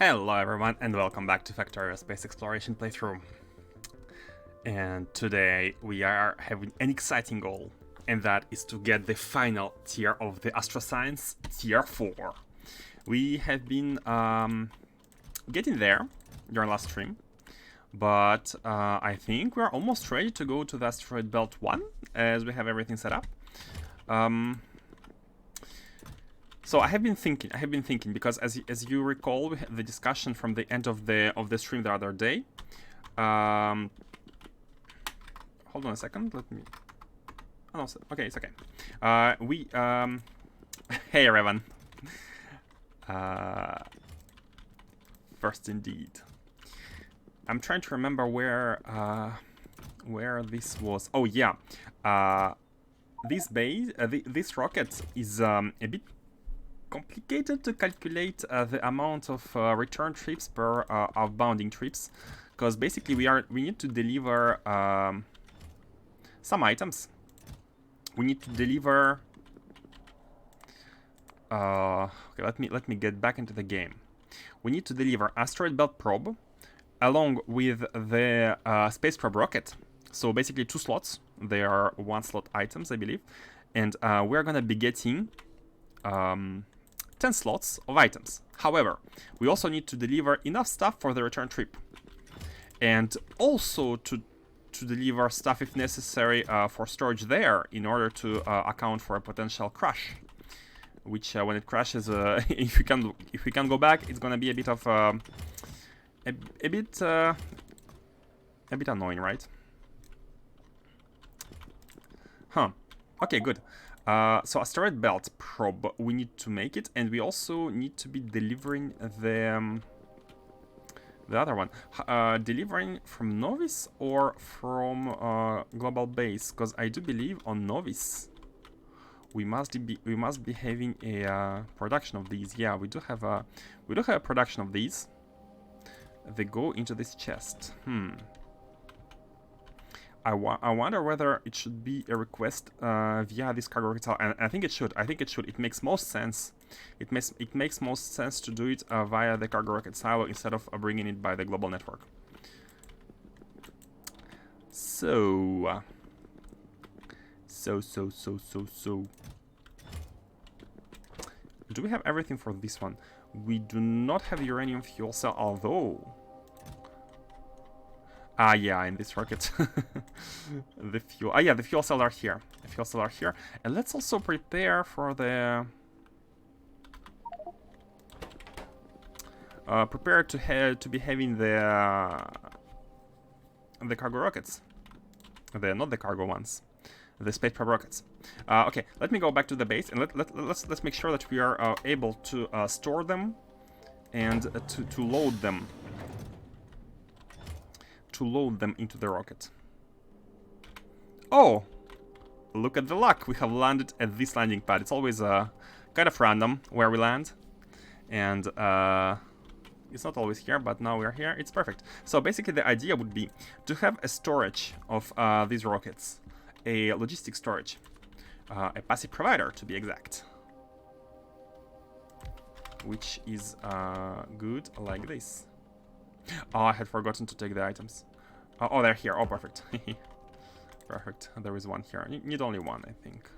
Hello everyone and welcome back to Factorio Space Exploration playthrough. And today we are having an exciting goal, and that is to get the final tier of the Astroscience, tier 4. We have been getting there during last stream, but I think we're almost ready to go to the Asteroid Belt 1, as we have everything set up. So I have been thinking because as you recall, we had the discussion from the end of the stream the other day. Hold on a second, let me... Oh, no, okay, it's okay. Hey, Revan. First indeed. I'm trying to remember where this was. Oh, yeah. This rocket is a bit complicated to calculate the amount of return trips per outbounding trips, because basically we need to deliver some items. We need to deliver. Okay, let me get back into the game. We need to deliver Asteroid Belt probe along with the space probe rocket. So basically 2 slots. They are 1-slot items, I believe, and we're gonna be getting 10 slots of items. However, we also need to deliver enough stuff for the return trip, and also to deliver stuff if necessary for storage there in order to account for a potential crash. Which when it crashes, if we can go back, it's gonna be a bit of a bit annoying, right? Huh. Okay, good. So Asteroid Belt probe, we need to make it, and we also need to be delivering the other one. Delivering from Novice or from Global Base, because I do believe on Novice we must be having a production of these. Yeah, we do have a production of these. They go into this chest. I wonder whether it should be a request via this cargo catalog, and I think it should. It makes most sense. It makes most sense to do it via the cargo rocket silo instead of bringing it by the global network. So. Do we have everything for this one? We do not have uranium fuel cell, although. Yeah, in this rocket. The fuel cells are here. And let's also prepare for the... prepare to be having the cargo rockets. Not the cargo ones. The space probe rockets. Okay, let me go back to the base, and let's make sure that we are able to store them and to load them. Into the rocket. Oh, look at the luck! We have landed at this landing pad. It's always kind of random where we land, and it's not always here, but now we're here. It's perfect. So basically the idea would be to have a storage of these rockets, a logistic storage, a passive provider to be exact, which is good like this. Oh, I had forgotten to take the items. Oh, they're here. Oh, perfect. Perfect. There is one here. You need only one, I think.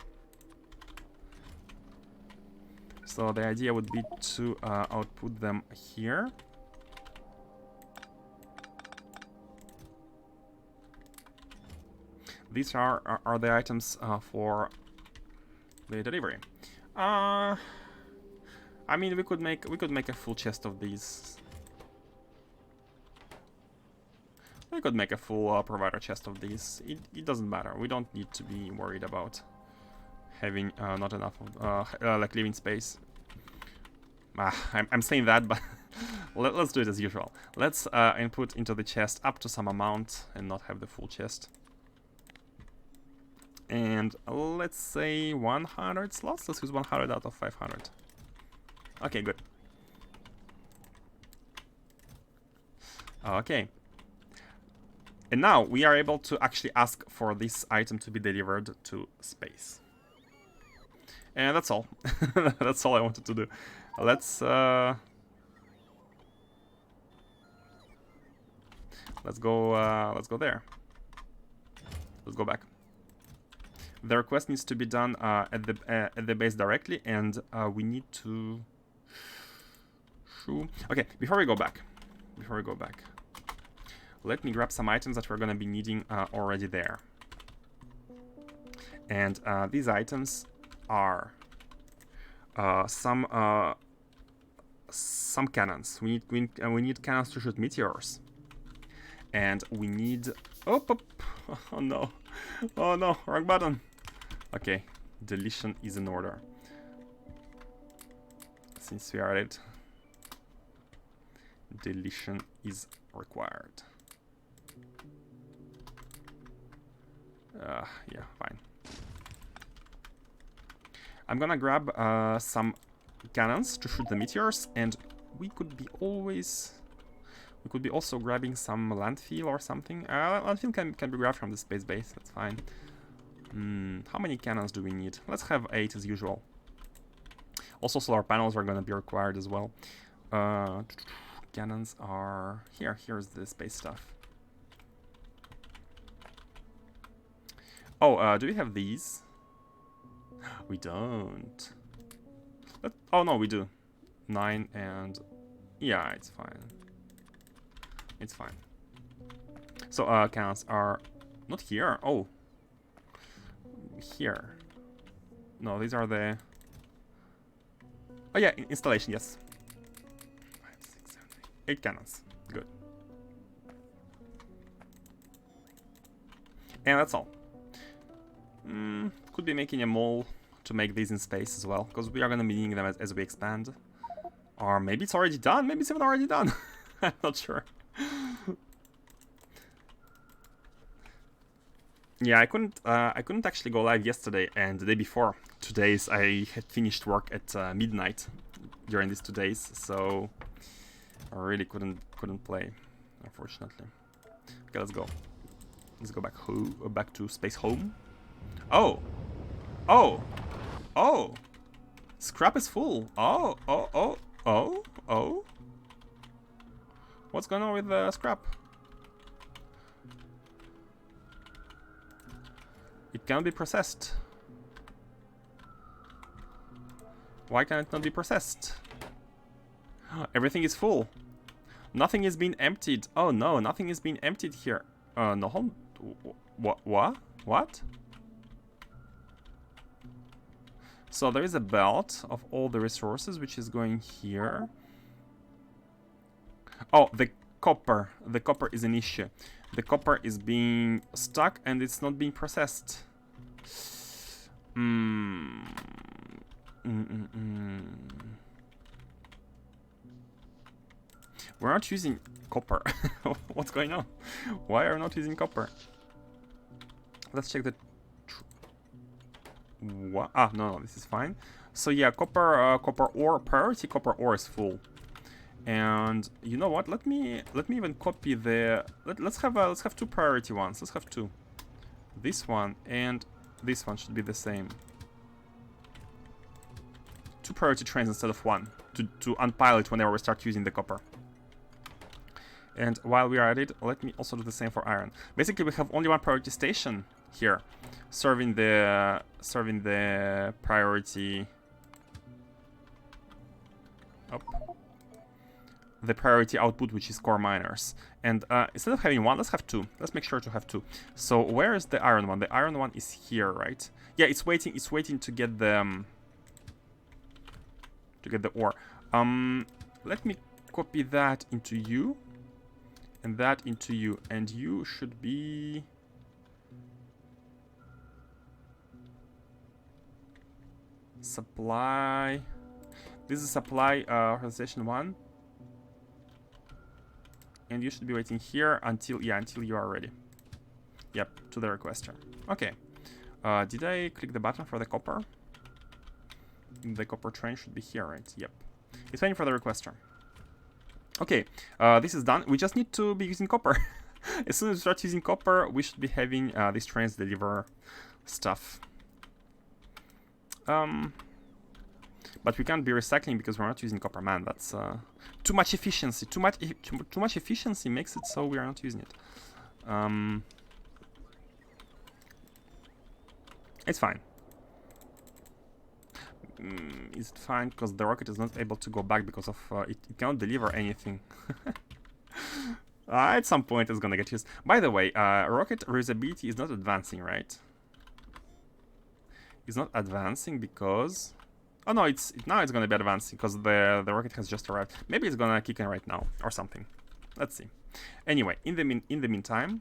So the idea would be to output them here. These are the items for the delivery. I mean, we could make a full chest of these. We could make a full provider chest of these. It doesn't matter. We don't need to be worried about having not enough of, like living space. I'm saying that, but let's do it as usual. Let's input into the chest up to some amount and not have the full chest. And let's say 100 slots. Let's use 100 out of 500. Okay, good. Okay. And now we are able to actually ask for this item to be delivered to space. And that's all. That's all I wanted to do. Let's Let's go there. Let's go back. The request needs to be done at the base directly, and we need to. Okay, before we go back, let me grab some items that we're gonna be needing already there. And these items are some cannons. We need cannons to shoot meteors, and we need. Oh no! Oh no! Wrong button. Okay, deletion is in order. Since we are at it, deletion is required. Yeah, fine. I'm gonna grab some cannons to shoot the meteors, and we could be also grabbing some landfill or something. Landfill can be grabbed from the space base. That's fine. How many cannons do we need? Let's have 8 as usual. Also, solar panels are gonna be required as well. Cannons are here. Here's the space stuff. Oh, do we have these? We don't. Oh no, we do. 9 and yeah, it's fine. It's fine. So cannons are not here. Oh, here. No, these are the. Oh yeah, installation. Yes. 5, 6, 7, 8 cannons. Good. And that's all. Could be making a mole to make these in space as well, because we are going to be needing them as we expand. Or maybe it's already done. Maybe it's even already done. I'm not sure. Yeah, I couldn't actually go live yesterday and the day before. 2 days I had finished work at midnight during these 2 days, so I really couldn't play, unfortunately. Okay, let's go. Let's go back to space home. Oh, scrap is full. Oh. What's going on with the scrap? It cannot be processed. Why can it not be processed? Everything is full. Nothing is being emptied. Oh no, nothing is being emptied here. No, hold. What? So there is a belt of all the resources which is going here. Oh, the copper. The copper is an issue. The copper is being stuck and it's not being processed. We're not using copper. What's going on? Why are we not using copper? Let's check the... What? Ah, no, this is fine. So yeah, copper ore, priority copper ore is full. And you know what? Let me even copy the... Let's have 2 priority ones. Let's have 2. This one and this one should be the same. 2 priority trains instead of 1 to unpile it whenever we start using the copper. And while we are at it, let me also do the same for iron. Basically, we have only 1 priority station here, serving the priority. The priority output, which is core miners. And instead of having 1, let's have 2. Let's make sure to have 2. So where is the iron one? The iron one is here, right? Yeah, it's waiting. It's waiting to get the ore. Let me copy that into you, and that into you, and you should be. Supply. This is supply organization 1. And you should be waiting here until you are ready. Yep, to the requester. Okay. Did I click the button for the copper? The copper train should be here, right? Yep. It's waiting for the requester. Okay, this is done. We just need to be using copper. As soon as we start using copper, we should be having these trains deliver stuff. But we can't be recycling because we're not using copper. Man, that's too much efficiency. Too much efficiency makes it so we are not using it. It's fine. Is it fine? Because the rocket is not able to go back because of it cannot deliver anything. At some point it's gonna get used. By the way, rocket reusability is not advancing, right? It's not advancing because... Oh no, now it's gonna be advancing because the rocket has just arrived. Maybe it's gonna kick in right now or something. Let's see. Anyway, in the meanwhile,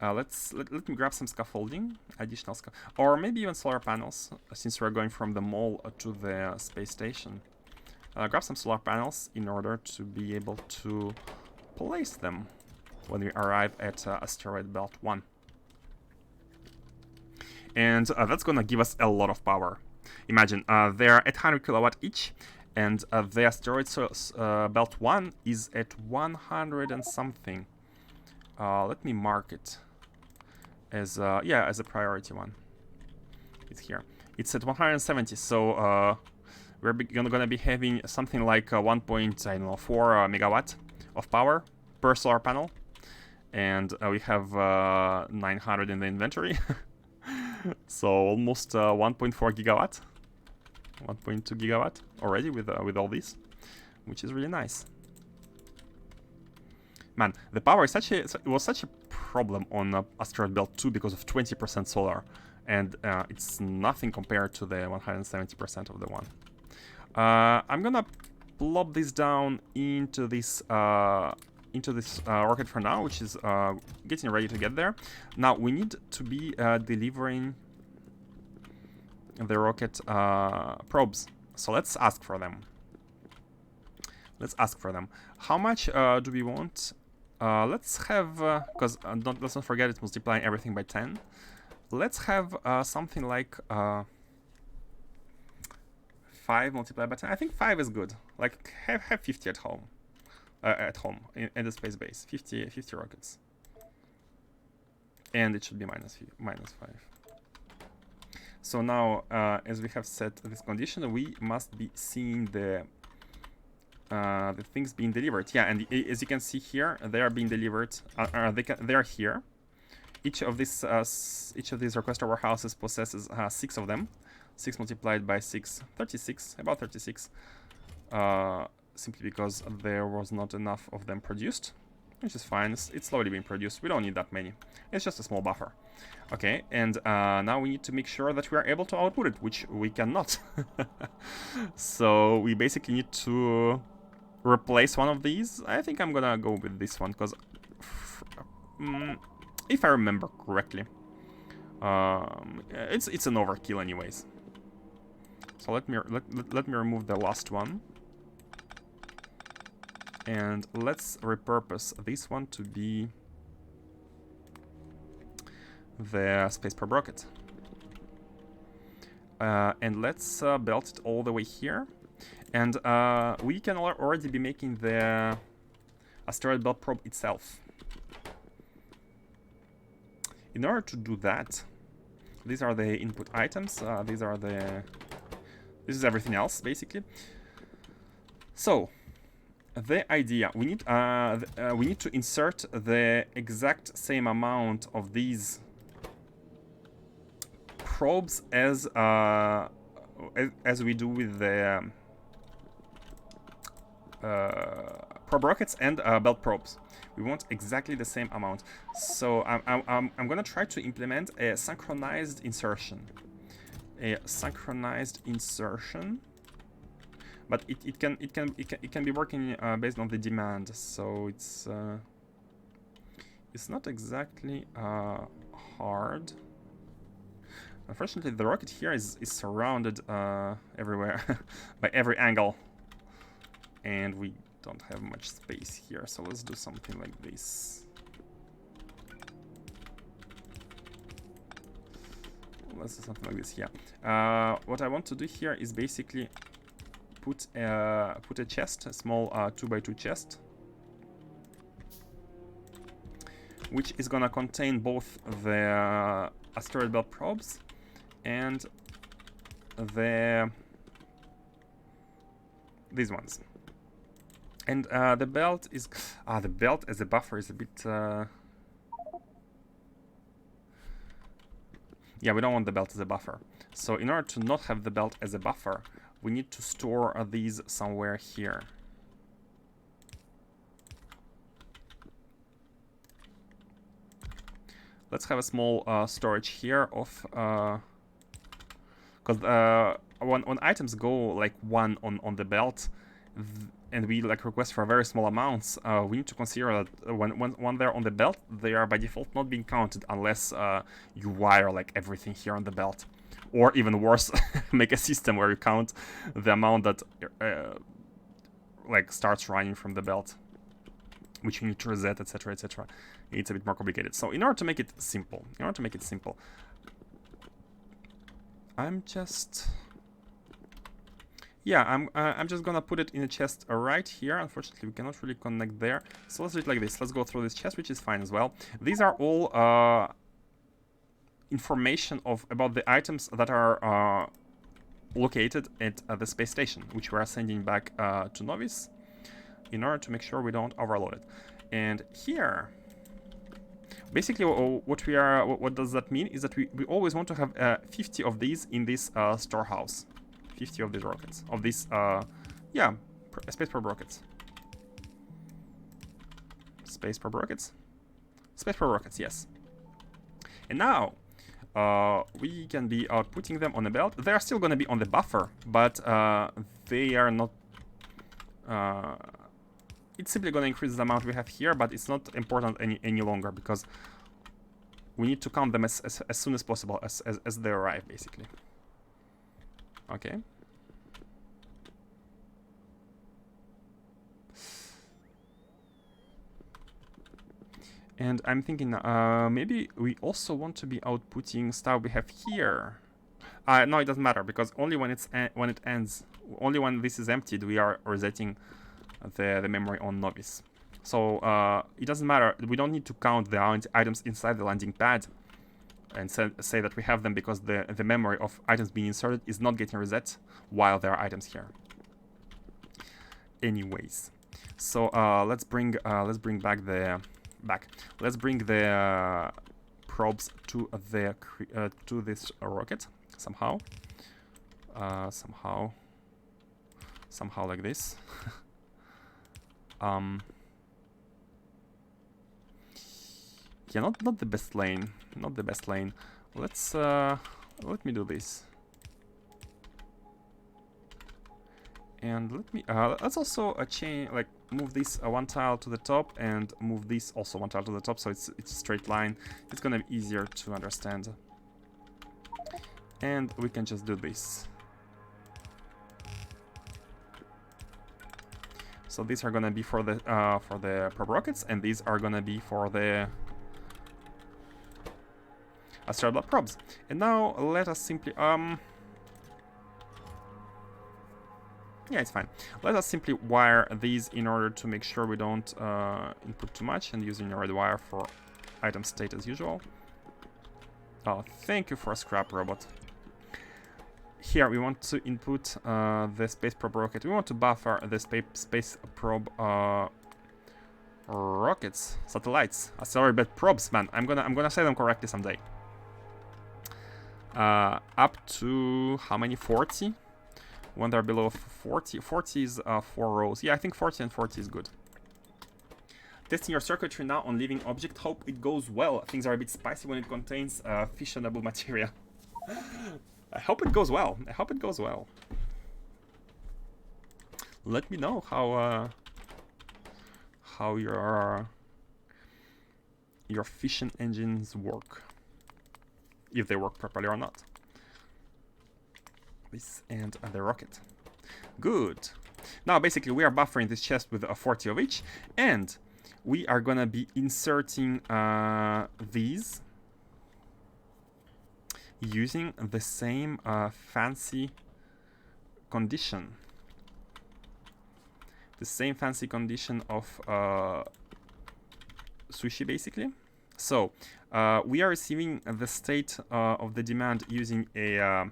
let me grab some scaffolding, additional or maybe even solar panels, since we're going from the mall to the space station. Grab some solar panels in order to be able to place them when we arrive at Asteroid Belt 1. And that's gonna give us a lot of power. Imagine, they're at 100 kilowatt each, and the Asteroid Belt 1 is at 100 and something. Let me mark it as as a priority one. It's here. It's at 170, so we're gonna be having something like 1.4 megawatt of power per solar panel, and we have 900 in the inventory. So almost 1.4 gigawatt, 1.2 gigawatt already with all this, which is really nice. Man, the power is it was such a problem on Asteroid Belt 2 because of 20% solar, and it's nothing compared to the 170% of the one. I'm gonna plop this down into this rocket for now, which is getting ready to get there. Now we need to be delivering the rocket probes, so let's ask for them. How much do we want? Let's have, because let's not forget it's multiplying everything by 10. Let's have something like 5 multiplied by 10. I think 5 is good. Like have 50 at home. In the space base, 50 rockets, and it should be minus 5. So now, as we have set this condition, we must be seeing the things being delivered. Yeah, and as you can see here, they are being delivered. They are here. Each of these requester warehouses possesses 6 of them. 6 multiplied by 6, 36, about 36. Simply because there was not enough of them produced, which is fine. It's slowly being produced. We don't need that many. It's just a small buffer. Okay, and now we need to make sure that we are able to output it, which we cannot. So we basically need to replace one of these. I think I'm gonna go with this one because, if I remember correctly, it's an overkill anyways. So let me remove the last one. And let's repurpose this one to be the space probe rocket. And let's belt it all the way here. And we can already be making the asteroid belt probe itself. In order to do that, these are the input items. This is everything else, basically. So the idea, we need to insert the exact same amount of these probes as we do with the probe rockets and belt probes. We want exactly the same amount. So I'm gonna try to implement a synchronized insertion. But it can be working based on the demand, so it's not exactly hard. Unfortunately, the rocket here is surrounded everywhere by every angle, and we don't have much space here. So let's do something like this. Let's do something like this. Yeah. What I want to do here is basically put a chest, a small 2x2 chest, which is gonna contain both the asteroid belt probes and these ones. And the belt is the belt as a buffer is a bit yeah, we don't want the belt as a buffer. So in order to not have the belt as a buffer, we need to store these somewhere here. Let's have a small storage here of because when items go like one on the belt, and we like request for very small amounts, we need to consider that when they're on the belt, they are by default not being counted unless you wire like everything here on the belt, or even worse, make a system where you count the amount that like starts running from the belt, which you need to reset, etc., etc. It's a bit more complicated. So in order to make it simple, I'm just gonna put it in a chest right here. Unfortunately, we cannot really connect there. So let's do it like this. Let's go through this chest, which is fine as well. These are all information about the items that are located at the space station, which we are sending back to Novice in order to make sure we don't overload it. And here, basically, what does that mean is that we always want to have 50 of these in this storehouse. 50 of these rockets. Of these, space probe rockets. Space probe rockets? Space probe rockets, yes. And now, we can be outputting them on the belt. They are still going to be on the buffer, but they are not... it's simply going to increase the amount we have here, but it's not important any longer, because we need to count them as soon as possible, as they arrive, basically. Okay. And I'm thinking maybe we also want to be outputting stuff we have here. No, it doesn't matter, because only when it ends, only when this is emptied, we are resetting the memory on Novice. So it doesn't matter. We don't need to count the items inside the landing pad and say that we have them, because the memory of items being inserted is not getting reset while there are items here. Anyways, so let's bring back the Let's bring the probes to this rocket somehow. Somehow like this. Yeah, not the best lane. Not the best lane. Let's let me do this. And let's also move this one tile to the top and move this also one tile to the top, so it's a straight line. It's gonna be easier to understand. And we can just do this. So these are gonna be for the probe rockets, and these are gonna be for the Asteroid probes. And now let us simply yeah, it's fine. Let us simply wire these in order to make sure we don't input too much, and using a red wire for item state as usual. Oh, thank you for a scrap robot. Here we want to input the space probe rocket. We want to buffer the space probe rockets, satellites, asteroid belt probes. Man, I'm gonna say them correctly someday. Up to how many? 40. When they're below 40, 40 is 4 rows. Yeah, I think 40 and 40 is good. Testing your circuitry now on living object. Hope it goes well. Things are a bit spicy when it contains fissionable material. I hope it goes well. I hope it goes well. Let me know how your fission engines work, if they work properly or not. This and the rocket. Good. Now basically we are buffering this chest with a 40 of each, and we are gonna be inserting these using the same fancy condition. The same fancy condition of sushi, basically. So we are receiving the state of the demand using a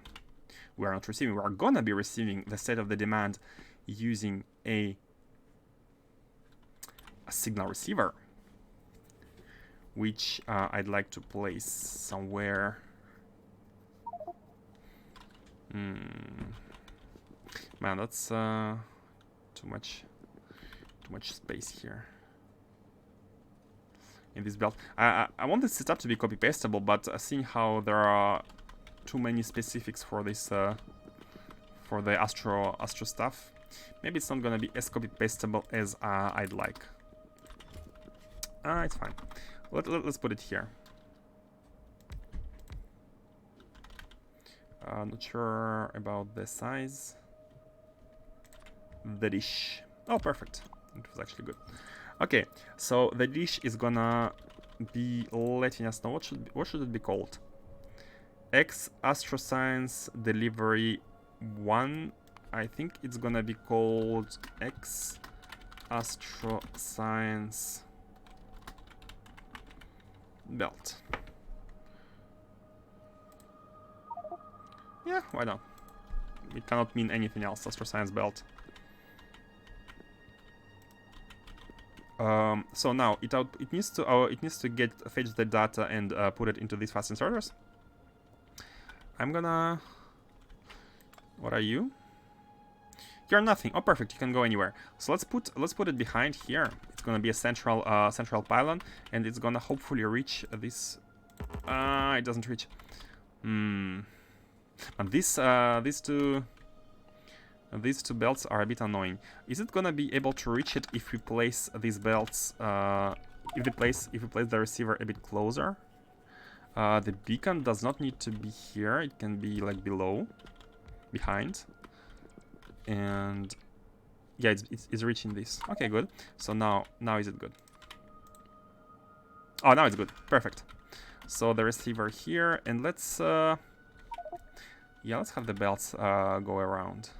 we are not receiving. We are gonna be receiving the state of the demand using a signal receiver, which I'd like to place somewhere. Man, that's too much space here in this belt. I want this setup to be copy pastable, but seeing how there are too many specifics for this for the Astro stuff, maybe it's not gonna be as copy pastable as I'd like. It's fine. Let's put it here. Not sure about the size. The dish. Oh, perfect. It was actually good. Okay, so the dish is gonna be letting us know what should it be called? X Astro Science Delivery 1. I think it's gonna be called X Astro Science Belt. Yeah, why not? It cannot mean anything else. Astro Science Belt. So now it needs to fetch the data and put it into these fast inserters. I'm gonna. What are you? You're nothing. Oh, perfect. You can go anywhere. So let's put it behind here. It's gonna be a central pylon, and it's gonna hopefully reach this. It doesn't reach. And these two belts are a bit annoying. Is it gonna be able to reach it if we place these belts? If we place the receiver a bit closer? The beacon does not need to be here. It can be like below, behind, and yeah, it's reaching this. Okay, good. So now is it good? Oh, now it's good. Perfect. So the receiver here, and let's have the belts go around.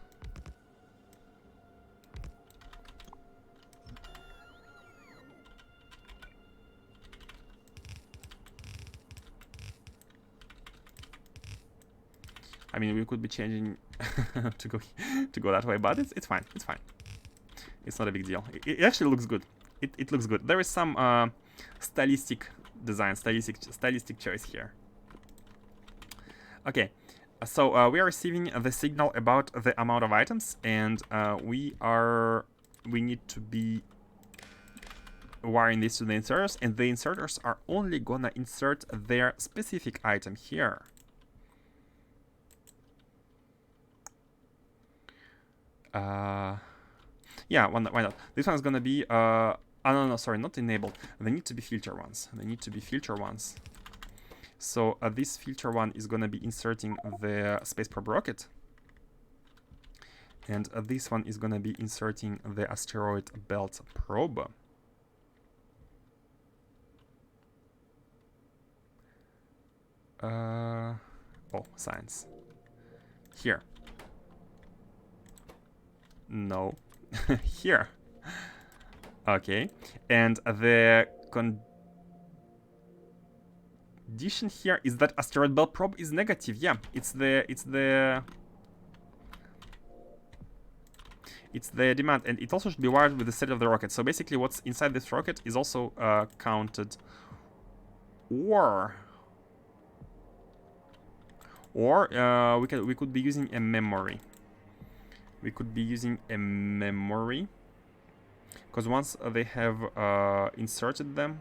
I mean, we could be changing to go that way, but it's fine. It's fine. It's not a big deal. It actually looks good. It looks good. There is some stylistic design, stylistic choice here. Okay, so we are receiving the signal about the amount of items, and we need to be wiring this to the inserters, and the inserters are only gonna insert their specific item here. Yeah, why not? This one's gonna be no, sorry, not enabled. They need to be filter ones. So this filter one is gonna be inserting the space probe rocket, and this one is gonna be inserting the asteroid belt probe. Oh, science. Here. No. Here. Okay. And the condition here is that asteroid belt probe is negative. Yeah, it's the demand, and it also should be wired with the state of the rocket. So basically what's inside this rocket is also counted. Or we could be using a memory. Because once they have inserted them,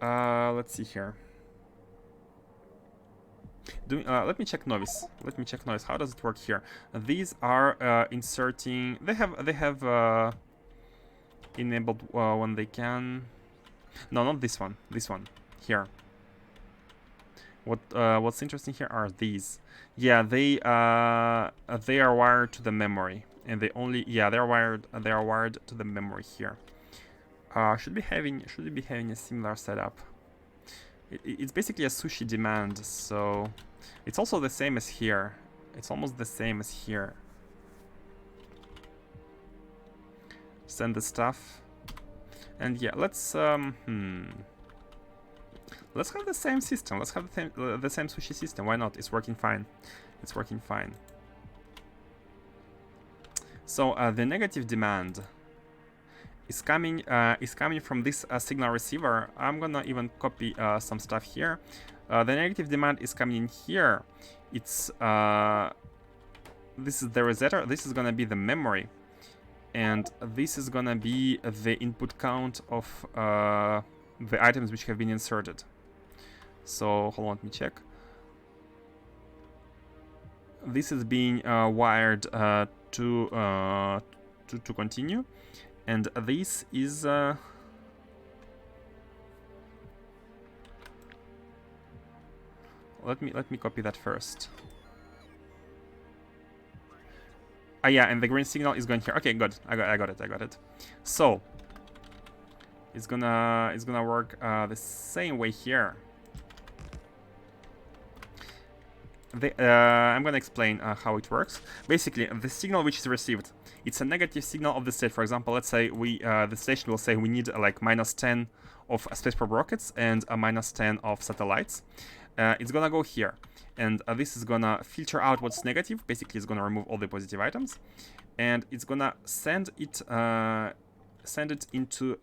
let's see here. Let me check novice. How does it work here? These are inserting. They have enabled when they can. No, not this one. This one here. What's interesting here are these. Yeah, they are wired to the memory, and they are wired to the memory here. Should be having a similar setup. It's basically a sushi demand, so it's also the same as here. It's almost the same as here. Send the stuff, and yeah, let's Let's have the same system. Let's have the same sushi system. Why not? It's working fine. It's working fine. So the negative demand is coming from this signal receiver. I'm gonna even copy some stuff here. The negative demand is coming in here. It's this is the resetter. This is gonna be the memory, and this is gonna be the input count of the items which have been inserted. So hold on, let me check. This is being wired to continue, and this is let me copy that first. Yeah, and the green signal is going here. Okay, good. I got it. So it's gonna work the same way here. I'm gonna explain how it works. Basically, the signal which is received, it's a negative signal of the state. For example, let's say the station will say we need like -10 of space probe rockets and a -10 of satellites. It's gonna go here, and this is gonna filter out what's negative. Basically, it's gonna remove all the positive items, and it's gonna send it into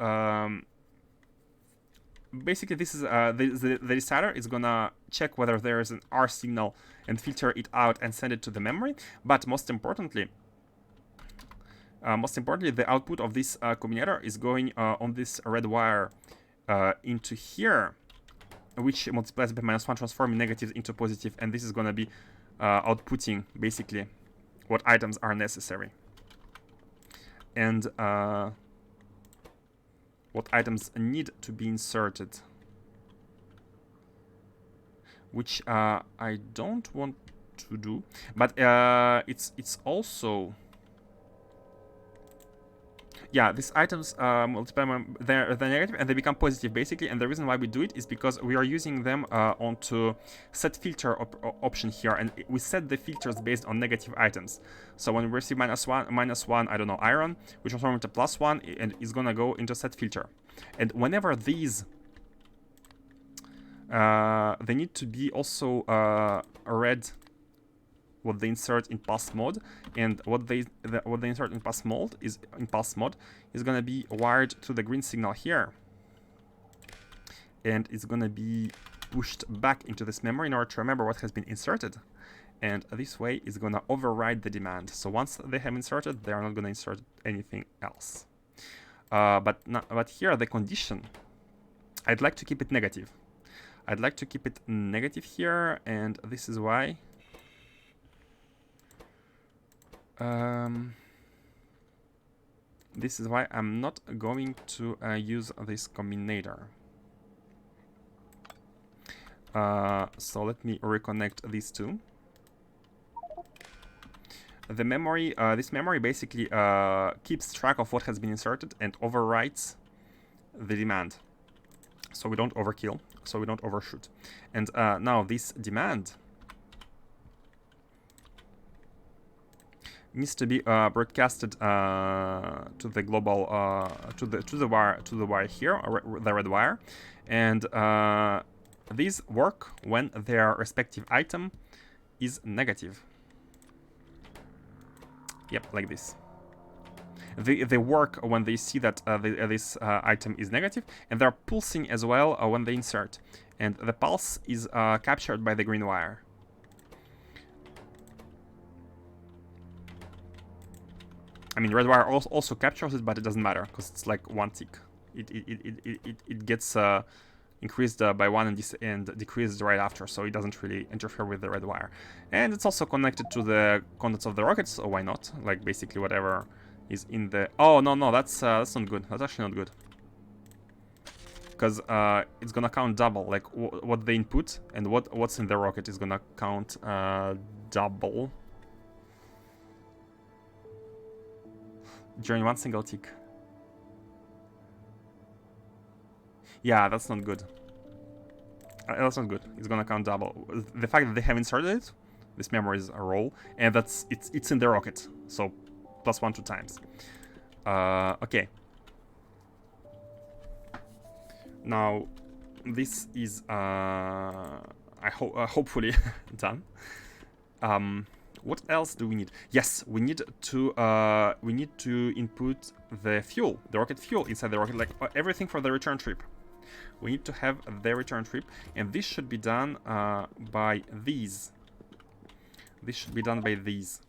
basically this is the decider is gonna check whether there is an R signal and filter it out and send it to the memory. But most importantly, the output of this combinator is going on this red wire into here, which multiplies by -1, transforming negatives into positive, and this is gonna be outputting basically what items are necessary and what items need to be inserted, which I don't want to do, but it's also, yeah, these items multiply they're negative and they become positive basically, and the reason why we do it is because we are using them onto set filter option here, and we set the filters based on negative items. So when we receive -1, I don't know, iron, we transform it to +1 and it's gonna go into set filter. And whenever these they need to be also read what they insert in pass mode, and what they insert in pass mode is gonna be wired to the green signal here, and it's gonna be pushed back into this memory in order to remember what has been inserted, and this way is gonna override the demand. So once they have inserted, they are not gonna insert anything else. But here the condition, I'd like to keep it negative. I'd like to keep it negative here, and this is why. This is why I'm not going to use this combinator. So let me reconnect these two. The memory, this memory basically keeps track of what has been inserted and overwrites the demand, so we don't overkill, so we don't overshoot. And now this demand needs to be broadcasted to the global to the wire here, the red wire, and these work when their respective item is negative. Yep, like this. They work when they see that this item is negative, and they're pulsing as well when they insert, and the pulse is captured by the green wire. I mean, red wire also captures it, but it doesn't matter because it's like one tick. It gets increased by 1 and decreased right after, so it doesn't really interfere with the red wire. And it's also connected to the contents of the rocket, so why not? Like basically whatever is in the. Oh no, that's not good. That's actually not good, because it's gonna count double. Like what they input and what's in the rocket is gonna count double during one single tick. Yeah, that's not good. That's not good. It's gonna count double. The fact that they have inserted it, this memory is a roll, and it's in the rocket, so +1 2 times. Okay. Now, this is hopefully done. What else do we need? Yes, we need to input the fuel, the rocket fuel inside the rocket, like everything for the return trip. We need to have the return trip, and this should be done by these. This should be done by these.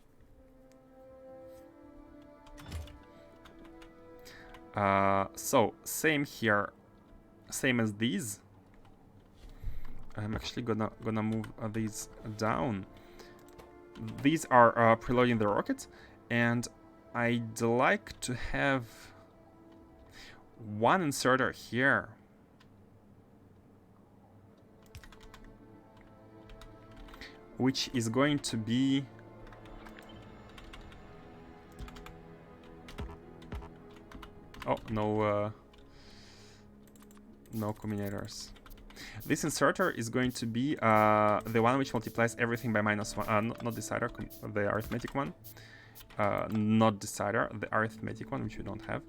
So same here, same as these. I'm actually gonna move these down. These are preloading the rocket, and I'd like to have one inserter here. Which is going to be no combinators. This inserter is going to be the one which multiplies everything by -1. Not decider, the arithmetic one. Not decider, the arithmetic one, which we don't have.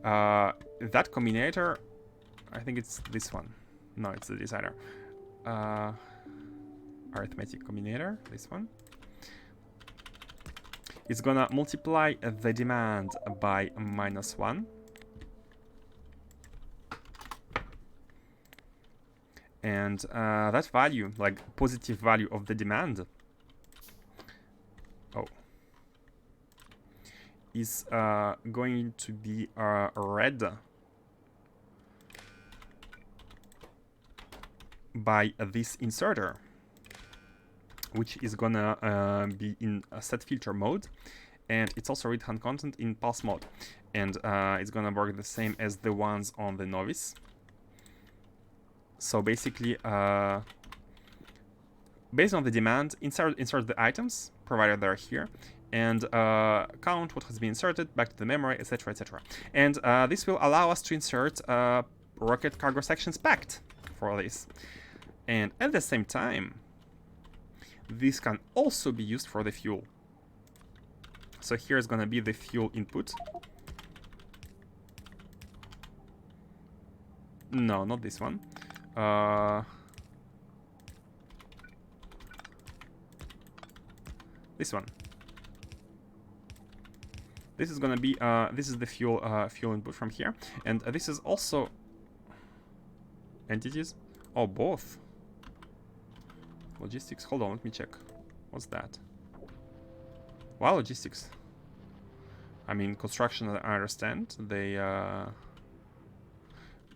That combinator, I think it's this one. No, it's the decider. Arithmetic combinator, this one. It's gonna multiply the demand by -1. And that value, like positive value of the demand, is going to be read by this inserter, which is gonna be in a set filter mode, and it's also read hand content in pulse mode, and it's gonna work the same as the ones on the novice. So basically, based on the demand, insert the items provided they're here, and count what has been inserted back to the memory, etc., etc. And this will allow us to insert rocket cargo sections packed for this. And at the same time, this can also be used for the fuel. So here's gonna be the fuel input. No, not this one. This one. This is gonna be this is the fuel input from here, and this is also entities. Oh, both. Logistics. Hold on, let me check. What's that? Wow, logistics. I mean, construction. I understand. They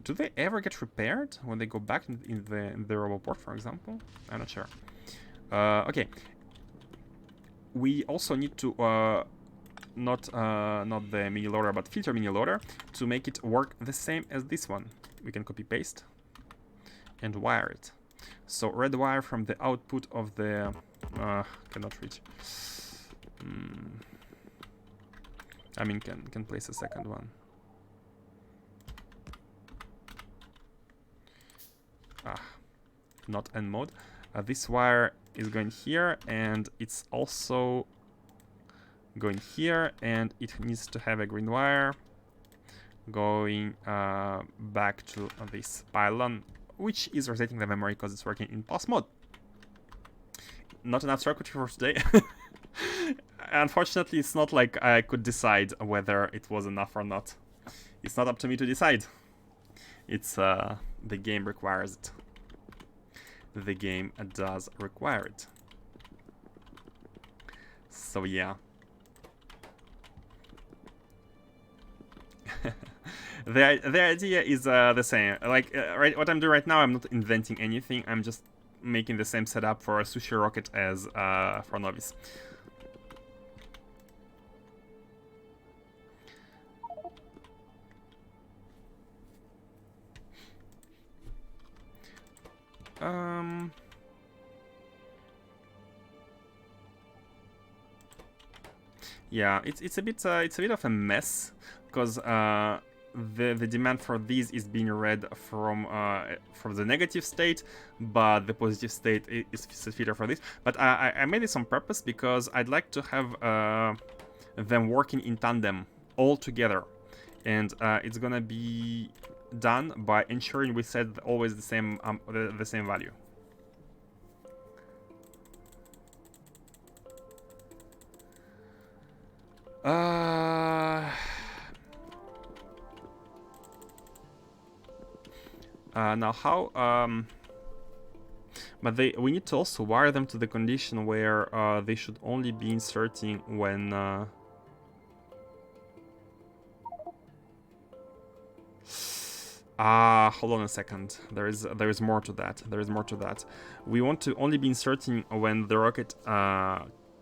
do they ever get repaired when they go back in the roboport, for example? I'm not sure. Okay. We also need to not the mini loader, but filter mini loader to make it work the same as this one. We can copy paste and wire it. So red wire from the output of the cannot reach. I mean, can place a second one. Not end mode. This wire is going here, and it's also going here, and it needs to have a green wire going back to this pylon, which is resetting the memory because it's working in pulse mode. Not enough circuitry for today. Unfortunately, it's not like I could decide whether it was enough or not. It's not up to me to decide. It's the game requires it. The game does require it. So yeah. The idea is the same. Like right, what I'm doing right now, I'm not inventing anything. I'm just making the same setup for a sushi rocket as for novice. Yeah, it's a bit of a mess because the demand for these is being read from the negative state, but the positive state is filtered for this. But I made this on purpose because I'd like to have them working in tandem all together, and it's gonna be done by ensuring we set always the same the same value. Now how but we need to also wire them to the condition where they should only be inserting when hold on a second. There is more to that. There is more to that. We want to only be inserting when the rocket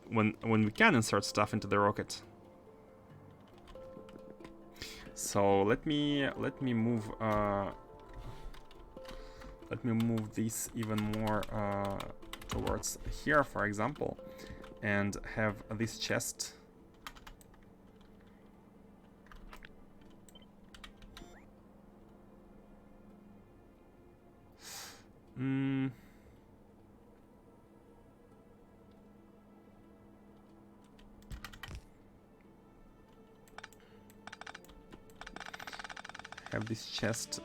when we can insert stuff into the rocket. So let me move this even more towards here, for example, and have this chest have this chest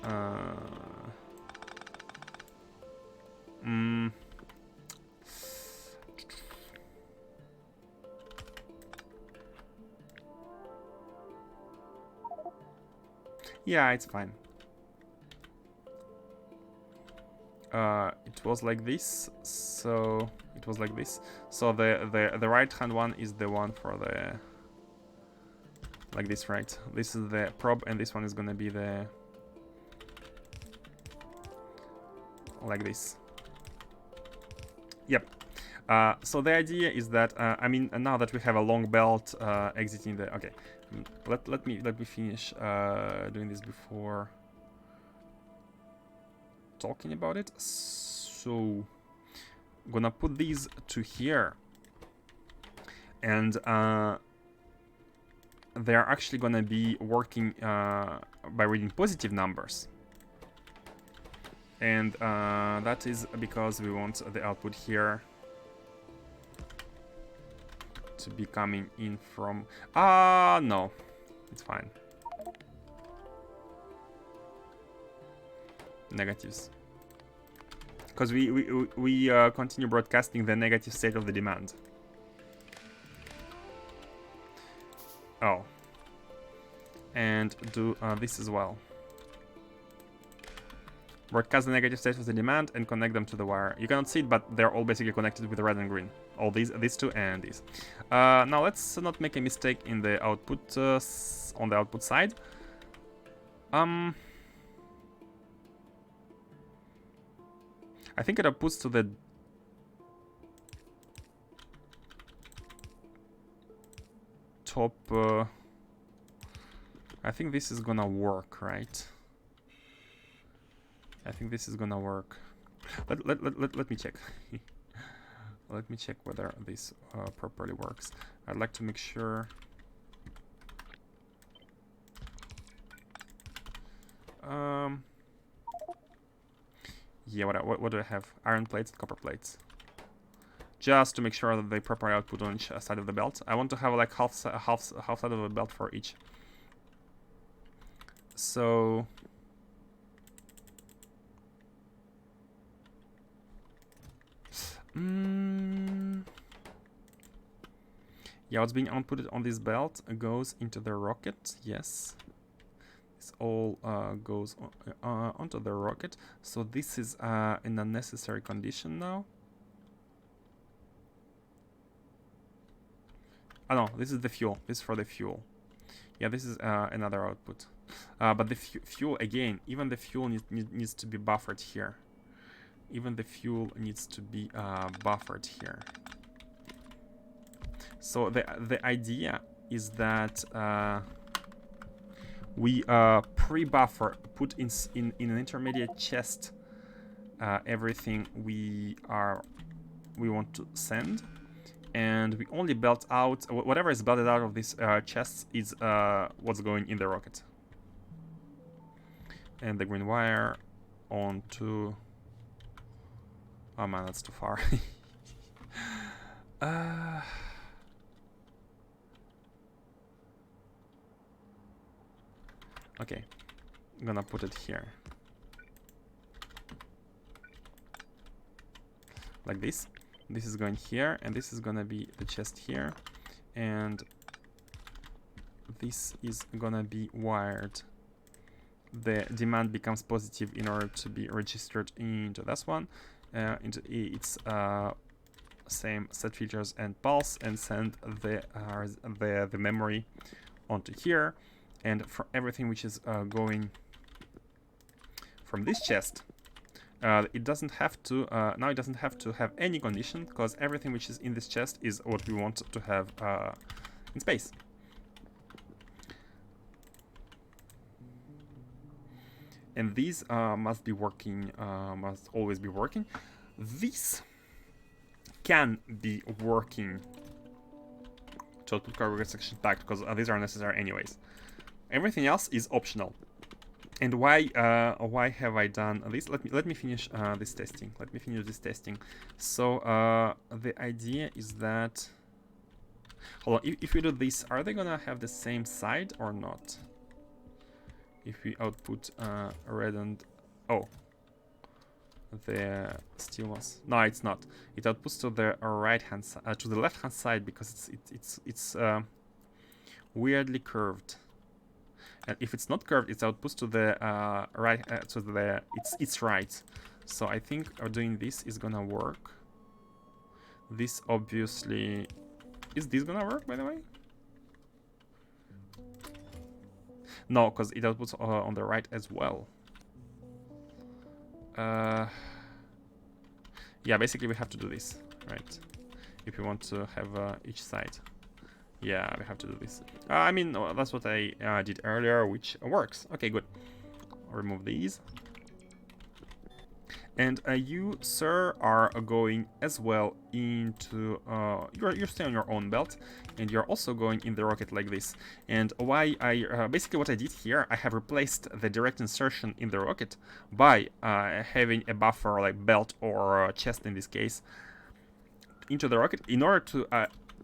yeah, it's fine. It was like this, so it was like this. So the right hand one is the one for the like this, right? This is the probe, and this one is gonna be the like this. Yep. So the idea is that I mean, now that we have a long belt exiting the okay, let me finish doing this before talking about it. So I'm gonna put these to here, and they're actually gonna be working by reading positive numbers, and that is because we want the output here to be coming in from no, it's fine. Negatives, because we continue broadcasting the negative state of the demand. Oh, and do this as well. Broadcast the negative state of the demand and connect them to the wire. You cannot see it, but they're all basically connected with red and green. All these two and these. Now let's not make a mistake in the output on the output side. I think it outputs to the top. I think this is gonna work, right? I think this is gonna work. Let me check. Let me check whether this properly works. I'd like to make sure. Yeah, what do I have? Iron plates and copper plates. Just to make sure that they properly output on each side of the belt. I want to have like half side of the belt for each. So yeah, what's being outputted on this belt goes into the rocket. Yes, this all goes onto the rocket. So this is in a necessary condition now. Oh no, this is the fuel. This is for the fuel. Yeah, this is another output. But the fuel, again, even the fuel needs to be buffered here. Even the fuel needs to be buffered here. So the idea is that we pre-buffer, put in an intermediate chest everything we want to send, and we only belt out whatever is belted out of this chests is what's going in the rocket. And the green wire onto. Oh man, that's too far. Okay, gonna put it here. Like this. This is going here, and this is gonna be the chest here. And this is gonna be wired. The demand becomes positive in order to be registered into this one. Into its same set filters and pulse, and send the memory onto here. And for everything which is going from this chest, it doesn't have to now it doesn't have to have any condition, because everything which is in this chest is what we want to have in space. And these must be working, must always be working. These can be working to output cargo section packed, because these are necessary anyways. Everything else is optional. And why have I done this? Let me finish this testing. Let me finish this testing. So the idea is that, hold on, if we do this, are they gonna have the same side or not? If we output red and the steel ones, no, it's not. It outputs to the right hand side, to the left hand side, because it's weirdly curved. And if it's not curved, it outputs to the right, to the it's right. So I think doing this is gonna work. This obviously, is this gonna work, by the way? No, because it outputs on the right as well. Yeah, basically we have to do this, right? If we want to have each side. Yeah, we have to do this. I mean, that's what I did earlier, which works. Okay, good. I'll remove these. And you, sir, are going as well into... you're staying on your own belt, and you're also going in the rocket like this. And why I... basically what I did here, I have replaced the direct insertion in the rocket by having a buffer, like belt or chest in this case, into the rocket, in order to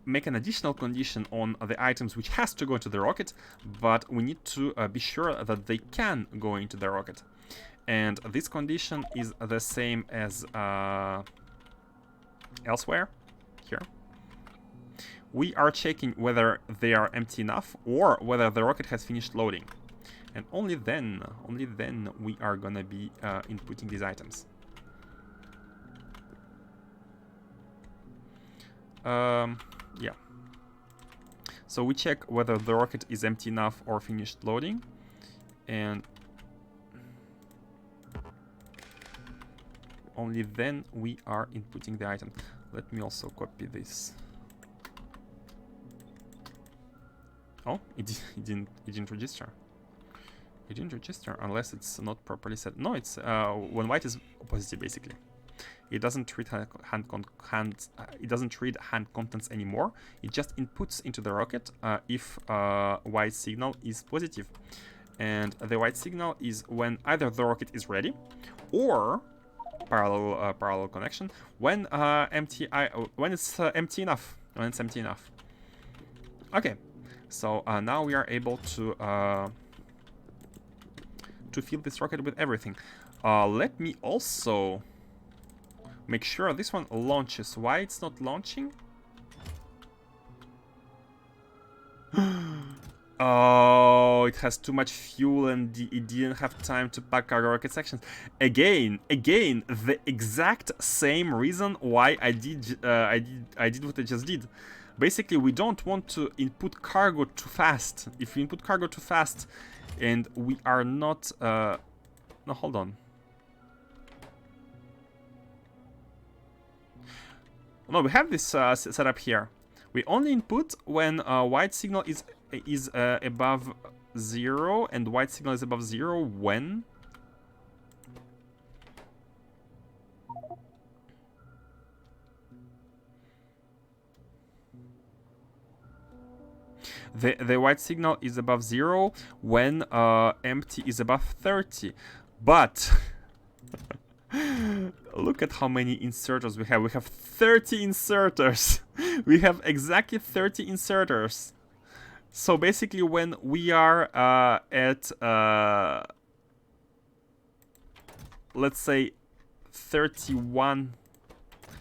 make an additional condition on the items which has to go into the rocket, but we need to be sure that they can go into the rocket. And this condition is the same as elsewhere, here. We are checking whether they are empty enough or whether the rocket has finished loading. And only then we are gonna be inputting these items. Yeah. So we check whether the rocket is empty enough or finished loading, and only then we are inputting the item. Let me also copy this. Oh, it didn't register. It didn't register unless it's not properly set. No, it's when white is positive, basically. It doesn't treat it doesn't treat hand contents anymore. It just inputs into the rocket if white signal is positive, and the white signal is when either the rocket is ready, or parallel connection when when it's empty enough. When it's empty enough. Okay, so now we are able to fill this rocket with everything. Let me also make sure this one launches. Why it's not launching? Oh, it has too much fuel and it didn't have time to pack cargo rocket sections. Again, the exact same reason why I did what I just did. Basically, we don't want to input cargo too fast. If we input cargo too fast, and we are not... no, hold on. No, we have this set up here. We only input when white signal is above 0, and white signal is above 0 when... The white signal is above 0 when empty is above 30. But look at how many inserters we have. We have 30 inserters. We have exactly 30 inserters. So basically when we are at let's say 31.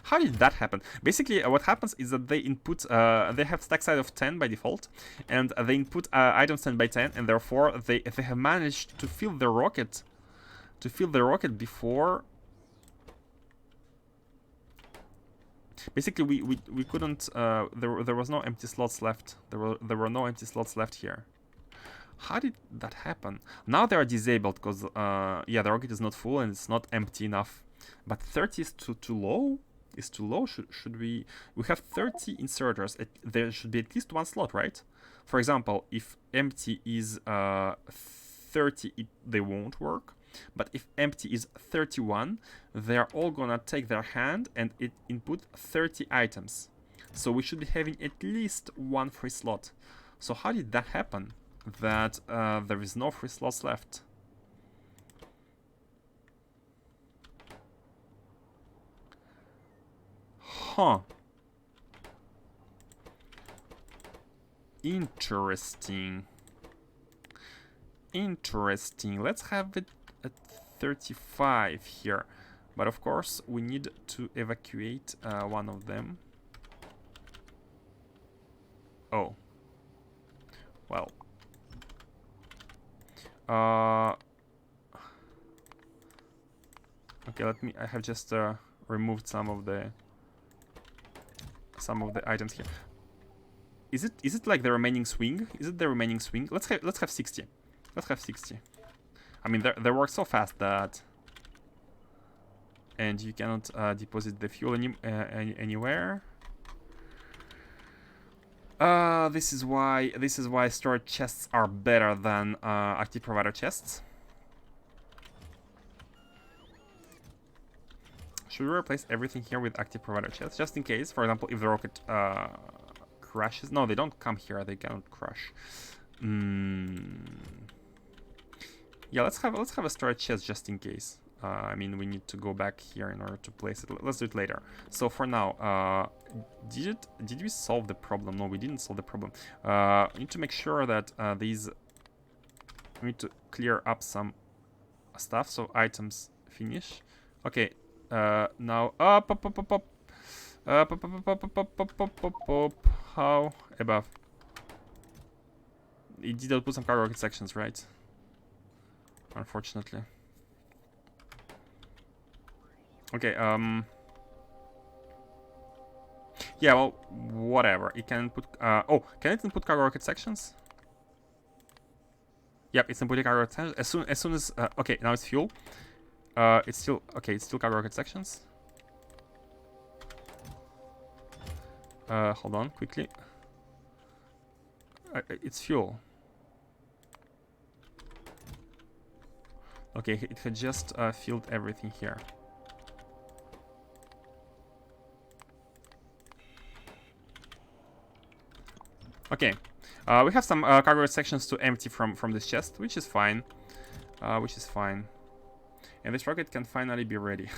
How did that happen? Basically, what happens is that they input, they have stack size of 10 by default, and they input items 10 by 10, and therefore they have managed to fill the rocket, before. Basically, we couldn't. There was no empty slots left. There were no empty slots left here. How did that happen? Now they are disabled because yeah, the rocket is not full and it's not empty enough. But 30 is too low. Is too low. Should we have 30 inserters? There should be at least one slot, right? For example, if empty is 30, they won't work. But if empty is 31, they're all gonna take their hand and input 30 items. So we should be having at least one free slot. So how did that happen? That there is no free slots left. Huh. Interesting. Interesting. Let's have it at 35 here. But of course, we need to evacuate one of them. Oh. Well. Okay, I have just removed some of the items here. Is it like the remaining swing? Is it the remaining swing? Let's have 60. Let's have 60. I mean, they work so fast that, and you cannot deposit the fuel anywhere. This is why storage chests are better than active provider chests. Should we replace everything here with active provider chests, just in case? For example, if the rocket crashes. No, they don't come here. They cannot crash. Yeah, let's have a storage chest just in case. I mean, we need to go back here in order to place it. Let's do it later. So for now, did we solve the problem? No, we didn't solve the problem. We need to make sure that we need to clear up some stuff. So items finish. Okay. Now up. How above? It did put some cargo rocket sections, right? Unfortunately. Okay, yeah, well, whatever. It can put, oh, can it input cargo rocket sections? Yep, it's inputting cargo rocket sections. As soon as, okay, now it's fuel. It's still, okay, it's still cargo rocket sections. Hold on, quickly. It's fuel. Okay, it had just filled everything here. Okay, we have some cargo sections to empty from this chest, which is fine. And this rocket can finally be ready.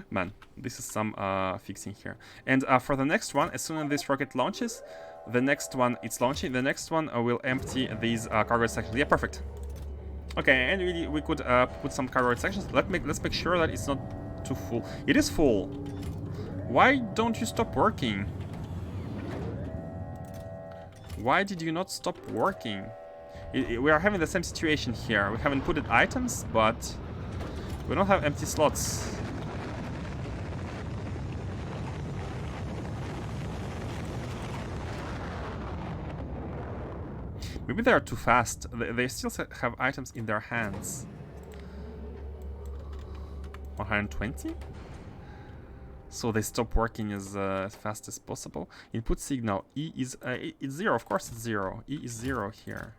Man, this is some fixing here. And for the next one, as soon as this rocket launches, the next one it's launching. The next one will empty these cargo sections. Yeah, perfect. Okay, and we could put some cargo sections. Let's make sure that it's not too full. It is full. Why don't you stop working? Why did you not stop working? We are having the same situation here. We have inputted items, but we don't have empty slots. Maybe they are too fast. They still have items in their hands. 120? So they stop working as fast as possible. Input signal. E is it's 0. Of course it's 0. E is 0 here.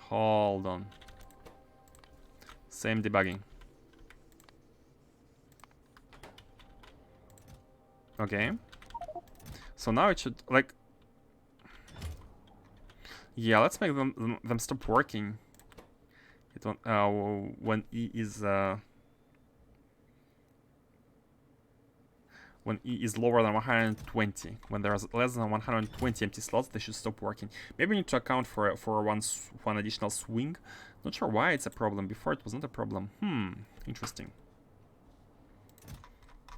Hold on. Same debugging. Okay. So now it should, like... Yeah, let's make them stop working. It won't, when E is... when E is lower than 120. When there's less than 120 empty slots, they should stop working. Maybe we need to account for one additional swing. Not sure why it's a problem. Before it was not a problem. Interesting.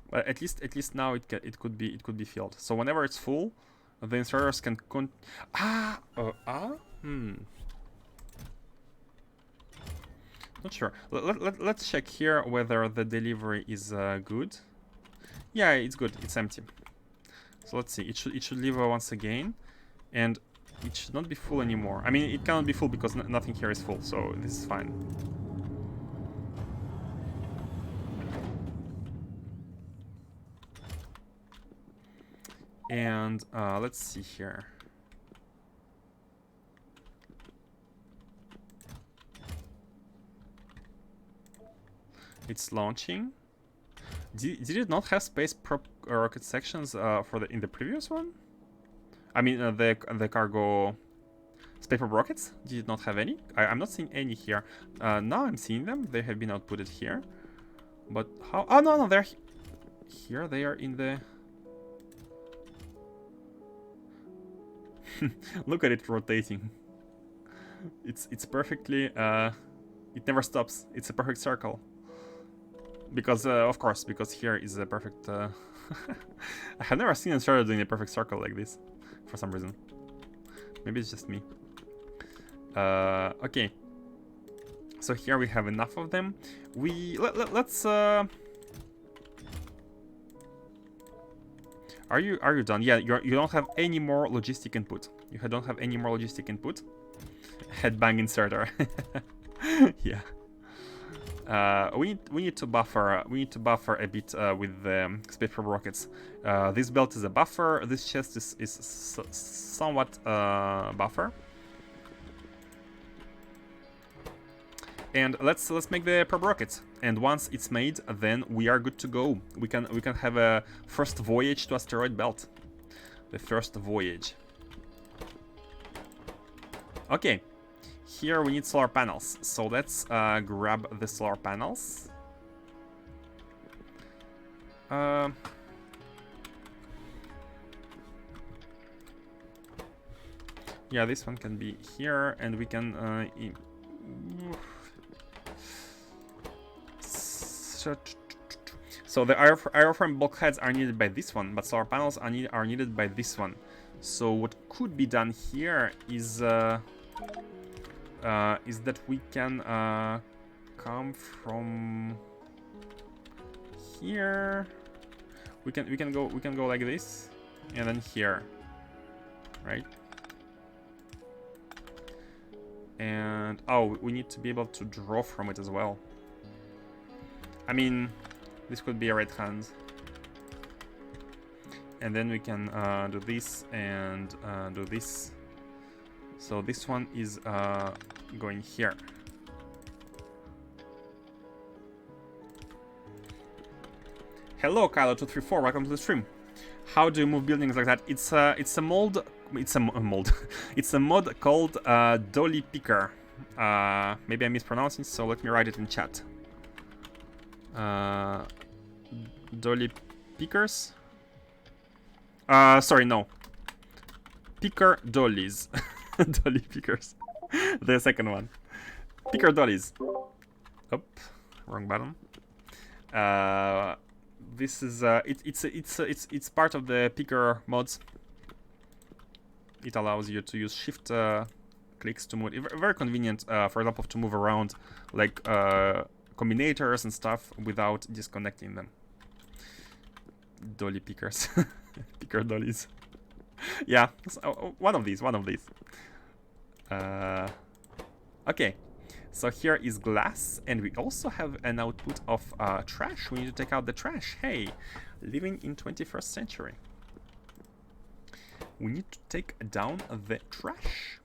But at least now it could be filled. So whenever it's full, the inserters can Not sure. Let's check here whether the delivery is good. Yeah, it's good. It's empty. So let's see. It should leave once again, and it should not be full anymore. I mean, it cannot be full because nothing here is full. So this is fine. And let's see here. It's launching. Did it not have space prop rocket sections for in the previous one? I mean the cargo space prop rockets. Did it not have any? I'm not seeing any here. Now I'm seeing them. They have been outputted here. But how? Oh no, they're here. They are in the. Look at it rotating. It's perfectly. It never stops. It's a perfect circle. Because, of course, because here is a perfect... I have never seen Asteroid doing a perfect circle like this, for some reason. Maybe it's just me. Okay. So here we have enough of them. Let's... Are you done? Yeah, you don't have any more logistic input. You don't have any more logistic input. Headbang inserter. Yeah. We need to buffer. We need to buffer a bit with the space probe rockets. This belt is a buffer. This chest is somewhat buffer. And let's make the probe rockets. And once it's made, then we are good to go. We can have a first voyage to asteroid belt. The first voyage. Okay. Here we need solar panels, so let's grab the solar panels. Yeah, this one can be here, and we can so the airframe bulkheads are needed by this one, but solar panels are needed by this one. So what could be done here is that we can come from here. We can go like this, and then here, right? And oh, we need to be able to draw from it as well. I mean, this could be a right hand, and then we can do this and do this. So this one is going here. Hello, Kylo234. Welcome to the stream. How do you move buildings like that? It's a mold. It's a mold. It's a mod called Dolly Picker. Maybe I'm mispronouncing, so let me write it in chat. Dolly Pickers. Sorry, no. Picker Dollies. Dolly Pickers. The second one. Picker Dollies. Oh, wrong button. This is it's part of the Picker mods. It allows you to use shift clicks to move. Very convenient, for example, to move around like combinators and stuff without disconnecting them. Dolly Pickers. Picker Dollies. Yeah, so, one of these. Okay, so here is glass, and we also have an output of trash. We need to take out the trash. Hey, living in 21st century. We need to take down the trash.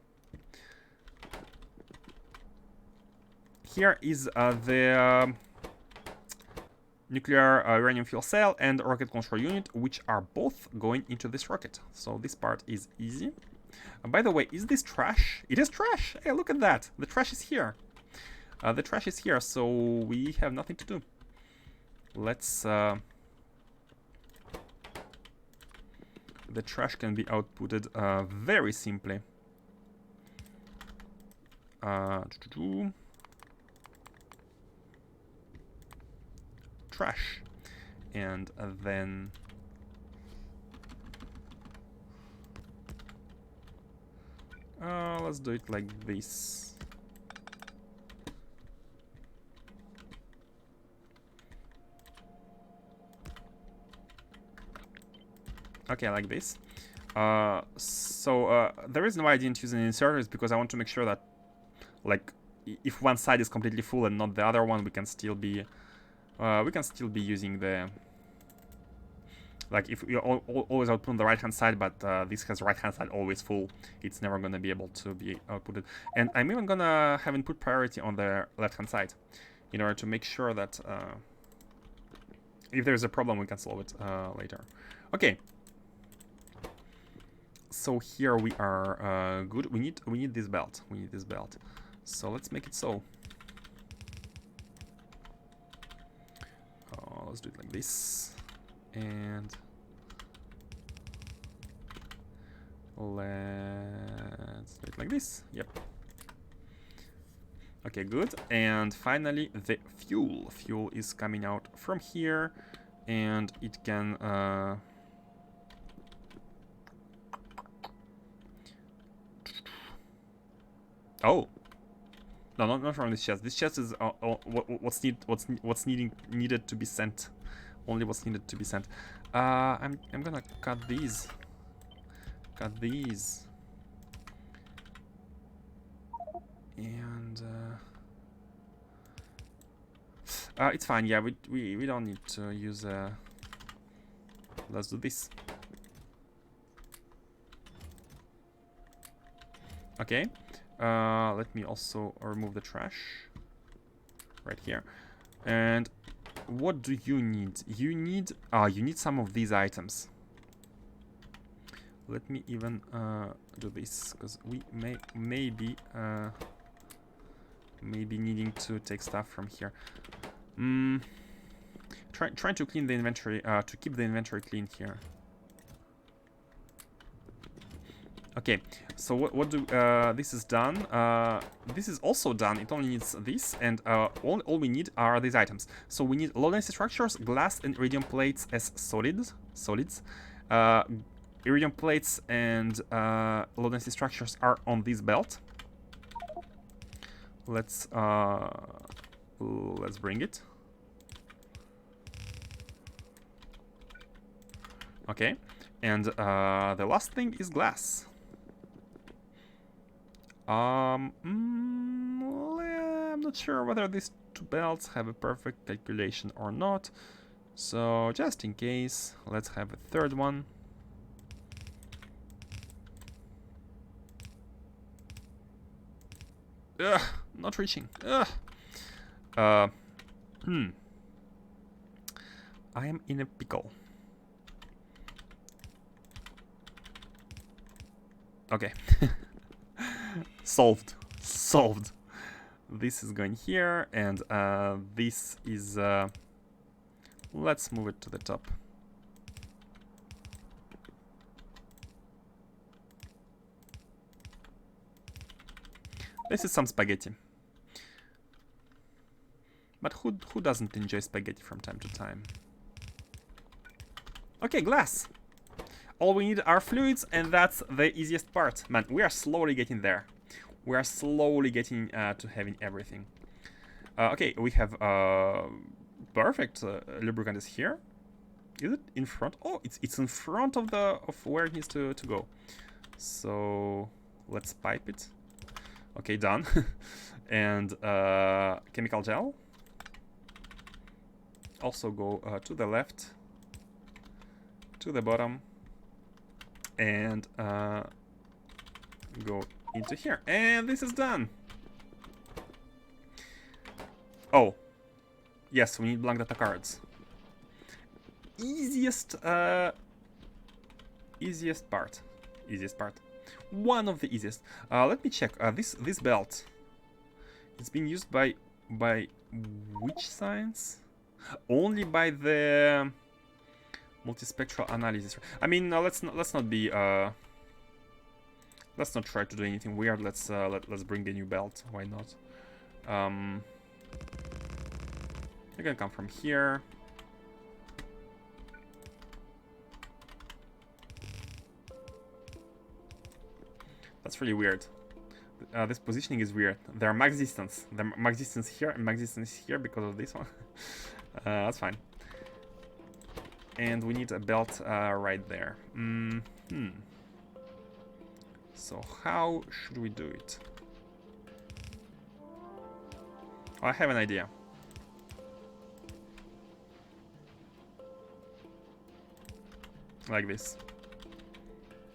Here is the nuclear uranium fuel cell and rocket control unit, which are both going into this rocket. So this part is easy. By the way, is this trash? It is trash! Hey, look at that! The trash is here. The trash is here, so we have nothing to do. Let's the trash can be outputted very simply. Trash, and then let's do it like this. Okay, like this. The reason why I didn't use an inserter is because I want to make sure that, like, if one side is completely full and not the other one, we can still be using the, like, if you always output on the right hand side, but this has right hand side always full, it's never gonna be able to be outputted. And I'm even gonna have input priority on the left hand side in order to make sure that if there's a problem, we can solve it later. Okay. So here we are good. We need this belt. We need this belt. So let's make it so. Let's do it like this, and let's do it like this. Yep. Okay, good. And finally, the fuel. Fuel is coming out from here, and it can. Oh, no, not from this chest. This chest is what's needed to be sent. Only what's needed to be sent. I'm gonna cut these. Cut these. And it's fine. Yeah, we don't need to use. Let's do this. Okay. Let me also remove the trash right here. And what do you need? You need some of these items. Let me even do this, because we may be needing to take stuff from here. Trying to clean the inventory, to keep the inventory clean here. Okay, so what do this is done. This is also done. It only needs this, and all we need are these items. So we need low density structures, glass and iridium plates as solids. Iridium plates and low density structures are on this belt. Let's bring it. Okay, and the last thing is glass. I'm not sure whether these two belts have a perfect calculation or not, so just in case, let's have a third one. Ugh, not reaching. Ugh. I am in a pickle. Okay. Solved. This is going here, and this is let's move it to the top. This is some spaghetti, but who doesn't enjoy spaghetti from time to time? Okay, glass. All we need are fluids, and that's the easiest part. Man, we are slowly getting there. We are slowly getting to having everything. Okay, we have perfect lubricant is here. Is it in front? Oh, it's in front of where it needs to go. So let's pipe it. Okay, done. And chemical gel. Also go to the left, to the bottom, and go into here, and this is done. Oh, yes, we need blank data cards. Easiest part. One of the easiest. Let me check. This belt. It's being used by which science? Only by the Multispectral analysis. I mean, let's not be let's not try to do anything weird. Let's bring a new belt. Why not? You're gonna come from here. That's really weird. This positioning is weird. There are max distance. There are max distance here and max distance here because of this one. That's fine. And we need a belt right there. So how should we do it? Oh, I have an idea. Like this.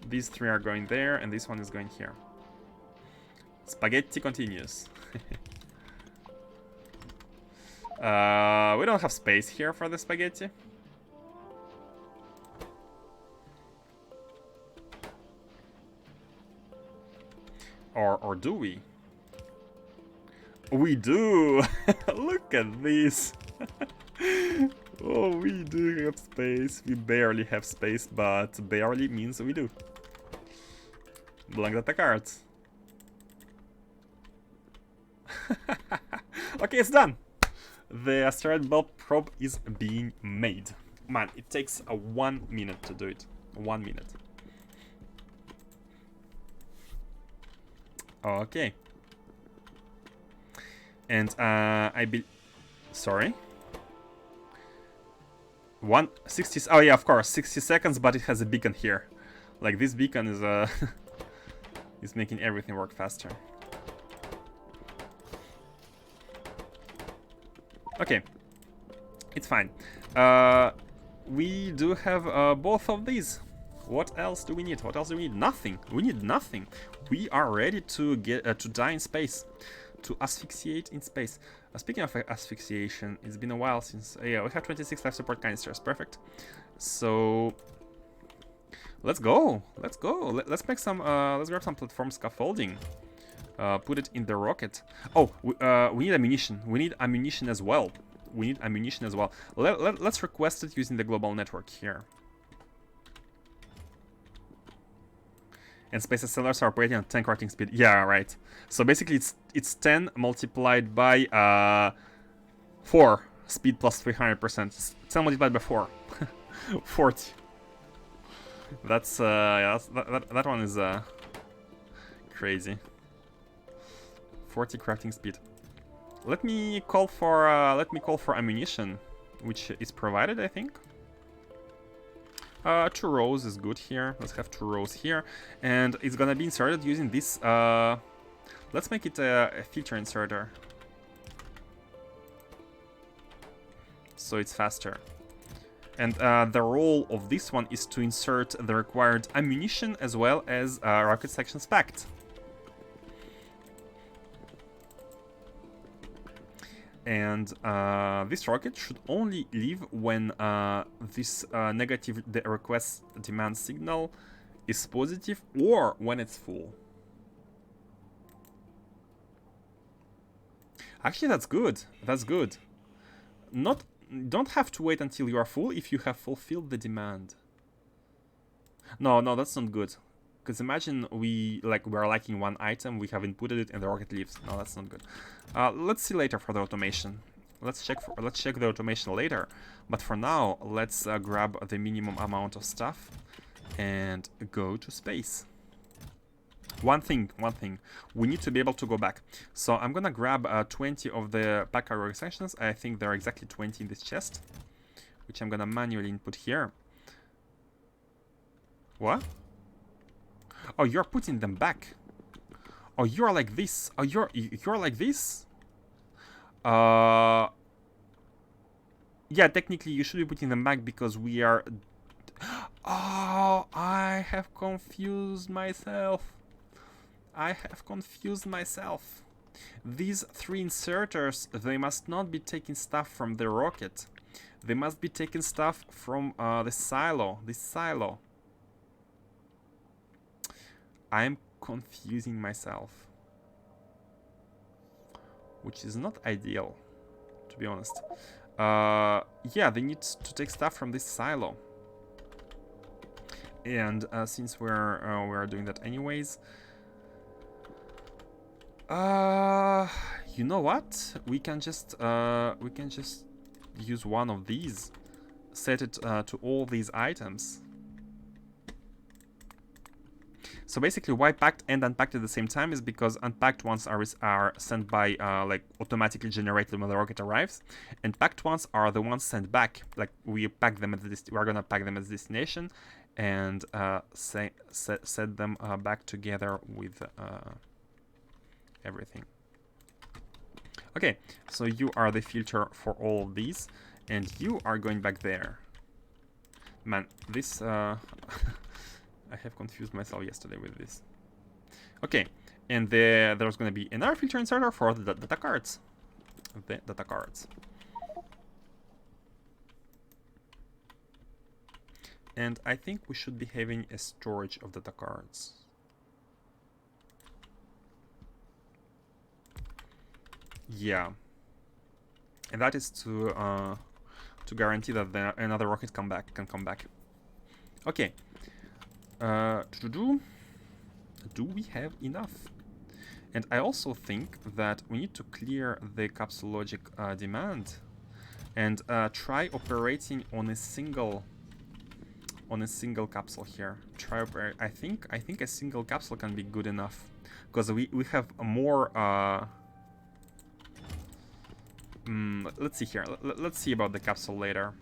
These three are going there, and this one is going here. Spaghetti continues. We don't have space here for the spaghetti. Or do we? We do! Look at this! Oh, we do have space. We barely have space, but barely means we do. Blank data cards. Okay, it's done! The asteroid belt probe is being made. Man, it takes 1 minute to do it. 1 minute. Okay. And sorry? 60. Oh yeah, of course, 60 seconds, but it has a beacon here. Like, this beacon is is making everything work faster. Okay, it's fine. We do have both of these. What else do we need? What else do we need? Nothing. We need nothing. We are ready to get to die in space, to asphyxiate in space. Speaking of asphyxiation, it's been a while since. Yeah, we have 26 life support canisters. Perfect. So let's go. Let's go. Let's make some. Let's grab some platform scaffolding. Put it in the rocket. Oh, we need ammunition. We need ammunition as well. We need ammunition as well. Let's request it using the global network here. And space accelerators are operating at 10 crafting speed. Yeah, right. So basically, it's 10 multiplied by 4 speed plus 300%. 10 multiplied by 4, 40. That's yeah, that one is crazy. 40 crafting speed. Let me call for ammunition, which is provided, I think. 2 rows is good here. Let's have 2 rows here, and it's gonna be inserted using this. Let's make it a filter inserter, so it's faster. And the role of this one is to insert the required ammunition as well as rocket sections packed. And this rocket should only leave when this negative request demand signal is positive or when it's full. Actually, that's good. That's good. Don't have to wait until you are full if you have fulfilled the demand. No, that's not good. Because imagine we're lacking one item, we have inputted it, and the rocket leaves. No, that's not good. Let's see later for the automation. Let's check the automation later. But for now, let's grab the minimum amount of stuff and go to space. One thing. We need to be able to go back. So I'm gonna grab 20 of the pack cargo extensions. I think there are exactly 20 in this chest, which I'm gonna manually input here. What? Oh, you're putting them back. Oh, you're like this. Oh, you're like this. Yeah, technically you should be putting them back because we are. Oh, I have confused myself. These 3 inserters, they must not be taking stuff from the rocket. They must be taking stuff from the silo. This silo. I'm confusing myself, which is not ideal, to be honest. Yeah, they need to take stuff from this silo. And since we're doing that anyways, you know what? We can just use one of these, set it to all these items. So basically, why packed and unpacked at the same time is because unpacked ones are sent by like automatically generated when the rocket arrives, and packed ones are the ones sent back. Like we pack them at this, we're gonna pack them at the destination, and set them back together with everything. Okay, so you are the filter for all of these, and you are going back there. Man, this I have confused myself yesterday with this. Okay, and there's going to be another filter inserter for the data cards. The data cards. And I think we should be having a storage of data cards. Yeah. And that is to guarantee that another rocket can come back. Okay. Do we have enough? And I also think that we need to clear the capsule logic demand and try operating on a single capsule here. I think a single capsule can be good enough because we have more. Let's see here. Let's see about the capsule later.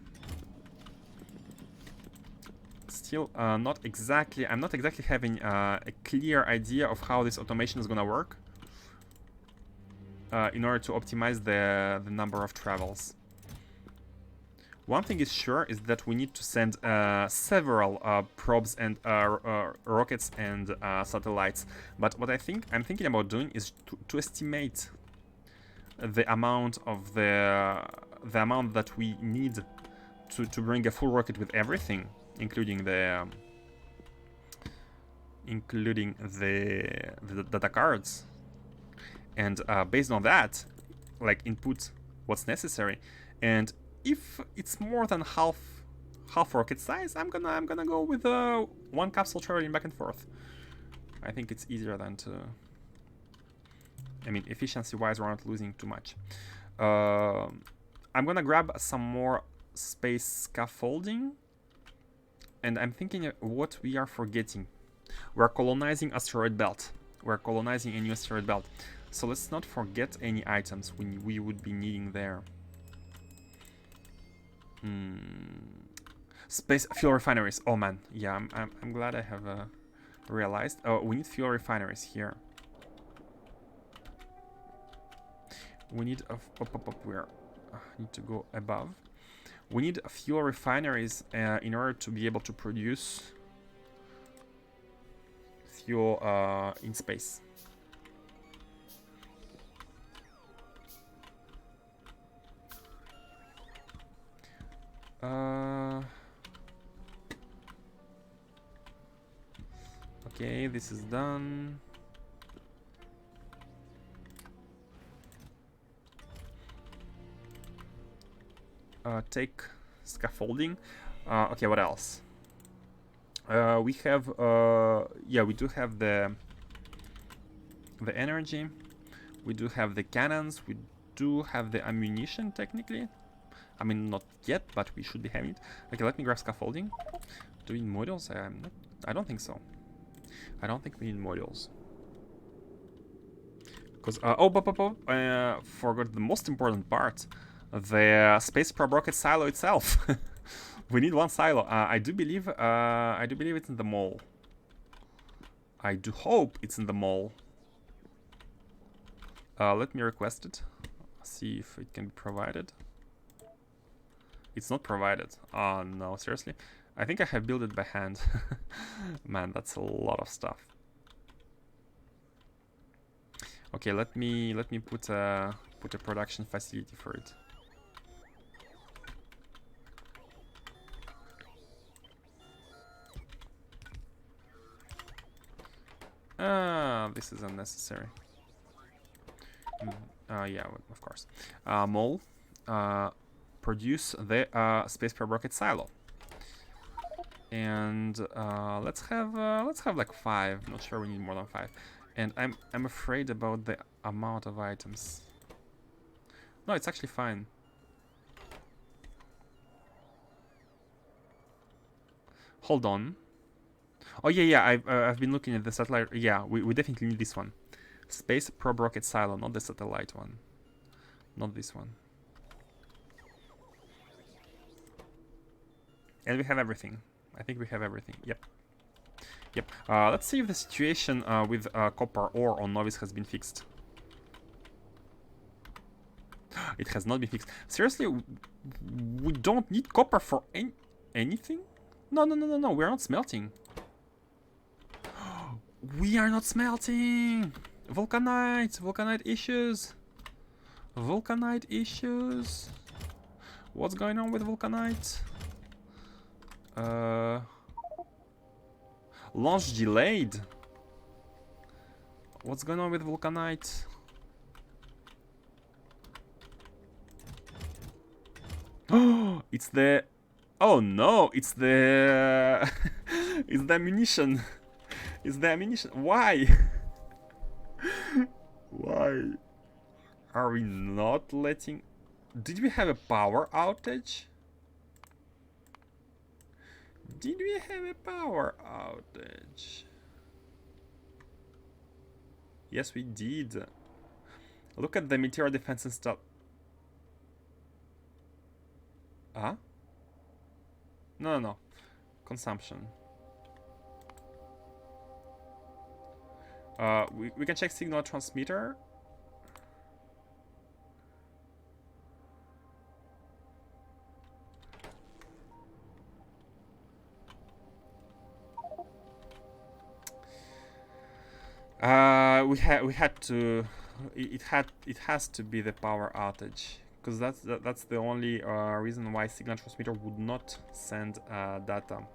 Still not exactly. I'm not exactly having a clear idea of how this automation is gonna work in order to optimize the number of travels. One thing is sure is that we need to send several probes and rockets and satellites. But what I'm thinking about doing is to estimate the amount of the amount that we need to bring a full rocket with everything, including the data cards, and based on that, like input what's necessary. And if it's more than half rocket size, I'm gonna go with one capsule traveling back and forth. I think it's easier than to. I mean, efficiency-wise, we're not losing too much. I'm gonna grab some more space scaffolding, and I'm thinking what we are forgetting. We're colonizing asteroid belt. We're colonizing a new asteroid belt. So let's not forget any items we would be needing there. Space fuel refineries. Oh man, yeah, I'm glad I have realized. Oh, we need fuel refineries here. We need where need to go above. We need fuel refineries in order to be able to produce fuel in space. Okay, this is done. Take scaffolding. Okay, what else? We have yeah, we do have the energy. We do have the cannons. We do have the ammunition technically. I mean, not yet, but we should be having it. Okay, let me grab scaffolding. Do we need modules? I don't think so. I don't think we need modules. Because forgot the most important part. The space probe rocket silo itself. We need one silo. I do believe it's in the mall. I do hope it's in the mall. Let me request it. See if it can be provided. It's not provided. Oh no, seriously? I think I have built it by hand. Man, that's a lot of stuff. Okay, let me put a production facility for it. This is unnecessary. Yeah, of course. Mole. Produce the space probe rocket silo. And let's have like 5. Not sure we need more than 5. And I'm afraid about the amount of items. No, it's actually fine. Hold on. Oh yeah, I've been looking at the satellite. Yeah, we definitely need this one. Space probe rocket silo, not the satellite one. Not this one. And we have everything. I think we have everything. Yep. Yep. Let's see if the situation with copper ore on Novice has been fixed. It has not been fixed. Seriously, we don't need copper for anything? No. We're not smelting. We are not smelting. Vulcanite issues. Vulcanite issues. What's going on with vulcanite? Launch delayed. What's going on with vulcanite? Oh, it's the... Oh no, it's the... it's the ammunition. It's the ammunition. Why? Why are we not letting... Did we have a power outage? Did we have a power outage? Yes, we did. Look at the meteor defense install. Huh? No. Consumption. We can check signal transmitter. We had to. It has to be the power outage, because that's the only reason why signal transmitter would not send data.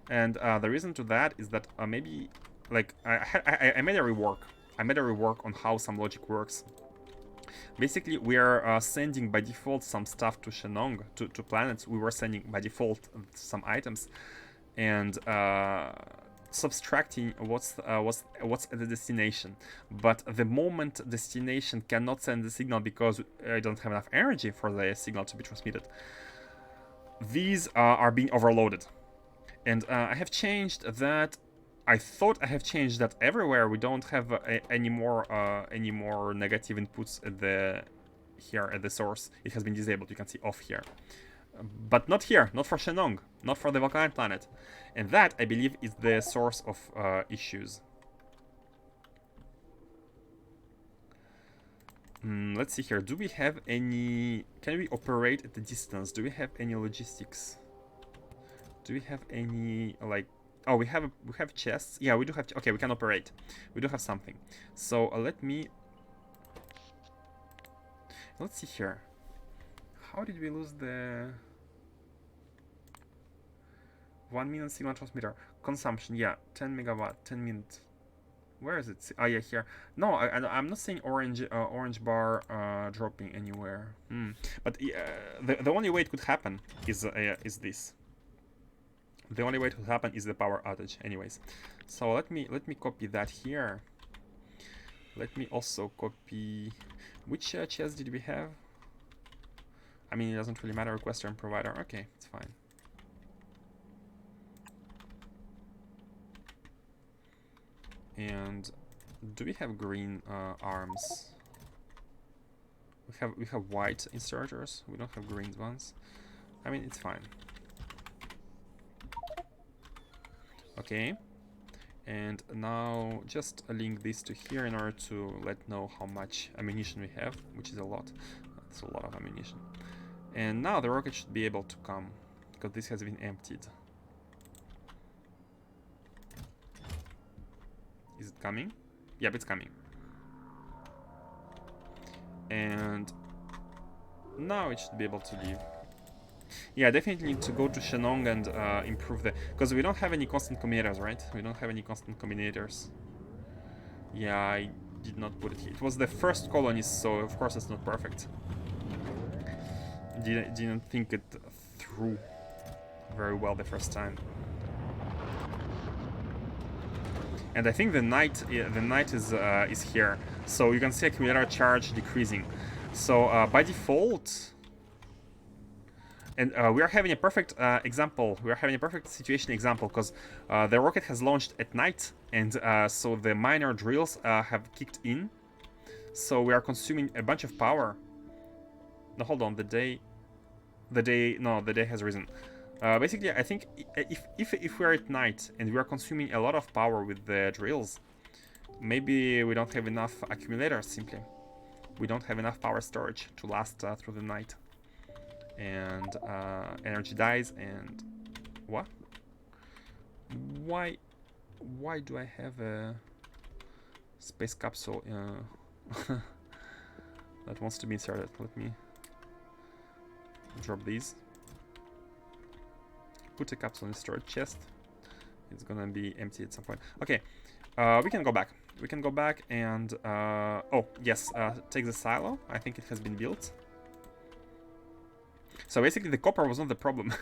And the reason to that is that maybe, like, I made a rework. I made a rework on how some logic works. Basically, we are sending by default some stuff to Shenong, to planets. We were sending by default some items, and subtracting what's at the destination. But the moment destination cannot send the signal because I don't have enough energy for the signal to be transmitted, these are being overloaded. And I have changed that. I thought I have changed that everywhere. We don't have any more negative inputs at the here at the source. It has been disabled. You can see off here, but not here. Not for Shenong. Not for the volcanic planet. And that, I believe, is the source of issues. Let's see here. Do we have any? Can we operate at the distance? Do we have any logistics? Do we have any, like... Oh, we have chests. Yeah, we do have... Okay, we can operate. We do have something. So let me... Let's see here. How did we lose the... 1 minute signal transmitter? Consumption, yeah. 10 megawatt, 10 minutes. Where is it? Oh, yeah, here. No, I'm not seeing orange bar dropping anywhere. But the only way it could happen is this. The only way it will happen is the power outage, anyways. So let me copy that here. Let me also copy... Which chest did we have? I mean, it doesn't really matter. Requester and provider. Okay, it's fine. And do we have green arms? We have white inserters. We don't have green ones. I mean, it's fine. Okay, and now just link this to here in order to know how much ammunition we have, which is a lot. That's a lot of ammunition. And now the rocket should be able to come, because this has been emptied. Is it coming? Yep, it's coming. And now it should be able to leave. Yeah, definitely need to go to Shenong and improve the... Because we don't have any constant combinators, right? We don't have any constant combinators. Yeah, I did not put it here. It was the first colony, so of course it's not perfect. Didn't think it through. grew very well the first time. And I think the night is here, so you can see accumulator charge decreasing. So by default, and we are having a perfect example. We are having a perfect situation example because the rocket has launched at night, and so the minor drills have kicked in. So we are consuming a bunch of power. No, hold on. The day has risen. Basically, I think if we're at night and we are consuming a lot of power with the drills, maybe we don't have enough accumulators. Simply, we don't have enough power storage to last through the night. And energy dies. And what? Why do I have a space capsule that wants to be inserted? Let me drop these. Put a capsule in the storage chest. It's gonna be empty at some point. Okay, we can go back. We can go back and oh yes, take the silo. I think it has been built. So basically, the copper was not the problem.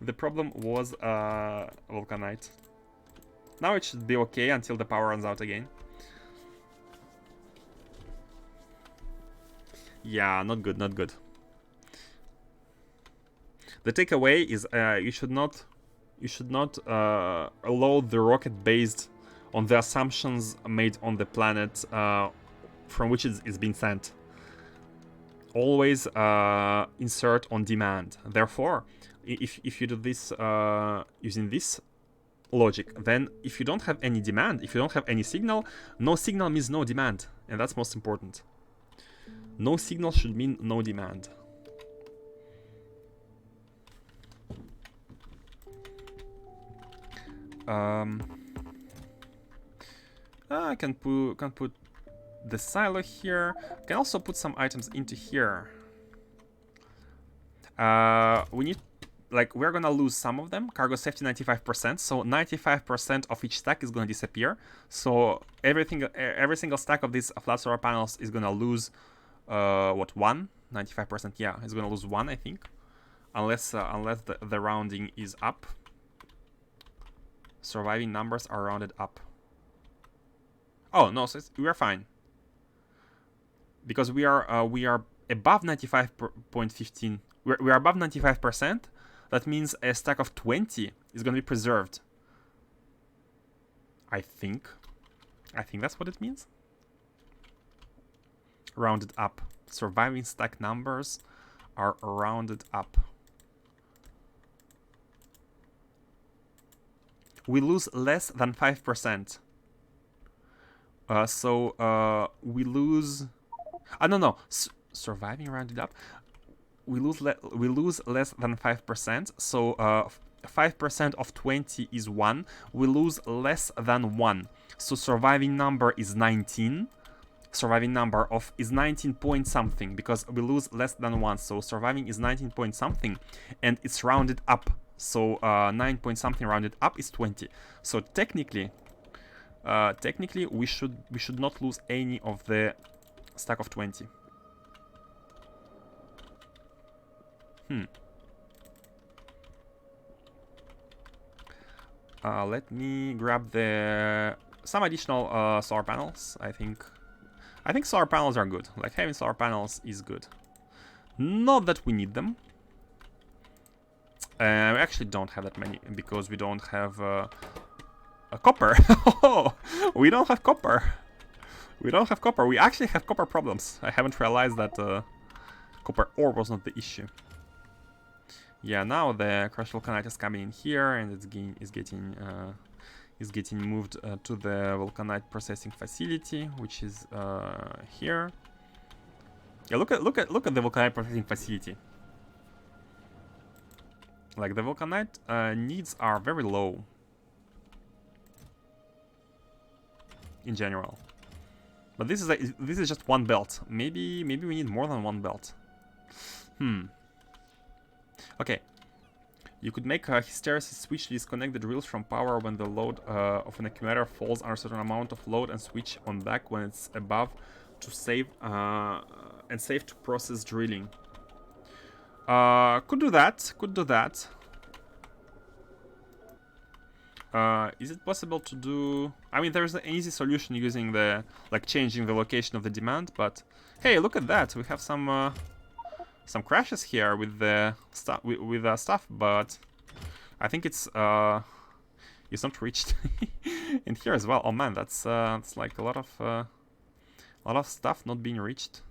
The problem was vulcanite. Now it should be okay until the power runs out again. Yeah, not good, not good. The takeaway is you should not load the rocket based on the assumptions made on the planet from which it's been sent. Always insert on demand. Therefore, if you do this using this logic, then if you don't have any demand, if you don't have any signal, no signal means no demand, and that's most important. No signal should mean no demand. I can put the silo here. Can also put some items into here. We need, like, we're gonna lose some of them. Cargo safety 95%, so 95% of each stack is gonna disappear. So every single stack of these flat solar panels is gonna lose what, 1? 95%, yeah, it's gonna lose 1, I think, unless the rounding is up. Surviving numbers are rounded up. Oh no, so we are fine because we are above 95.15. We are above 95%. That means a stack of 20 is going to be preserved. I think that's what it means. Rounded up. Surviving stack numbers are rounded up. We lose less than 5%. So we lose. No. Surviving rounded up. We lose less than 5%. So 5% of 20 is 1. We lose less than 1. So surviving number is 19. Surviving number is 19 point something because we lose less than 1. So surviving is 19 point something, and it's rounded up. So 9 point something rounded up is 20. So technically we should not lose any of the stack of 20. Let me grab some additional solar panels. I think solar panels are good. Like, having solar panels is good. Not that we need them. We actually don't have that many because we don't have a copper. We don't have copper. We don't have copper. We actually have copper problems. I haven't realized that copper ore was not the issue. Yeah, now the crushed vulcanite is coming in here, and is getting moved to the vulcanite processing facility, which is here. Yeah, look at the vulcanite processing facility. Like, the vulcanite needs are very low in general. But this is just one belt. Maybe we need more than one belt. Okay. You could make a hysteresis switch to disconnect the drills from power when the load of an accumulator falls under a certain amount of load, and switch on back when it's above to save to process drilling. Could do that. Could do that. Is it possible to do... I mean, there's an easy solution using the... like, changing the location of the demand, but... Hey, look at that! We have some crashes here with the stuff, with stuff, but... I think it's not reached. And here as well. Oh man, that's like a lot of stuff not being reached.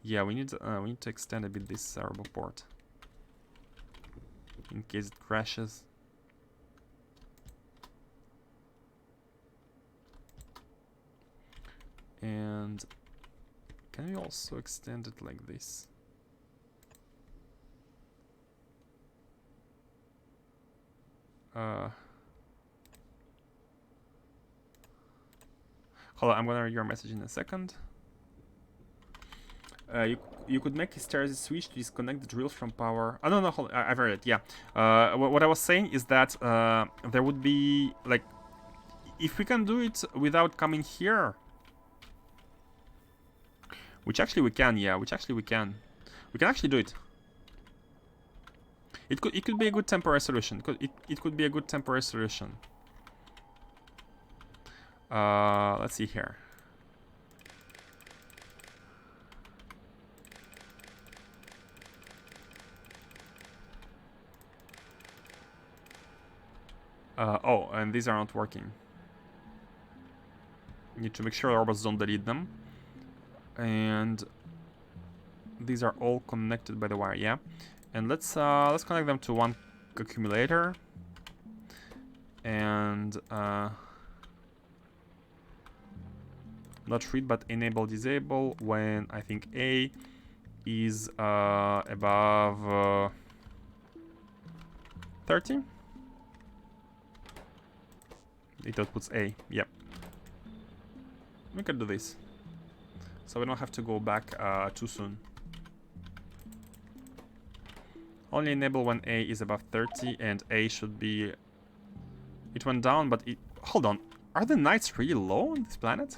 Yeah, we need to extend a bit this port. In case it crashes. And can we also extend it like this? Hold on, I'm gonna read your message in a second. You could make hysteresis switch to disconnect the drills from power. Oh no, hold on, I've read it. Yeah. What I was saying is that there would be like, if we can do it without coming here. Which actually we can, yeah. Which actually we can. We can actually do it. It could be a good temporary solution. It could be a good temporary solution. Let's see here. Oh, and these are not working. Need to make sure robots don't delete them. And these are all connected by the wire, yeah. And let's connect them to one accumulator. And not read but enable disable when I think A is above 30. It outputs A, yep. We can do this. So we don't have to go back too soon. Only enable when A is above 30 and A should be... It went down, but it... Hold on. Are the nights really low on this planet?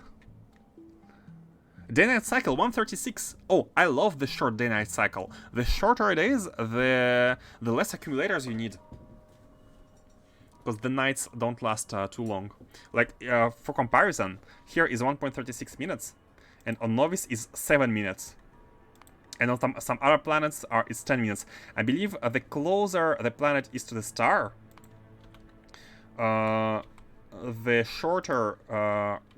Day-night cycle 136. Oh, I love the short day-night cycle. The shorter it is, the less accumulators you need. Because the nights don't last too long. Like, for comparison, here is 1.36 minutes. And on Novice is 7 minutes. And on some other planets it's 10 minutes. I believe the closer the planet is to the star, the shorter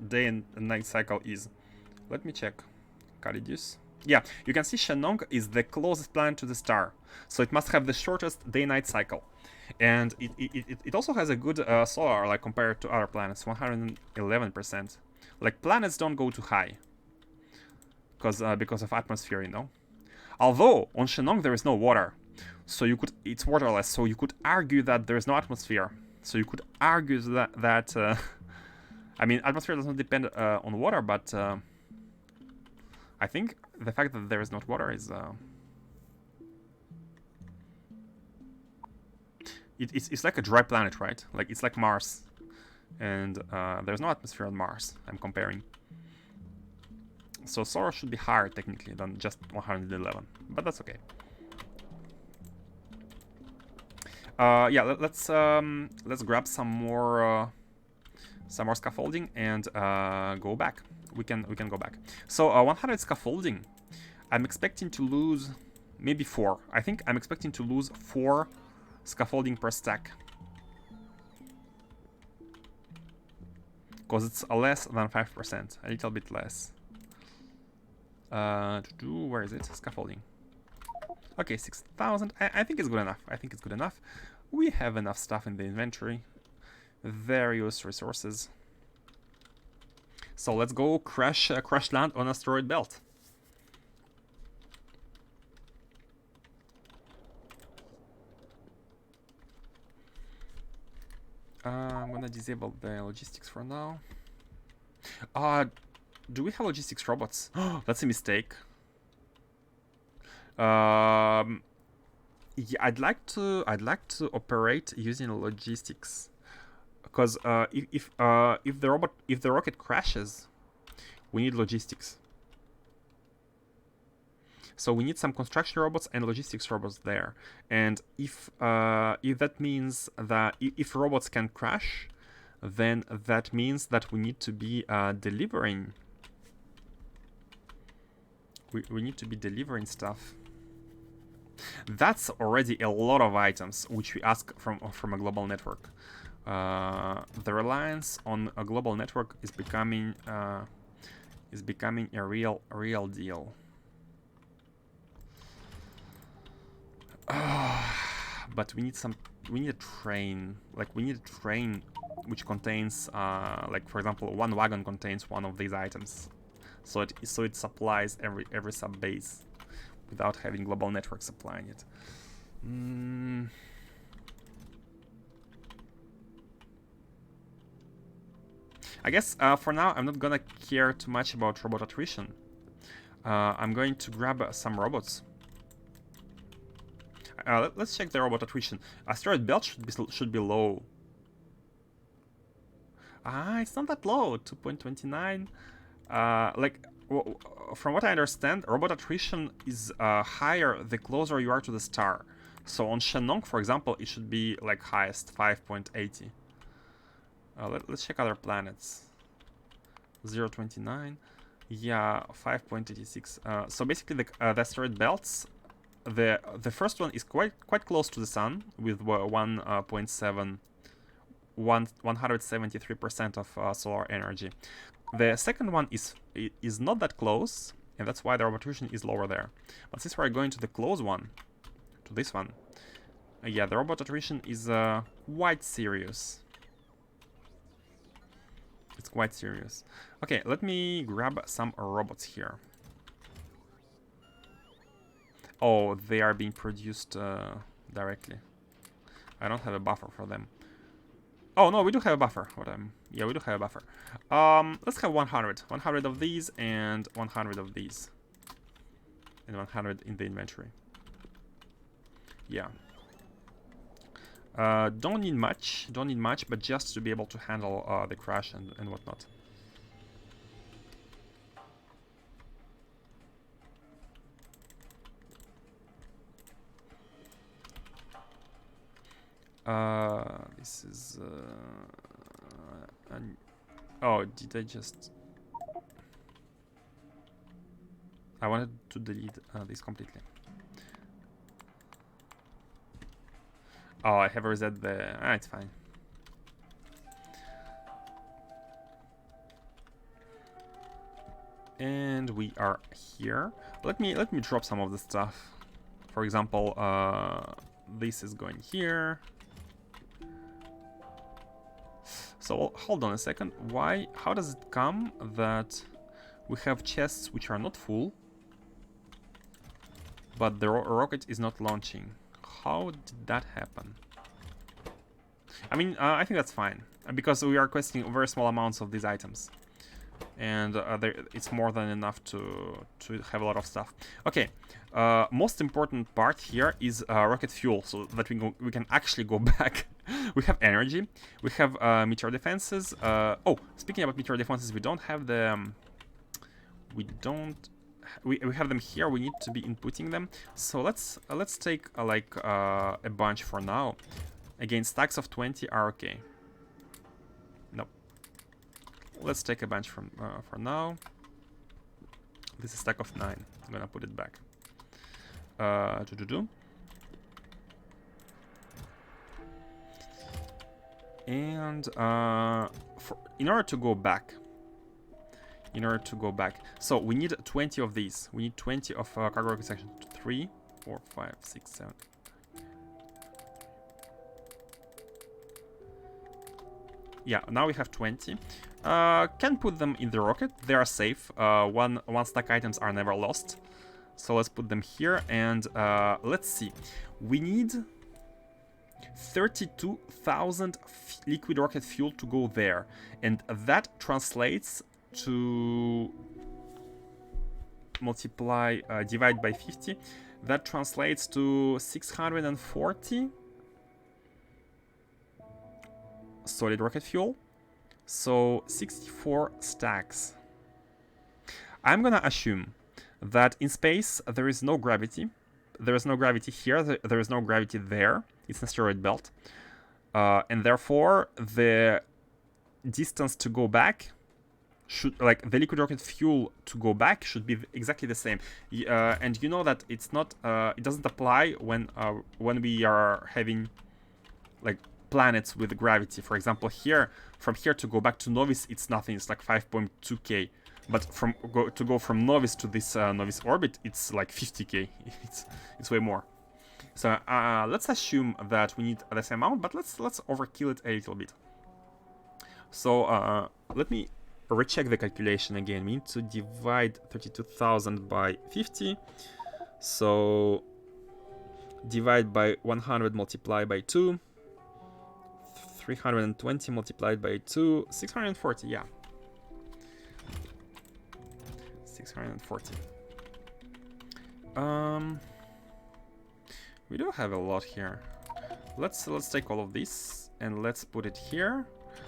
day and night cycle is. Let me check. Caridius. Yeah, you can see Shenong is the closest planet to the star. So it must have the shortest day-night cycle. And it also has a good solar, like, compared to other planets, 111%. Like, planets don't go too high. Because of atmosphere, you know. Although, on Shenong there is no water. So you could... It's waterless, so you could argue that there is no atmosphere. So you could argue that I mean, atmosphere does not depend on water, but... I think the fact that there is not water is... It's like a dry planet, right? Like, it's like Mars. And there's no atmosphere on Mars, I'm comparing. So solar should be higher, technically, than just 111. But that's okay. Yeah, let's grab some more scaffolding and go back. We can go back. So 100 scaffolding. I'm expecting to lose maybe 4. I think I'm expecting to lose 4 scaffolding per stack. Because it's less than 5%, a little bit less. Where is it? Scaffolding. Okay, 6,000. I think it's good enough. I think it's good enough. We have enough stuff in the inventory. Various resources. So let's go crash land on asteroid belt. I'm gonna disable the logistics for now. Do we have logistics robots? That's a mistake. Yeah, I'd like to operate using logistics, because if the rocket crashes, we need logistics. So we need some construction robots and logistics robots there. And if that means that if robots can crash, then that means that we need to be delivering. We need to be delivering stuff. That's already a lot of items which we ask from a global network. The reliance on a global network is becoming a real deal. But we need a train. Like we need a train which contains like for example one wagon contains one of these items. So it supplies every sub base without having global network supplying it. I guess for now I'm not gonna care too much about robot attrition. I'm going to grab some robots. Let's check the robot attrition. Asteroid belt should be low. It's not that low. 2.29. Like from what I understand, robot attrition is higher the closer you are to the star. So on Shenong, for example, it should be like highest 5.80. Let's check other planets. 0.29. Yeah, 5.86. So basically, the asteroid belts. The first one is quite close to the sun with 173% of solar energy. The second one is not that close, and that's why the robot attrition is lower there. But since we're going to the close one, to this one, yeah, the robot attrition is quite serious. It's quite serious. Okay, let me grab some robots here. Oh, they are being produced directly. I don't have a buffer for them. Oh, no, we do have a buffer. Yeah, we do have a buffer. Let's have 100. 100 of these and 100 of these. And 100 in the inventory. Yeah. Don't need much, but just to be able to handle the crash and whatnot. This is oh, did I just... I wanted to delete this completely. Oh, I have reset the... it's fine. And we are here. Let me drop some of the stuff. For example, this is going here. So hold on a second. How does it come that we have chests which are not full, but the rocket is not launching? How did that happen? I mean, I think that's fine because we are requesting very small amounts of these items, and it's more than enough to have a lot of stuff. Okay, most important part here is rocket fuel, so that we can actually go back. We have energy, we have meteor defenses. Oh, speaking about meteor defenses, we don't have the we have them here. We need to be inputting them. So let's take like a bunch for now. Again, stacks of 20 are okay. Nope. Let's take a bunch from for now. This is a stack of 9. I'm gonna put it back. And in order to go back, so we need 20 of these. We need 20 of cargo rocket section. 3, 4, 5, 6, 7. Yeah, now we have 20. Can put them in the rocket. They are safe. One stack items are never lost. So let's put them here and let's see. We need 32,000 liquid rocket fuel to go there, and that translates to divide by 50. That translates to 640 solid rocket fuel. So 64 stacks. I'm gonna assume that in space there is no gravity. There is no gravity here. There is no gravity there. It's an asteroid belt. And therefore, the distance to go back should, like, the liquid rocket fuel to go back should be exactly the same. And you know that it's not, it doesn't apply when we are having, like, planets with gravity. For example, here, from here to go back to Novice, it's nothing. It's like 5.2k. But to go from Novice to this Novice orbit, it's like 50k. It's way more. So let's assume that we need the same amount, but let's overkill it a little bit. So let me recheck the calculation again. We need to divide 32,000 by 50. So divide by 100 multiplied by 2. 320 multiplied by 2. 640, yeah. 640. We do have a lot here. Let's take all of this and let's put it here.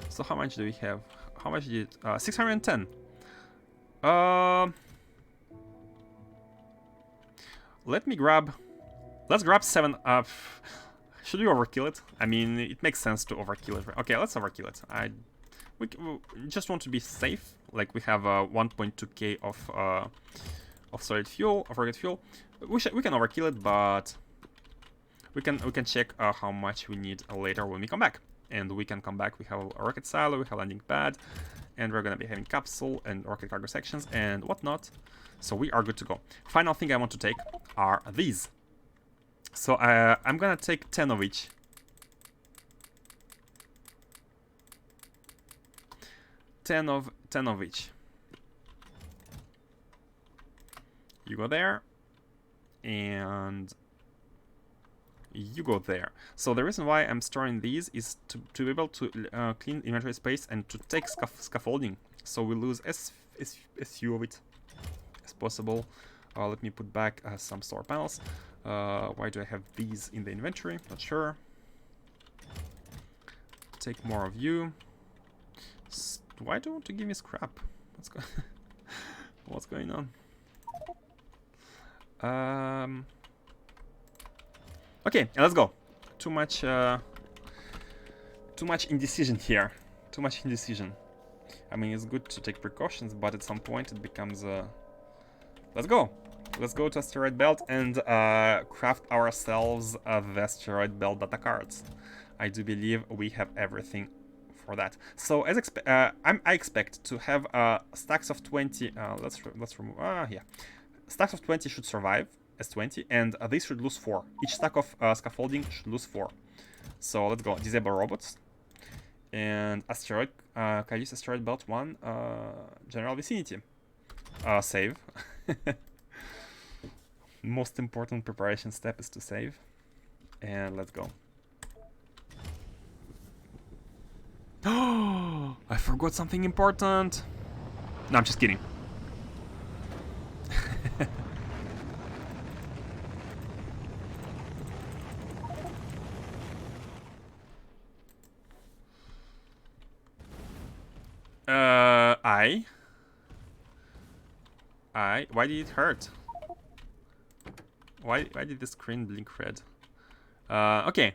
So how much do we have? How much did 610? Let's grab 7 up. Should we overkill it? I mean, it makes sense to overkill it. Okay, let's overkill it. We just want to be safe. Like, we have 1.2k of solid fuel, of rocket fuel. We can overkill it, but we can check how much we need later when we come back. And we can come back. We have a rocket silo, we have landing pad, and we're gonna be having capsule and rocket cargo sections and whatnot. So we are good to go. Final thing I want to take are these. So I'm gonna take 10 of each. 10 of each. You go there, and you go there. So the reason why I'm storing these is to be able to clean inventory space and to take scaffolding. So we lose as few of it as possible. Let me put back some solar panels. Why do I have these in the inventory? Not sure. Take more of you. Why don't you want to give me scrap? What's going on? Okay, let's go. Too much indecision here. Too much indecision. I mean, it's good to take precautions, but at some point it becomes let's go. Let's go to Asteroid Belt and craft ourselves the Asteroid Belt data cards. I do believe we have everything for that. So as I expect to have stacks of 20. Let's remove. Yeah, stacks of 20 should survive as 20, and these should lose 4. Each stack of scaffolding should lose 4. So let's go. Disable robots and asteroid. Can I use Asteroid Belt 1 general vicinity? Save. Most important preparation step is to save. And let's go. Oh, I forgot something important. No, I'm just kidding. Why did it hurt? Why did the screen blink red? Okay.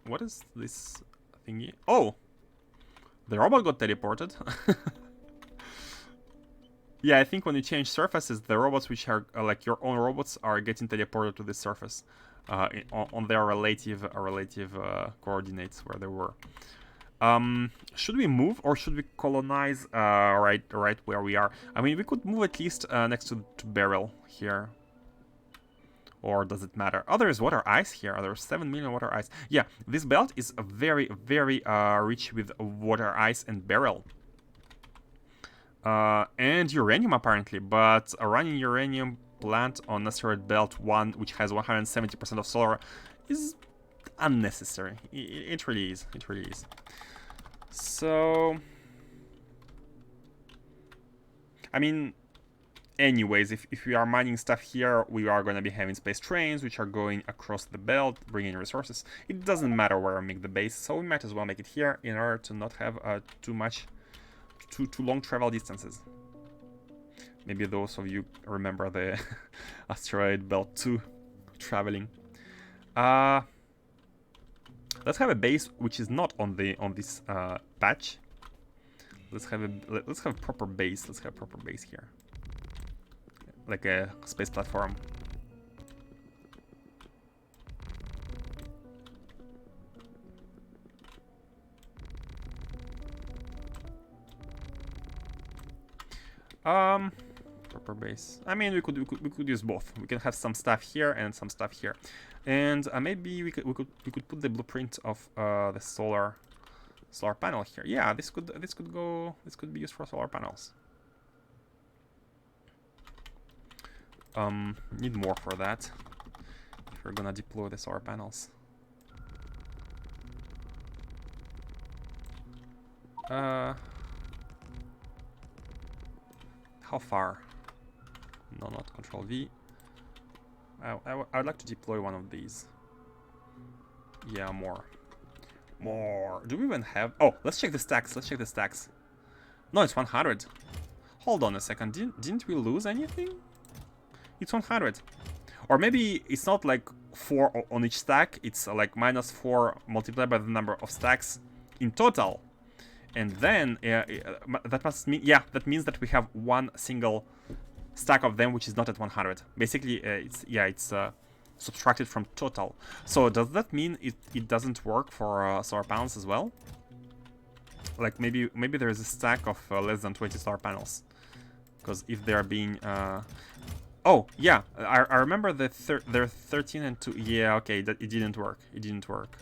What is this thingy? Oh! The robot got teleported. Yeah, I think when you change surfaces, the robots which are like your own robots are getting teleported to this surface on their relative coordinates where they were. Should we move or should we colonize right where we are? I mean, we could move at least next to Beryl here. Or does it matter? Oh, there is water ice here. There's 7 million water ice. Yeah, this belt is very, very rich with water ice and beryl. And uranium, apparently. But a running uranium plant on Asteroid Belt 1, which has 170% of solar, is unnecessary. It really is. It really is. So... I mean... Anyways, if we are mining stuff here, we are going to be having space trains, which are going across the belt, bringing resources. It doesn't matter where I make the base, so we might as well make it here in order to not have too long travel distances. Maybe those of you remember the Asteroid Belt 2 traveling. Let's have a base which is not on this patch. Let's have a proper base. Let's have a proper base here, like a space platform. Proper base. I mean, we could use both. We can have some stuff here and some stuff here, and maybe we could put the blueprint of the solar panel here. Yeah, this could be used for solar panels. Need more for that if we're gonna deploy the solar panels. How far? No, not Control V. I would like to deploy one of these. Yeah, more. Do we even have... Oh, let's check the stacks. Let's check the stacks. No, it's 100. Hold on a second. Didn't we lose anything? It's 100. Or maybe it's not like 4 on each stack. It's like -4 multiplied by the number of stacks in total. And then that must mean, yeah, that means that we have one single stack of them which is not at 100. Basically, it's subtracted from total. So does that mean it doesn't work for solar panels as well? Like maybe there is a stack of less than 20 solar panels, because if they are being oh yeah, I remember that they're 13 and 2. Yeah, okay, that it didn't work. It didn't work.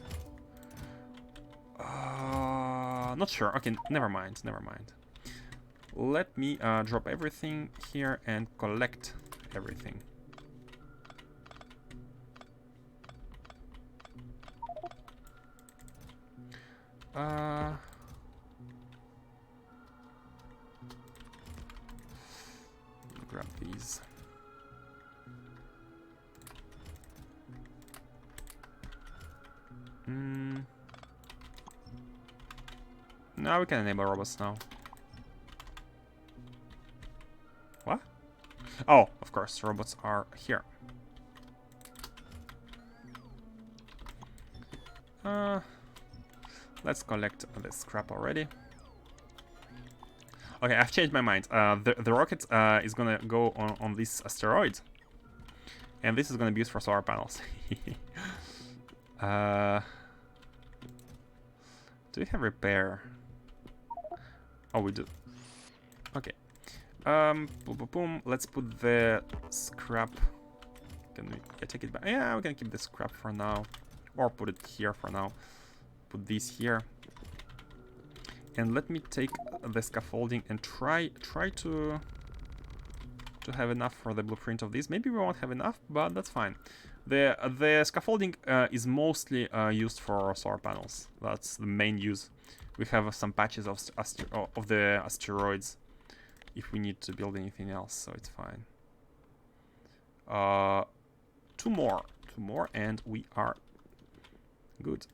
Not sure. Okay, never mind. Let me drop everything here and collect everything. Grab these. No, we can enable robots now. What? Oh, of course, robots are here. Let's collect this scrap already. Okay, I've changed my mind. The rocket is gonna go on this asteroid, and this is gonna be used for solar panels. Do we have repair? Oh, we do. Okay. Boom, boom, boom. Let's put the scrap. Can we take it back? Yeah, we can keep the scrap for now, or put it here for now. Put these here, and let me take the scaffolding and try to have enough for the blueprint of this. Maybe we won't have enough, but that's fine. The scaffolding is mostly used for solar panels. That's the main use. We have some patches of the asteroids if we need to build anything else, so it's fine. Two more, and we are good.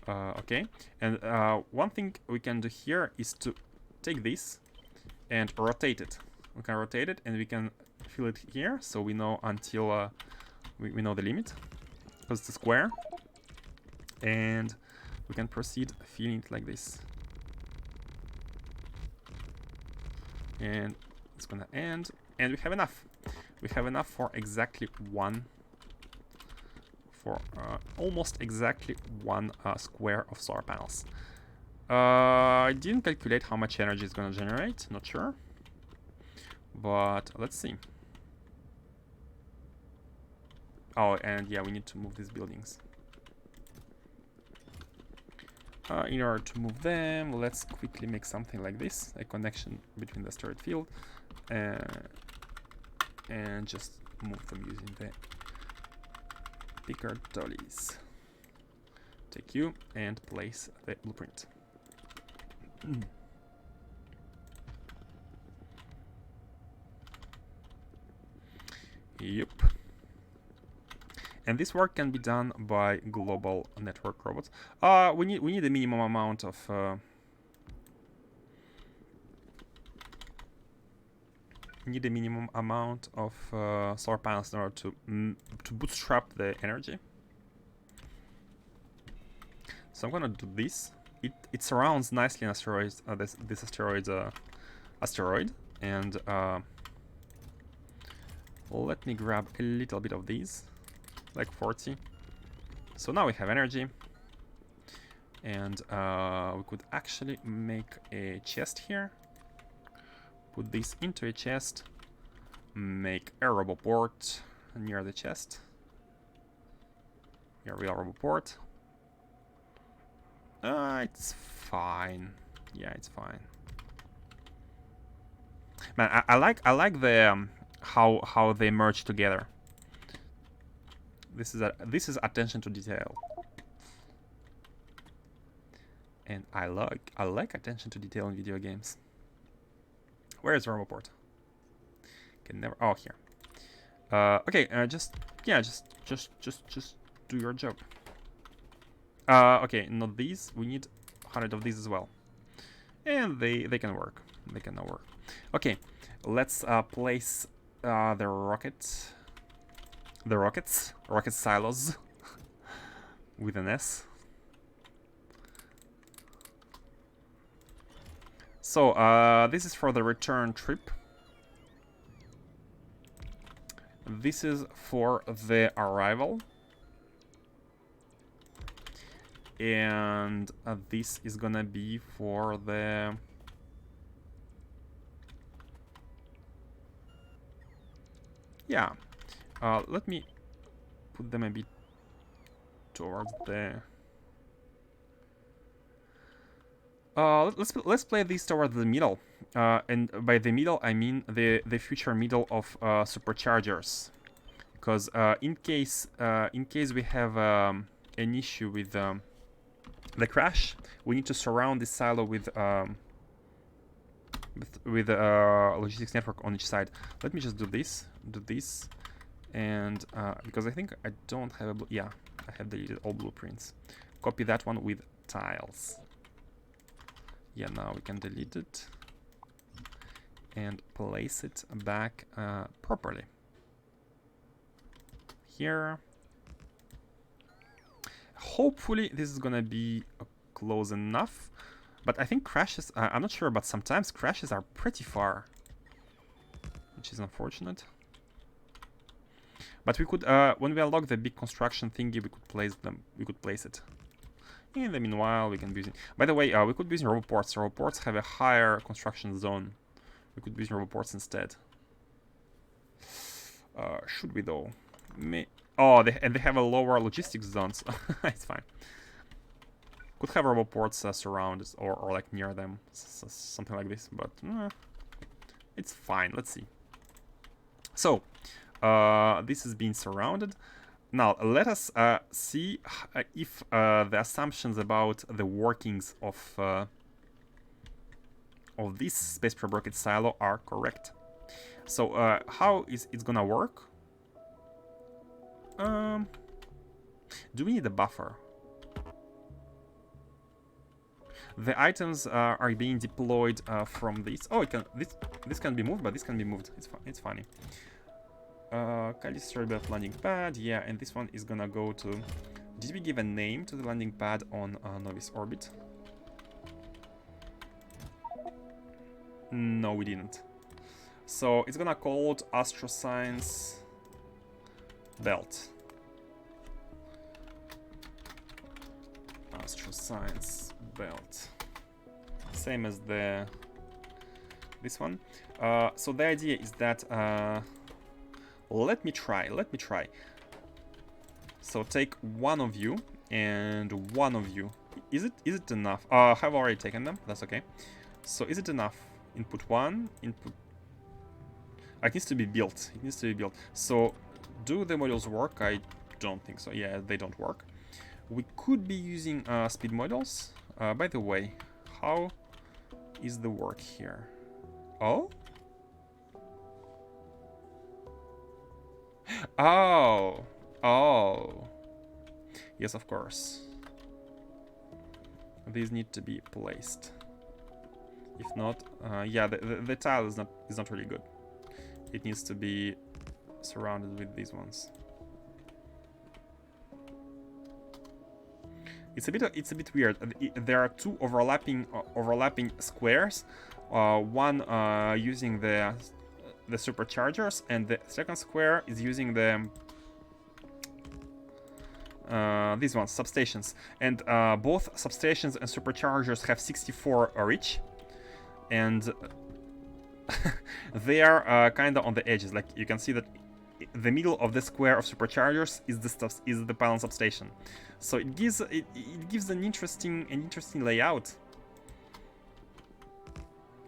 Okay, and one thing we can do here is to take this and rotate it. We can rotate it and we can fill it here, so we know until we know the limit, because it's a square, and we can proceed filling it like this. And it's gonna end, and we have enough. We have enough for exactly one, for almost exactly one square of solar panels. I didn't calculate how much energy it's gonna generate, not sure, but let's see. Oh, and yeah, we need to move these buildings. In order to move them, let's quickly make something like this, a connection between the asteroid field, and just move them using the picker dollies. Take you and place the blueprint. Yep. And this work can be done by global network robots. We need a minimum amount of solar panels in order to bootstrap the energy. So I'm gonna do this. It surrounds nicely an asteroid, this asteroid, and let me grab a little bit of these, like 40. So now we have energy, and we could actually make a chest here. Put this into a chest, make a roboport near the chest. Your real roboport. It's fine. Yeah, it's fine. Man, I like the how they merge together. This is attention to detail, and I like attention to detail in video games. Where is roboport? Can never. Oh, here. Okay. Just do your job. Okay, not these. We need 100 of these as well, and they can work. They can now work. Okay, let's place the rocket silos with an S. So this is for the return trip. This is for the arrival. And this is gonna be for the... Yeah. Let me put them a bit towards the... let's play this towards the middle. And by the middle, I mean the future middle of superchargers. Because in case we have an issue with the crash, we need to surround this silo with logistics network on each side. Let me just do this, and because I think I don't have I have deleted all blueprints. Copy that one with tiles. Yeah, now we can delete it and place it back properly. Here. Hopefully this is gonna be close enough, but I think crashes, I'm not sure, but sometimes crashes are pretty far, which is unfortunate. But we could, when we unlock the big construction thingy, we could place it. In the meanwhile, we can be using, by the way, we could be using roboports. Roboports have a higher construction zone. We could be using roboports instead. Should we though? Oh, they have a lower logistics zones. It's fine. Could have roboports surrounded or like near them, something like this. But it's fine. Let's see. So this is being surrounded. Now let us see if the assumptions about the workings of this space probe rocket silo are correct. So how is it gonna work? Do we need a buffer? The items are being deployed from this. Oh, this can be moved, but this can be moved. It's funny. Callisto built landing pad. Yeah, and this one is gonna go to. Did we give a name to the landing pad on Novice orbit? No, we didn't. So it's gonna call it Astro Science Belt. Astro Science Belt. Same as this one. So the idea is that let me try. So take one of you and one of you. Is it enough? I've already taken them. That's okay. So is it enough? Input 1, input. It needs to be built. So do the modules work? I don't think so. Yeah, they don't work. We could be using speed modules. By the way, how is the work here? Oh? Oh! Oh. Yes, of course. These need to be placed. If not, yeah, the tile is not really good. It needs to be surrounded with these ones. It's a bit weird. There are two overlapping squares. One using the superchargers, and the second square is using the these ones, substations. And both substations and superchargers have 64 each, and they are kind of on the edges. Like you can see that the middle of the square of superchargers is the pylon substation. So it gives an interesting layout,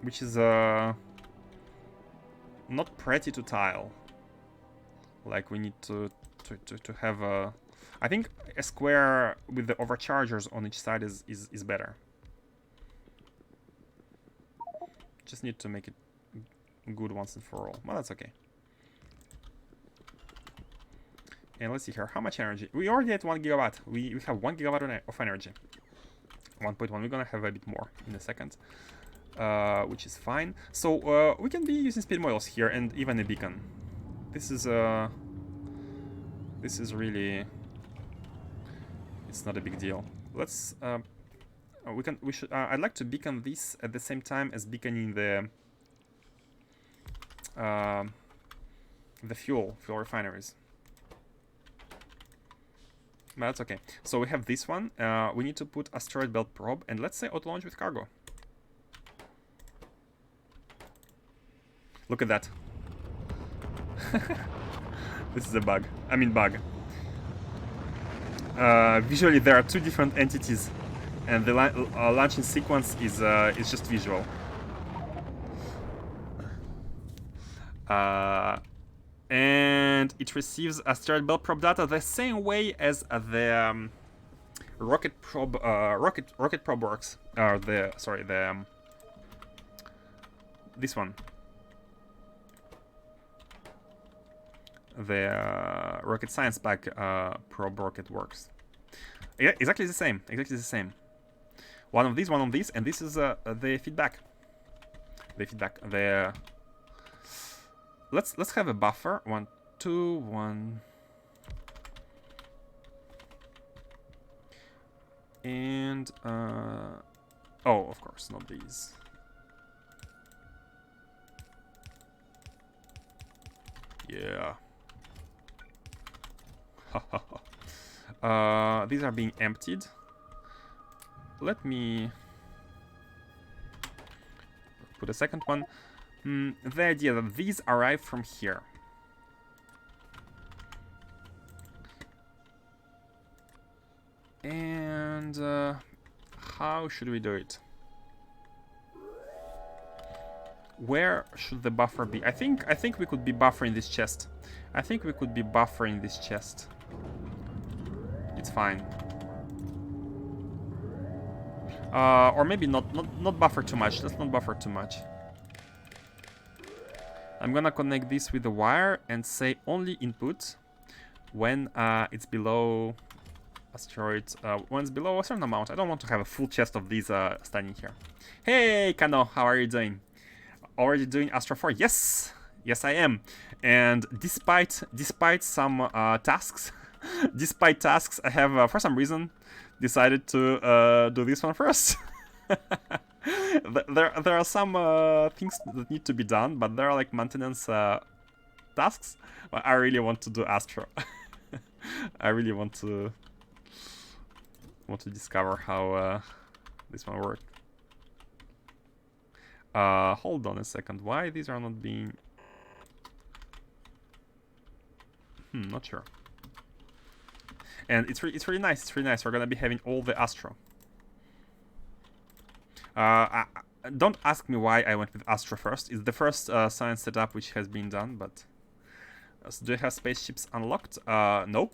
which is not pretty to tile. Like we need to have a, I think a square with the overchargers on each side is better. Just need to make it good once and for all. Well, that's okay. And let's see here, how much energy? We already had 1 gigawatt. We have 1 gigawatt of energy. 1.1. We're gonna have a bit more in a second, which is fine. So we can be using speed models here and even a beacon. This is really, it's not a big deal. Let's we should. I'd like to beacon this at the same time as beaconing the fuel refineries. But that's okay. So we have this one. We need to put asteroid belt probe, and let's say auto launch with cargo. Look at that. This is a bug. I mean bug. Visually, there are two different entities, and the launching sequence is just visual. And it receives asteroid belt probe data the same way as the rocket probe works. This one. The rocket science pack probe rocket works. Yeah, exactly the same. Exactly the same. One on these, and this is the feedback. Let's have a buffer. 1, 2, 1. And oh, of course, not these. Yeah. These are being emptied. Let me put a second one. The idea that these arrive from here. And how should we do it? Where should the buffer be? I think we could be buffering this chest. It's fine. Or maybe not buffer too much. Let's not buffer too much. I'm gonna connect this with the wire and say only input when it's below asteroid. When it's below a certain amount. I don't want to have a full chest of these standing here. Hey Kano, how are you doing? Already doing Astro 4? Yes, I am. And despite some tasks, I have for some reason decided to do this one first. There are some things that need to be done, but there are like maintenance tasks. But I really want to do Astro. I really want to discover how this one works. Hold on a second. Why these are not being? Not sure. And it's really nice. It's really nice. We're gonna be having all the Astro. Don't ask me why I went with Astro first. It's the first science setup which has been done, but so do you have spaceships unlocked? Nope.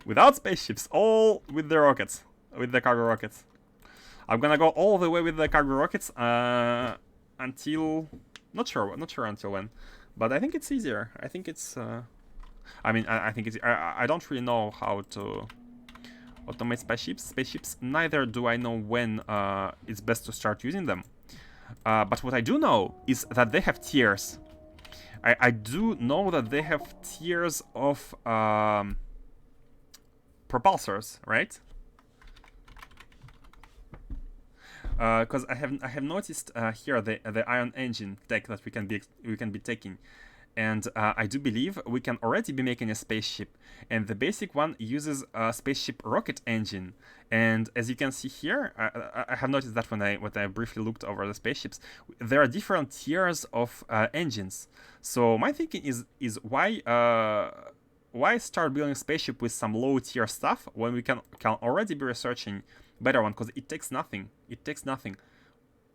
Without spaceships, all with the rockets, with the cargo rockets. I'm gonna go all the way with the cargo rockets until not sure until when, but I think it's easier. I think it's I mean, I think it's... I don't really know how to automate spaceships. Neither do I know when it's best to start using them. But what I do know is that they have tiers. I do know that they have tiers of propulsors, right? Because I have noticed here the ion engine tech that we can be taking, and I do believe we can already be making a spaceship, and the basic one uses a spaceship rocket engine. And as you can see here, I have noticed that when I briefly looked over the spaceships, there are different tiers of engines. So my thinking is why start building a spaceship with some low tier stuff when we can already be researching better one, because it takes nothing. It takes nothing.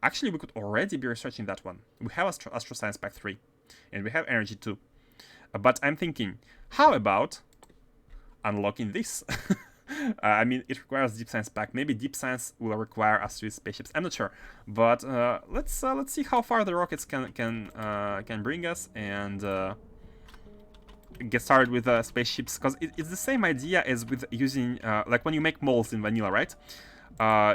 Actually, we could already be researching that one. We have Astro Science Pack 3, and we have Energy 2. But I'm thinking, how about unlocking this? I mean, it requires Deep Science Pack. Maybe Deep Science will require us to use spaceships. I'm not sure, but let's see how far the rockets can bring us, and get started with spaceships, because it's the same idea as with using like when you make moles in vanilla, right?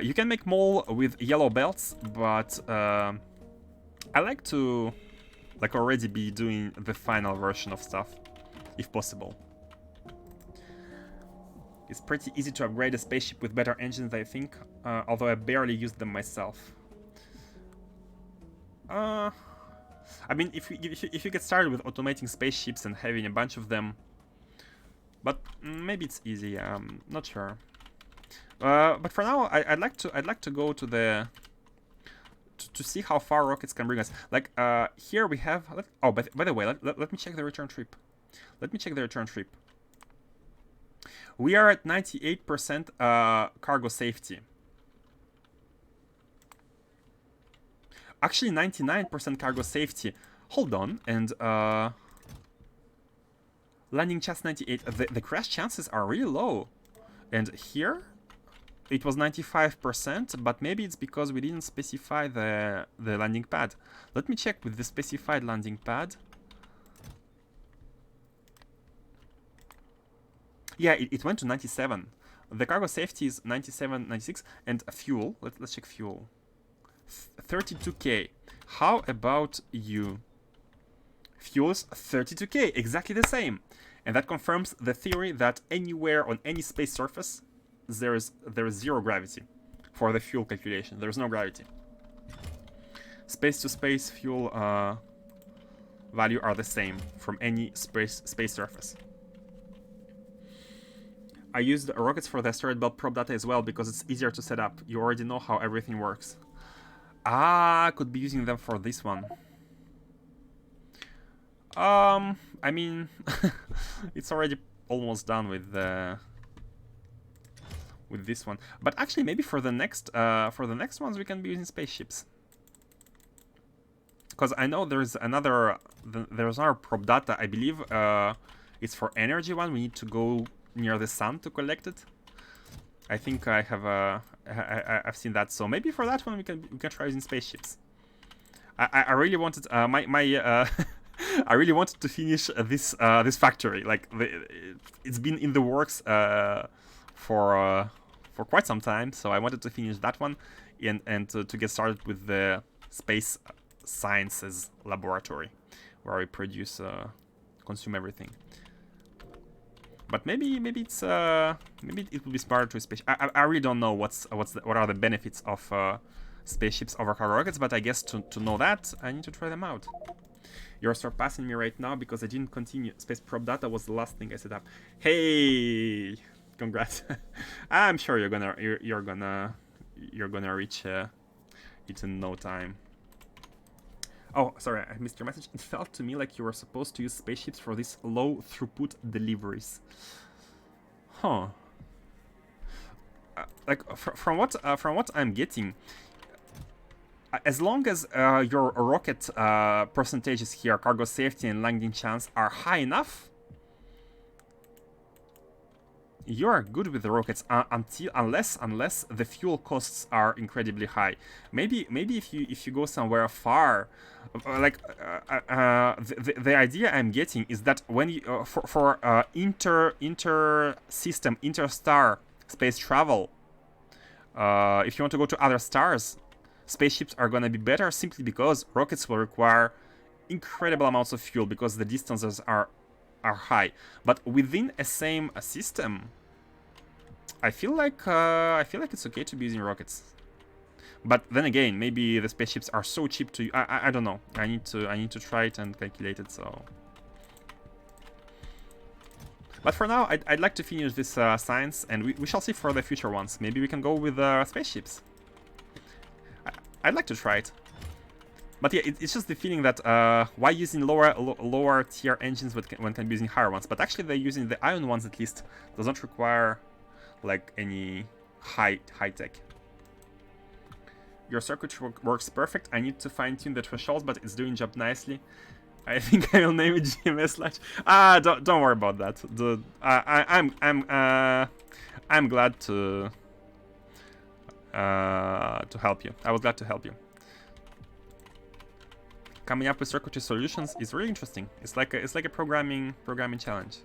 You can make mole with yellow belts, but I like to already be doing the final version of stuff, if possible. It's pretty easy to upgrade a spaceship with better engines, I think, although I barely use them myself. I mean, if you get started with automating spaceships and having a bunch of them, but maybe it's easy. I'm not sure. But for now, I'd like to go to the to see how far rockets can bring us. Like here we have. Oh, by the way, let me check the return trip. Let me check the return trip. We are at 98% cargo safety. Actually, 99% cargo safety. Hold on, and landing chance 98. The crash chances are really low. And here, it was 95%, but maybe it's because we didn't specify the landing pad. Let me check with the specified landing pad. Yeah, it went to 97. The cargo safety is 97, 96, and fuel. Let's check fuel. 32k. How about you? Fuel is 32k, exactly the same. And that confirms the theory that anywhere on any space surface, there is zero gravity for the fuel calculation. There's no gravity. Space-to-space fuel value are the same from any space surface. I used rockets for the asteroid belt probe data as well because it's easier to set up. You already know how everything works. I could be using them for this one. I mean, it's already almost done with this one. But actually, maybe for the next ones, we can be using spaceships. Because I know there's another probe data. I believe it's for energy one. We need to go near the sun to collect it. I think I have I've seen that. So maybe for that one we can try using spaceships. I really wanted I really wanted to finish this factory. Like it's been in the works for quite some time. So I wanted to finish that one and to get started with the space sciences laboratory, where we produce consume everything. But maybe it's maybe it would be smarter to space. I really don't know what are the benefits of spaceships over cargo rockets. But I guess to know that, I need to try them out. You're surpassing me right now because I didn't continue. Space probe data was the last thing I set up. Hey, congrats! I'm sure you're gonna reach it in no time. Oh, sorry, I missed your message. It felt to me like you were supposed to use spaceships for these low throughput deliveries. Huh. Like from what I'm getting, as long as your rocket percentages here, cargo safety and landing chance, are high enough, you are good with the rockets unless the fuel costs are incredibly high. Maybe if you go somewhere far, the idea I'm getting is that when you for interstar space travel, if you want to go to other stars, spaceships are gonna be better simply because rockets will require incredible amounts of fuel because the distances are high. But within a same system, I feel like it's okay to be using rockets. But then again, maybe the spaceships are so cheap to. I don't know. I need to try it and calculate it. So. But for now, I'd like to finish this science, and we shall see for the future ones. Maybe we can go with spaceships. I'd like to try it. But yeah, it's just the feeling that why using lower tier engines when can be using higher ones? But actually, they're using the ion ones at least. Does not require like any high tech. Your circuit works perfect. I need to fine tune the thresholds, but it's doing job nicely. I think I will name it GMS Slash. Don't worry about that. I'm glad to help you. I was glad to help you. Coming up with circuitry solutions is really interesting. It's like a programming challenge.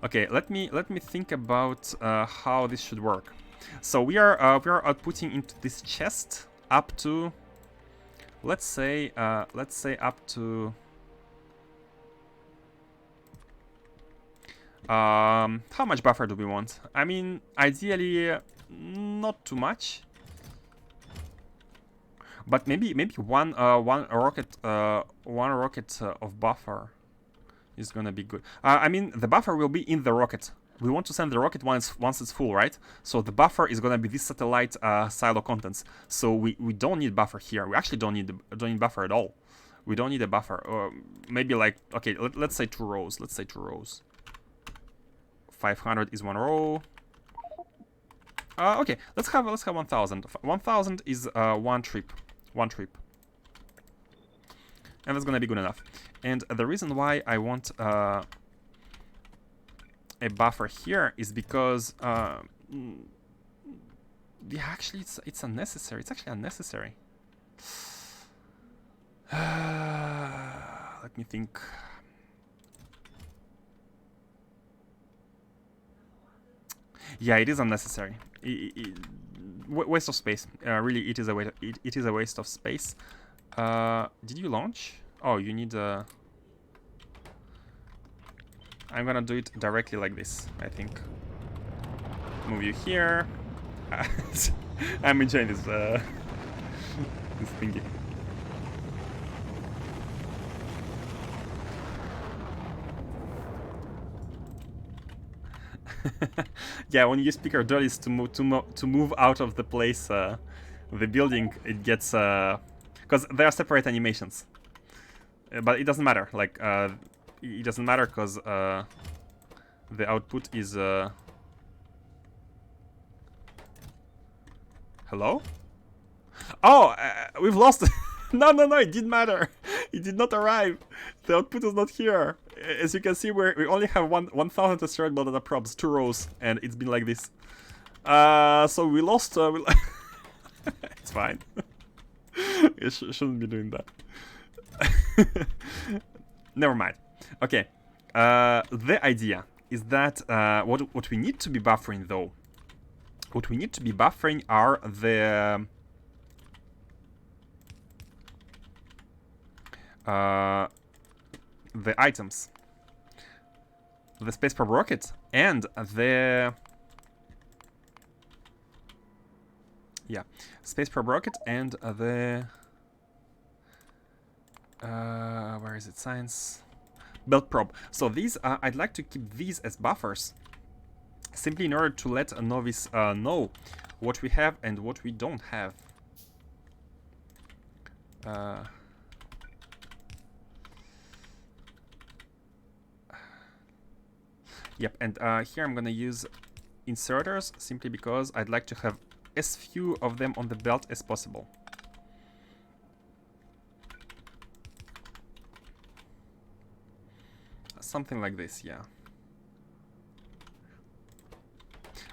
Okay, let me think about how this should work. So we are outputting into this chest up to, let's say up to how much buffer do we want? I mean, ideally not too much, but maybe one rocket of buffer is gonna be good. I mean, the buffer will be in the rocket. We want to send the rocket once it's full, right? So the buffer is gonna be this satellite silo contents. So we don't need buffer here. We actually don't need buffer at all. We don't need a buffer. Maybe like, okay, let's say 2 rows. Let's say 2 rows. 500 is 1 row. Okay, let's have 1000. 1000 is 1 trip. 1 trip. And that's gonna be good enough. And the reason why I want a buffer here is because yeah, actually it's unnecessary. It's actually unnecessary. Let me think. Yeah, it is unnecessary. Waste of space. Really, it is a waste of space. Did you launch? Oh, you need a... I'm gonna do it directly like this, I think. Move you here. I'm enjoying this this thingy. Yeah, when you use picker dollies to move out of the place, the building, it gets because they are separate animations. But it doesn't matter. Like it doesn't matter because the output is hello? Oh, we've lost. No, it didn't matter. It did not arrive. The output is not here. As you can see, we only have 1000 asteroid data probes, 2 rows, and it's been like this. So we lost. It's fine. You shouldn't be doing that. Never mind. Okay. The idea is that what we need to be buffering, though, what we need to be buffering are the items, the space probe rocket, and the space probe rocket and the where is it? Science belt probe. So these I'd like to keep these as buffers, simply in order to let a novice know what we have and what we don't have. Yep, and here I'm gonna use inserters simply because I'd like to have as few of them on the belt as possible. something like this, yeah.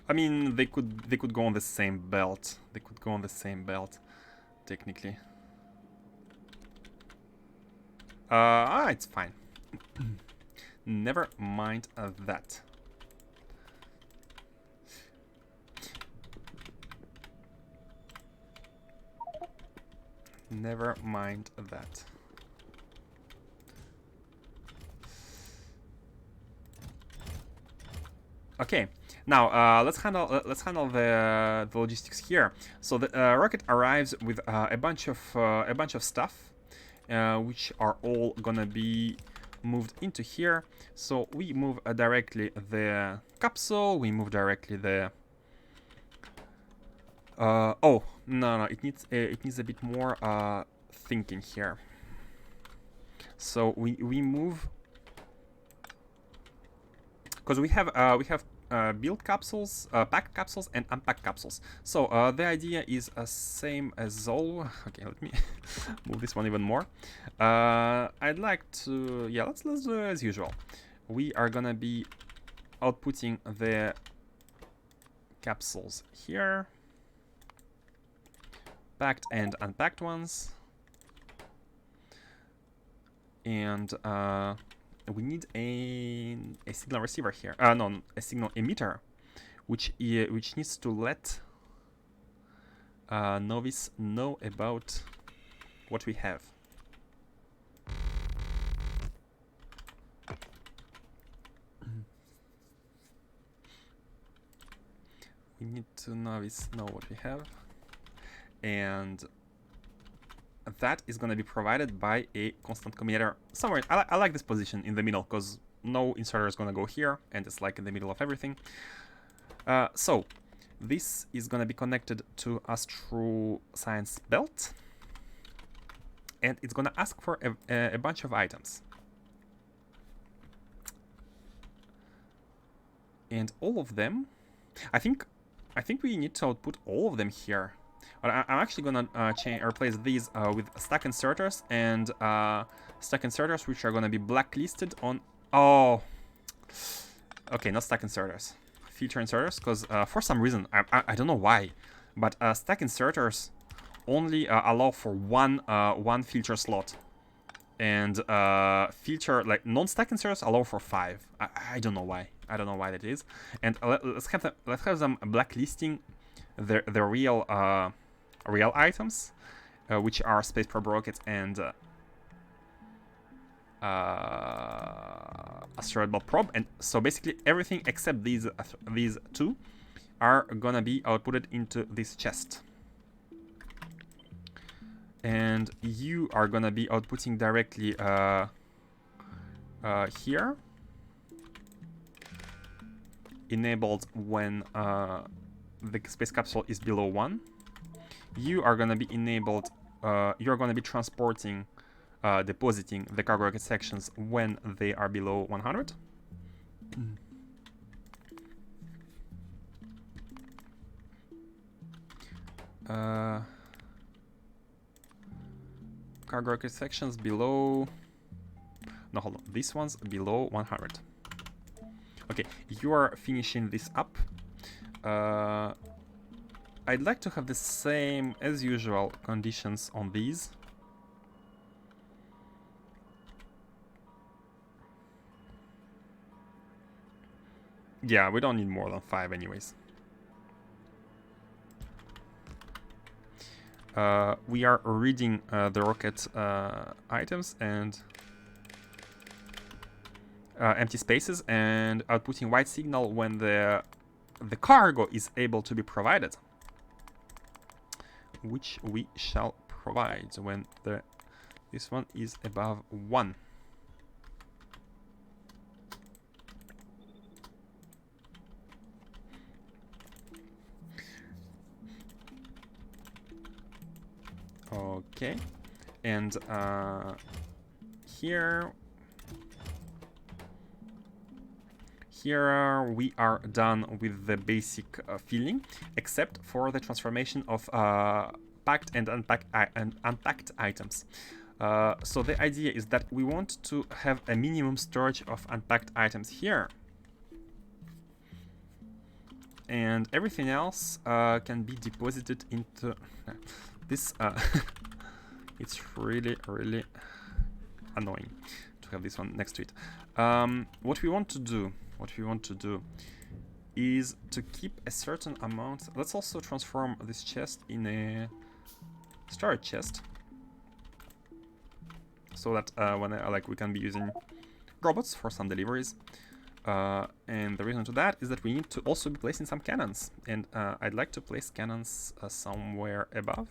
I mean, they could go on the same belt. They could go on the same belt, technically. It's fine. Never mind that. Never mind that. Okay, now let's handle the logistics here. So the rocket arrives with a bunch of stuff, which are all gonna be moved into here. So we move directly the capsule. We move directly the. Oh no, it needs a bit more thinking here. So we move. Because we have build capsules, packed capsules, and unpacked capsules. So the idea is same as all. Okay, let me move this one even more. I'd like to, yeah, let's do it as usual. We are gonna be outputting the capsules here, packed and unpacked ones, and we need a signal receiver here. No, a signal emitter, which needs to let Novice know about what we have. We need to Novice know what we have, and that is going to be provided by a constant combinator somewhere. I like this position in the middle because no inserter is going to go here, and it's like in the middle of everything. So this is going to be connected to Astro Science Belt, and it's going to ask for a bunch of items. And all of them, I think we need to output all of them here. But I'm actually gonna replace these with stack inserters and stack inserters, which are gonna be blacklisted on. Oh, okay, not stack inserters, feature inserters, because for some reason I don't know why, but stack inserters only allow for one filter slot, and filter like non-stack inserters allow for 5. I don't know why. I don't know why that is. And let's have them blacklisting the real items, which are space probe rockets and asteroid belt probe. And so basically everything except these two are gonna be outputted into this chest. And you are gonna be outputting directly here, enabled when the space capsule is below 1. You are gonna be enabled. You're gonna be transporting, depositing the cargo rocket sections when they are below 100. Cargo rocket sections below. No, hold on. These ones below 100. Okay, you are finishing this up. I'd like to have the same as usual conditions on these. Yeah, we don't need more than 5 anyways. We are reading the rocket items and empty spaces and outputting white signal when the cargo is able to be provided, which we shall provide when this one is above 1. Okay, and here we are done with the basic filling, except for the transformation of packed and unpacked items. So the idea is that we want to have a minimum storage of unpacked items here. And everything else can be deposited into this. It's really, really annoying to have this one next to it. What we want to do is to keep a certain amount. Let's also transform this chest in a storage chest, so that when we can be using robots for some deliveries. And the reason to that is that we need to also be placing some cannons, and I'd like to place cannons somewhere above.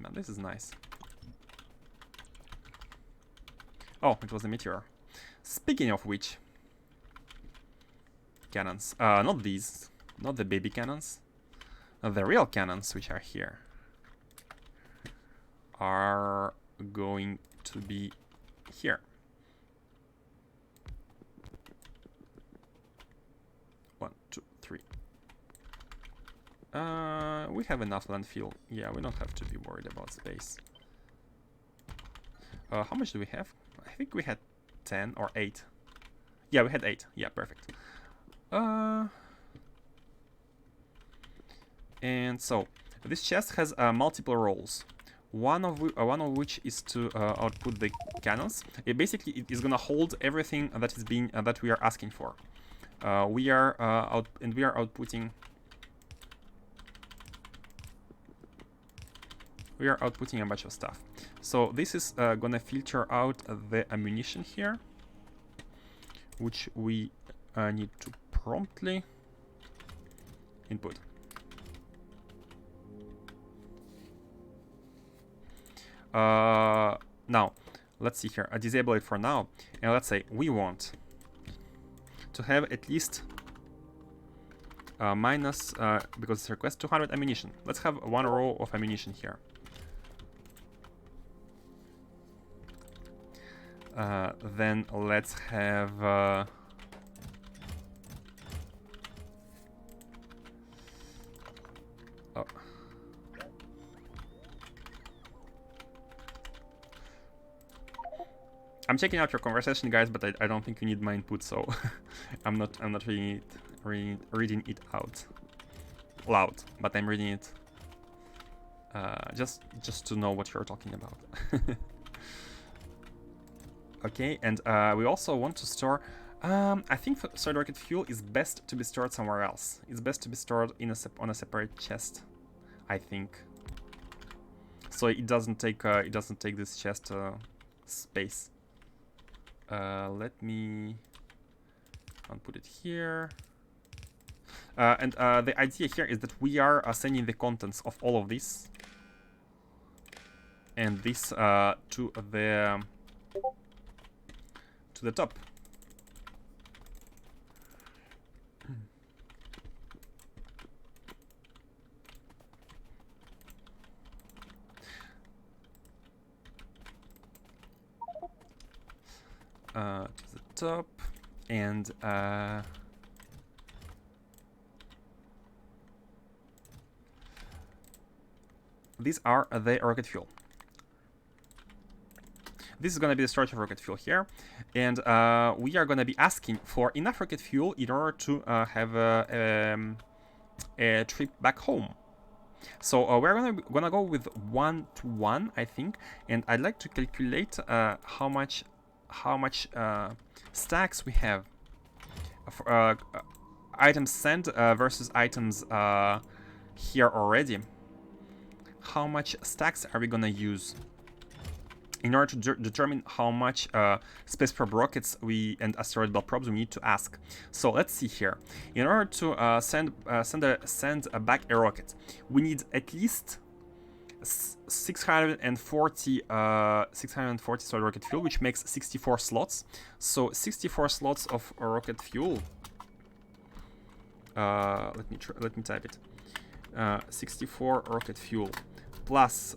Man, this is nice. Oh, it was a meteor. Speaking of which, cannons. Not these, not the baby cannons. The real cannons, which are here, are going to be here. 1, 2, 3. We have enough landfill. Yeah, we don't have to be worried about space. How much do we have? I think we had 10 or 8. Yeah, we had 8. Yeah, perfect. And so this chest has multiple roles. One of which is to output the cannons. It is gonna hold everything that is being that we are asking for. We are outputting. We are outputting a bunch of stuff. So this is gonna filter out the ammunition here, which we need to promptly input. Now, let's see here. I disable it for now, and let's say we want to have at least minus, because it's request 200 ammunition. Let's have one row of ammunition here. Then let's have oh. I'm checking out your conversation, guys, but I don't think you need my input, so I'm not reading it out loud, but I'm reading it just to know what you're talking about. Okay, and we also want to store. I think solid rocket fuel is best to be stored somewhere else. It's best to be stored in on a separate chest, I think. So it doesn't take this chest space. Let me put it here. And the idea here is that we are sending the contents of all of this and this to the top. To the top, and these are the rocket fuel. This is going to be the storage of rocket fuel here, and we are going to be asking for enough rocket fuel in order to have a trip back home. So we're gonna go with 1 to 1, I think, and I'd like to calculate how much stacks we have for items sent versus items here already. How much stacks are we gonna use in order to determine how much space probe rockets and asteroid belt probes we need to ask? So let's see here. In order to send back a rocket, we need at least 640 solid rocket fuel, which makes 64 slots. So 64 slots of rocket fuel. Let me type it. 64 rocket fuel plus.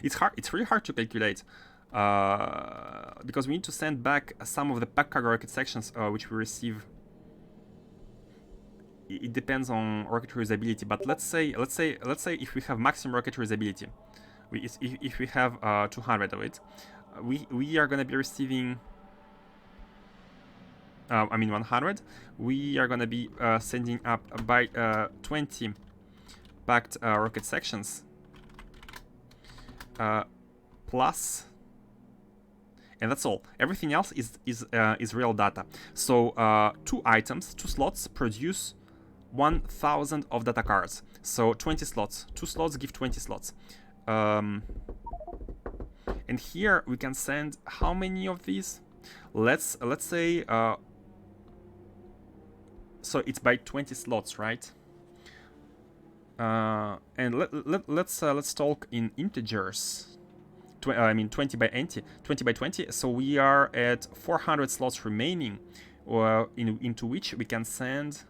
It's really hard to calculate because we need to send back some of the pack cargo rocket sections which we receive it depends on rocket reusability. But let's say if we have maximum rocket reusability, if we have 200 of it, we are gonna be receiving. I mean 100. We are gonna be sending up by 20 packed rocket sections plus, and that's all. Everything else is real data. So 2 items, 2 slots produce 1000 of data cards. So 20 slots. 2 slots give 20 slots. And here we can send how many of these? Let's say so it's by 20 slots, right? And let's talk in integers. I mean 20 by 20. So we are at 400 slots remaining, into which we can send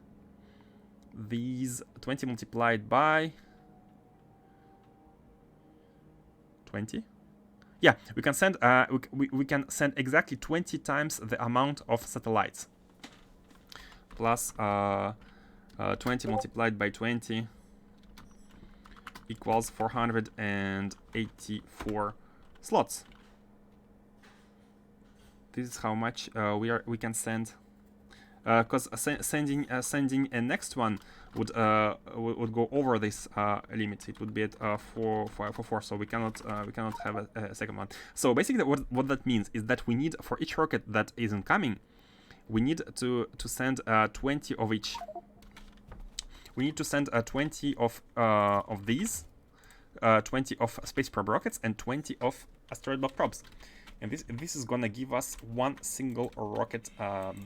these 20 multiplied by 20. Yeah, we can send we can send exactly 20 times the amount of satellites. Plus 20 multiplied by 20 equals 484 slots. This is how much we can send. Because sending a next one would go over this limit. It would be at 4. So we cannot have a second one. So basically, what that means is that we need, for each rocket that is incoming, we need to send 20 of each. We need to send 20 of these, 20 of space probe rockets, and 20 of asteroid belt probes. And this is gonna give us one single rocket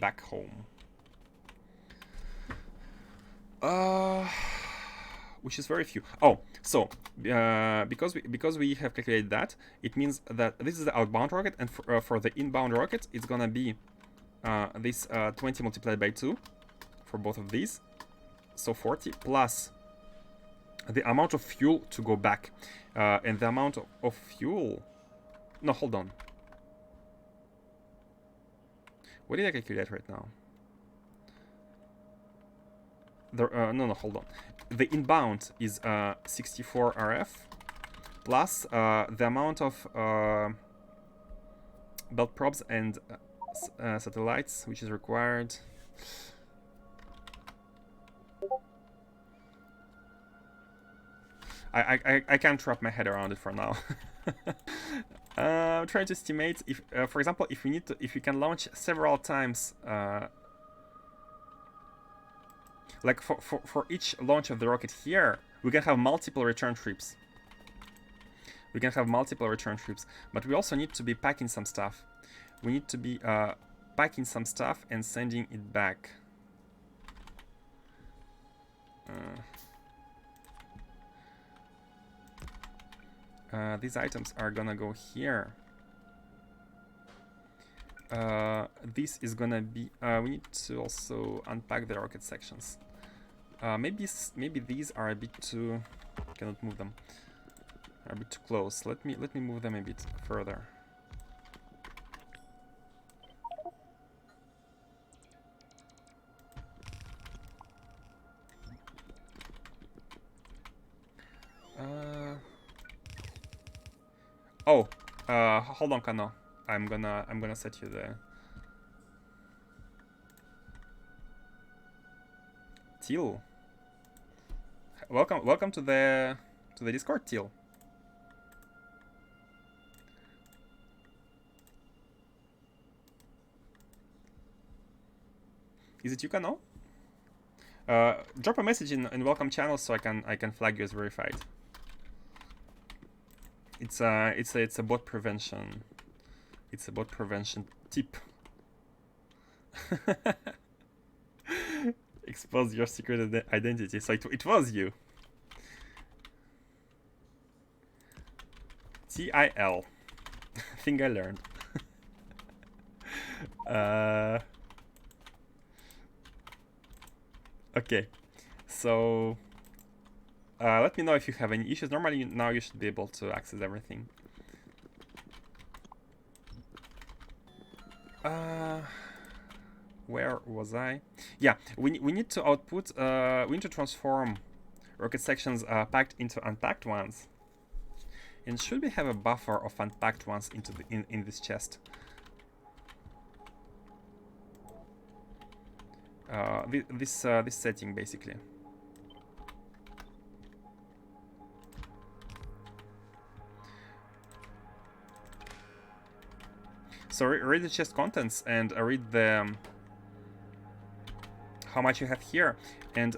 back home. Which is very few. Oh, so because we have calculated that, it means that this is the outbound rocket, and for the inbound rocket, it's gonna be this 20 multiplied by 2 for both of these, so 40 plus the amount of fuel to go back, and the amount of fuel. No, hold on. What did I calculate right now? No, hold on. The inbound is 64 RF plus the amount of belt probes and satellites which is required. I can't wrap my head around it for now. I'm trying to estimate if, for example, if we can launch several times. Like for each launch of the rocket here, we can have multiple return trips. But we also need to be packing some stuff. We need to be packing some stuff and sending it back. These items are gonna go here. This is gonna be. We need to also unpack the rocket sections. Maybe these are a bit too. Cannot move them. Are a bit too close. Let me move them a bit further. Oh, hold on, Kano. I'm gonna set you there. Teal. Welcome to the Discord, Teal. Is it you, Kano? Drop a message in welcome channel so I can flag you as verified. It's a bot prevention. It's a bot prevention tip. Expose your secret identity. So it was you. TIL. Thing I learned. Okay. So let me know if you have any issues. Normally now you should be able to access everything. Where was I? Yeah, we need to output. We need to transform rocket sections packed into unpacked ones. And should we have a buffer of unpacked ones into the in this chest? This setting basically. So read the chest contents and read the how much you have here, and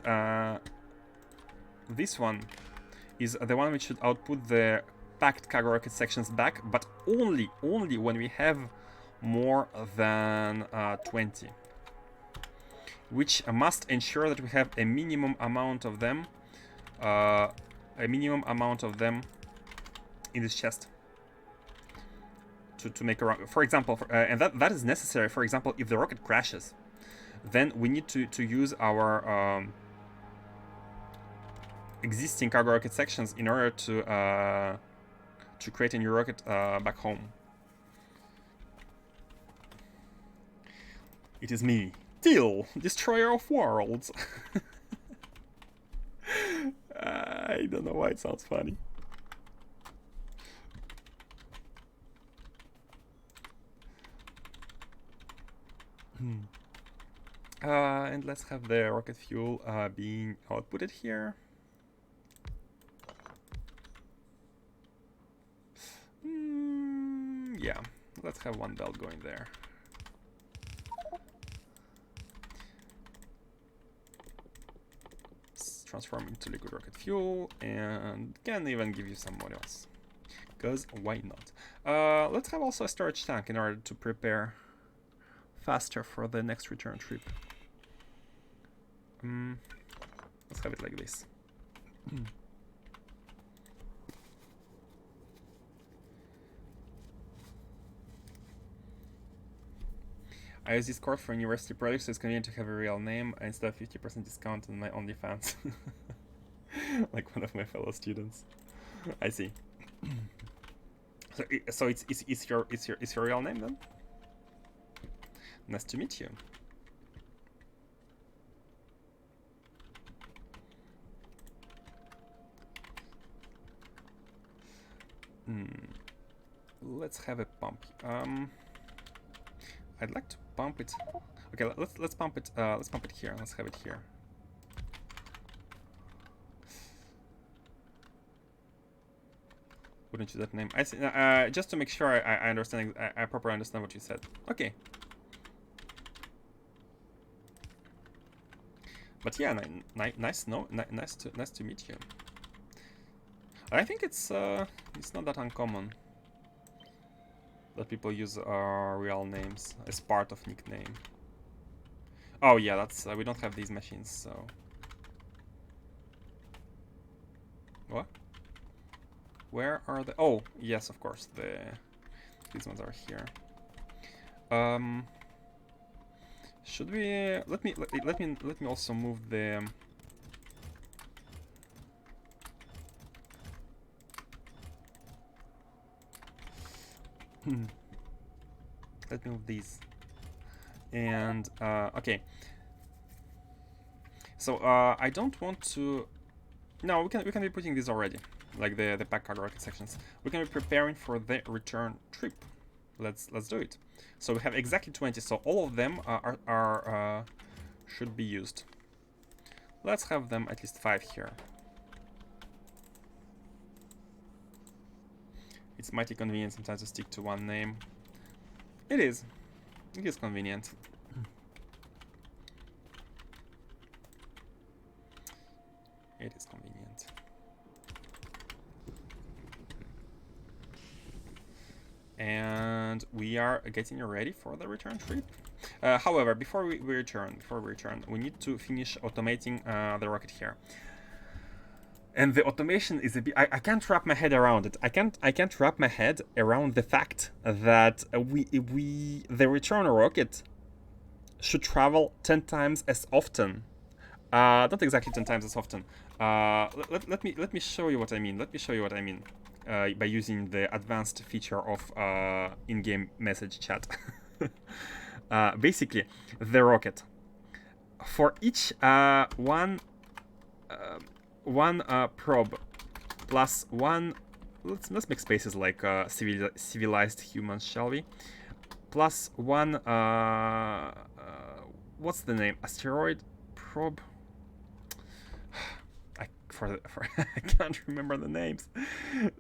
this one is the one which should output the packed cargo rocket sections back, but only when we have more than 20, which must ensure that we have a minimum amount of them, in this chest to make a rocket. For example, and that is necessary. For example, if the rocket crashes, then we need to use our existing cargo rocket sections in order to create a new rocket back home. It is me, Teal, destroyer of worlds. I don't know why it sounds funny. And let's have the rocket fuel being outputted here. Yeah, let's have one belt going there. Let's transform into liquid rocket fuel and can even give you some modules. Because why not? Let's have also a storage tank in order to prepare faster for the next return trip. Let's have it like this. I use Discord for university projects, so it's convenient to have a real name instead of 50% discount on my OnlyFans. Like one of my fellow students. I see. So it's your real name then? Nice to meet you. Let's have a pump. I'd like to pump it. Okay, let's pump it. Let's pump it here. Let's have it here. Wouldn't you that name? I see. Just to make sure I understand. I properly understand what you said. Okay. But yeah, nice to meet you. I think it's not that uncommon that people use real names as part of nickname. Oh yeah, that's we don't have these machines, so. What? Where are the? Oh yes, of course. These ones are here. Should we let me also move the. Let me move these. And okay. So I don't want to. No, we can be putting these already, like the pack cargo rocket sections. We can be preparing for the return trip. Let's do it. So we have exactly 20. So all of them are should be used. Let's have them at least 5 here. It's mighty convenient sometimes to stick to one name. It is. It is convenient. It is convenient. And we are getting ready for the return trip. However, before we return, we need to finish automating the rocket here. And the automation is a bit. I can't wrap my head around it. I can't wrap my head around the fact that the return rocket should travel 10 times as often. Not exactly 10 times as often. Let me show you what I mean. By using the advanced feature of in-game message chat. basically the rocket. For each one probe plus one, let's make spaces like civilized humans, shall we? Plus one, what's the name? Asteroid probe. I can't remember the names.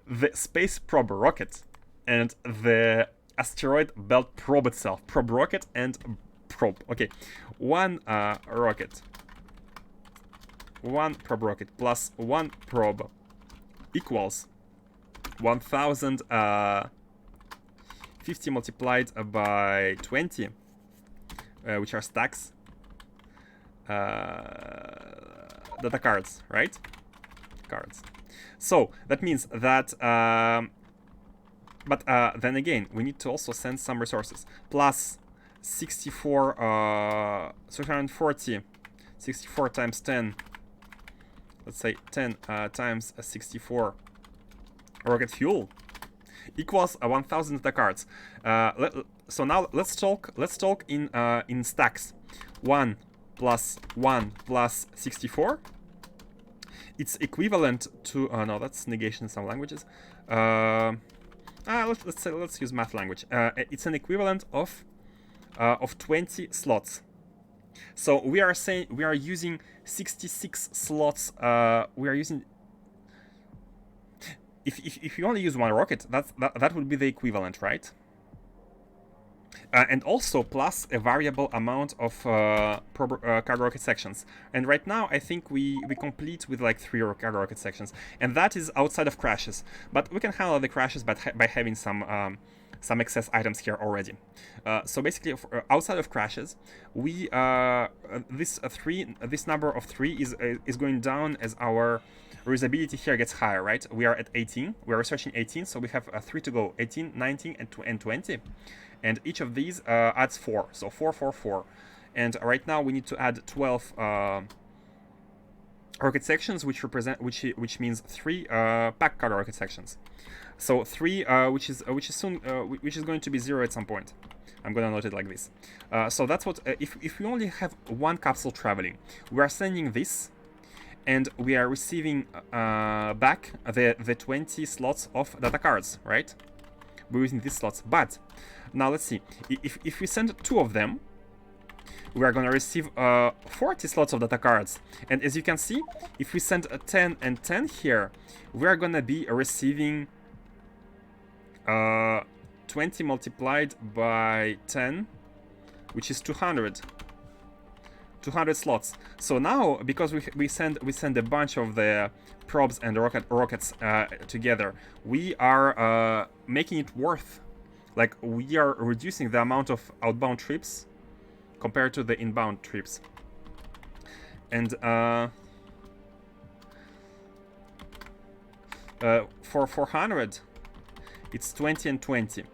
The space probe rocket and the asteroid belt probe itself. Probe rocket and probe. Okay, one rocket, one probe rocket plus one probe equals 1050 multiplied by 20, which are stacks. Data cards, right? Cards. So that means that, but then again, we need to also send some resources. Plus 64, 340, 64 times 10. Let's say 10 times 64 rocket fuel equals 1000 data cards. So now let's talk in stacks. 1 plus 1 plus 64. It's equivalent to no, that's negation in some languages. Let's use math language. It's an equivalent of 20 slots. So we are saying we are using 66 slots. We are using. If you only use one rocket, that would be the equivalent, right? And also plus a variable amount of cargo rocket sections. And right now, I think we complete with like 3 cargo rocket sections, and that is outside of crashes. But we can handle the crashes by having some excess items here already. So basically, outside of crashes, we this number of 3 is going down as our reusability here gets higher, right? We are at 18. We are researching 18, so we have 3 to go: 18, 19, and 20. And each of these adds 4, so 4, 4, 4. And right now we need to add 12 rocket sections, which means 3 pack cargo rocket sections. So 3, which is going to be 0 at some point. I'm gonna note it like this. So that's what if we only have one capsule traveling, we are sending this, and we are receiving back the 20 slots of data cards, right? We're using these slots, but now let's see. If we send 2 of them, we are gonna receive 40 slots of data cards. And as you can see, if we send 10 and 10 here, we are gonna be receiving 20 multiplied by 10, which is 200. 200 slots. So now, because we send a bunch of the probes and rockets together, we are making it worth. Like, we are reducing the amount of outbound trips compared to the inbound trips. And for 400, it's 20 and 20.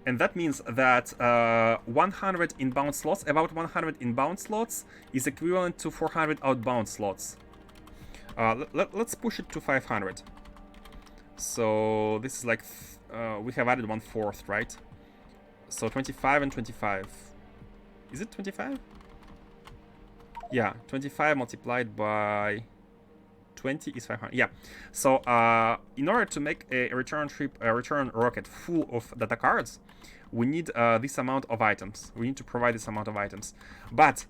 And that means that 100 inbound slots, about 100 inbound slots, is equivalent to 400 outbound slots. Let's push it to 500. So this is like, we have added 1/4, right? So 25 and 25. Is it 25? Yeah, 25 multiplied by 20 is 500. Yeah. So in order to make a return rocket full of data cards, we need this amount of items. We need to provide this amount of items. But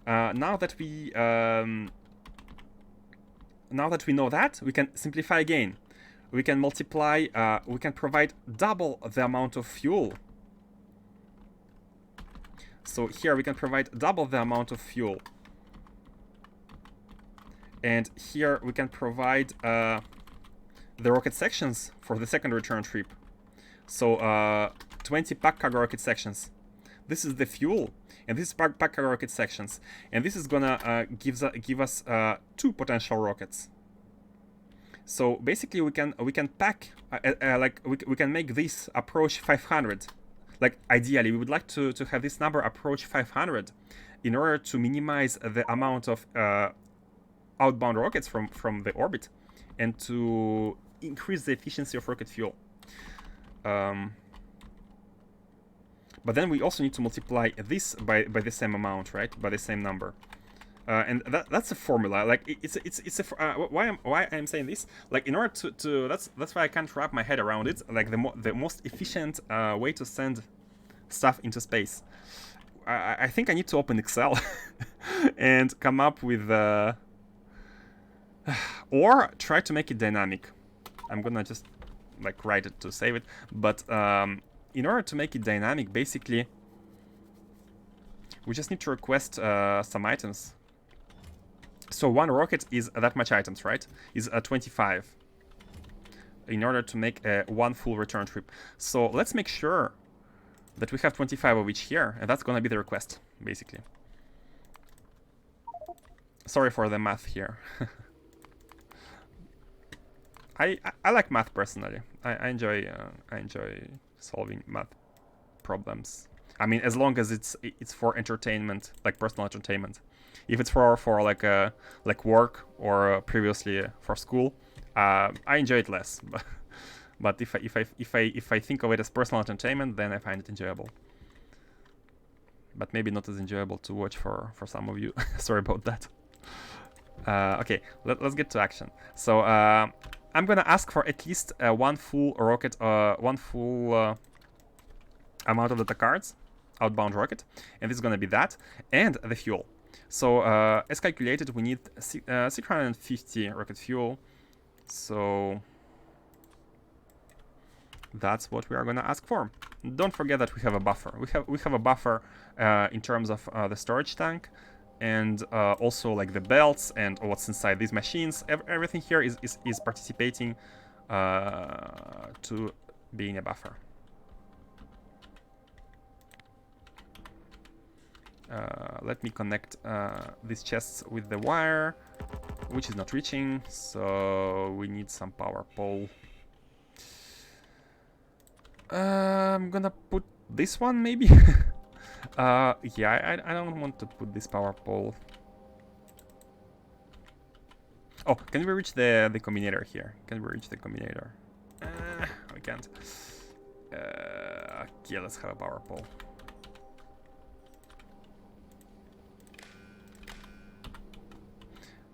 now that we know that, we can simplify again. We can multiply. We can provide double the amount of fuel. So here we can provide double the amount of fuel. And here we can provide the rocket sections for the second return trip. So 20 pack cargo rocket sections. This is the fuel, and this is pack cargo rocket sections. And this is gonna give us 2 potential rockets. So basically, we can pack we can make this approach 500. Like, ideally, we would like to have this number approach 500 in order to minimize the amount of outbound rockets from the orbit, and to increase the efficiency of rocket fuel. But then we also need to multiply this by the same amount, right? By the same number. And that's a formula. Like why I'm saying this. Like in order to that's why I can't wrap my head around it. Like the most efficient way to send stuff into space. I think I need to open Excel and come up with or try to make it dynamic. I'm gonna just like write it to save it. But in order to make it dynamic, basically, we just need to request some items. So one rocket is that much items, right? Is 25 in order to make one full return trip. So let's make sure that we have 25 of each here, and that's gonna be the request, basically. Sorry for the math here. I like math personally. I enjoy solving math problems. I mean, as long as it's for entertainment, like personal entertainment. If it's for like work or previously for school, I enjoy it less. But if I think of it as personal entertainment, then I find it enjoyable. But maybe not as enjoyable to watch for some of you. Sorry about that. Okay, let's get to action. So I'm gonna ask for at least one full rocket, one full amount of data cards, outbound rocket, and this is gonna be that, and the fuel. So as calculated, we need 650 rocket fuel. So that's what we are gonna ask for. Don't forget that we have a buffer. We have a buffer in terms of the storage tank, and also like the belts and what's inside these machines. Everything here is participating to being a buffer. Let me connect these chests with the wire, which is not reaching, so we need some power pole. I'm gonna put this one maybe. Yeah, I don't want to put this power pole. Oh, can we reach the combinator here? Can we reach the combinator? We can't. Yeah, let's have a power pole.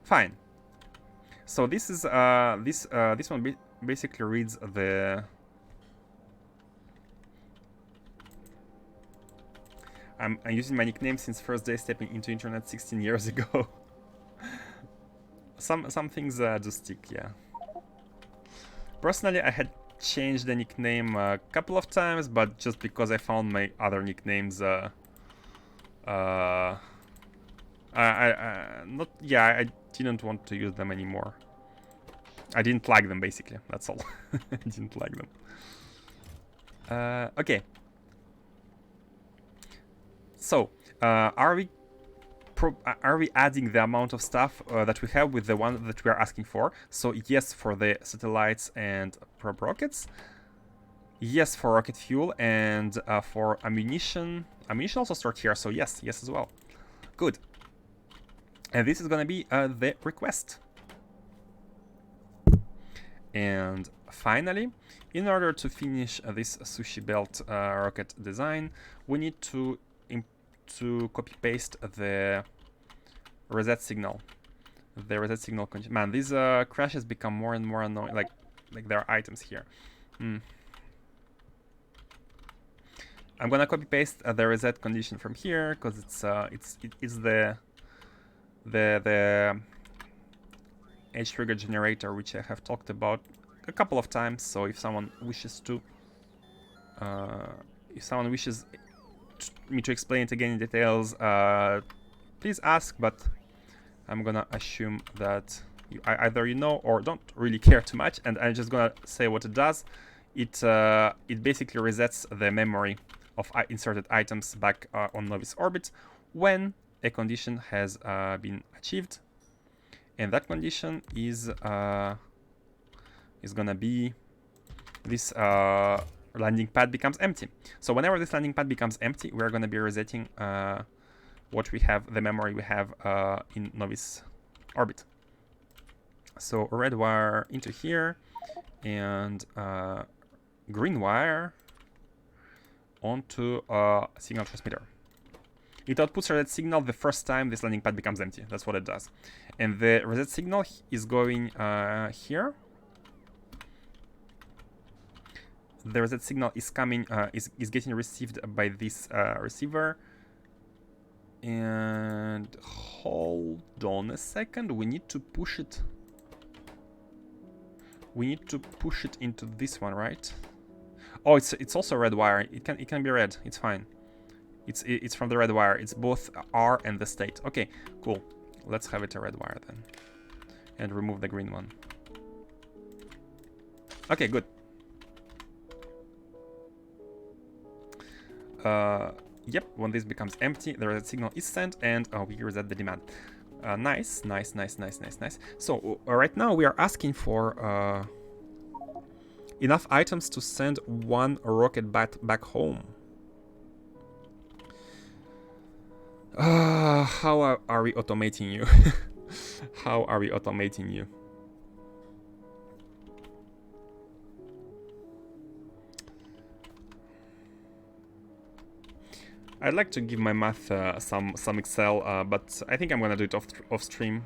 Fine. So this is this one basically reads the. I'm using my nickname since first day stepping into internet 16 years ago. Some things do stick, yeah. Personally, I had changed the nickname a couple of times, but just because I found my other nicknames I didn't want to use them anymore. I didn't like them, basically. That's all. I didn't like them. Okay. So, are we adding the amount of stuff that we have with the one that we are asking for? So yes, for the satellites and probe rockets. Yes, for rocket fuel, and for ammunition. Ammunition also stored here, so yes as well. Good. And this is gonna be the request. And finally, in order to finish this sushi belt rocket design, we need to copy paste the reset signal. The reset signal. Man, these crashes become more and more annoying. Like there are items here. I'm gonna copy paste the reset condition from here because it's the edge trigger generator, which I have talked about a couple of times. So if someone wishes to, me to explain it again in details, please ask. But I'm gonna assume that either you know or don't really care too much, and I'm just gonna say what it does. It basically resets the memory of inserted items back on Novice orbit when a condition has been achieved, and that condition is gonna be this landing pad becomes empty. So whenever this landing pad becomes empty, we're gonna be resetting what we have, the memory we have in Novice orbit. So red wire into here, and green wire onto a signal transmitter. It outputs a reset signal the first time this landing pad becomes empty. That's what it does. And the reset signal is going here. The reset signal is coming, is getting received by this receiver. And hold on a second, we need to push it. We need to push it into this one, right? Oh, it's also a red wire. It can be red. It's fine. It's from the red wire. It's both R and the state. Okay, cool. Let's have it a red wire then, and remove the green one. Okay, good. Yep, when this becomes empty, the reset signal is sent, and we reset the demand. Nice. So right now we are asking for enough items to send one rocket back home. How are we automating you? How are we automating you? I'd like to give my math some Excel, but I think I'm gonna do it off stream.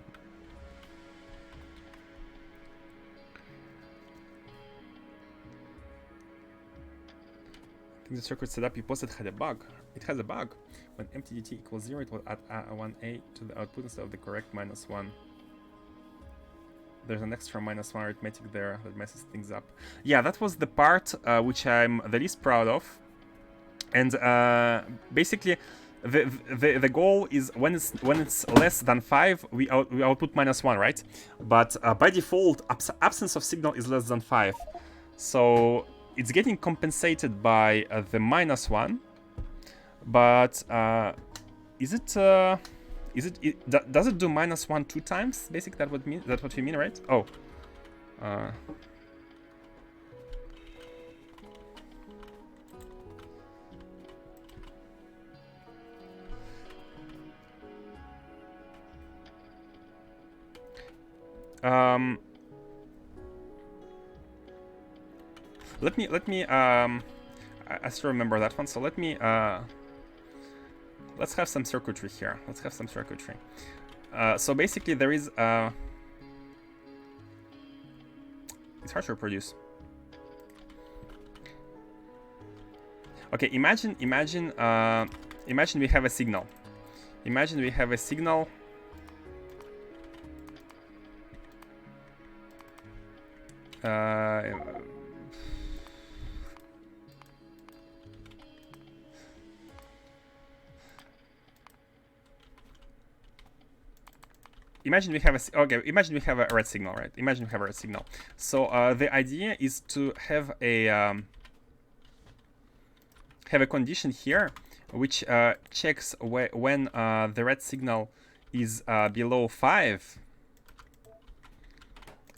I think the circuit setup you posted had a bug. It has a bug. When MTDT equals 0, it will add 1A to the output instead of the correct -1. There's an extra -1 arithmetic there that messes things up. Yeah, that was the part which I'm the least proud of. And basically, the goal is when it's less than 5, we output -1, right? But by default, absence of signal is less than 5, so it's getting compensated by the -1. But does it do -1 2 times? Basically, that's what we mean, right? Oh. Let me I still remember that one, so let me let's have some circuitry here. Let's have some circuitry. So basically there is it's hard to reproduce. Okay, imagine we have a signal. Imagine we have a signal. Imagine we have a red signal, right? Imagine we have a red signal. So the idea is to have a condition here which checks when the red signal is below 5.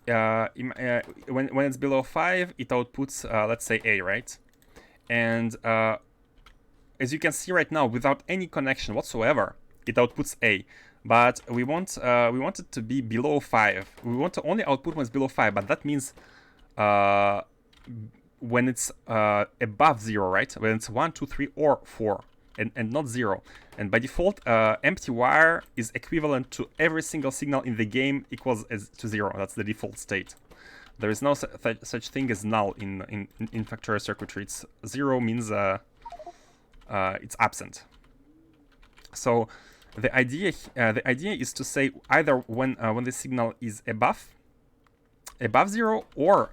When it's below 5, it outputs let's say A, right? And as you can see right now, without any connection whatsoever, it outputs A. But we want it to be below 5. We want to only output when it's below 5, but that means when it's above 0, right? When it's 1, 2, 3, or 4, and not 0. And by default, empty wire is equivalent to every single signal in the game equals to 0. That's the default state. There is no such thing as null in Factorio circuitry. 0 means it's absent. So the idea is to say either when the signal is above 0, or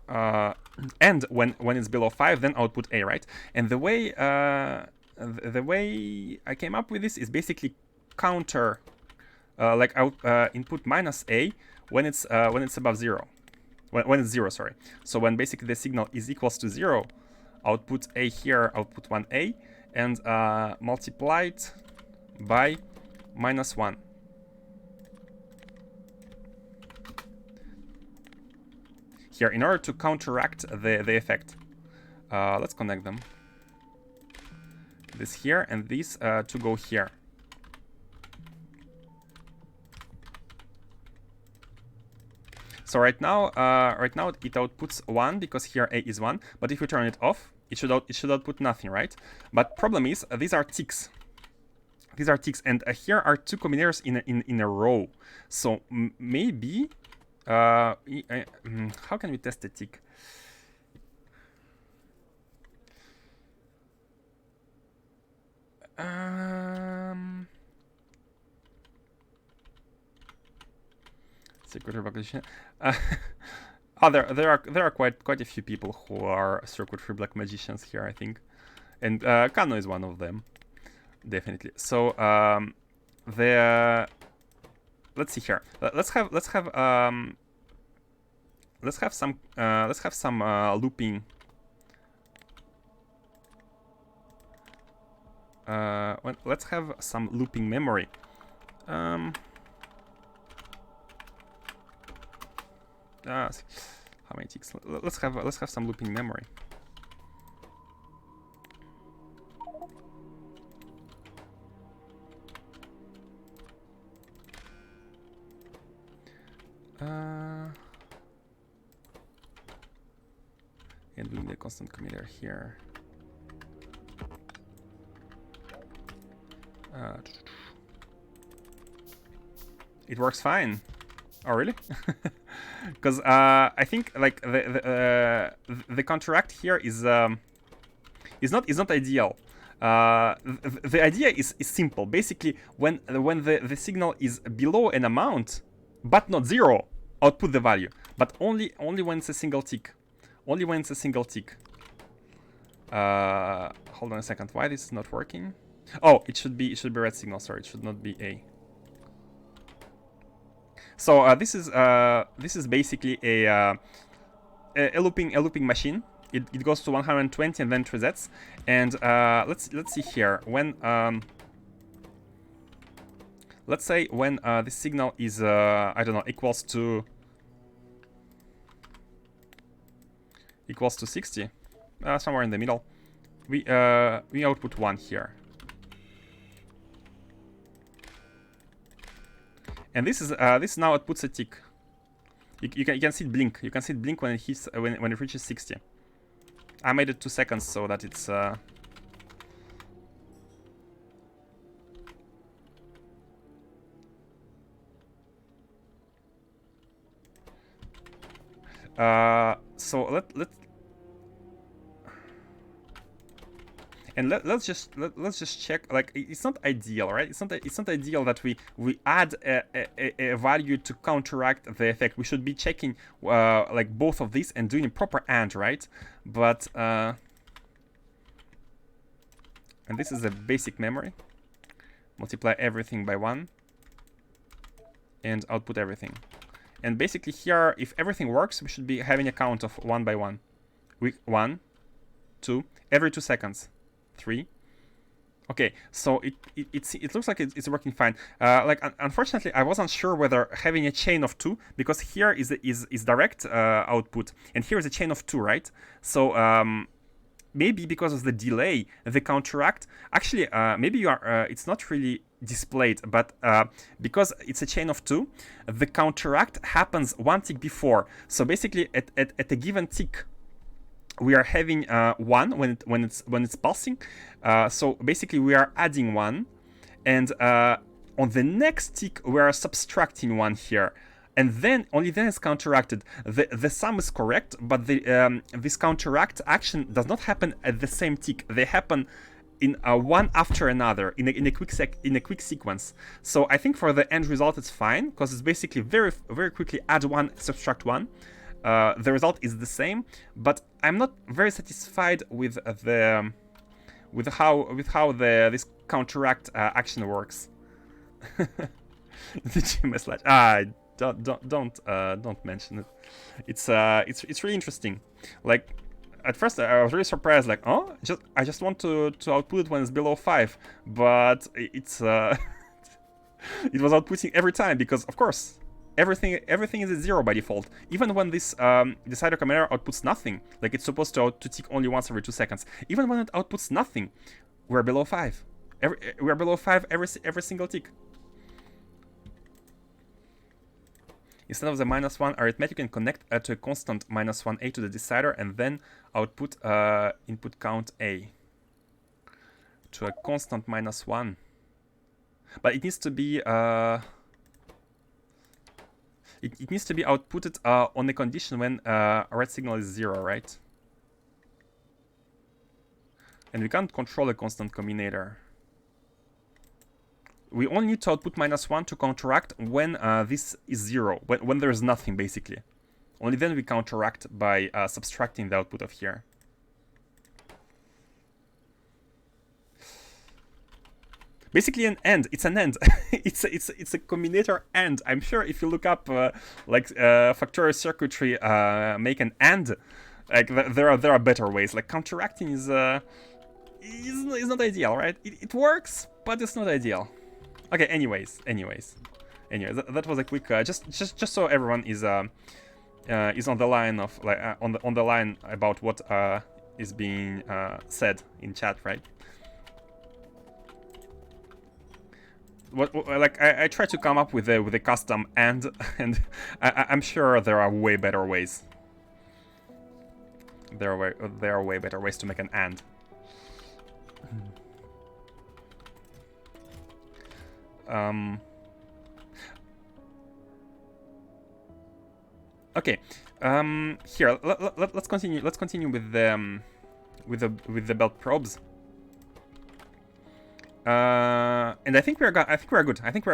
and when it's below 5, then output A, right? And the way I came up with this is basically counter input -A when it's above 0, when it's 0, sorry. So when basically the signal is equals to 0, output A here, output 1A, and multiplied by -1. Here, in order to counteract the effect, let's connect them. This here and this to go here. So right now it outputs 1 because here A is 1. But if we turn it off, it should output nothing, right? But problem is these are ticks. These are ticks, and here are 2 combinators in a row. So maybe how can we test a tick? Secret recognition. Oh, there are quite a few people who are circuitry black magicians here, I think, and Kano is one of them, definitely. So let's see here. Let's have some looping. Let's have some looping memory. How many ticks? Let's have some looping memory. And we need a constant commutator here. It works fine. Oh, really? Because I think like the counteract here is not ideal. The idea is simple. Basically, when the signal is below an amount, but not 0, output the value. But only when it's a single tick. Only when it's a single tick. Hold on a second. Why this is not working? Oh, it should be red signal. Sorry, it should not be A. So this is basically a looping machine. It goes to 120 and then resets. And let's see here. When let's say when the signal is I don't know, equals to 60, somewhere in the middle, we output 1 here. And this now outputs a tick. You can see it blink. You can see it blink when it hits when it reaches 60. I made it 2 seconds so that it's so let's just check. Like, it's not ideal, right? It's not ideal that we add a value to counteract the effect. We should be checking like both of these and doing a proper AND, right? But and this is a basic memory. Multiply everything by 1 and output everything. And basically here, if everything works, we should be having a count of 1 by 1. 1, 2, every 2 seconds. 3. Okay, so it looks like it's working fine. Like, unfortunately, I wasn't sure whether having a chain of 2, because here is direct output, and here is a chain of 2, right? So maybe because of the delay, the counteract actually maybe you are it's not really displayed, but because it's a chain of 2, the counteract happens 1 tick before. So basically, at a given tick, we are having 1 when it's pulsing. So basically we are adding 1, and on the next tick we are subtracting 1 here, and then only then it's counteracted. The sum is correct, but this counteract action does not happen at the same tick. They happen in one after another in a quick sequence. So I think for the end result it's fine, because it's basically very quickly add 1, subtract 1. The result is the same, but I'm not very satisfied with how this counteract action works. The GMS slash. Don't mention it. It's really interesting. Like, at first I was really surprised. Like, oh, I just want to output it when it's below 5, but it's it was outputting every time, because of course. Everything is at 0 by default. Even when this decider commutator outputs nothing, like it's supposed to tick only once every 2 seconds. Even when it outputs nothing, we're below 5. We're below 5 every single tick. Instead of the -1 arithmetic, you can connect to a constant -1a to the decider and then output input count a to a constant -1. But it needs to be it needs to be outputted on the condition when a red signal is 0, right? And we can't control a constant combinator. We only need to output -1 to counteract when this is 0, when there's nothing, basically. Only then we counteract by subtracting the output of here. Basically an AND. It's an AND. it's a combinator AND. I'm sure if you look up like Factorio circuitry, make an AND. Like there are better ways. Like counteracting is not ideal, right? It works, but it's not ideal. Okay. Anyways, that was a quick just so everyone is on the line of like on the line about what is being said in chat, right? Like I try to come up with a custom and I'm sure there are way better ways. There are way better ways to make an and. Okay. Here let's continue. Let's continue with the belt probes. And I think we're good. I think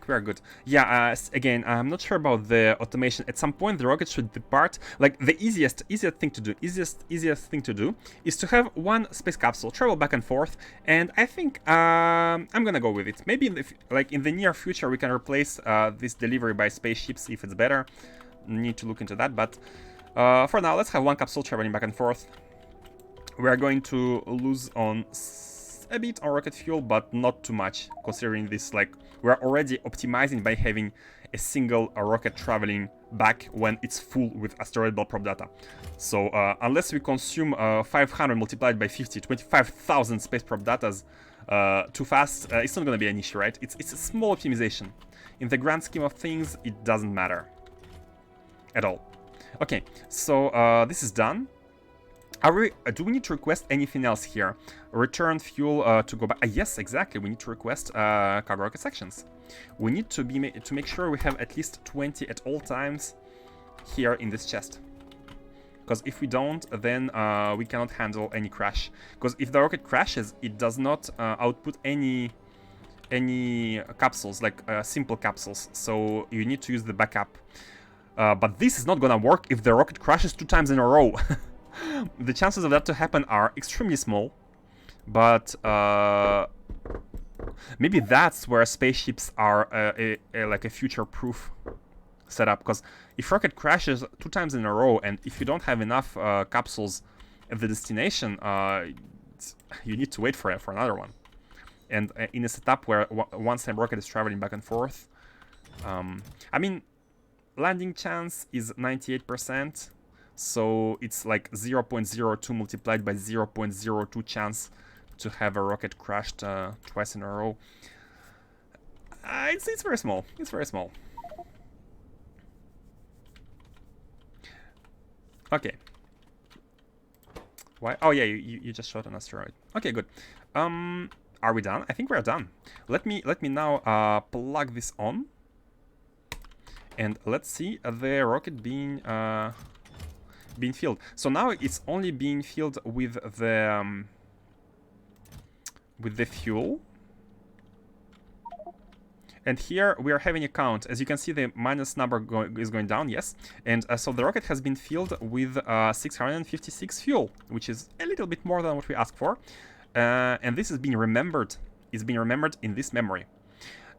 we're good. Yeah, again, I'm not sure about the automation. At some point, the rocket should depart. Like, the easiest thing to do is to have one space capsule travel back and forth. And I think I'm gonna go with it. Maybe in the near future, we can replace this delivery by spaceships if it's better. Need to look into that. But for now, let's have one capsule traveling back and forth. We are going to lose on a bit on rocket fuel, but not too much, considering this, like, we're already optimizing by having a single rocket traveling back when it's full with asteroid belt probe data. So unless we consume 500 multiplied by 50, 25,000 space probe datas too fast, it's not going to be an issue, right? It's a small optimization. In the grand scheme of things, it doesn't matter at all. Okay, so this is done. Do we need to request anything else here? Return fuel to go back. Yes, exactly. We need to request cargo rocket sections. We need to make sure we have at least 20 at all times here in this chest. Because if we don't, then we cannot handle any crash. Because if the rocket crashes, it does not output any capsules, like simple capsules. So you need to use the backup. But this is not gonna work if the rocket crashes 2 times in a row. The chances of that to happen are extremely small, but maybe that's where spaceships are like a future-proof setup. Because if rocket crashes 2 times in a row, and if you don't have enough capsules at the destination, you need to wait for another one. And in a setup where one same rocket is traveling back and forth, I mean, landing chance is 98%. So it's like 0.02 multiplied by 0.02 chance to have a rocket crashed twice in a row. It's very small. It's very small. Okay. Why? Oh yeah, you just shot an asteroid. Okay, good. Are we done? I think we're done. Let me now plug this on, and let's see the rocket being filled. So now it's only being filled with the fuel. And here we are having a count. As you can see, the minus number is going down, yes. And so the rocket has been filled with 656 fuel, which is a little bit more than what we asked for. And this is being remembered. It's being remembered in this memory.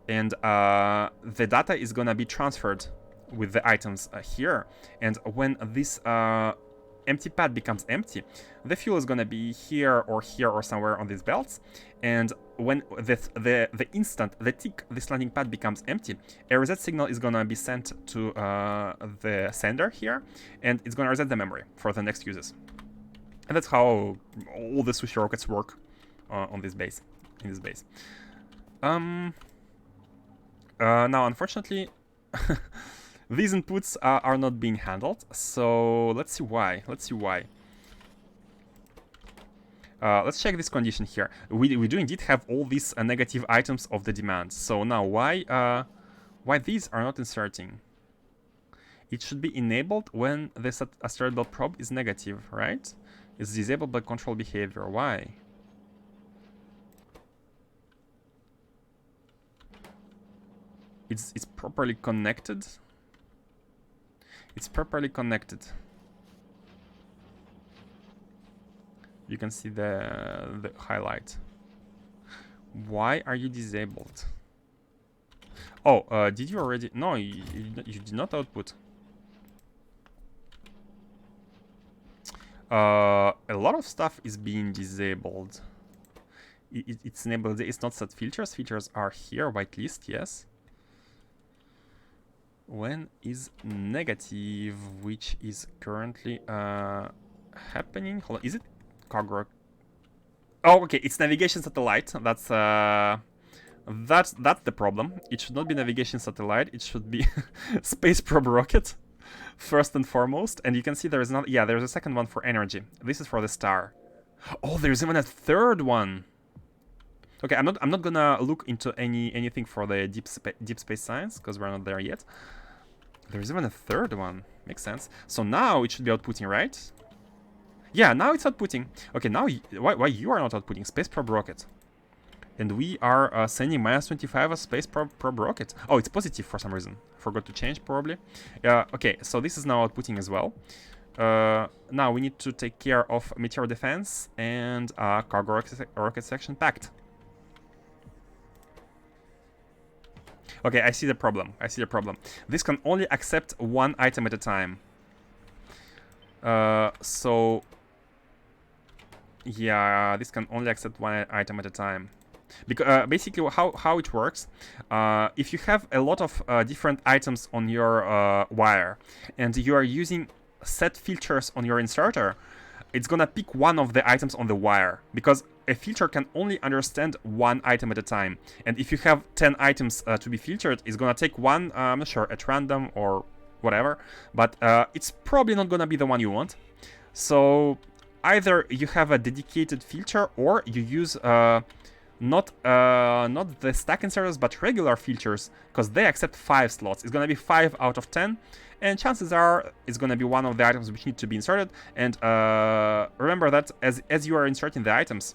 And the data is gonna be transferred with the items here, and when this empty pad becomes empty, the fuel is gonna be here or somewhere on these belts, and when the instant the tick this landing pad becomes empty, a reset signal is gonna be sent to the sender here, and it's gonna reset the memory for the next uses. And that's how all the sushi rockets work on this base, in this base. Now, unfortunately, these inputs are not being handled. So let's see why. Let's see why. Let's check this condition here. We do indeed have all these negative items of the demand. So now why these are not inserting? It should be enabled when this asteroid belt probe is negative, right? It's disabled by control behavior. Why? It's properly connected. It's properly connected. You can see the highlight. Why are you disabled? Oh, did you already? No, you did not output. A lot of stuff is being disabled. It's enabled. It's not set filters. Filters are here, whitelist, yes. When is negative, which is currently happening? Hold on, is it cargo? Oh, okay, it's navigation satellite. That's the problem. It should not be navigation satellite. It should be space probe rocket, first and foremost. And you can see there is not. Yeah, there's a second one for energy. This is for the star. Oh, there's even a third one. Okay, I'm not gonna look into anything for the deep space science because we're not there yet. There's even a third one. Makes sense. So now it should be outputting, right? Yeah, now it's outputting. Okay, now why you are not outputting? Space probe rocket. And we are sending -25 a space probe rocket. Oh, it's positive for some reason. Forgot to change probably. Okay, so this is now outputting as well. Now we need to take care of meteor defense and cargo rocket section packed. Okay, I see the problem. I see the problem. This can only accept one item at a time. So yeah, this can only accept one item at a time. Because basically, how it works, if you have a lot of different items on your wire, and you are using set filters on your inserter, it's gonna pick one of the items on the wire, because a filter can only understand one item at a time. And if you have 10 items to be filtered, it's gonna take one, I'm not sure, at random or whatever, but it's probably not gonna be the one you want. So either you have a dedicated filter, or you use not the stack inserters, but regular filters, because they accept 5 slots. It's gonna be 5 out of 10, and chances are it's gonna be one of the items which need to be inserted. And remember that as you are inserting the items,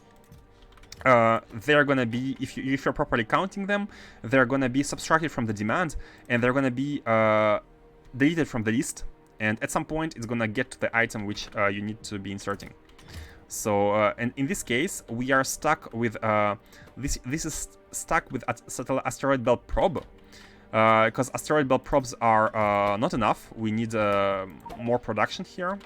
they're gonna be, if you're properly counting them, they're gonna be subtracted from the demand, and they're gonna be deleted from the list. And at some point, it's gonna get to the item which you need to be inserting. So, and in this case, we are stuck with this is stuck with asteroid belt probe, because asteroid belt probes are not enough. We need more production here.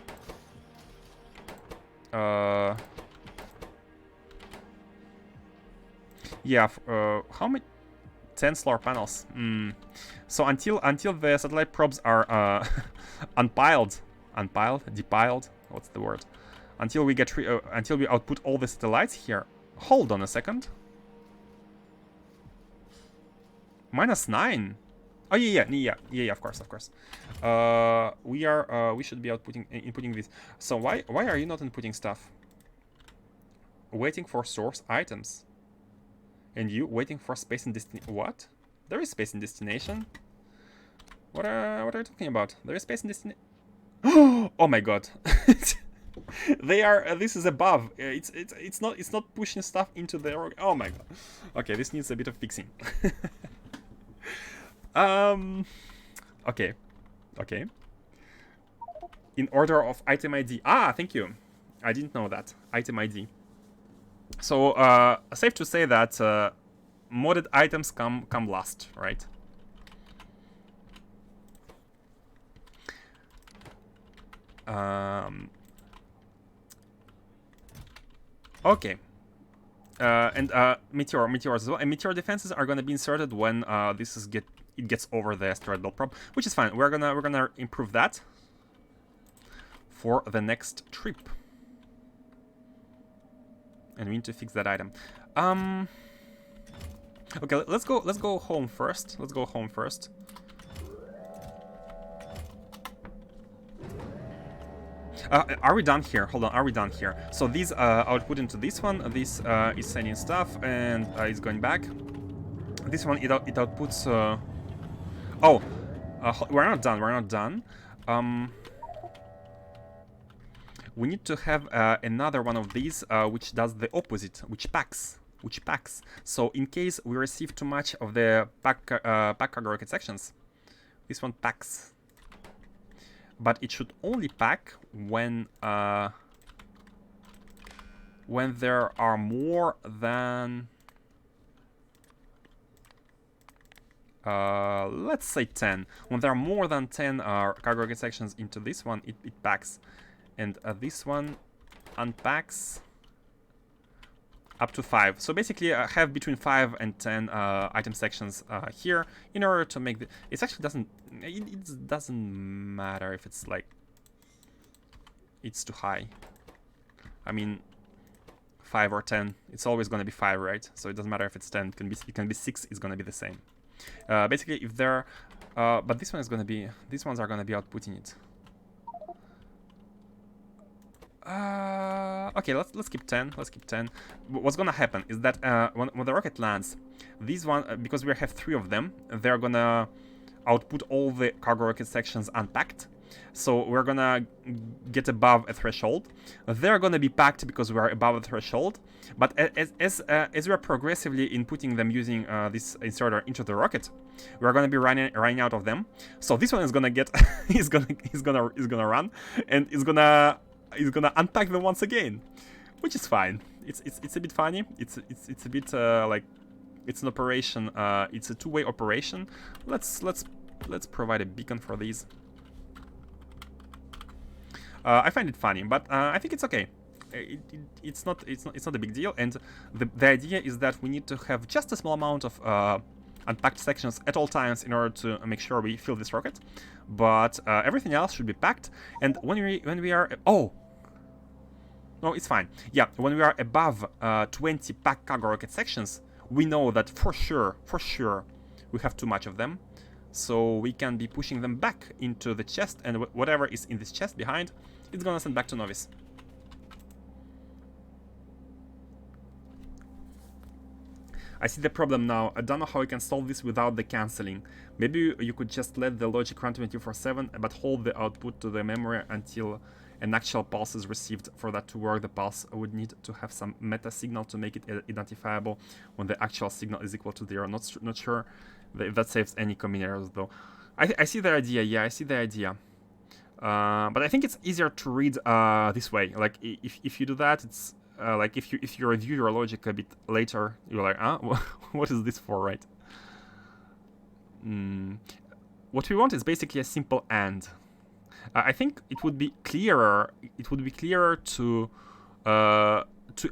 Yeah, how many? 10 solar panels. So until the satellite probes are depiled. What's the word? Until we get until we output all the satellites here. Hold on a second. -9. Oh yeah. Of course. We should be inputting this. So why are you not inputting stuff? Waiting for source items. And you waiting for space and destination? What? There is space and destination. What are you talking about? There is space and destination. Oh my god. They are. This is above. It's not pushing stuff into the. Oh my god. Okay, this needs a bit of fixing. Okay. In order of item ID. Ah, thank you. I didn't know that. Item ID. So safe to say that modded items come last, right? Okay. And meteors as well. And meteor defenses are gonna be inserted when it gets over the asteroid belt probe, which is fine. We're gonna improve that for the next trip. And we need to fix that item. Okay, let's go. Let's go home first. Let's go home first. Are we done here? Hold on. Are we done here? So these output into this one. This is sending stuff and it's going back. This one it outputs. Oh, we're not done. We're not done. We need to have another one of these which does the opposite, which packs. So in case we receive too much of the pack cargo rocket sections, this one packs. But it should only pack when there are more than let's say 10. When there are more than 10 cargo rocket sections into this one, it packs, and this one unpacks up to 5. So basically I have between 5 and 10 item sections here in order to make the... It actually doesn't... It doesn't matter if it's like... It's too high. I mean, 5 or 10, it's always going to be 5, right? So it doesn't matter if it's 10, it can be 6, it's going to be the same. Basically, if there... but this one is going to be... These ones are going to be outputting it. Okay, let's keep 10. Let's keep 10. What's gonna happen is that when the rocket lands, these one because we have 3 of them, they're gonna output all the cargo rocket sections unpacked. So we're gonna get above a threshold. They're gonna be packed because we are above the threshold. But as we are progressively inputting them using this inserter into the rocket, we're gonna be running out of them. So this one is gonna get is gonna run and is gonna unpack them once again, which is fine. It's a bit funny. It's a bit like it's an operation. It's a two-way operation. Let's provide a beacon for these. I find it funny, but I think it's okay. It's not a big deal. And the idea is that we need to have just a small amount of unpacked sections at all times in order to make sure we fill this rocket. But everything else should be packed. And when we are no, it's fine. Yeah, when we are above 20 packed cargo rocket sections, we know that for sure we have too much of them. So we can be pushing them back into the chest, and whatever is in this chest behind, it's gonna send back to Novice. I see the problem now. I don't know how we can solve this without the cancelling. Maybe you could just let the logic run 24/7, but hold the output to the memory until an actual pulse is received. For that to work, the pulse would need to have some meta signal to make it identifiable when the actual signal is equal to 0. Not sure if that saves any combinators though. I see the idea. Yeah, I see the idea. But I think it's easier to read this way. Like if you do that, it's like if you review your logic a bit later, you're like, what is this for, right? What we want is basically a simple AND. I think it would be clearer. It would be clearer to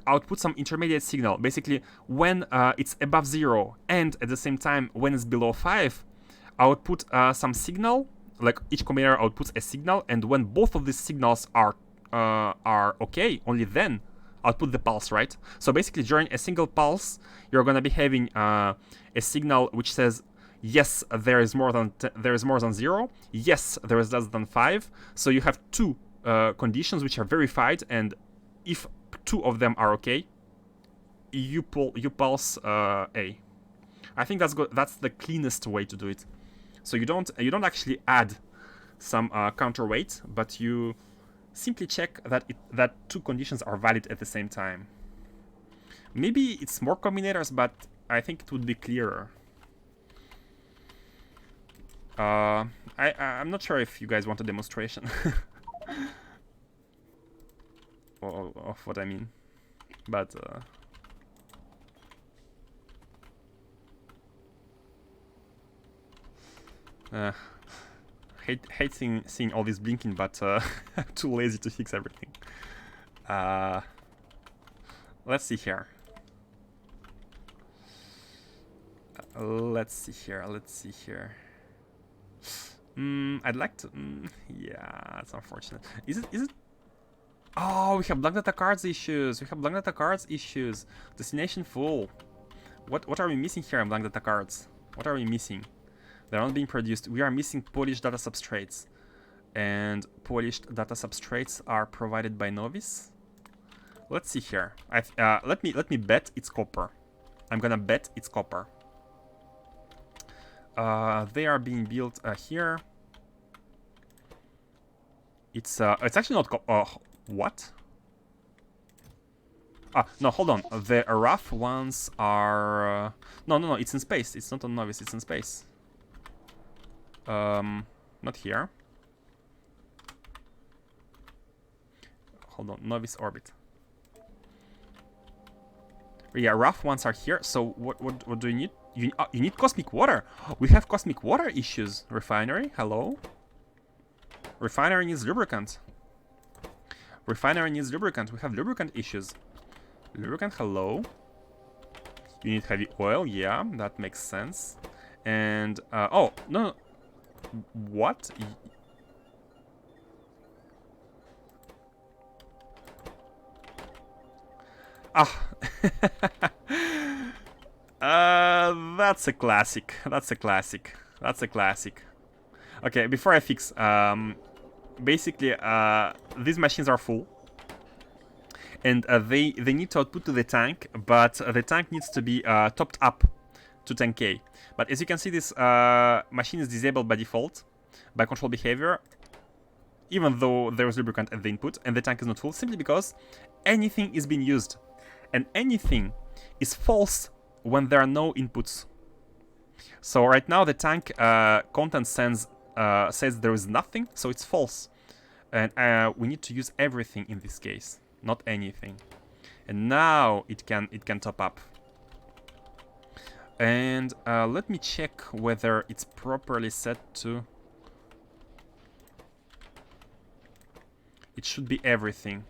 output some intermediate signal. Basically, when it's above 0 and at the same time when it's below 5, output some signal. Like each combinator outputs a signal, and when both of these signals are okay, only then output the pulse, right? So basically, during a single pulse, you're gonna be having a signal which says, yes, there is more than 0. Yes, there is less than 5. So you have 2 conditions which are verified, and if 2 of them are okay, you pulse A. I think that's good. That's the cleanest way to do it. So you don't actually add some counterweight, but you simply check that 2 conditions are valid at the same time. Maybe it's more combinators, but I think it would be clearer. I'm not sure if you guys want a demonstration of what I mean, but hate seeing all this blinking, but I'm too lazy to fix everything. Let's see here. Let's see here. I'd like to. Yeah, it's unfortunate. Is it? Oh, we have blank data cards issues. Destination full. What are we missing here in blank data cards? What are we missing? They're not being produced. We are missing polished data substrates. And polished data substrates are provided by Novice. Let's see here. Let me bet it's copper. I'm gonna bet it's copper. They are being built here. It's actually not what? No, hold on. The rough ones are no, it's in space. It's not on Novice, it's in space. Not here. Hold on, Novice orbit. Yeah, rough ones are here. So what do you need? You need cosmic water. We have cosmic water issues. Refinery, hello. Refinery needs lubricant. Refinery needs lubricant. We have lubricant issues. Lubricant, hello. You need heavy oil. Yeah, that makes sense. And oh no, what? That's a classic. That's a classic. That's a classic. Okay, before I fix, basically, these machines are full, and they need to output to the tank, but the tank needs to be topped up to 10k. But as you can see, this machine is disabled by default by control behavior, even though there is lubricant at the input, and the tank is not full, simply because anything is being used, and anything is false when there are no inputs. So right now the tank content says there is nothing, so it's false. And we need to use everything in this case, not anything. And now it can top up. And let me check whether it's properly set to... It should be everything.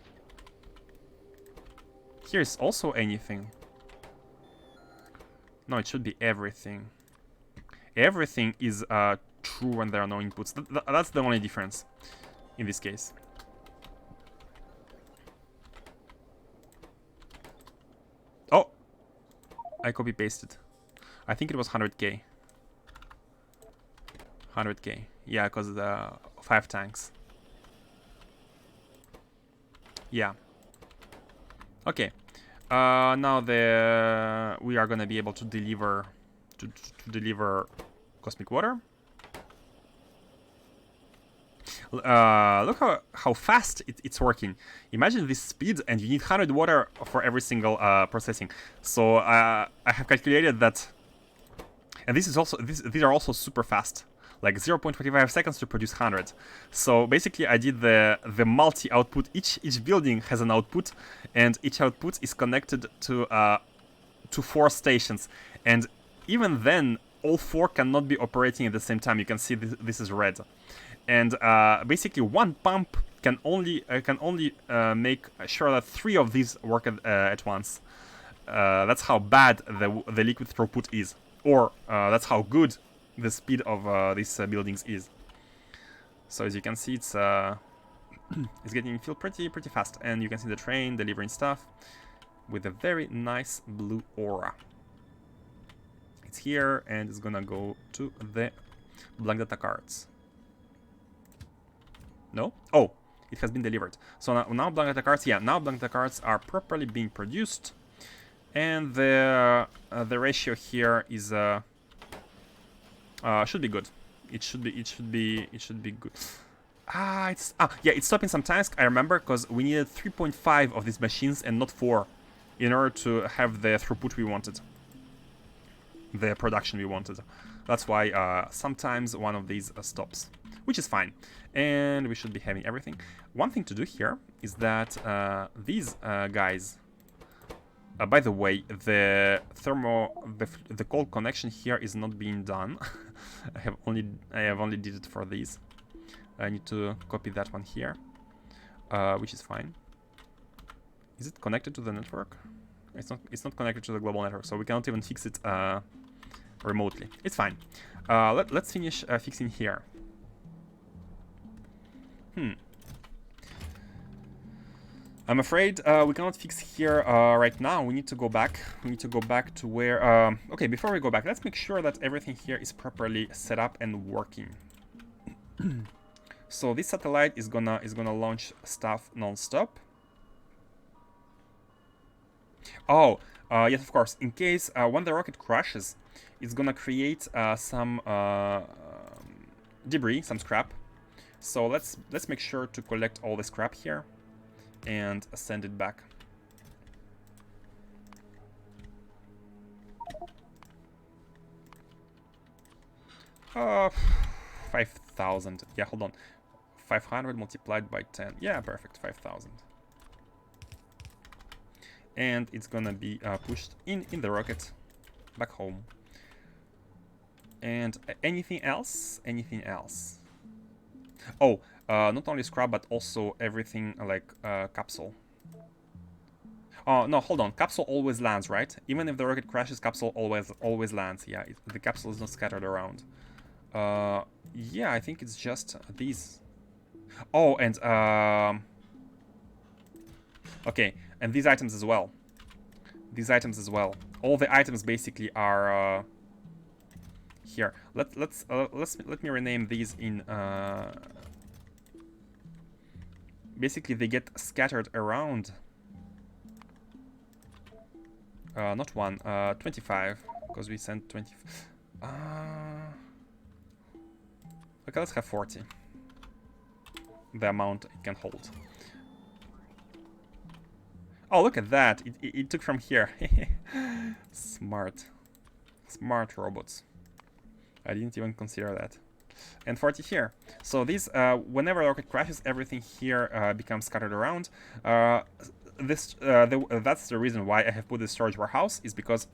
Here is also anything. No, it should be everything. Everything is true when there are no inputs. That's the only difference in this case. Oh! I copy-pasted. I think it was 100k. 100k. Yeah, because the 5 tanks. Yeah. Okay. Now we are gonna be able to deliver cosmic water. Look how fast it's working. Imagine this speed, and you need 100 water for every single processing. So I have calculated that, and these are also super fast, like 0.25 seconds to produce 100. So basically, I did the multi-output. Each building has an output, and each output is connected to 4 stations. And even then, all 4 cannot be operating at the same time. You can see this is red. And basically, one pump can only make sure that 3 of these work at once. That's how bad the liquid throughput is, or that's how good the speed of these buildings is. So as you can see, it's getting filled pretty fast, and you can see the train delivering stuff with a very nice blue aura. It's here, and it's gonna go to the blank data cards. No? Oh, it has been delivered. So now blank data cards, yeah, now blank data cards are properly being produced, and the ratio here is should be good. It should be good. Yeah, it's stopping some tasks. I remember, because we needed 3.5 of these machines and not 4 in order to have the throughput we wanted, the production we wanted. That's why sometimes one of these stops, which is fine. And we should be having everything. One thing to do here is that these guys, by the way, the cold connection here is not being done. I have only did it for these. I need to copy that one here, which is fine. Is it connected to the network? It's not connected to the global network, so we cannot even fix it remotely. It's fine. Let's finish fixing here. I'm afraid we cannot fix here right now. We need to go back. We need to go back to where... okay, before we go back, let's make sure that everything here is properly set up and working. So this satellite is gonna launch stuff non-stop. Oh, yes, of course. In case when the rocket crashes, it's gonna create some debris, some scrap. So let's make sure to collect all the scrap here and send it back. Uh, 5,000. Yeah, hold on. 500 multiplied by 10. Yeah, perfect. 5,000. And it's gonna be pushed in the rocket back home. And anything else? Anything else? Oh, not only scrap, but also everything like capsule. Oh, no, hold on. Capsule always lands, right? Even if the rocket crashes, capsule always lands. Yeah, the capsule is not scattered around. Yeah, I think it's just these. Oh, and okay, and these items as well. These items as well. All the items basically are here. Let me rename these in. Basically, they get scattered around. Not one. 25, because we sent 20. Okay, let's have 40. The amount it can hold. Oh, look at that! It took from here. Smart robots. I didn't even consider that. And 40 here. So these, whenever the rocket crashes, everything here becomes scattered around. That's the reason why I have put this storage warehouse, is because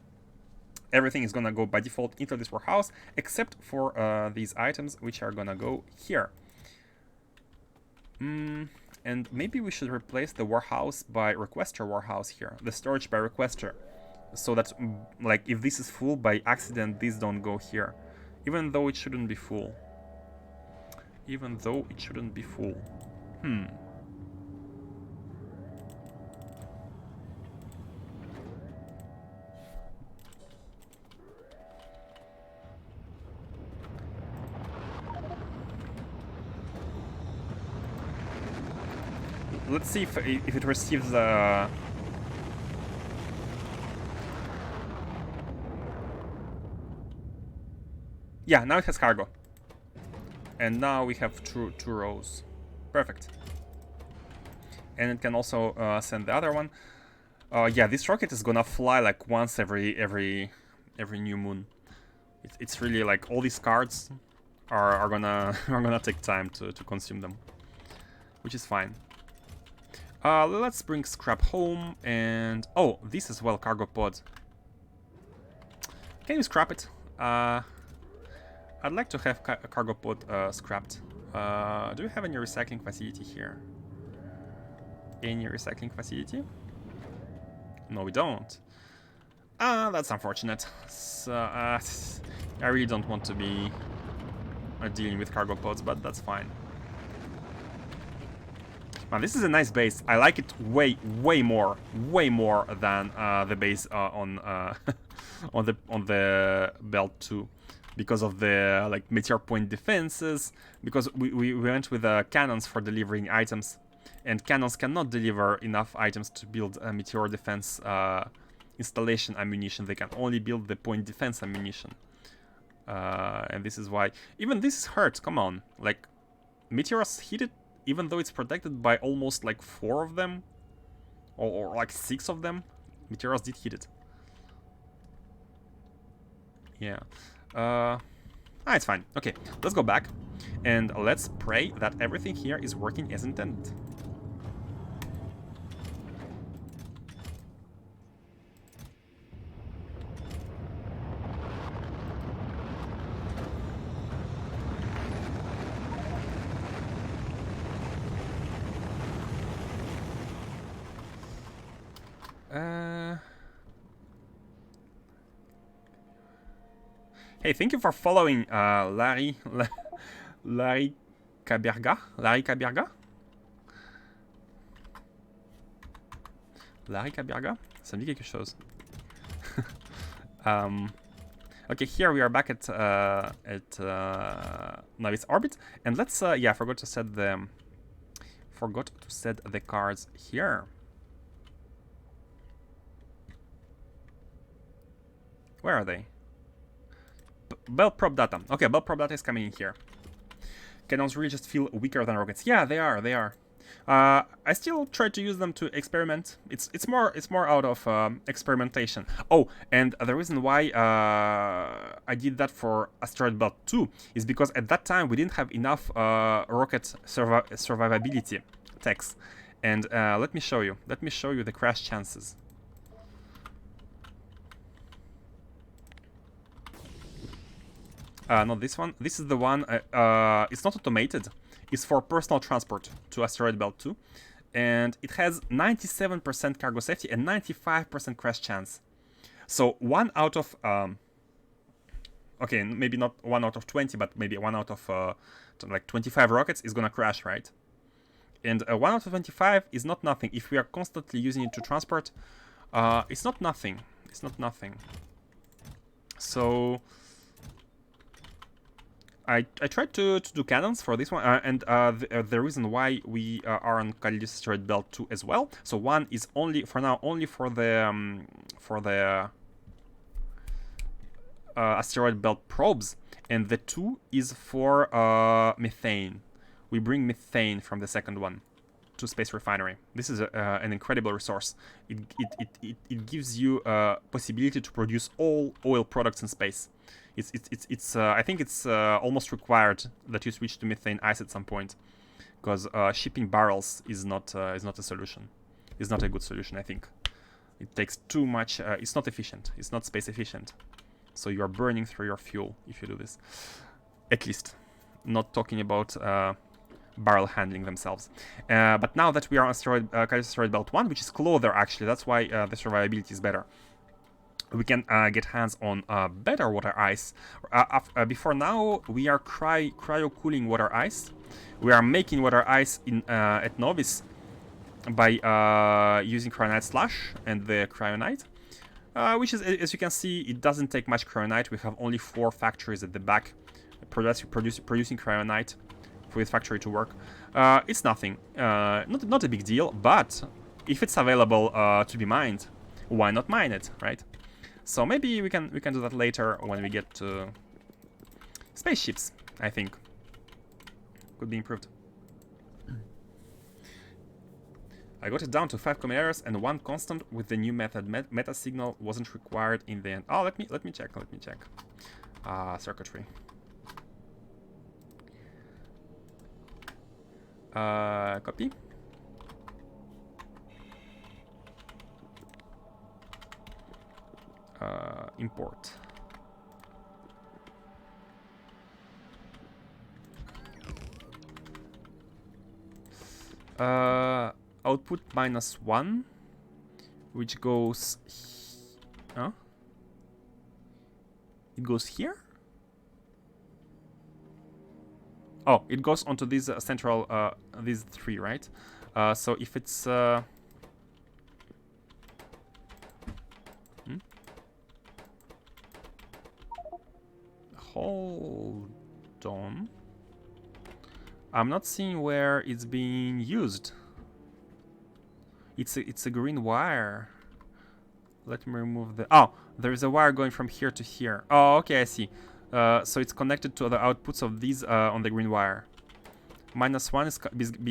everything is gonna go by default into this warehouse, except for these items, which are gonna go here. And maybe we should replace the warehouse by requester warehouse here, the storage by requester, so that, like, if this is full by accident, these don't go here, even though it shouldn't be full. Even though it shouldn't be full. Let's see if it receives yeah, now it has cargo. And now we have two rows. Perfect. And it can also send the other one. Yeah, this rocket is gonna fly like once every new moon. It's really like all these cards are gonna take time to consume them, which is fine. Let's bring scrap home, and oh, this as well, cargo pod. Can you scrap it? I'd like to have a cargo pod scrapped. Do we have any recycling facility here? Any recycling facility? No, we don't. That's unfortunate. So, I really don't want to be dealing with cargo pods, but that's fine. Man, this is a nice base. I like it way more than the base on on the Belt 2, because of the like meteor point defenses. Because we went with cannons for delivering items, and cannons cannot deliver enough items to build a meteor defense installation ammunition. They can only build the point defense ammunition, and this is why even this is hurt. Come on, like meteors hit it. Even though it's protected by almost like 4 of them, or like 6 of them, meteors did hit it. Yeah. It's fine. Okay, let's go back and let's pray that everything here is working as intended. Hey, thank you for following Larry Caberga. Larry Caberga? Larika Birga? Ça me dit quelque chose. Okay, here we are back at Novice Orbit, and let's yeah, forgot to set the cards here. Where are they? Belt prop data. Okay, belt prop data is coming in here. Cannons really just feel weaker than rockets. Yeah, they are. They are. I still try to use them to experiment. It's more out of experimentation. Oh, and the reason why I did that for Asteroid Belt 2 is because at that time we didn't have enough rocket survivability techs. And let me show you. Let me show you the crash chances. Not this one. This is the one. It's not automated. It's for personal transport to Asteroid Belt 2. And it has 97% cargo safety and 95% crash chance. So 1 out of... okay, maybe not 1 out of 20, but maybe 1 out of like 25 rockets is gonna crash, right? And 1 out of 25 is not nothing. If we are constantly using it to transport, it's not nothing. It's not nothing. So... I tried to do cannons for this one, and the reason why we are on Calidus Asteroid Belt 2 as well. So one is only for now, only for the asteroid belt probes, and the 2 is for methane. We bring methane from the second one to Space Refinery. This is an incredible resource. It gives you a possibility to produce all oil products in space. I think it's almost required that you switch to methane ice at some point, because shipping barrels is not a solution. It's not a good solution, I think. It takes too much. It's not efficient. It's not space efficient. So you are burning through your fuel if you do this. At least, not talking about barrel handling themselves. But now that we are on Asteroid Belt 1, which is closer actually, that's why the survivability is better. We can get hands on better water ice. Before now, we are cryo-cooling water ice. We are making water ice at Novice by using cryonite slush and the cryonite, which is, as you can see, it doesn't take much cryonite. We have only 4 factories at the back producing cryonite for this factory to work. It's nothing, not a big deal. But if it's available to be mined, why not mine it, right? So maybe we can do that later when we get to spaceships. I think could be improved. I got it down to 5 common errors and 1 constant with the new method. Meta signal wasn't required in the end. Oh, let me check. Circuitry. Copy. Import. Output -1, which goes. It goes here. Oh, it goes onto these central, these 3, right? So if it's. Hold on. I'm not seeing where it's being used. It's a green wire. Let me remove the... Oh, there is a wire going from here to here. Oh, okay, I see. So it's connected to the outputs of these on the green wire. -1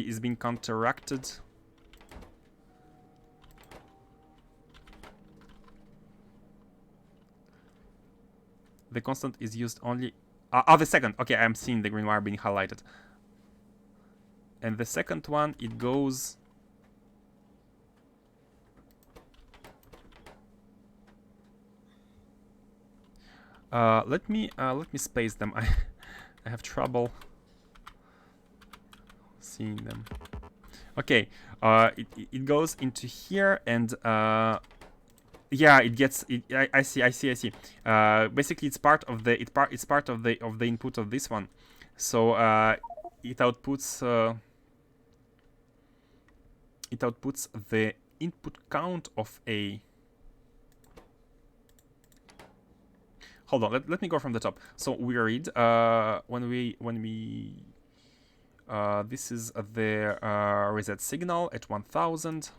is being counteracted. The constant is used only... oh, the second. Okay, I'm seeing the green wire being highlighted. And the second one, it goes... let me space them. I have trouble seeing them. Okay, it goes into here, and yeah, it gets. I see. Basically, it's part of the it's part of the input of this one, so it outputs the input count of A. Hold on, let me go from the top. So we read when we this is the reset signal at 1000.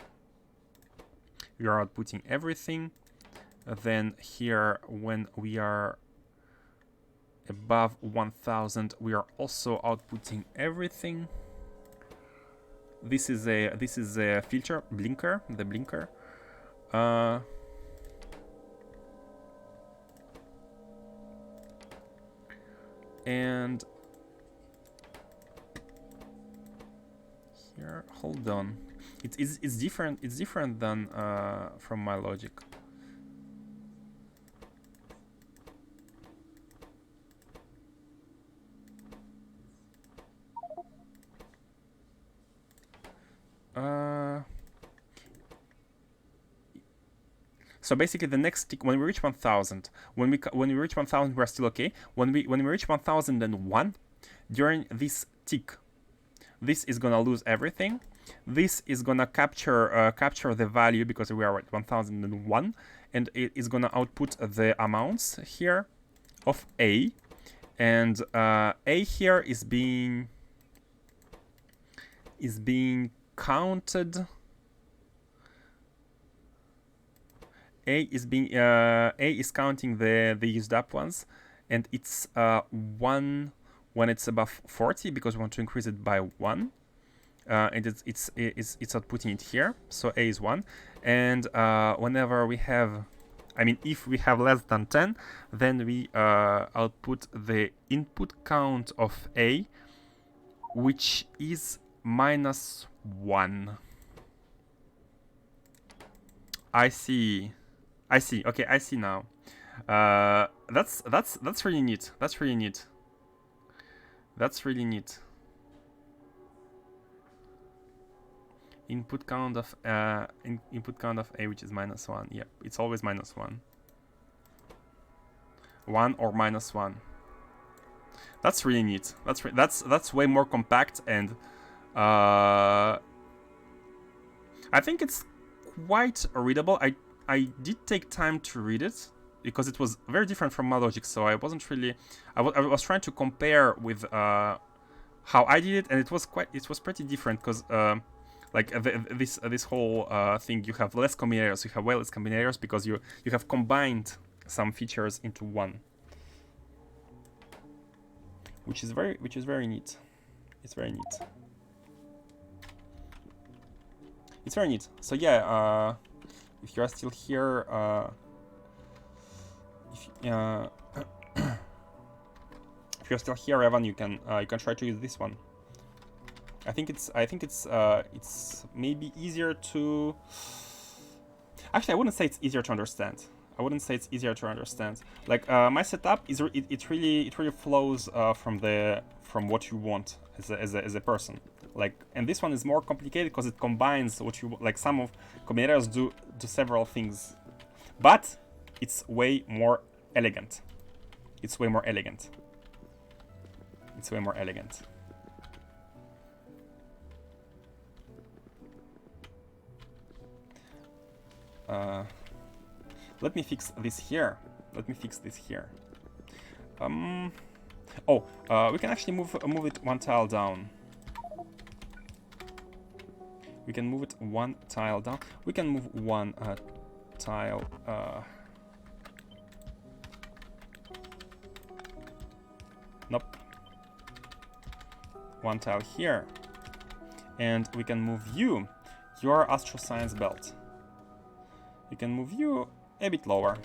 We are outputting everything. Then here, when we are above 1000, we are also outputting everything. This is a filter blinker, the blinker. And here, hold on, it's different. It's different than from my logic. So basically, the next tick, when we reach 1000, when we reach 1000, we're still okay. When we reach 1001, during this tick, this is gonna lose everything. This is gonna capture the value because we are at 1001, and it is gonna output the amounts here of A, and A here is being counted. A is counting the used up ones, and it's 1 when it's above 40 because we want to increase it by 1, and it's outputting it here. So A is 1, and whenever we have, I mean, if we have less than 10, then we output the input count of A, which is -1. I see. Okay, I see now. That's really neat. That's really neat. Input count of input count of A, which is -1. Yeah, it's always -1. 1 or -1. That's really neat. That's way more compact, and I think it's quite readable. I did take time to read it because it was very different from my logic, so I wasn't really. I was trying to compare with how I did it, and it was pretty different because like this whole thing, you have less combinators, you have way less combinators because you have combined some features into one, which is very neat. It's very neat. It's very neat. So yeah. If you are still here, if you're still here, Evan, you can try to use this one. I think it's maybe easier to. Actually, I wouldn't say it's easier to understand. Like my setup is it really flows from what you want as a person. Like, and this one is more complicated because it combines what you like. Some of combinators do several things, but it's way more elegant. Let me fix this here. We can actually move it one tile down. We can move it one tile down. We can move one tile. Nope. One tile here. And we can move you, your Astro Science belt. We can move you a bit lower.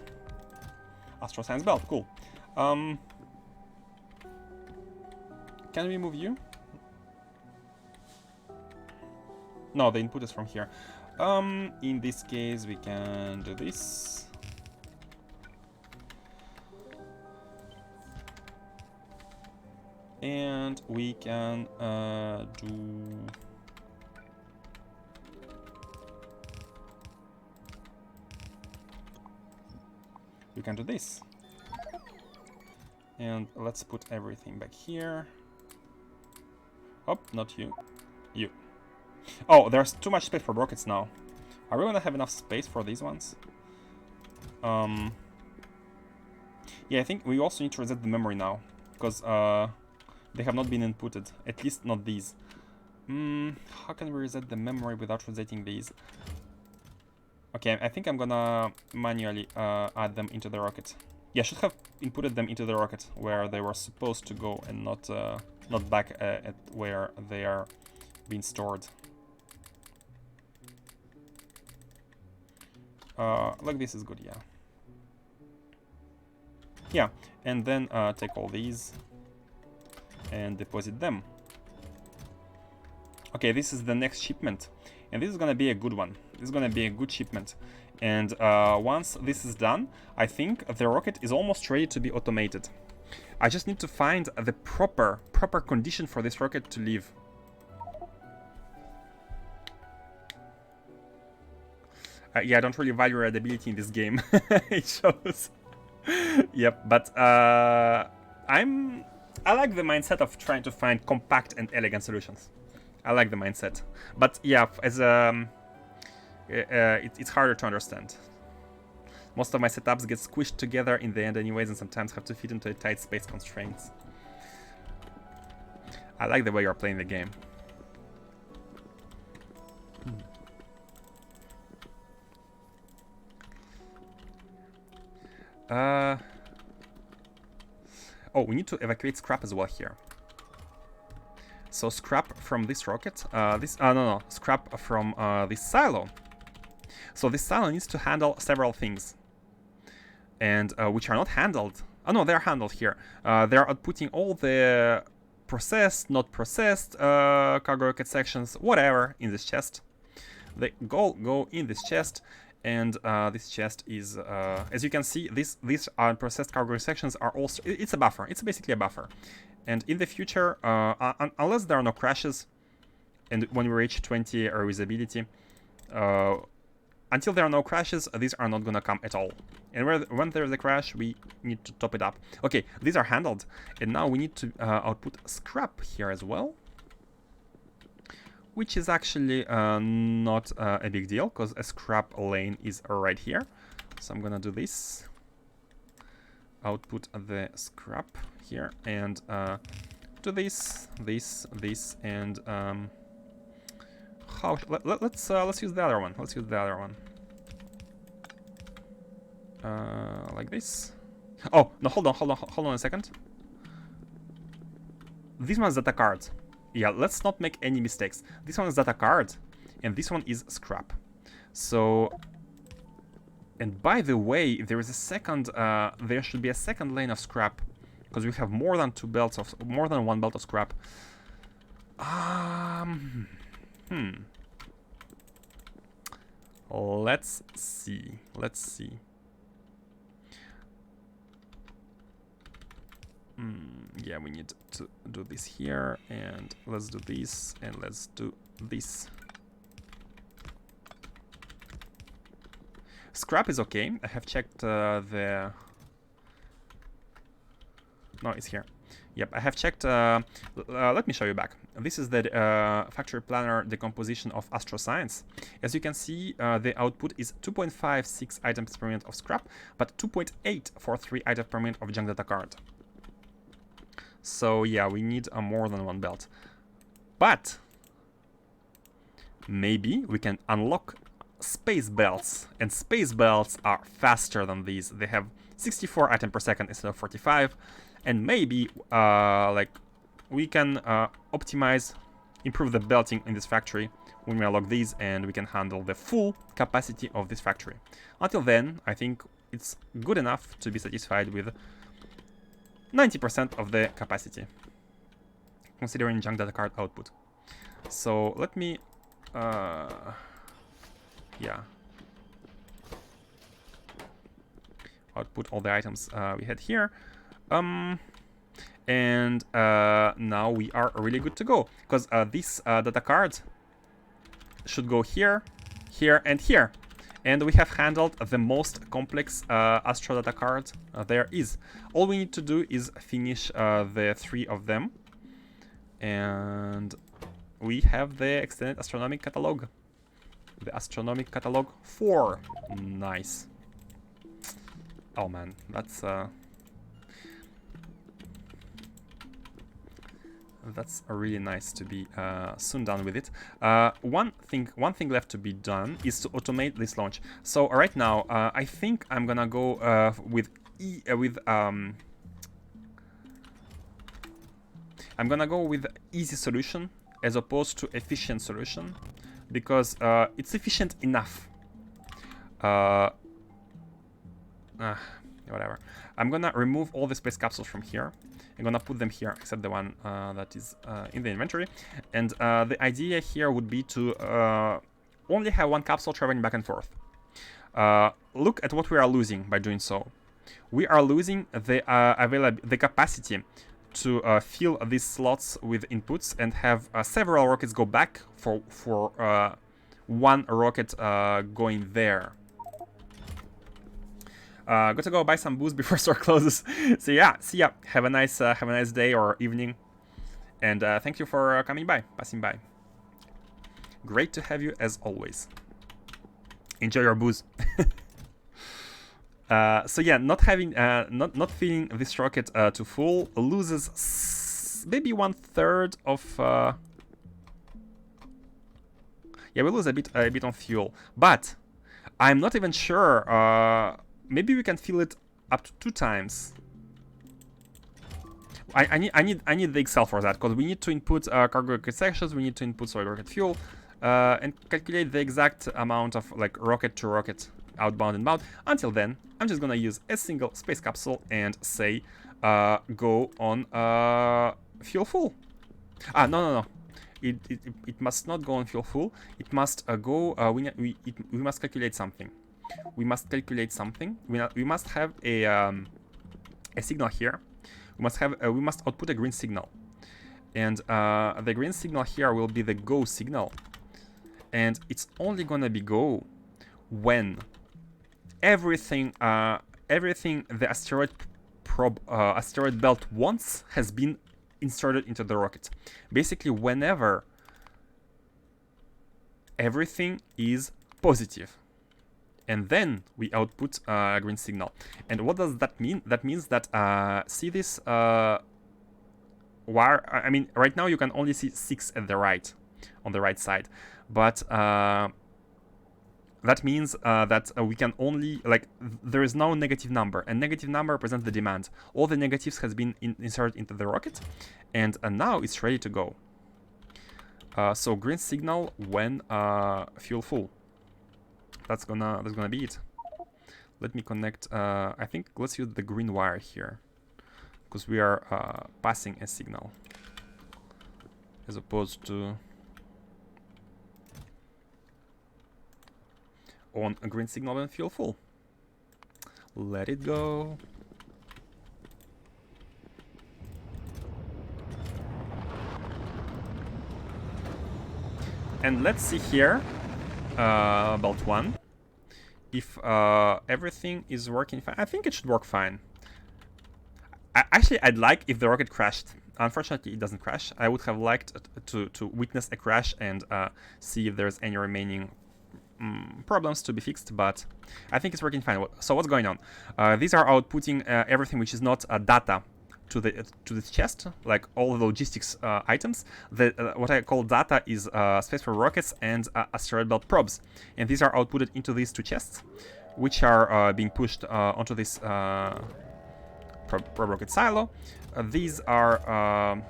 Astro Science belt, cool. Can we move you? No, the input is from here. In this case, we can do this. And we can do... We can do this. And let's put everything back here. Oh, not you. You. Oh, there's too much space for rockets now. Are we gonna have enough space for these ones? Yeah, I think we also need to reset the memory now, because they have not been inputted. At least not these. How can we reset the memory without resetting these? Okay, I think I'm gonna manually add them into the rocket. Yeah, I should have inputted them into the rocket where they were supposed to go, and not back at where they are being stored. Like this is good, yeah. Yeah, and then take all these and deposit them. Okay, this is the next shipment, and this is gonna be a good one. This is gonna be a good shipment. And once this is done, I think the rocket is almost ready to be automated. I just need to find the proper condition for this rocket to leave. Yeah, I don't really value reliability in this game. It shows. Yep, but I like the mindset of trying to find compact and elegant solutions. I like the mindset, but yeah, as it's harder to understand. Most of my setups get squished together in the end anyways, and sometimes have to fit into a tight space constraints. I like the way you're playing the game. Oh, we need to evacuate scrap as well here. So scrap from this rocket, scrap from this silo. So this silo needs to handle several things, and which are not handled. Oh no, they're handled here. They're outputting all the processed, not processed cargo rocket sections, whatever, in this chest. They go in this chest, and this chest is, as you can see, these unprocessed cargo sections are also. It's a buffer. It's basically a buffer. And in the future, unless there are no crashes, and when we reach 20 reusability, until there are no crashes, these are not gonna come at all. And when there's a crash, we need to top it up. Okay, these are handled, and now we need to output scrap here as well, which is actually not a big deal, because a scrap lane is right here. So I'm gonna do this. Output the scrap here, and do this, and let's use the other one. Let's use the other one. Like this. Oh no! Hold on a second. This one's data card. Yeah, let's not make any mistakes. This one is data card, and this one is scrap. So. And by the way, there is a second. There should be a second lane of scrap, because we have more than one belt of scrap. Let's see. Yeah, we need to do this here, and let's do this, and let's do this. Scrap is okay. I have checked the... No, it's here. Yep, I have checked... let me show you back. This is the factory planner decomposition of Astro Science. As you can see, the output is 2.56 items per minute of scrap, but 2.843 items per minute of junk data card. So yeah, we need more than one belt. But maybe we can unlock space belts, and space belts are faster than these. They have 64 items per second instead of 45, and maybe like we can improve the belting in this factory when we unlock these, and we can handle the full capacity of this factory. Until then, I think it's good enough to be satisfied with 90% of the capacity, considering junk data card output. So let me yeah, output all the items we had here, and now we are really good to go, because this data card should go here, here, and here, and we have handled the most complex Astro data card there is. All we need to do is finish the 3 of them, and we have the extended astronomic catalog. The Astronomic Catalogue 4. Nice. Oh man, that's really nice to be soon done with it. One thing left to be done is to automate this launch. So right now, I think I'm gonna go with I'm gonna go with easy solution as opposed to efficient solution, because it's efficient enough. Whatever. I'm gonna remove all the space capsules from here. I'm gonna put them here, except the one that is in the inventory. And the idea here would be to only have one capsule traveling back and forth. Look at what we are losing by doing so. We are losing the capacity to fill these slots with inputs and have several rockets go back for one rocket going there. Got to go buy some booze before store closes. So yeah, see ya. Have a nice day or evening, and thank you for passing by. Great to have you as always. Enjoy your booze. So yeah, not filling this rocket to full loses maybe 1/3 of. Yeah, we lose a bit on fuel, but I'm not even sure. Maybe we can fill it up to 2 times. I need the Excel for that, because we need to input cargo rocket sections, we need to input solid rocket fuel, and calculate the exact amount of like rocket to rocket outbound and bound. Until then, I'm just gonna use a single space capsule and say go on fuel full. No. It must not go on fuel full. It must go. We must calculate something. We must have a signal here. We must output a green signal, and the green signal here will be the go signal, and it's only gonna be go when everything the asteroid belt wants has been inserted into the rocket. Basically, whenever everything is positive. And then we output a green signal. And what does that mean? That means that, see this wire? I mean, right now you can only see 6 at the right, on the right side. But that means that we can only, like, there is no negative number. And negative number represents the demand. All the negatives has been inserted into the rocket. And now it's ready to go. So green signal when fuel full. That's gonna be it. Let me connect. I think let's use the green wire here, because we are passing a signal as opposed to on a green signal and fuel full. Let it go. And let's see here. Belt 1. If everything is working fine, I think it should work fine. Actually, I'd like if the rocket crashed. Unfortunately, it doesn't crash. I would have liked to witness a crash and see if there's any remaining problems to be fixed, but I think it's working fine. So what's going on? These are outputting everything which is not data to this chest, like all the logistics items. What I call data is space for rockets and asteroid belt probes, and these are outputted into these 2 chests, which are being pushed onto this probe rocket silo. These are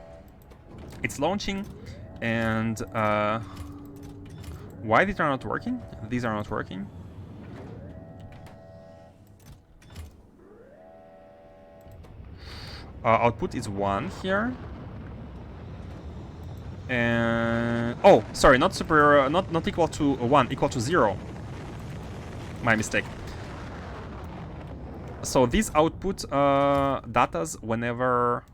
it's launching, and why these are not working? These are not working. Output is 1 here, and oh, sorry, not superior, not equal to 1, equal to 0. My mistake. So these output datas whenever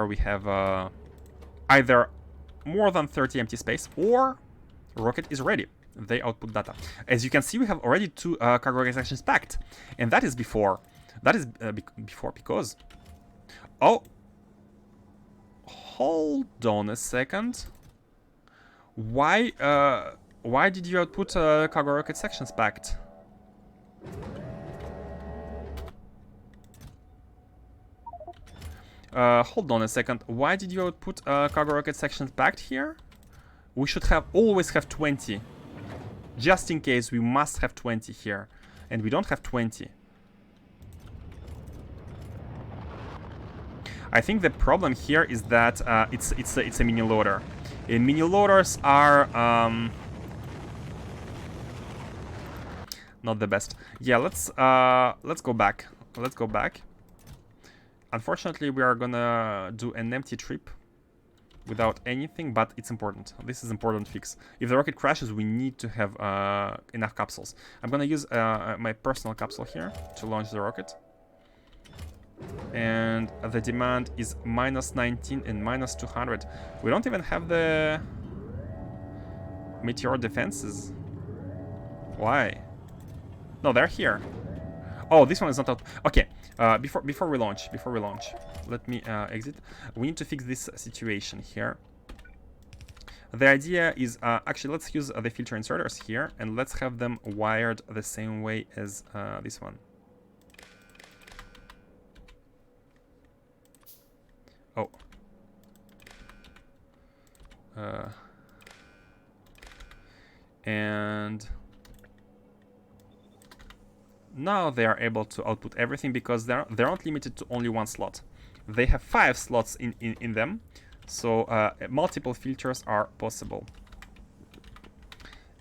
we have either more than 30 empty space or rocket is ready. They output data. As you can see, we have already 2 cargo sections packed, and that is before. That is before because. Oh, hold on a second. Why why did you output cargo rocket sections packed? Hold on a second. Why did you output cargo rocket sections packed here? We should always have 20. Just in case, we must have 20 here. And we don't have 20. I think the problem here is that it's a mini loader. And mini loaders are not the best. Yeah, let's go back. Let's go back. Unfortunately, we are gonna do an empty trip without anything, but it's important. This is important fix. If the rocket crashes, we need to have enough capsules. I'm gonna use my personal capsule here to launch the rocket. And the demand is -19 and -200. We don't even have the meteor defenses. Why? No, they're here. Oh, this one is not out. Okay, before we launch, let me exit. We need to fix this situation here. The idea is actually let's use the filter inserters here and let's have them wired the same way as this one. Oh. And now they are able to output everything because they're not limited to only one slot. They have 5 slots in them, so multiple filters are possible.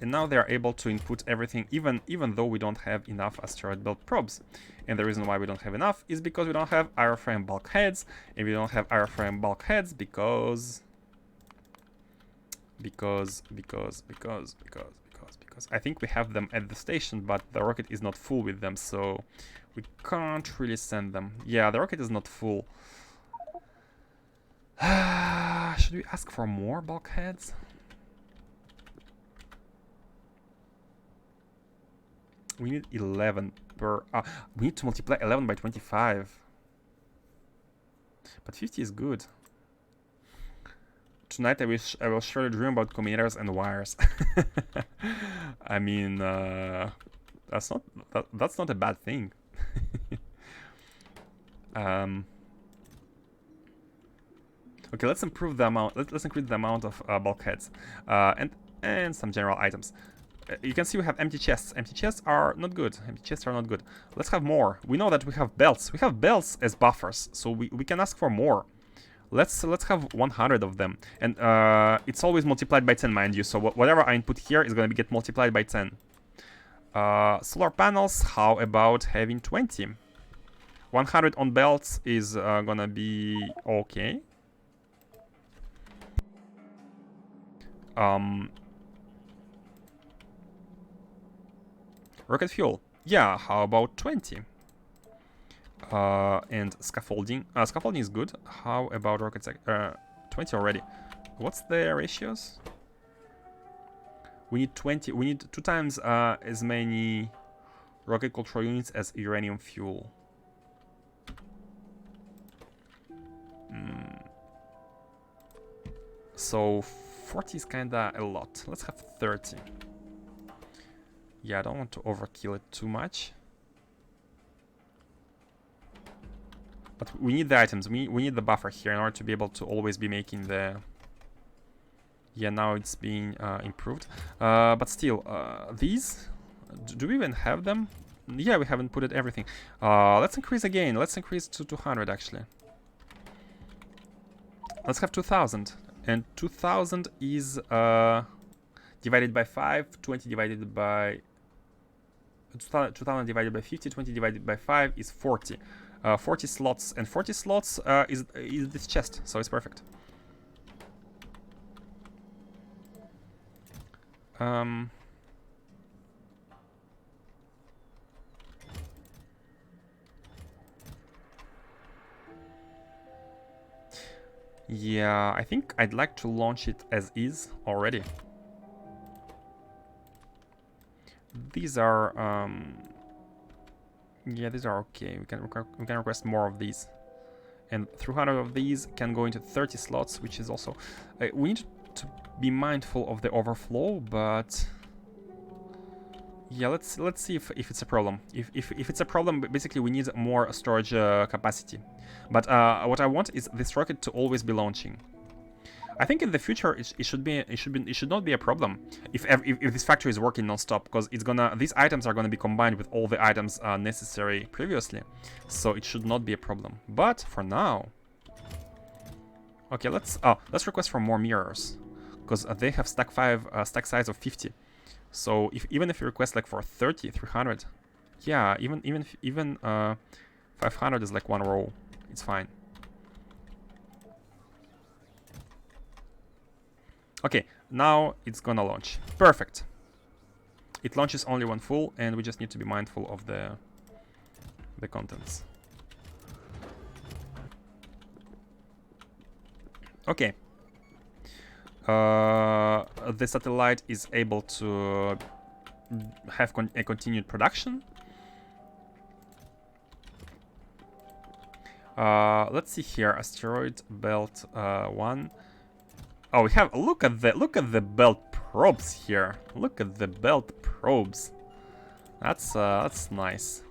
And now they are able to input everything, even though we don't have enough asteroid belt probes. And the reason why we don't have enough is because we don't have airframe bulkheads, and we don't have airframe bulkheads because I think we have them at the station, but the rocket is not full with them, so we can't really send them. Yeah, the rocket is not full. Should we ask for more bulkheads? We need 11 per... we need to multiply 11 by 25. But 50 is good. Tonight I will surely dream about combinators and wires. I mean, that's not a bad thing. Okay, let's improve the amount. Let's increase the amount of bulkheads and some general items. You can see we have empty chests. Empty chests are not good. Empty chests are not good. Let's have more. We know that we have belts. We have belts as buffers, so we can ask for more. Let's have 100 of them, and it's always multiplied by 10, mind you. So whatever I input here is going to get multiplied by 10. Solar panels. How about having 20? 100 on belts is gonna be okay. Rocket fuel. Yeah, how about 20? And scaffolding. Scaffolding is good. How about rocket 20 already? What's the ratios? We need 20. We need 2 times as many rocket control units as uranium fuel. So 40 is kinda a lot. Let's have 30. Yeah, I don't want to overkill it too much. But we need the items. We need the buffer here in order to be able to always be making the... Yeah, now it's being improved. But still, these... Do we even have them? Yeah, we haven't put it everything. Let's increase again. Let's increase to 200, actually. Let's have 2,000. And 2,000 is divided by 5, 20 divided by... 2,000 divided by 50, 20 divided by 5 is 40. 40 slots, and 40 slots is this chest, so it's perfect. Yeah, I think I'd like to launch it as is already. These are yeah, these are okay. We can request more of these, and 300 of these can go into 30 slots, which is also we need to be mindful of the overflow, but Yeah, let's see if it's a problem. If it's a problem, basically we need more storage capacity. But what I want is this rocket to always be launching. I think in the future it should not be a problem if this factory is working non-stop, because these items are gonna be combined with all the items necessary previously, so it should not be a problem. But for now, okay, let's request for more mirrors, because they have stack size of 50. So even if you request like for 30, 300, yeah, even 500 is like one row. It's fine. Okay, now it's gonna launch. Perfect. It launches only one full, and we just need to be mindful of the contents. Okay. The satellite is able to have a continued production. Let's see here. Asteroid belt 1. Oh, we have look at the belt probes here. Look at the belt probes. That's nice.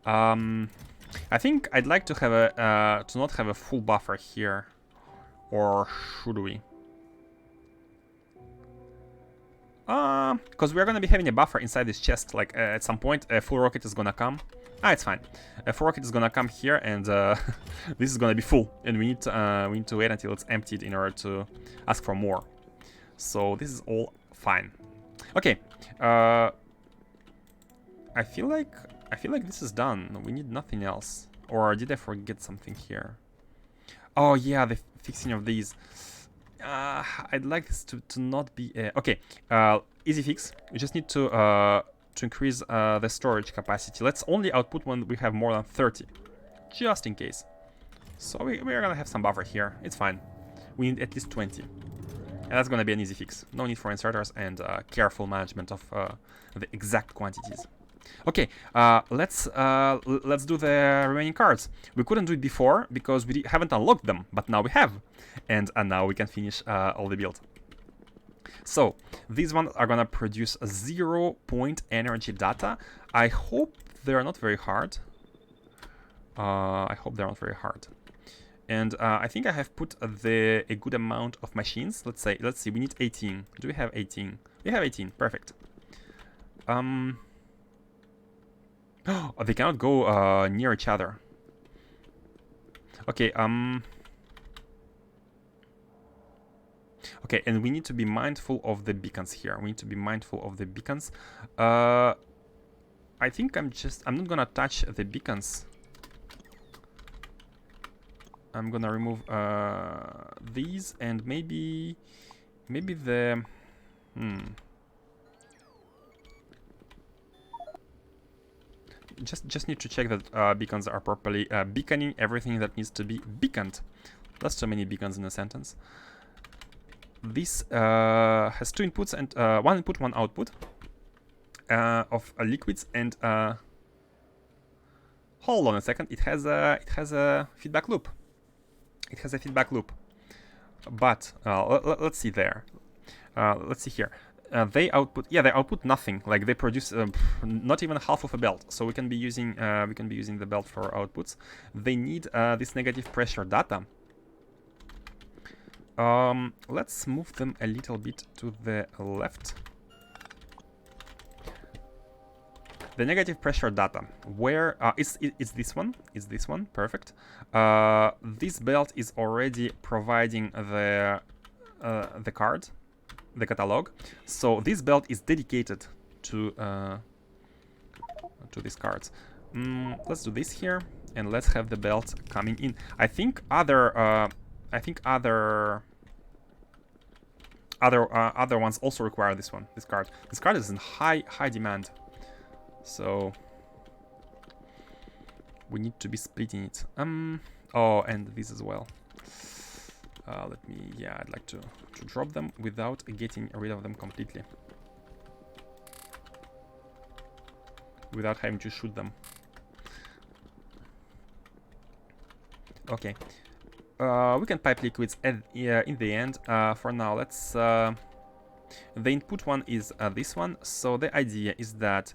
I think I'd like to have to not have a full buffer here, or should we? Because we're gonna be having a buffer inside this chest. Like at some point, a full rocket is gonna come. Ah, it's fine. A full rocket is gonna come here, and this is gonna be full, and we need to wait until it's emptied in order to ask for more. So this is all fine. Okay. I feel like this is done. We need nothing else. Or did I forget something here? Oh yeah, the fixing of these. I'd like this to not be okay. Easy fix. We just need to increase the storage capacity. Let's only output when we have more than 30, just in case. So we are gonna have some buffer here. It's fine. We need at least 20, and that's gonna be an easy fix. No need for inserters and careful management of the exact quantities. Okay, let's do the remaining cards. We couldn't do it before because we haven't unlocked them, but now we have, and now we can finish all the build. So these ones are gonna produce 0-point energy data. I hope they're not very hard. And I think I have put a good amount of machines. Let's see. We need 18. Do we have 18? We have 18. Perfect. Oh, they cannot go near each other. Okay, okay, and we need to be mindful of the beacons here. We need to be mindful of the beacons. I think I'm not gonna touch the beacons. I'm gonna remove these, and maybe the Just need to check that beacons are properly beaconing everything that needs to be beaconed. That's so many beacons in a sentence. This has 2 inputs and 1 input, 1 output of liquids, and hold on a second. It has a feedback loop. It has a feedback loop. But let's see there. Let's see here. They output nothing. Like they produce not even half of a belt. So we can be using the belt for outputs. They need this negative pressure data. Let's move them a little bit to the left. The negative pressure data. Where it's this one. It's this one. Perfect. This belt is already providing the card. The catalog. So this belt is dedicated to these cards. Let's do this here, and let's have the belt coming in. I think other ones also require this one. This card. This card is in high demand. So we need to be splitting it. Oh, and this as well. I'd like to drop them without getting rid of them completely. Without having to shoot them. Okay. We can pipe liquids in the end. For now, let's The input one is this one. So the idea is that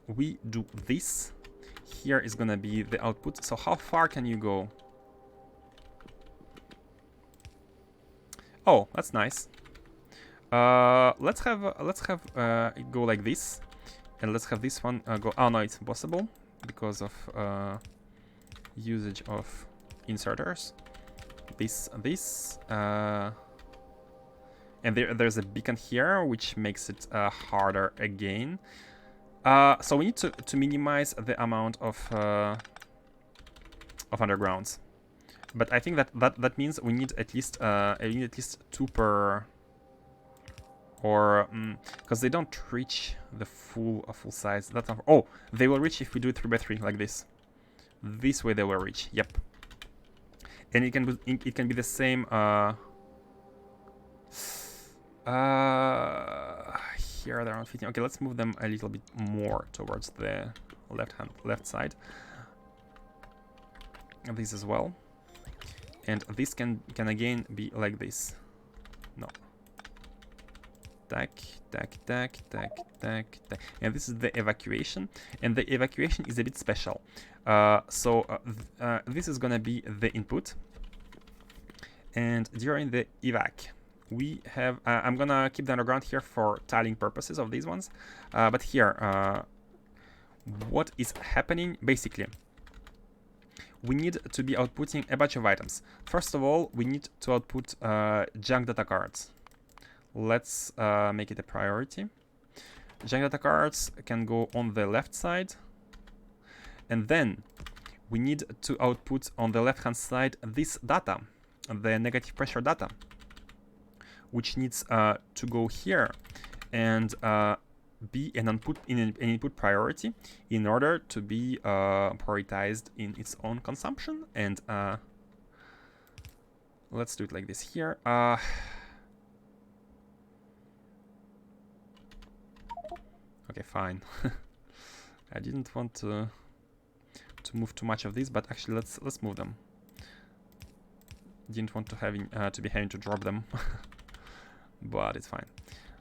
we do this. Here is gonna be the output. So how far can you go? Oh, that's nice. Let's have it go like this, and let's have this one go. Oh no, it's impossible because of usage of inserters. This, and there's a beacon here, which makes it harder again. So we need to minimize the amount of undergrounds, but I think that means we need at least 2 per, or because they don't reach the full size. That's not, oh, they will reach if we do 3x3 like this. This way they will reach. Yep. And it can be the same. Here they're not fitting. Okay, let's move them a little bit more towards the left side. And this as well. And this can again be like this. No. Tack, tack, tack, tack, tack, tack. And this is the evacuation. And the evacuation is a bit special. This is gonna be the input. And during the evac, we have, I'm gonna keep the underground here for tiling purposes of these ones. But here, what is happening? Basically, we need to be outputting a bunch of items. First of all, we need to output junk data cards. Let's make it a priority. Junk data cards can go on the left side. And then we need to output on the left-hand side this data, the negative pressure data, which needs to go here and be an input priority in order to be prioritized in its own consumption. And let's do it like this here. Okay, fine. I didn't want to move too much of this, but actually let's move them. Didn't want to be having to drop them, but it's fine.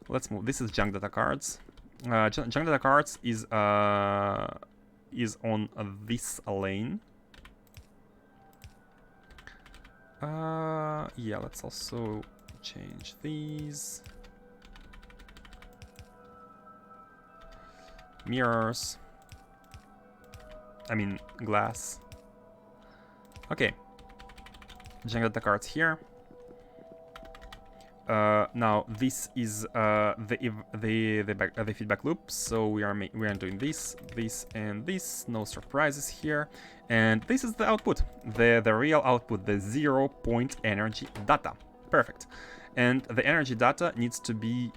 Let's move. This is junk data cards. Junk data cards is on this lane. Yeah, let's also change these mirrors. I mean glass. Okay. Junk data cards here. Now this is the feedback loop. So we are doing this, and this. No surprises here. And this is the output, the real output, the 0-point energy data. Perfect. And the energy data needs to be.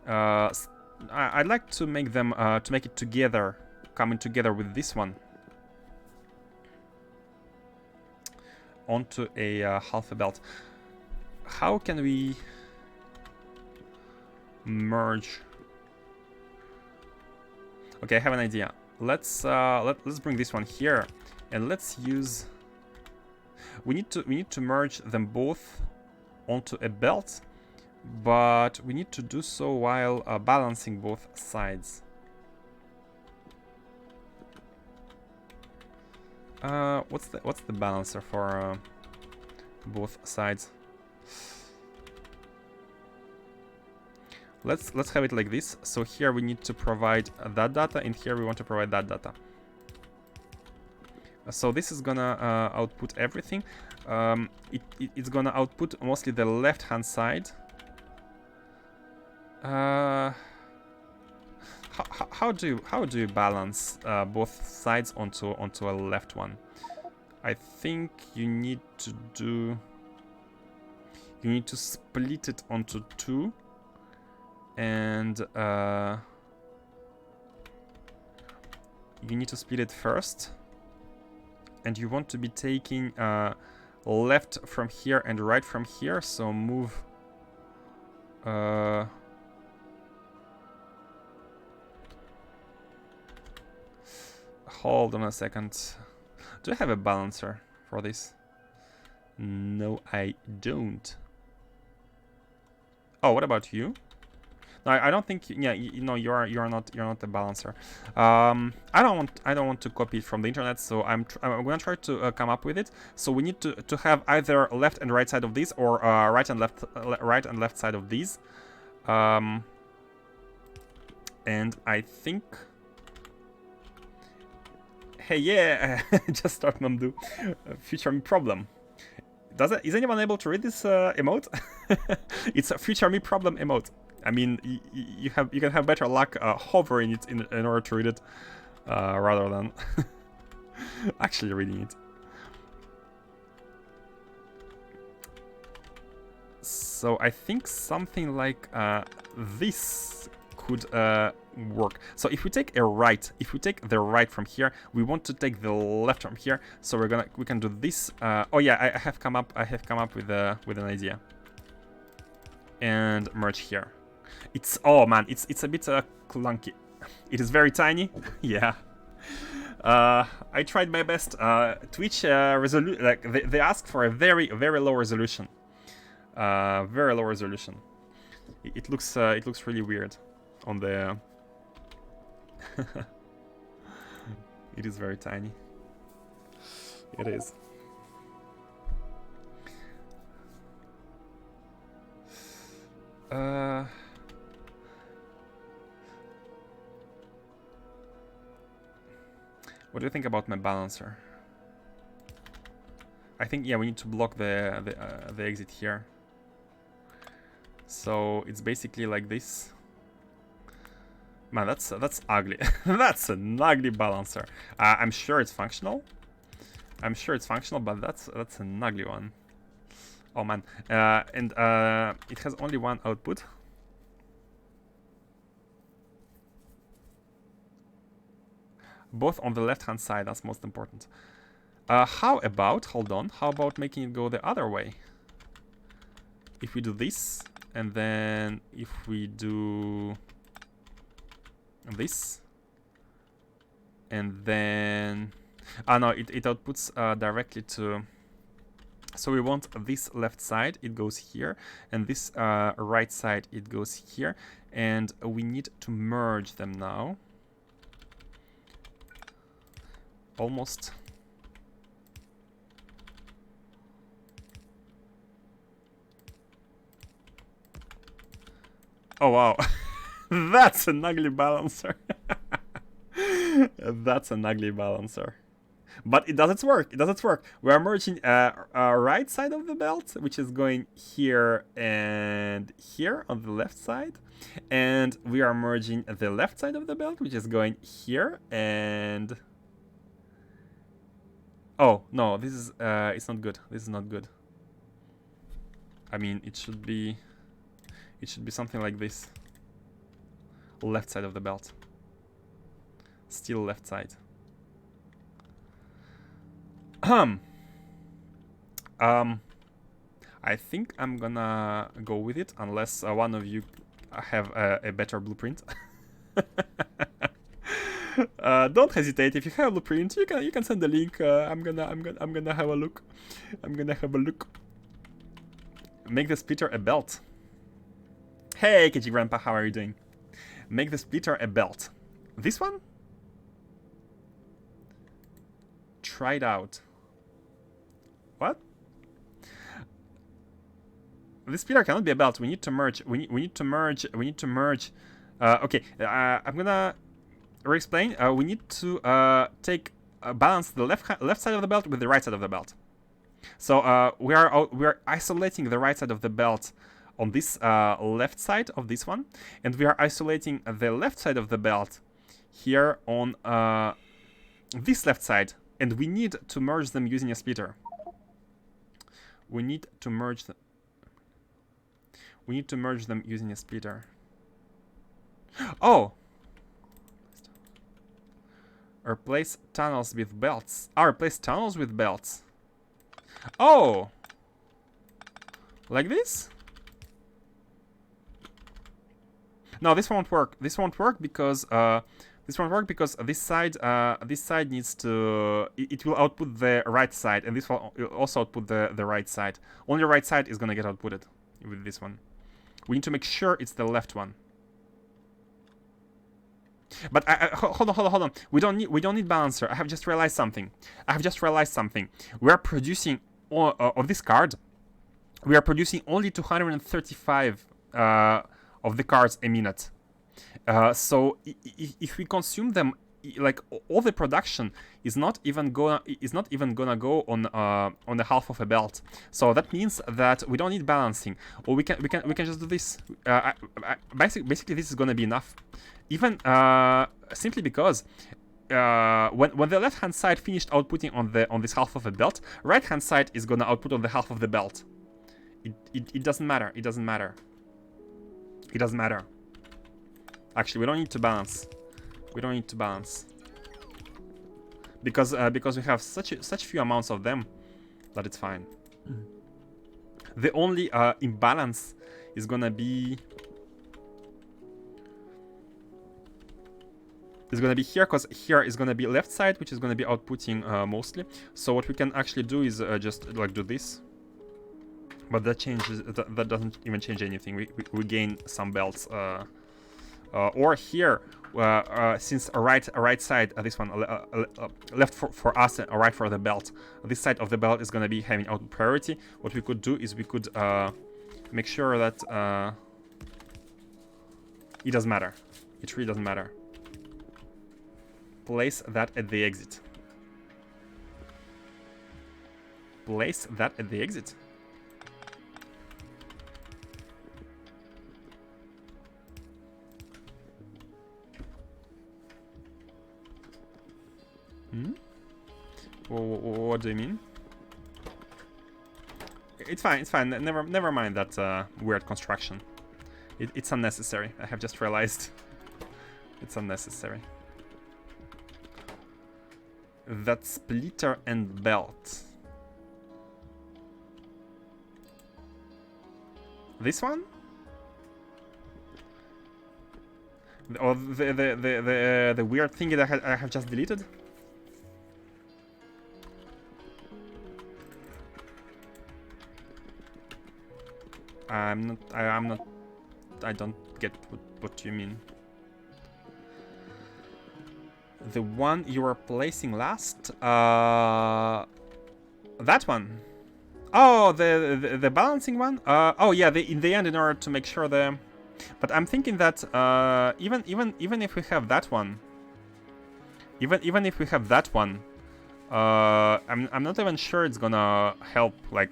I'd like to make them to make it together, coming together with this one onto a half a belt. How can we merge? Okay, I have an idea. Let's bring this one here, and let's use. We need to merge them both onto a belt, but we need to do so while balancing both sides. What's the balancer for both sides? Let's have it like this. So here we need to provide that data, and here we want to provide that data. So this is gonna output everything. It's gonna output mostly the left-hand side. How do you balance both sides onto a left one? I think you need to split it onto 2, and you need to split it first, and you want to be taking left from here and right from here. So move. Hold on a second. Do I have a balancer for this? No, I don't. Oh, what about you? No, I don't think. Yeah, no, you're not a balancer. I don't want to copy it from the internet, so I'm gonna try to come up with it. So we need to have either left and right side of these, or right and left side of these. And I think. Hey, yeah, just start Mamdu. Future me problem. Is anyone able to read this emote? It's a future me problem emote. I mean, you can have better luck hovering it in order to read it, rather than actually reading it. So I think something like this could work. So if we take the right from here, we want to take the left from here. So we can do this. Oh yeah, I have come up with an idea. And merge here. Oh man, it's a bit clunky. It is very tiny. Yeah. I tried my best. Twitch resolution, like they ask for a very low resolution. Very low resolution. It looks really weird on the. It is very tiny. It is. What do you think about my balancer? I think, yeah, we need to block the exit here. So it's basically like this. Man, that's ugly. That's an ugly balancer. I'm sure it's functional. But that's an ugly one. Oh man, and it has only one output. Both on the left-hand side, that's most important. How about making it go the other way? If we do this, and then if we do this, and then... no, it outputs directly to... So we want this left side, it goes here, and this right side, it goes here, and we need to merge them now. Almost. Oh wow, that's an ugly balancer. That's an ugly balancer. But it does its work. We are merging right side of the belt, which is going here and here on the left side. And we are merging the left side of the belt, which is going here and... Oh, no, this is... it's not good. This is not good. I mean, it should be something like this. Left side of the belt. Still left side. I think I'm gonna go with it unless one of you have a better blueprint. Don't hesitate. If you have a blueprint, you can send the link. I'm gonna have a look. Make the splitter a belt. Hey, KG Grandpa, how are you doing? Make the splitter a belt. This one? Try it out. What? This splitter cannot be a belt. We need to merge. We need to merge. Okay, I'm gonna re-explain. We need to balance the left side of the belt with the right side of the belt. So we are isolating the right side of the belt on this left side of this one, and we are isolating the left side of the belt here on this left side, and we need to merge them using a splitter. We need to merge them using a splitter. Oh! Replace tunnels with belts. Replace tunnels with belts. Oh! Like this? No, this won't work. This won't work because This won't work because this side needs to. It will output the right side, and this will also output the right side. Only right side is gonna get outputted with this one. We need to make sure it's the left one. But hold on. We don't need balancer. I have just realized something. We are producing of this card. We are producing only 235 of the cards a minute. So if we consume them, like all the production is not even gonna go on the half of a belt. So that means that we don't need balancing, or we can just do this. Basically, this is gonna be enough. Even simply because when the left hand side finished outputting on this half of a belt, right hand side is gonna output on the half of the belt. It doesn't matter. It doesn't matter. Actually, we don't need to balance. Because we have such few amounts of them that it's fine. The only imbalance is gonna be here, because here is gonna be left side, which is gonna be outputting mostly. So what we can actually do is just like do this. But that changes. That doesn't even change anything. We gain some belts. Or here, since a right side, this one left for us and right for the belt. This side of the belt is gonna be having output priority. What we could do is we could make sure that it doesn't matter. It really doesn't matter. Place that at the exit. Place that at the exit. What do you mean? It's fine. Never mind that weird construction. It's unnecessary. I have just realized. It's unnecessary. That splitter and belt. This one? Or the weird thing that I have just deleted? I don't get what you mean. The one you were placing last? That one. Oh, the balancing one? Oh yeah, in the end, in order to make sure the... But I'm thinking that even if we have that one, even if we have that one, I'm not even sure it's gonna help. Like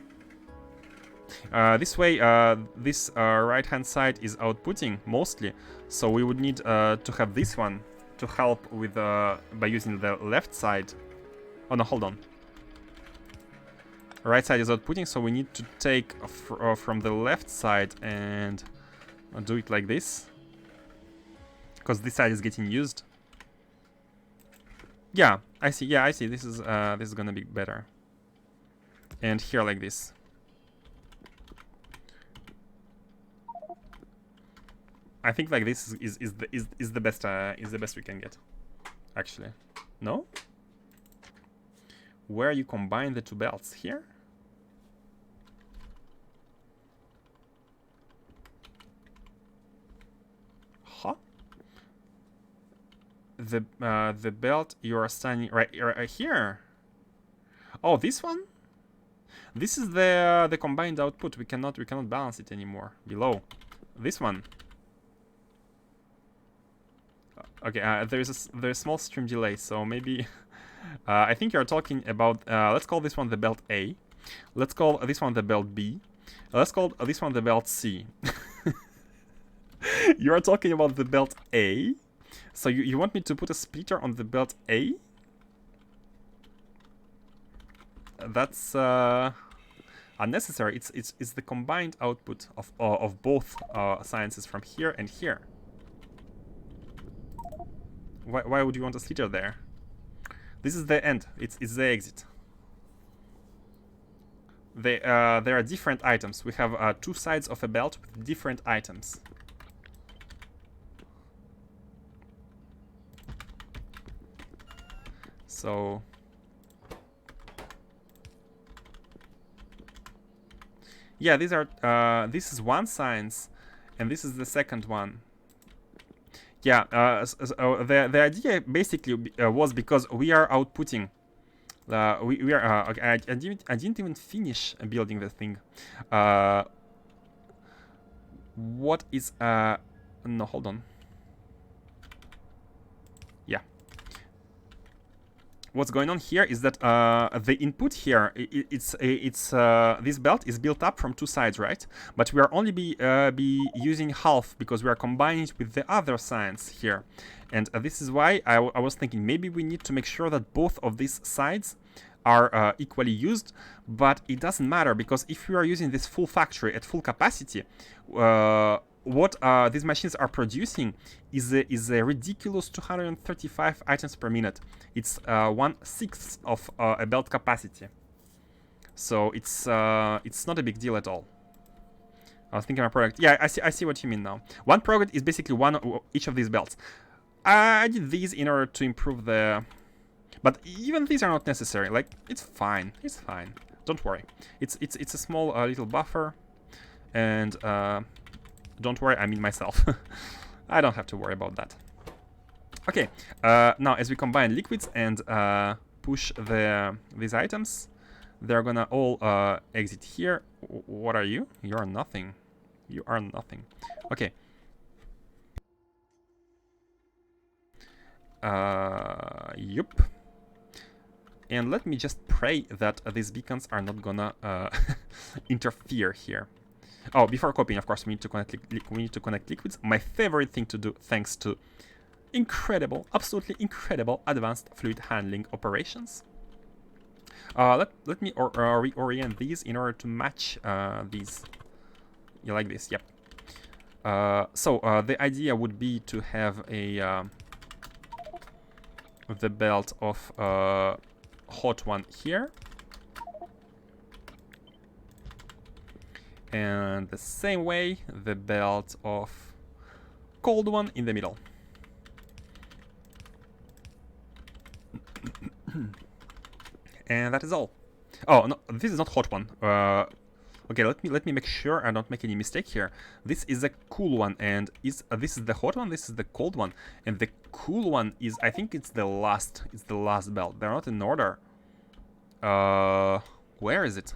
this way, this right hand side is outputting mostly, so we would need to have this one to help with by using the left side. Oh no, hold on. Right side is outputting, so we need to take from the left side and do it like this, because this side is getting used. Yeah, I see. Yeah, I see. This is gonna be better. And here like this. I think like this is the best we can get. Actually, no. Where you combine the two belts here. Huh? The belt you are standing right here. Oh, this one. This is the combined output. We cannot balance it anymore. Below, this one. Okay, there's a small stream delay, so maybe I think you're talking about. Let's call this one the belt A. Let's call this one the belt B. Let's call this one the belt C. You are talking about the belt A. So you want me to put a splitter on the belt A? That's unnecessary. It's the combined output of both sciences from here and here. Why would you want a splitter there? This is the end. It's the exit. There are different items. We have two sides of a belt with different items. So yeah, these are this is one science, and this is the second one. Yeah, the idea basically was because we are outputting. We are. Okay, I didn't even finish building the thing. What is no, hold on. Yeah. What's going on here is that the input here, it's this belt is built up from two sides, right? But we are only be using half because we are combining it with the other sides here, and this is why I was thinking maybe we need to make sure that both of these sides are equally used, but it doesn't matter because if we are using this full factory at full capacity, what these machines are producing is a ridiculous 235 items per minute. It's 1/6 of a belt capacity, so it's not a big deal at all. I was thinking of a product. Yeah, I see what you mean now. One product is basically one of each of these belts. I did these in order to improve the, but even these are not necessary. Like, it's fine. It's fine. Don't worry. It's a small little buffer, and don't worry, I mean myself. I don't have to worry about that. Okay, now as we combine liquids and push these items, they're gonna all exit here. What are you? You are nothing. You are nothing. Okay. Yup. And let me just pray that these beacons are not gonna interfere here. Oh, before copying, of course, we need to connect liquids. My favorite thing to do, thanks to incredible, absolutely incredible advanced fluid handling operations. Let me reorient these in order to match these. You like this? Yep. So the idea would be to have a the belt of hot one here, and the same way the belt of cold one in the middle. And that is all. Oh no, this is not hot one. Okay, let me make sure I don't make any mistake here. This is a cool one, and this is the hot one. This is the cold one, and the cool one is, I think it's the last. It's the last belt. They're not in order. Where is it?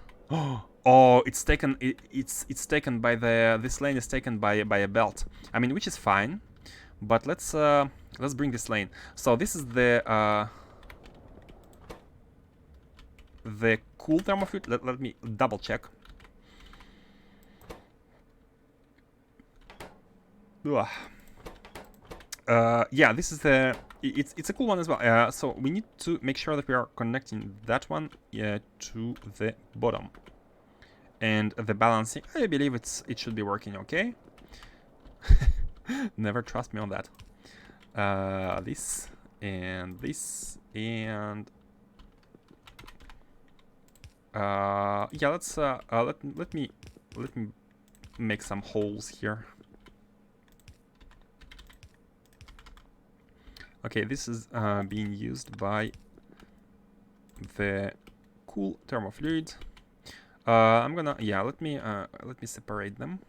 Oh, it's taken. It's taken by the. This lane is taken by a belt. I mean, which is fine, but let's bring this lane. So this is the cool thermofluid. Let me double check. Yeah, this is the. It's a cool one as well. So we need to make sure that we are connecting that one to the bottom, and the balancing. I believe it should be working okay. Never trust me on that. This and this and yeah. Let me make some holes here. Okay, this is being used by the cool thermofluid. I'm gonna, yeah, let me separate them.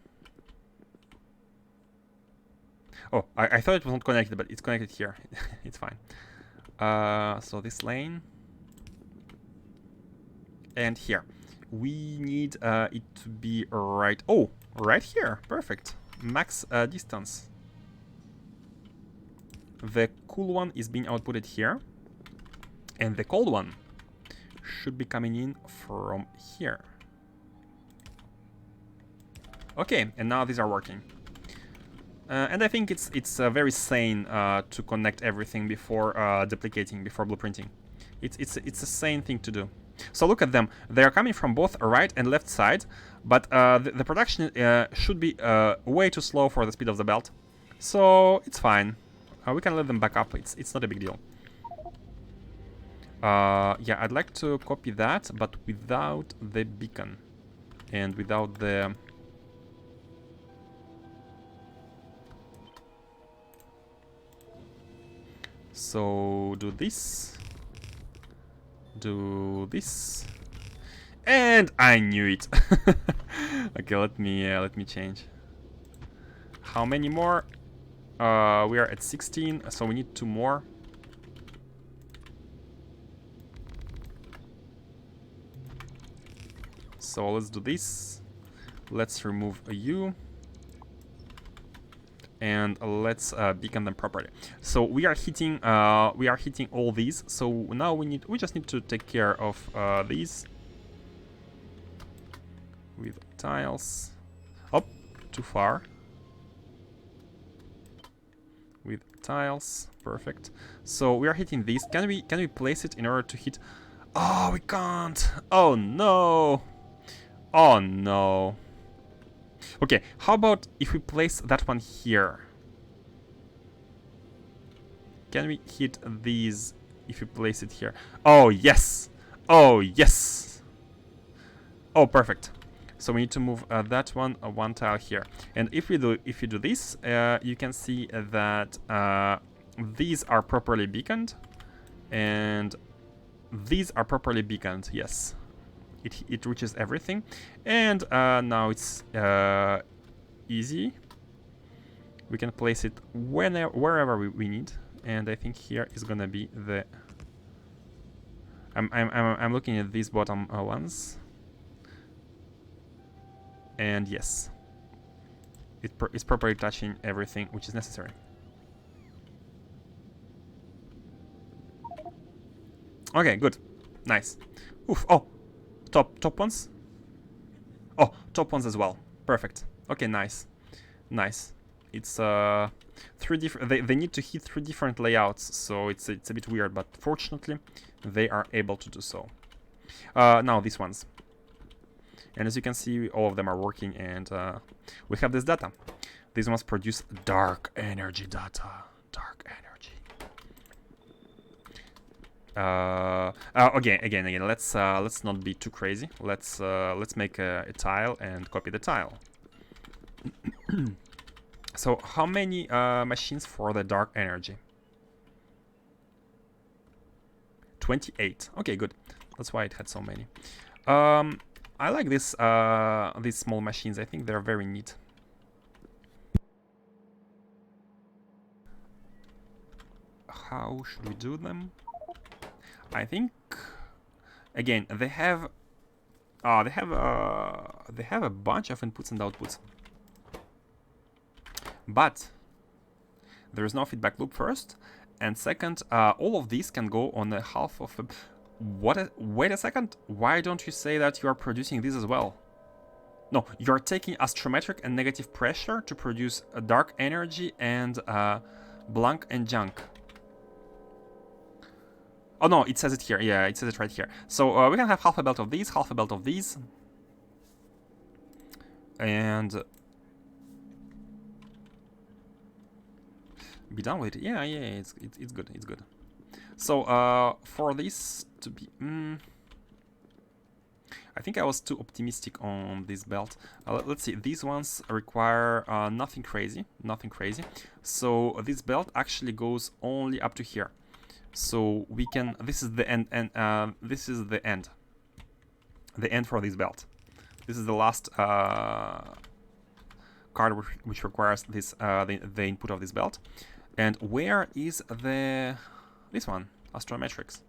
Oh, I thought it was not connected, but it's connected here. It's fine. So this lane and here, we need it to be right. Oh, right here, perfect. Max distance. The cool one is being outputted here, and the cold one should be coming in from here. Okay, and now these are working. And I think it's very sane to connect everything before duplicating, before blueprinting. It's a sane thing to do. So look at them; they are coming from both right and left side, but the production should be way too slow for the speed of the belt. So it's fine. We can let them back up. It's not a big deal. Yeah, I'd like to copy that, but without the beacon and without the. So do this do this. And I knew it. Okay, let me change. How many more? We are at 16, so we need 2 more. So let's do this. Let's remove a U. And let's beacon them properly. So we are hitting all these. So now we just need to take care of these with tiles. Oh, too far. With tiles, perfect. So we are hitting these. Can we place it in order to hit? Oh, we can't. Oh no. Oh no. Okay, how about if we place that one here? Can we hit these if we place it here? Oh yes. Oh yes. Oh, perfect. So we need to move that one tile here. And if you do this, you can see that these are properly beaconed, and these are properly beaconed. Yes, it reaches everything, and now it's easy. We can place it wherever we need, and I think here is gonna be the. I'm looking at these bottom ones. And yes, it's properly touching everything which is necessary. Okay, good, nice. Oof. Oh, top ones. Oh, top ones as well. Perfect. Okay, nice, nice. It's 3 different. They need to hit 3 different layouts, so it's a bit weird, but fortunately, they are able to do so. Now these ones. And as you can see, all of them are working, and we have this data. These ones produce dark energy data. Dark energy. Again. Let's not be too crazy. Let's make a tile and copy the tile. So how many machines for the dark energy? 28. Okay, good. That's why it had so many. I like these small machines. I think they're very neat. How should we do them? I think again they have a bunch of inputs and outputs, but there is no feedback loop first, and second, all of these can go on a half of a. Wait a second. Why don't you say that you are producing this as well? No, you're taking astrometric and negative pressure to produce a dark energy and blank and junk. Oh no, it says it here. Yeah, it says it right here. So we can have half a belt of these, half a belt of these, and be done with it. Yeah, it's good. It's good. So for this to be, I think I was too optimistic on this belt. Let's see. These ones require nothing crazy. So this belt actually goes only up to here. So we can. This is the end, and this is the end. The end for this belt. This is the last card which requires this the input of this belt. And where is this one? Astrometrics.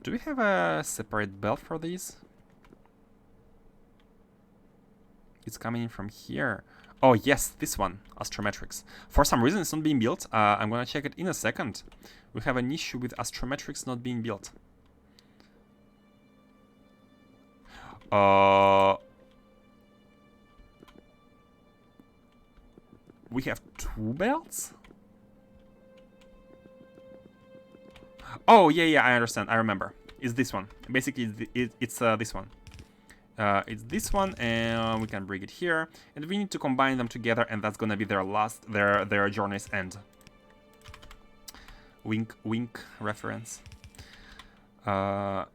Do we have a separate belt for these? It's coming in from here. Oh yes, this one, Astrometrics. For some reason it's not being built. I'm gonna check it in a second. We have an issue with Astrometrics not being built. We have 2 belts? Oh, yeah, I understand. I remember. It's this one. Basically, it's this one. It's this one, and we can bring it here. And we need to combine them together, and that's gonna be their journey's end. Wink, wink reference. And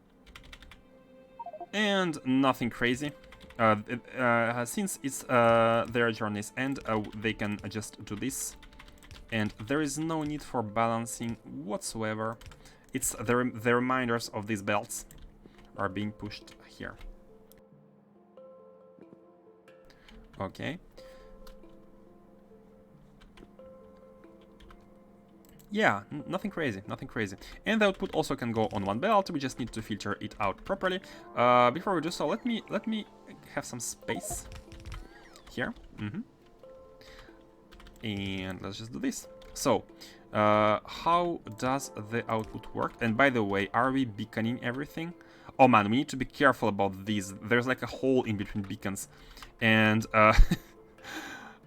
nothing crazy. Since it's their journey's end, they can just do this. And there is no need for balancing whatsoever. It's the reminders of these belts are being pushed here. Okay. Yeah, nothing crazy, nothing crazy. And the output also can go on one belt. We just need to filter it out properly. Before we do so, let me have some space here. And let's just do this. So, how does the output work? And by the way, are we beaconing everything? Oh man, we need to be careful about these. There's like a hole in between beacons, and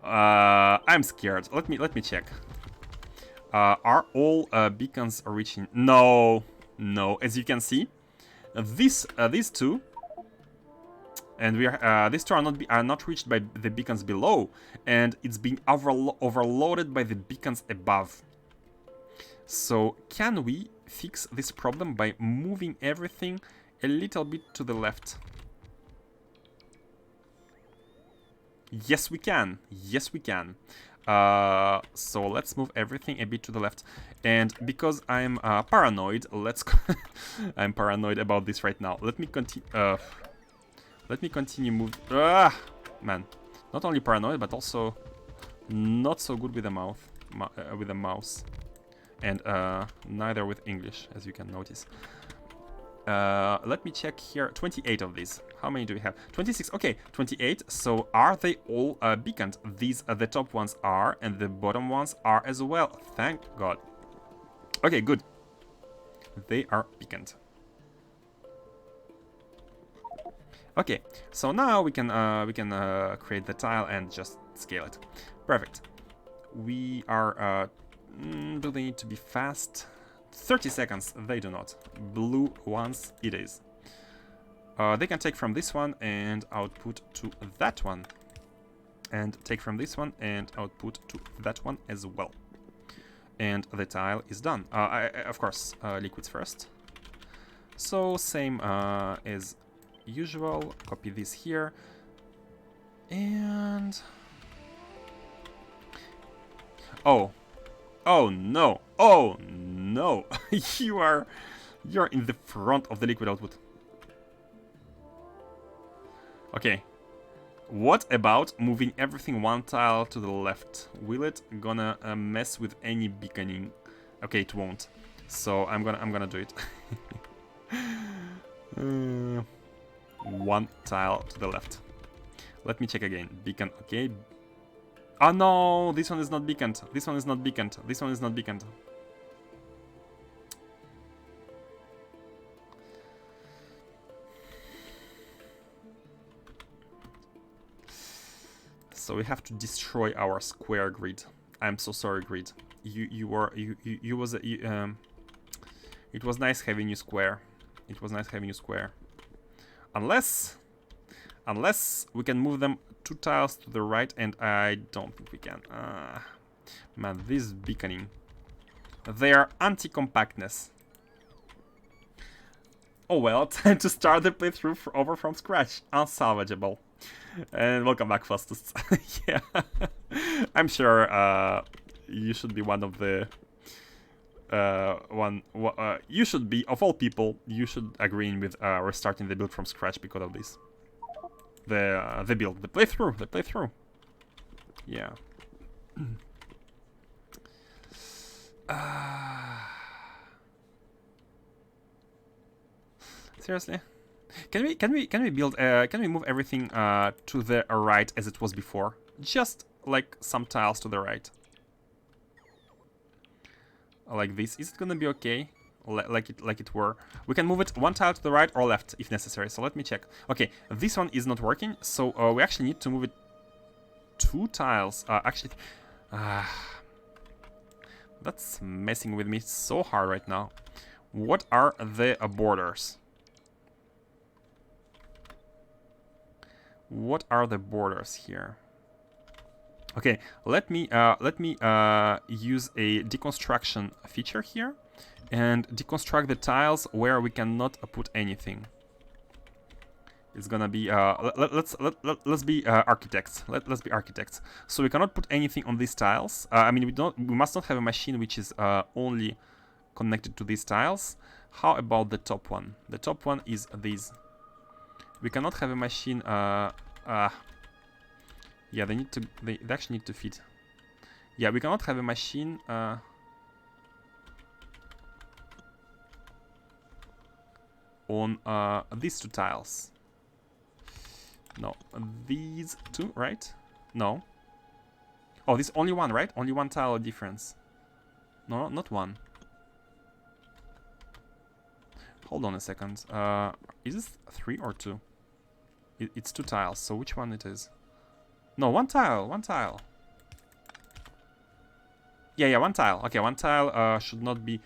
I'm scared. Let me check. Are all beacons reaching? No, no. As you can see, these two, and these two are not reached by the beacons below, and it's being overloaded by the beacons above. So can we fix this problem by moving everything a little bit to the left? Yes, we can. Yes, we can. So let's move everything a bit to the left. And because I'm paranoid, I'm paranoid about this right now. Let me continue. Let me continue move. Man, not only paranoid but also not so good with the with the mouse, and neither with English, as you can notice. Let me check here. 28 of these. How many do we have? 26. Okay, 28. So are they all beaconed? These the top ones are, and the bottom ones are as well. Thank God. Okay, good. They are beaconed. Okay, so now we can create the tile and just scale it. Perfect. We are. Do they need to be fast? 30 seconds, they do not. Blue ones, it is. They can take from this one and output to that one. And take from this one and output to that one as well. And the tile is done. Of course, liquids first. So same as usual. Copy this here. And... oh. Oh no! Oh no! You're in the front of the liquid output. Okay. What about moving everything one tile to the left? Will it gonna mess with any beaconing? Okay, it won't. So I'm gonna do it. One tile to the left. Let me check again. Beacon. Okay. Oh no, this one is not beaconed. This one is not beaconed. This one is not beaconed. So we have to destroy our square grid. I'm so sorry, grid. It was nice having you square. It was nice having you square. Unless we can move them 2 tiles to the right, and I don't think we can. Man, this beaconing. They are anti-compactness. Oh well, time to start the playthrough over from scratch. Unsalvageable. And welcome back, Faustus. Yeah. I'm sure you should be one of the... you should be, of all people, you should agree with restarting the build from scratch because of this. The build, the playthrough. Yeah. Seriously, can we build? Can we move everything to the right as it was before? Just like some tiles to the right, like this. Is it gonna be okay? Like it were. We can move it 1 tile to the right or left if necessary. So let me check. Okay, this one is not working, so we actually need to move it 2 tiles. Actually, that's messing with me so hard right now. What are the borders? What are the borders here? Okay, let me use a deconstruction feature here. And deconstruct the tiles where we cannot put anything. It's gonna be let's be architects. Let's be architects. So we cannot put anything on these tiles. I mean, we must not have a machine which is only connected to these tiles. How about the top one? The top one is this. We cannot have a machine. Yeah, they actually need to fit. Yeah, we cannot have a machine. On these two tiles. No, these two, right? No. Oh, this only one, right? Only one tile difference. No, not one. Hold on a second. Is this 3 or 2? It's 2 tiles, so which one it is? No, one tile, one tile. Yeah, one tile. Okay, one tile should not be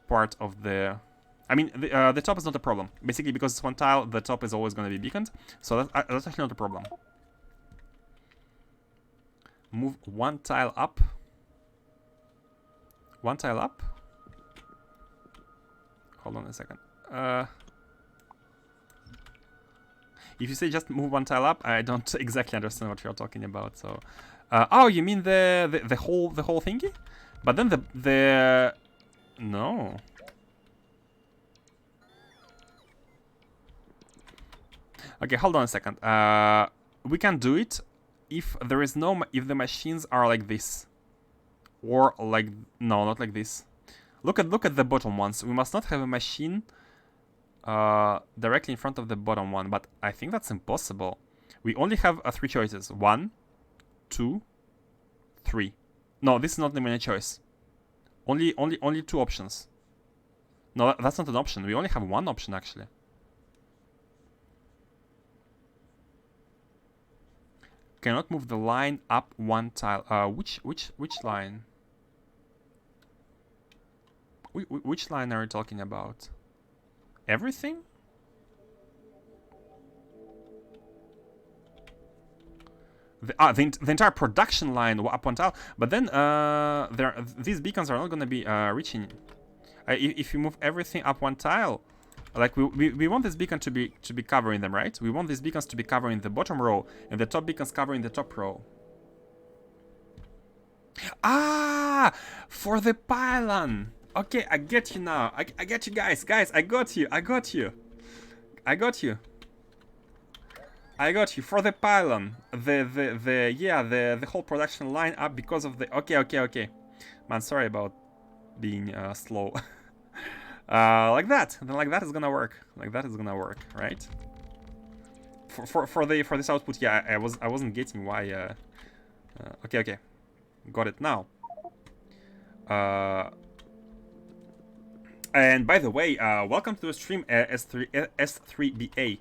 part of the... I mean, the top is not a problem. Basically, because it's one tile, the top is always going to be beaconed. So that's actually not a problem. Move one tile up. One tile up. Hold on a second. If you say just move one tile up, I don't exactly understand what you're talking about. So, oh, you mean the whole thingy? But then the no. Okay, hold on a second. We can do it if there is no if the machines are like this, or like no, not like this. Look at the bottom ones. We must not have a machine directly in front of the bottom one, but I think that's impossible. We only have 3 choices. 1, 2, 3. No, this is not even a choice. Only 2 options. No, that's not an option. We only have 1 option actually. Cannot move the line up 1 tile. Which line? Which line are you talking about? Everything? The entire production line up 1 tile. But then these beacons are not going to be reaching. If you move everything up 1 tile, like we want this beacon to be covering them, right? We want these beacons to be covering the bottom row and the top beacons covering the top row. Ah, for the pylon. Okay, I get you now. I get you guys. Guys, I got you. I got you for the pylon. The whole production line up because of the okay. Man, sorry about being slow. Like that. Then like that is gonna work. Like that is gonna work, right? For this output, yeah, I wasn't getting why. Okay. Got it now. And by the way, welcome to the stream, S3BA.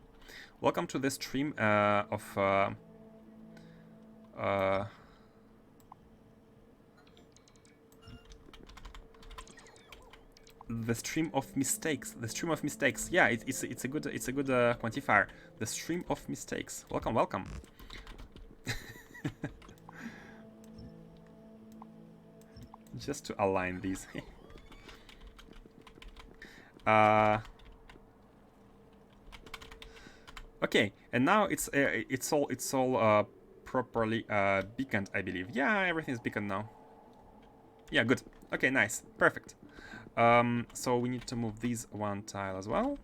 Welcome to the stream of the stream of mistakes. The stream of mistakes. Yeah, it's a good quantifier. The stream of mistakes. Welcome. Just to align these. Okay, and now it's all properly beaconed, I believe. Yeah, everything's beaconed now. Yeah, good. Okay, nice, perfect. So we need to move these 1 tile as well.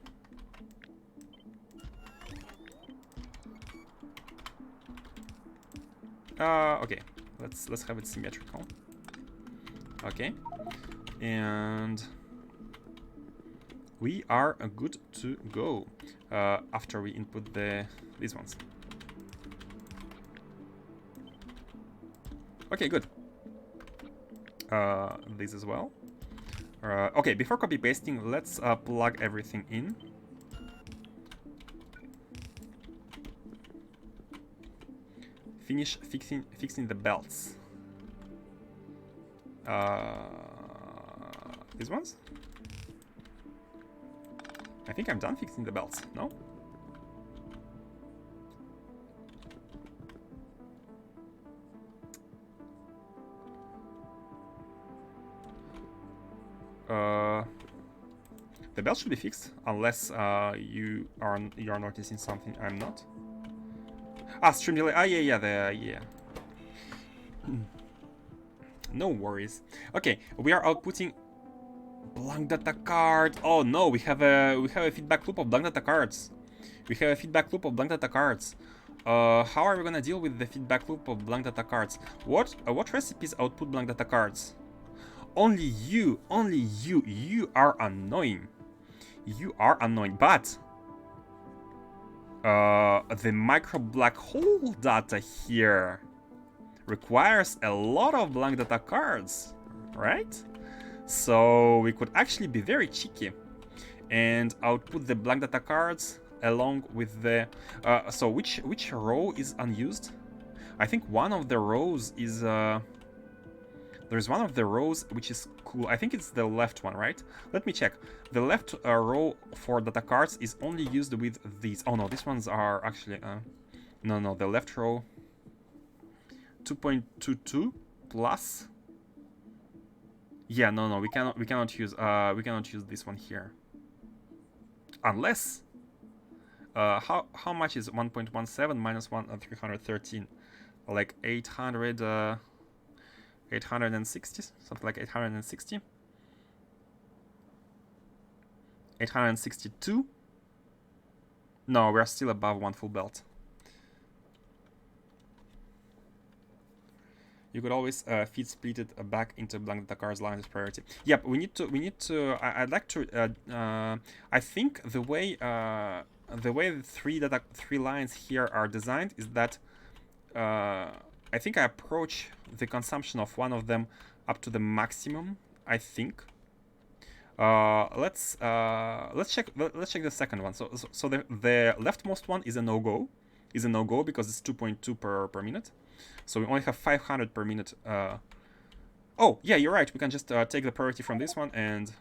Okay, let's have it symmetrical. Okay, and we are good to go after we input these ones. Okay, good. These as well. Okay, before copy pasting, let's plug everything in. Finish fixing the belts. These ones? I think I'm done fixing the belts, no? The belt should be fixed, unless you are noticing something I'm not. Ah, stream delay. Ah, yeah. No worries. Okay, we are outputting Blank data card. Oh no, we have a feedback loop of blank data cards. We have a feedback loop of blank data cards. How are we gonna deal with the feedback loop of blank data cards? What recipes output blank data cards? Only you are annoying. You are annoying, but the micro black hole data here requires a lot of blank data cards, right? So we could actually be very cheeky and output the blank data cards along with the so which row is unused? I think one of the rows is there's one of the rows which is cool. I think it's the left one, right? Let me check. The left row for data cards is only used with these. Oh no, these ones are actually no, the left row 2.22 plus. Yeah, no, we cannot use this one here. Unless how much is 1.17 minus 313? Like 860, something like 860. 862. No, we're still above one full belt. You could always feed split it back into blank data cards line as priority. Yep, we need to. I'd like to. I think the way the three lines here are designed is that I think I approach the consumption of one of them up to the maximum. I think. Let's check the second one. So the leftmost one is a no-go. Because it's 2.2 per minute. So we only have 500 per minute. Oh, yeah, you're right. We can just take the priority from this one and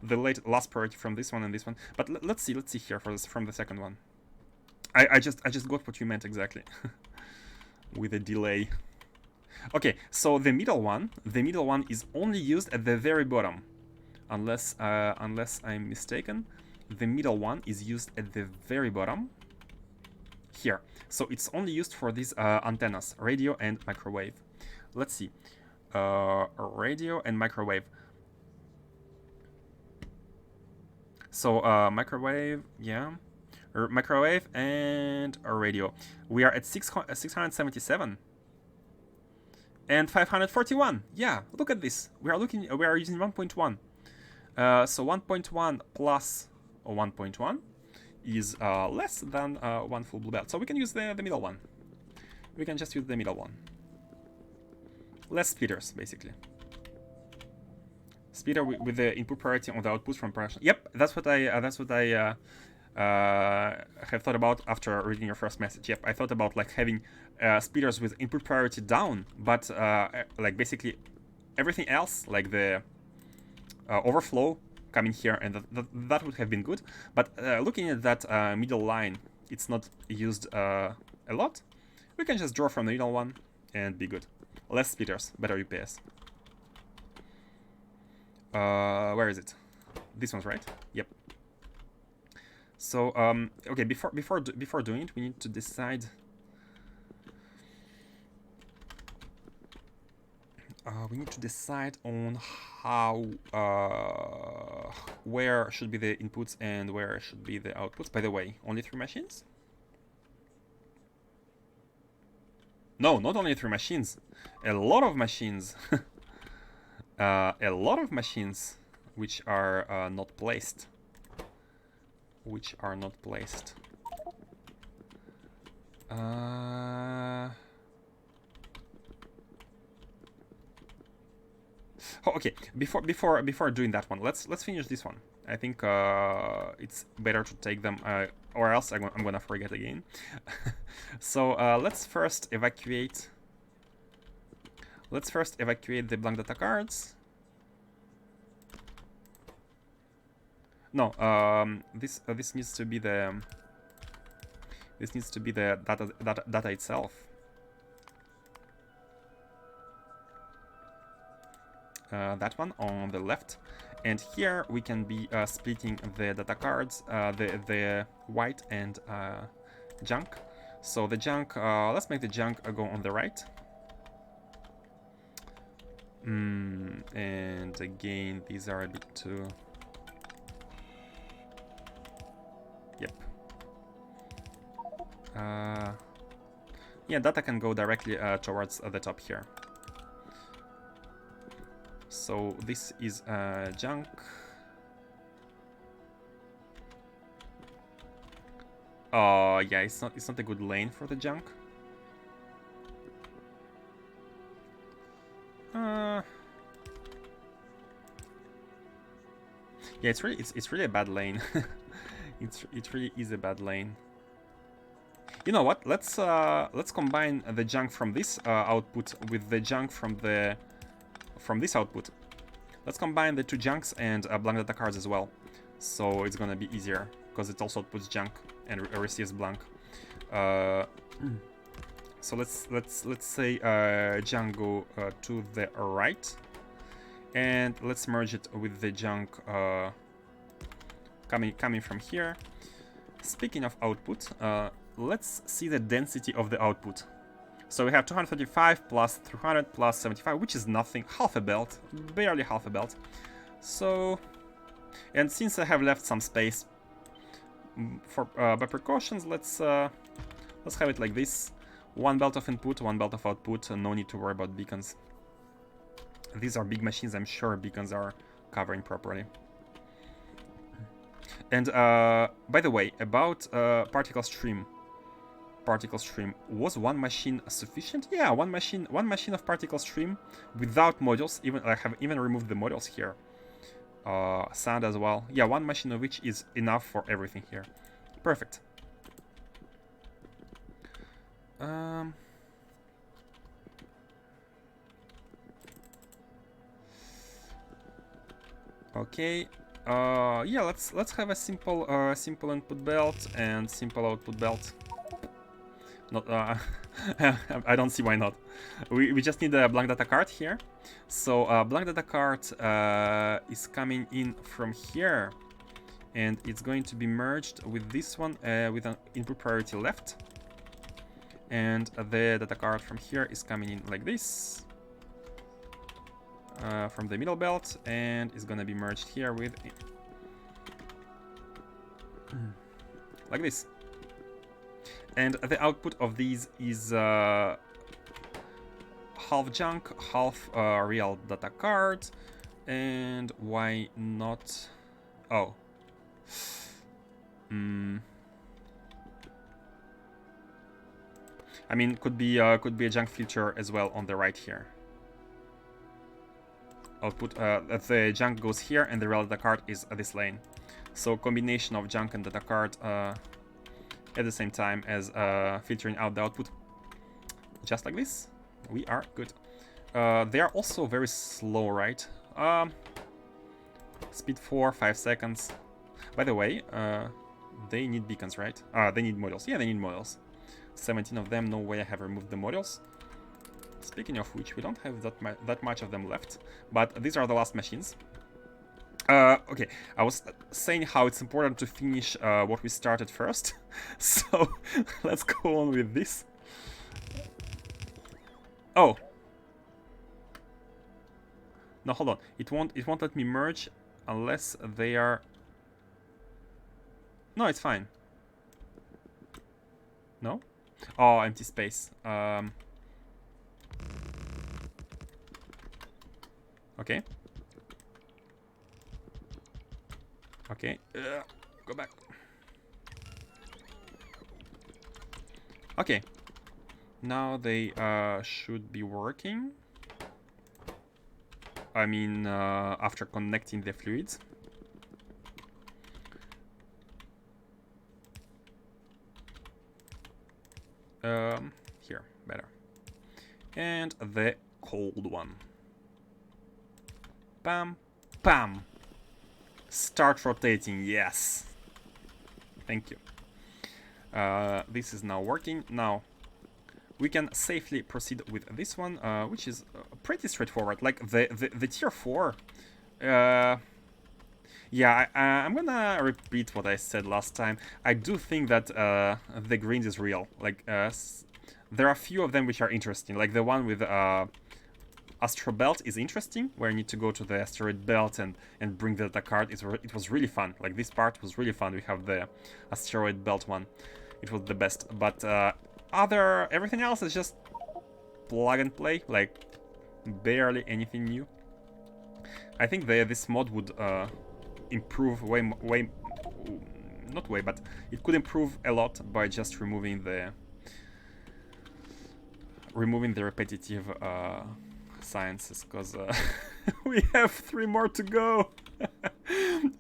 the last priority from this one and this one. But let's see here from the second one. I just got what you meant exactly with a delay. Okay, so the middle one is only used at the very bottom, unless I'm mistaken. The middle one is used at the very bottom. Here. So it's only used for these antennas, radio and microwave. Let's see. Radio and microwave. So microwave, yeah. Microwave and radio. We are at 677 and 541. Yeah, look at this. We are using 1.1. So 1.1 plus 1.1 is less than one full blue belt. So we can use the middle one. We can just use the middle one. Less splitters, basically. Splitter with the input priority on the output from production. Yep, that's what I have thought about after reading your first message. Yep, I thought about like having splitters with input priority down, but like basically everything else, like the overflow, coming here, and that would have been good. But looking at that middle line, it's not used a lot. We can just draw from the middle one and be good. Less splitters, better UPS. Where is it? This one's right. Yep. So okay, before doing it, we need to decide. We need to decide on how, where should be the inputs and where should be the outputs. By the way, only 3 machines? No, not only 3 machines. A lot of machines. A lot of machines which are not placed. Oh, okay. Before doing that one, let's finish this one. I think it's better to take them, or else I'm gonna forget again. So let's first evacuate. The blank data cards. No, this needs to be the data itself. That one on the left, and here we can be splitting the data cards, the white and junk. So the junk, let's make the junk go on the right. And again, these are a bit too... Yep. Yeah, data can go directly towards the top here. So this is junk. Oh yeah, it's not a good lane for the junk. Yeah, it's really a bad lane. It really is a bad lane. You know what? Let's combine the junk from this output with the junk from this output. Let's combine the two junks and blank data cards as well. So it's gonna be easier because it also outputs junk and receives blank. So let's say junk go to the right, and let's merge it with the junk coming from here. Speaking of output, let's see the density of the output. So we have 235 plus 300 plus 75, which is nothing, half a belt, barely half a belt. So, and since I have left some space for by precautions, let's have it like this: one belt of input, one belt of output. No need to worry about beacons. These are big machines. I'm sure beacons are covering properly. And by the way, about particle stream. Particle stream, was one machine sufficient? Yeah, one machine of particle stream without modules. Even I have even removed the modules here. Sand as well. Yeah, one machine of which is enough for everything here. Perfect. Okay. Yeah, let's have a simple input belt and simple output belt. Not, I don't see why not. We just need a blank data card here. So blank data card is coming in from here, and it's going to be merged with this one with an input priority left. And the data card from here is coming in like this from the middle belt, and is gonna be merged here with like this. And the output of these is half junk, half real data card. And why not? Oh. I mean, could be a junk filter as well on the right here. Output the junk goes here, and the real data card is this lane. So combination of junk and data card at the same time as filtering out the output. Just like this, we are good. They are also very slow, right? Speed 4, 5 seconds. By the way, they need beacons, right? They need modules. Yeah, they need modules. 17 of them, no way I have removed the modules. Speaking of which, we don't have that much of them left, but these are the last machines. Okay, I was saying how it's important to finish what we started first, so let's go on with this. Oh, no, hold on. It won't let me merge unless they are. No, it's fine. No? Oh, empty space. Okay. Okay, go back. Okay, now they should be working. I mean, after connecting the fluids. Here, better. And the cold one. Bam, bam. Start rotating, yes. Thank you. This is now working. Now, we can safely proceed with this one, which is pretty straightforward. Like the tier 4. Yeah, I'm gonna repeat what I said last time. I do think that the greens is real. Like, there are a few of them which are interesting. Like the one with Astro Belt is interesting, where you need to go to the Asteroid Belt and bring the data card. It was really fun. Like, this part was really fun. We have the Asteroid Belt one. It was the best. But everything else is just plug and play. Like, barely anything new. I think this mod would improve not way, but it could improve a lot by just removing the repetitive sciences, because we have 3 more to go.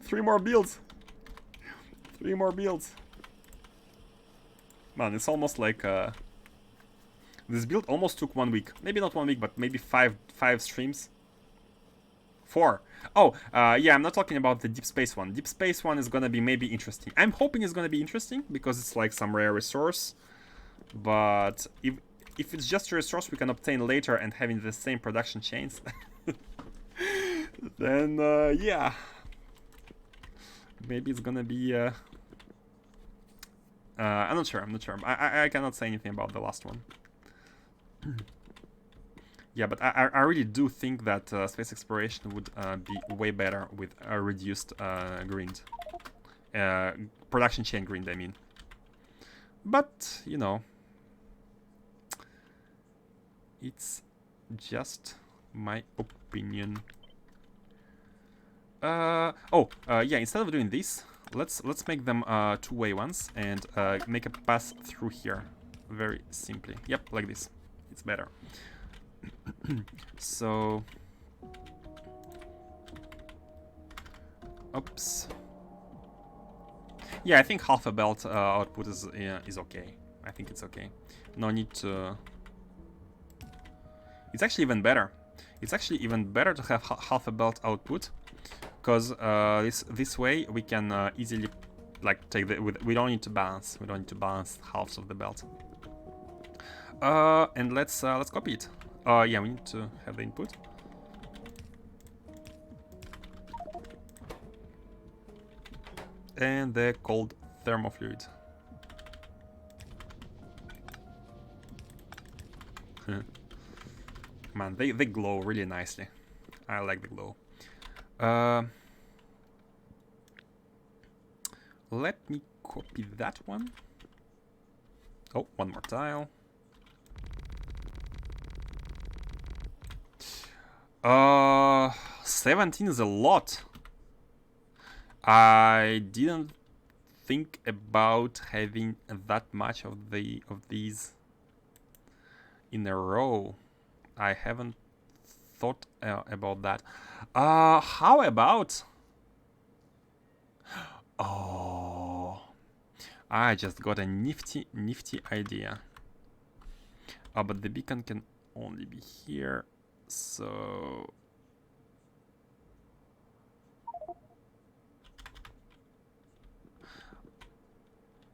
3 more builds. 3 more builds. Man, it's almost like this build almost took 1 week. Maybe not 1 week, but maybe five streams. 4. Oh, yeah, I'm not talking about the Deep Space one. Deep Space one is gonna be maybe interesting. I'm hoping it's gonna be interesting, because it's like some rare resource. But if it's just a resource we can obtain later and having the same production chains, then, yeah. Maybe it's gonna be, I'm not sure, I cannot say anything about the last one. Yeah, but I really do think that space exploration would be way better with a reduced grind. Production chain grind, I mean. But, you know, it's just my opinion. Yeah, instead of doing this, let's make them two-way ones and make a pass through here. Very simply. Yep, like this. It's better. So, oops. Yeah, I think half a belt output is okay. I think it's okay. No need to. It's actually even better. It's actually even better to have half a belt output, because this way we can easily like take the. We don't need to balance. We don't need to balance halves of the belt. And let's copy it. Yeah, we need to have the input. And the cold thermofluid. Man, they glow really nicely. I like the glow. Let me copy that one. Oh, one more tile. 17 is a lot. I didn't think about having that much of these in a row. I haven't thought about that. How about? Oh, I just got a nifty idea. But the beacon can only be here. So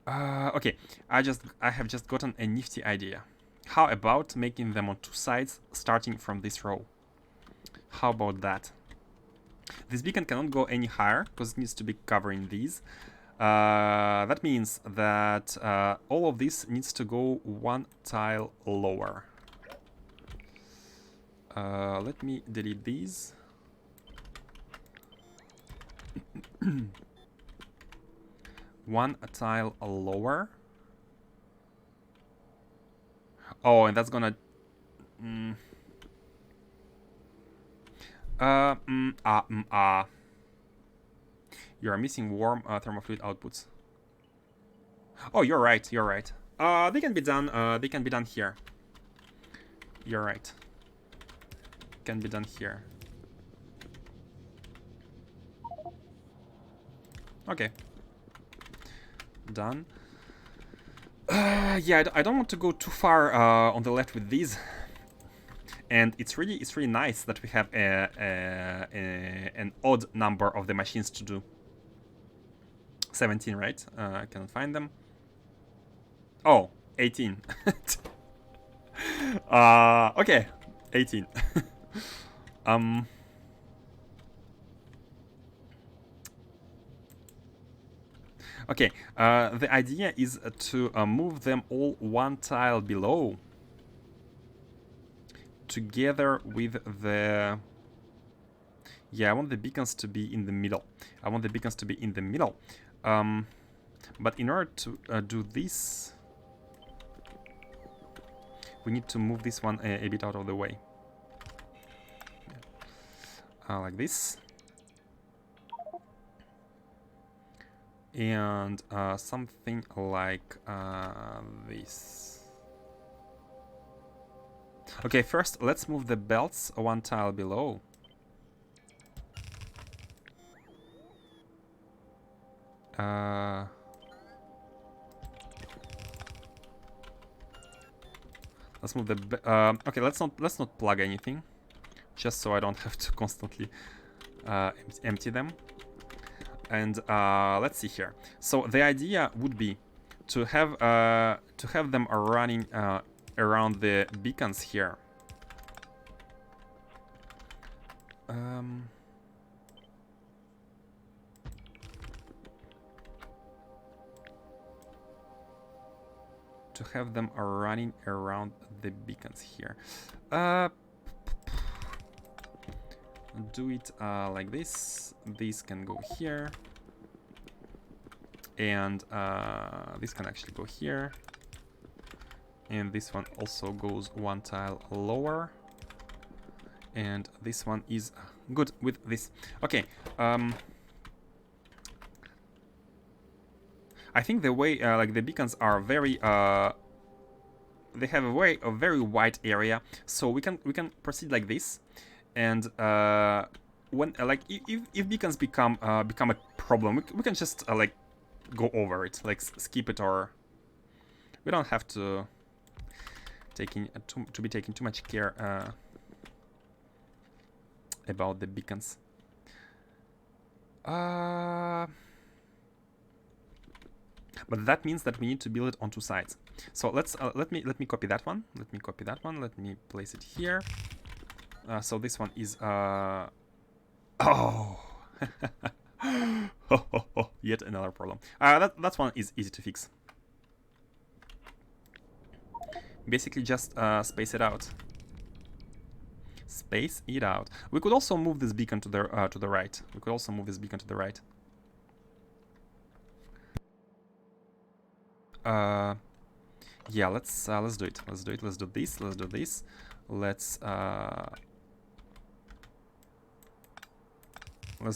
okay, I have just gotten a nifty idea. How about making them on 2 sides, starting from this row? How about that? This beacon cannot go any higher because it needs to be covering these. That means that all of this needs to go 1 tile lower. Let me delete these. One tile lower. Oh, and that's gonna. You are missing warm thermofluid outputs. Oh, you're right. You're right. They can be done. They can be done here. You're right. Can be done here. Okay. Done. Yeah, I don't want to go too far on the left with these. And it's really nice that we have an odd number of the machines to do. 17, right? I cannot find them. Oh, 18. Okay, 18. Okay, the idea is to move them all 1 tile below together with the... Yeah, I want the beacons to be in the middle. I want the beacons to be in the middle. But in order to do this, we need to move this one a bit out of the way. Like this. And something like this. Okay, first let's move the belts one tile below. Let's move the okay, let's not plug anything, just so I don't have to constantly empty them. And let's see here. So the idea would be to have them running around the beacons here. To have them running around the beacons here. Do it like this. This can go here. And this can actually go here. And this one also goes one tile lower. And this one is good with this. Okay. I think the way like the beacons are very they have a very wide area, so we can proceed like this. And when like if beacons become a problem, we can just like go over it, like skip it, or we don't have to be taking too much care about the beacons. But that means that we need to build it on two sides. So let's let me copy that one. Let me copy that one. Let me place it here. So this one is oh. Yet another problem. That one is easy to fix. Basically just space it out. Space it out. We could also move this beacon to the right. We could also move this beacon to the right. Yeah, let's do it. Let's do it. Let's do this. Let's do this. Let's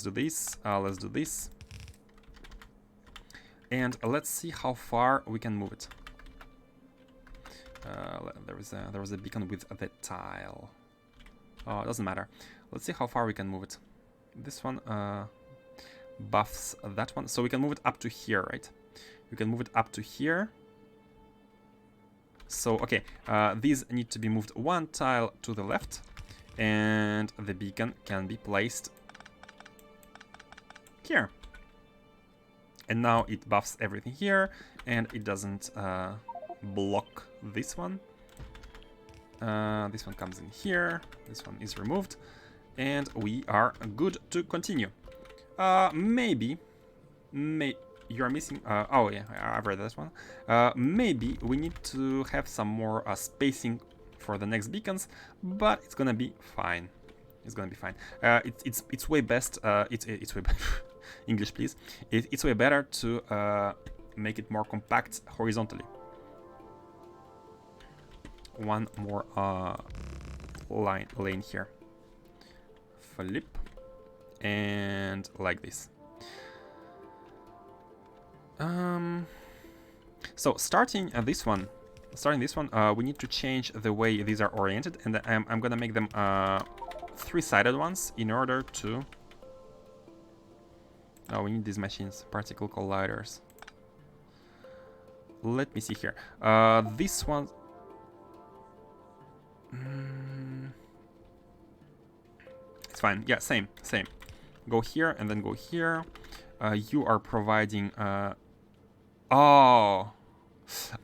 do this. Let's do this. And let's see how far we can move it. There was a beacon with the tile. Oh, it doesn't matter. Let's see how far we can move it. This one buffs that one, so we can move it up to here, right? We can move it up to here. So okay, these need to be moved one tile to the left, and the beacon can be placed here. And now it buffs everything here, and it doesn't block this one. This one comes in here, this one is removed, and we are good to continue. Maybe you're missing, oh yeah, I've read this one. Maybe we need to have some more spacing for the next beacons, but it's gonna be fine. It's gonna be fine. It's way best, it's way better, English please. It's way better to make it more compact horizontally. One more lane here. Flip. And like this. So starting this one, we need to change the way these are oriented, and I'm gonna make them three-sided ones in order to... Oh, we need these machines, particle colliders. Let me see here. This one... It's fine. Yeah, same. Go here and then go here. You are providing... Oh!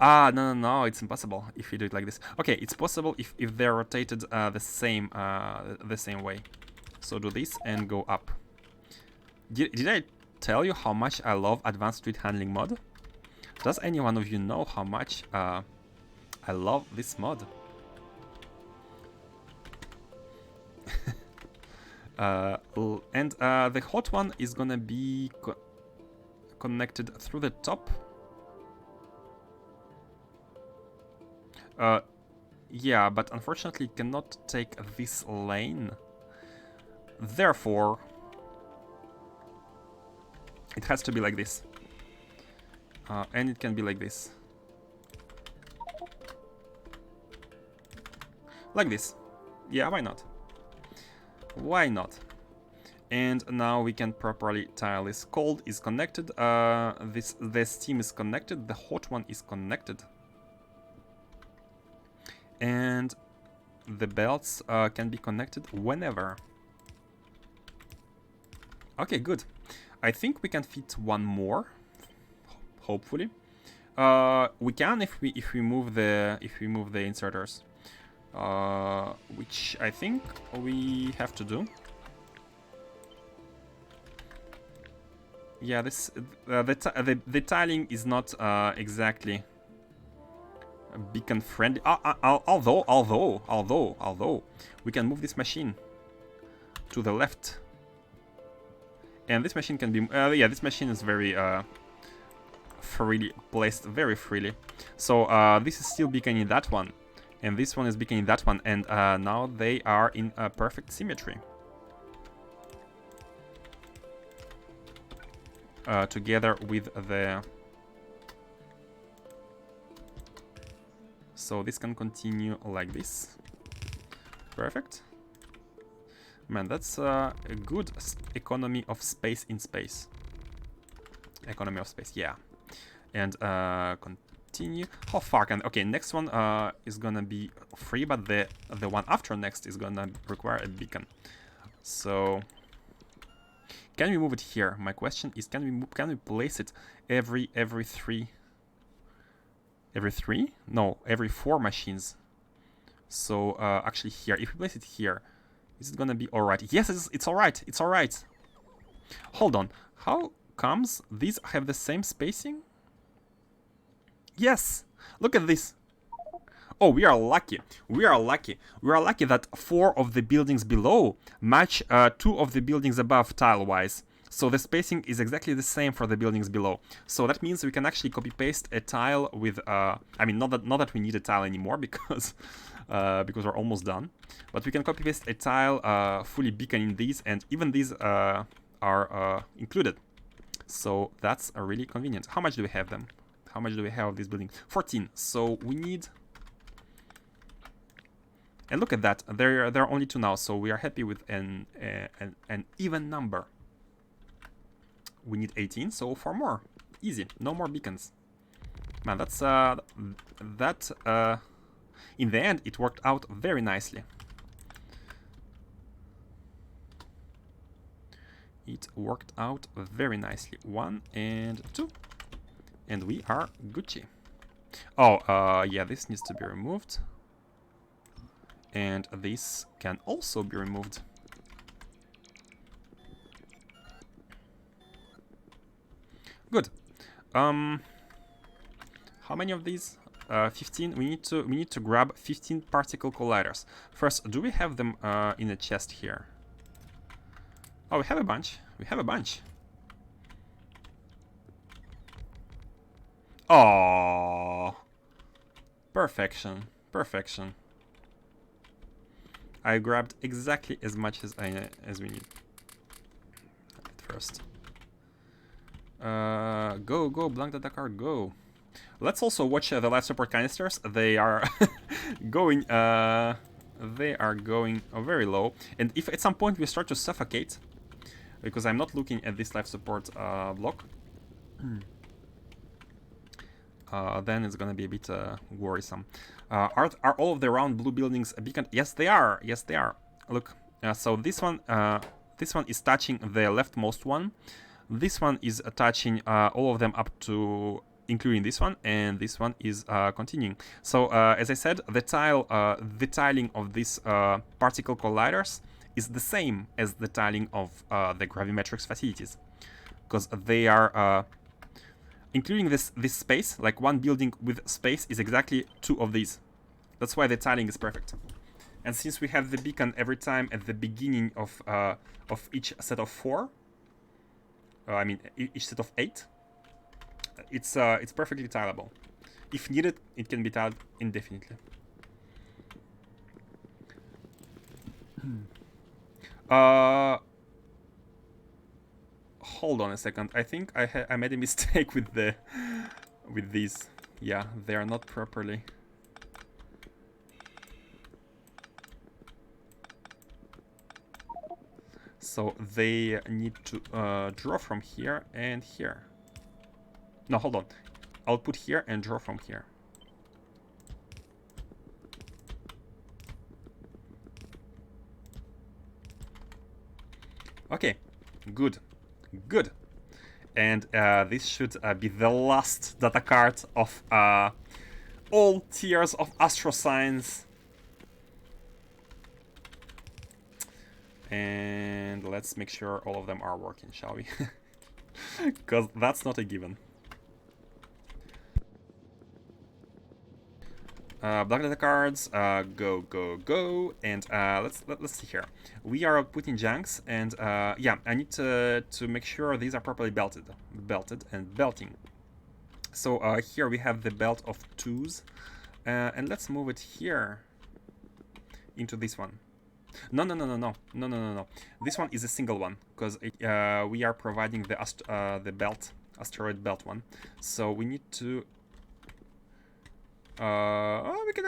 No, it's impossible if you do it like this. Okay, it's possible if they're rotated the same way. So do this and go up. Did I tell you how much I love Advanced Street Handling mod? Does any one of you know how much I love this mod? And the hot one is gonna be connected through the top. Yeah, but unfortunately it cannot take this lane. Therefore, it has to be like this. And it can be like this. Like this. Yeah, why not? Why not? And now we can properly tile this. Cold is connected. The steam is connected. The hot one is connected. And the belts can be connected whenever. Okay, good. I think we can fit one more. Hopefully, we can if we move the inserters, which I think we have to do. Yeah, this the tiling is not exactly beacon friendly. Although we can move this machine to the left, and this machine can be yeah, this machine is very freely placed, very freely. So this is still beaconing that one, and this one is beaconing that one, and now they are in perfect symmetry. Together with the... So this can continue like this. Perfect. Man, that's a good economy of space in space. Economy of space, yeah. And continue. How far can... Okay, next one is gonna be free, but the one after next is gonna require a beacon. So... Can we move it here? My question is, can we place it every 3? Every 3? No, every 4 machines. So actually here, if we place it here, is it gonna be alright? Yes, it's alright. It's alright. Hold on. How comes these have the same spacing? Yes. Look at this. Oh, we are lucky. We are lucky. We are lucky that 4 of the buildings below match 2 of the buildings above tile-wise. So the spacing is exactly the same for the buildings below. So that means we can actually copy-paste a tile with... I mean, not that we need a tile anymore because we're almost done. But we can copy-paste a tile fully beaconing these, and even these are included. So that's really convenient. How much do we have them? How much do we have of these buildings? 14. So we need... And look at that, there are only 2 now, so we are happy with an even number. We need 18, so 4 more. Easy, no more beacons. Man, that's in the end, it worked out very nicely. It worked out very nicely. 1 and 2. And we are Gucci. Oh, yeah, this needs to be removed. And this can also be removed. Good. How many of these? 15. We need to grab 15 particle colliders. First, do we have them in a chest here? Oh, we have a bunch. We have a bunch. Oh, perfection, perfection. I grabbed exactly as much as we need. At first. Go, Blanc the Dakar, go. Let's also watch the life support canisters. They are going very low. And if at some point we start to suffocate, because I'm not looking at this life support block, then it's gonna be a bit worrisome. Are all of the round blue buildings a beacon? Yes, they are. Yes, they are. Look, so this one is touching the leftmost one. This one is touching all of them up to including this one, and this one is continuing. So as I said, the tiling of these particle colliders is the same as the tiling of the gravimetrics facilities, because they are including this space. Like one building with space is exactly 2 of these. That's why the tiling is perfect. And since we have the beacon every time at the beginning of each set of 4, I mean each set of 8, it's perfectly tileable. If needed, it can be tiled indefinitely. Hold on a second. I think I made a mistake with these. Yeah, they are not properly. So they need to draw from here and here. No, hold on. I'll put here and draw from here. Okay, good, good. And this should be the last data card of all tiers of Astro Science. And let's make sure all of them are working, shall we? Because that's not a given. Black data cards, go, go, go, and let's see here. We are putting junks, and yeah, I need to make sure these are properly belted, and belting. So here we have the belt of 2s, and let's move it here into this one. No. This one is a single one because we are providing the belt, asteroid belt one. So we need to. We can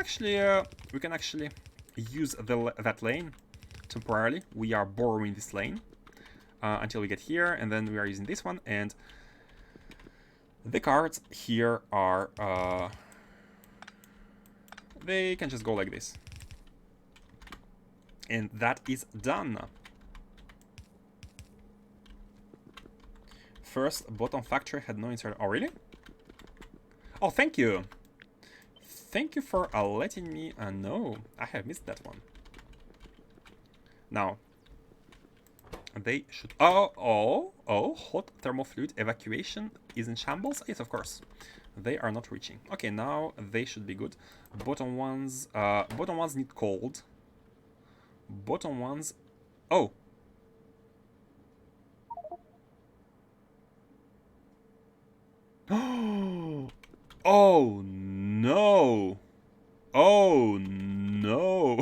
actually use that lane temporarily. We are borrowing this lane until we get here, and then we are using this one. And the cards here are they can just go like this, and that is done. First bottom factory had no insert. Oh really? Oh, thank you. Thank you for letting me know. I have missed that one. Now, they should... Oh, hot thermal fluid evacuation is in shambles? Yes, of course. They are not reaching. Okay, now they should be good. Bottom ones need cold. Bottom ones... Oh! Oh no! Oh no!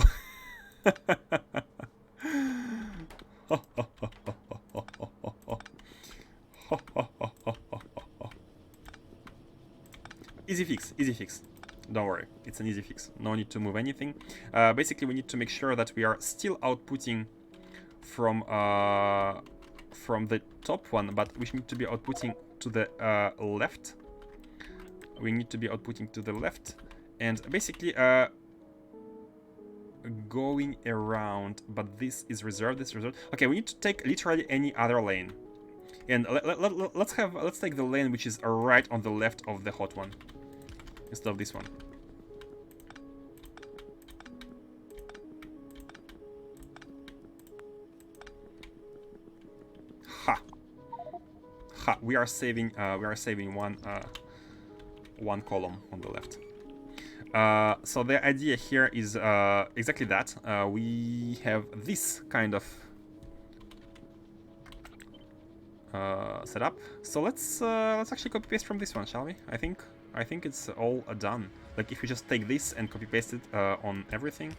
Easy fix, easy fix. Don't worry, it's an easy fix. No need to move anything. Basically, we need to make sure that we are still outputting from the top one, but we need to be outputting to the left. We need to be outputting to the left, and basically going around, but this is reserved, this is reserved. Okay, we need to take literally any other lane. And let's take the lane which is right on the left of the hot one, instead of this one. Ha! Ha! We are saving one column on the left. So the idea here is exactly that. We have this kind of setup. So let's actually copy paste from this one, shall we? I think it's all done. Like if we just take this and copy paste it on everything,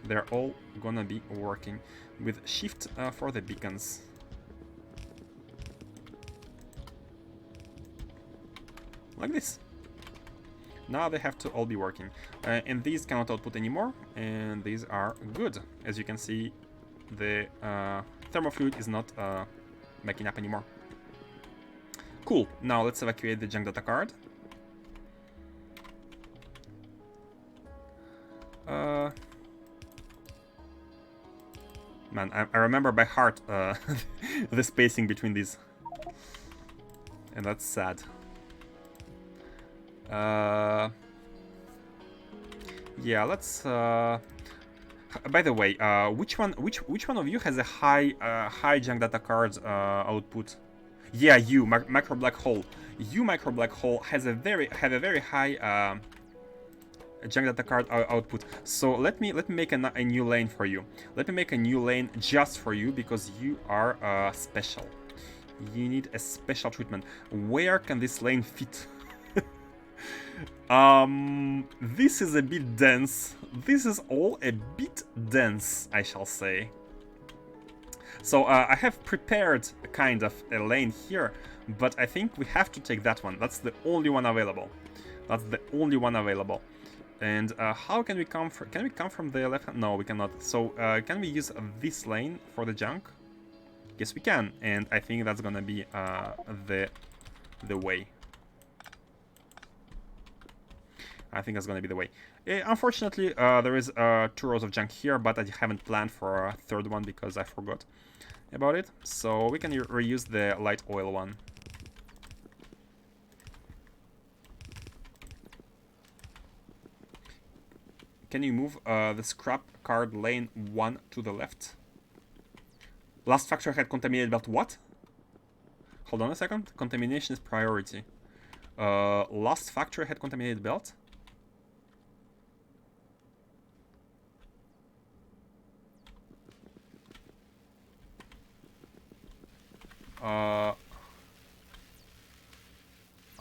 they're all gonna be working. With shift for the beacons. Like this. Now they have to all be working. And these cannot output anymore, and these are good. As you can see, the thermofluid is not backing up anymore. Cool. Now let's evacuate the junk data card. Man, I remember by heart the spacing between these. And that's sad. Yeah, let's by the way, which one of you has a high junk data card output? Yeah, you micro black hole. You micro black hole have a very high junk data card output. So let me make a new lane for you. Let me make a new lane just for you because you are special. You need a special treatment. Where can this lane fit? This is a bit dense. This is all a bit dense, I shall say. So I have prepared a kind of a lane here, but I think we have to take that one. That's the only one available. That's the only one available. And how can we come from? Can we come from the left hand? No, we cannot. So can we use this lane for the junk? Yes, we can. And I think that's gonna be the way. I think that's gonna be the way. Unfortunately, there is 2 rows of junk here, but I haven't planned for a third one because I forgot about it. So we can reuse the light oil one. Can you move the scrap card lane 1 to the left? Last factory had contaminated belt. What? Hold on a second. Contamination is priority. Last factory had contaminated belt.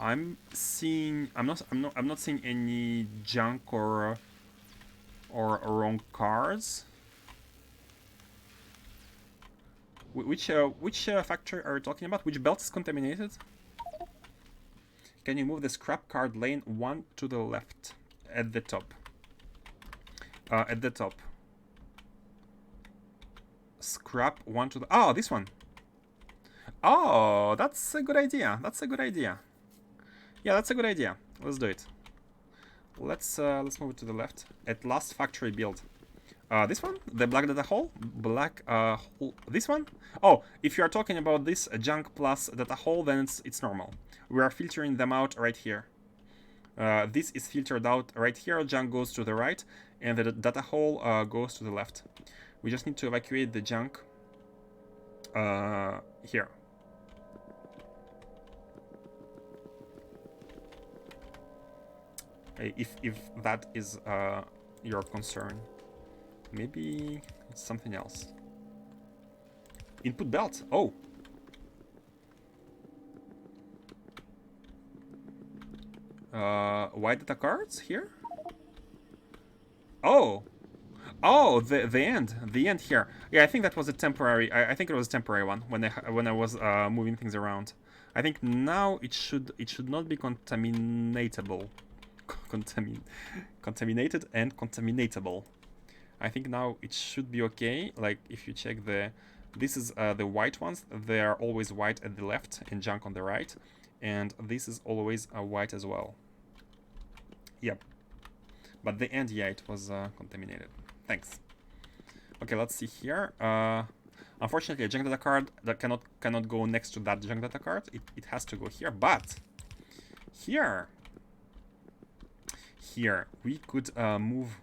I'm not seeing any junk or wrong cards. Which factory are you talking about? Which belt is contaminated? Can you move the scrap card lane 1 to the left at the top? At the top. Scrap 1 to the... Oh, this one. Oh, that's a good idea. That's a good idea. Yeah, that's a good idea. Let's do it. Let's move it to the left. At last factory build. This one? The black data hole? Black hole. This one? Oh, if you are talking about this junk plus data hole, then it's normal. We are filtering them out right here. This is filtered out right here. Junk goes to the right, and the data hole goes to the left. We just need to evacuate the junk here. If that is your concern. Maybe it's something else. Input belt. Oh. White data cards here? Oh. Oh, the end here. Yeah, I think that was a temporary. I think it was a temporary one when I was moving things around. I think now it should not be contaminatable. Contaminated and contaminatable. I think now it should be okay. Like if you check this is the white ones. They are always white at the left and junk on the right, and this is always white as well. Yep. But the end, yeah, it was contaminated. Thanks. Okay, let's see here. Unfortunately, a junk data card that cannot go next to that junk data card. It has to go here, but here we could move.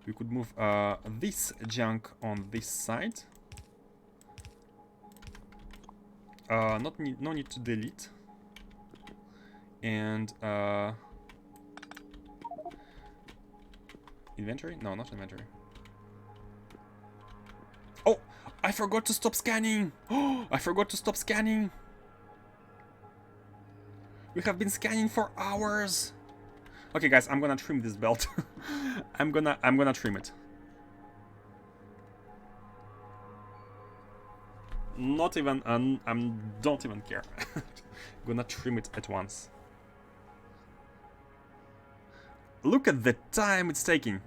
We could move this junk on this side. No need to delete. And inventory? No, not inventory. Oh, I forgot to stop scanning. Oh, I forgot to stop scanning. We have been scanning for hours. Okay, guys, I'm gonna trim this belt. I'm gonna trim it. Not even don't even care. Gonna trim it at once. Look at the time it's taking.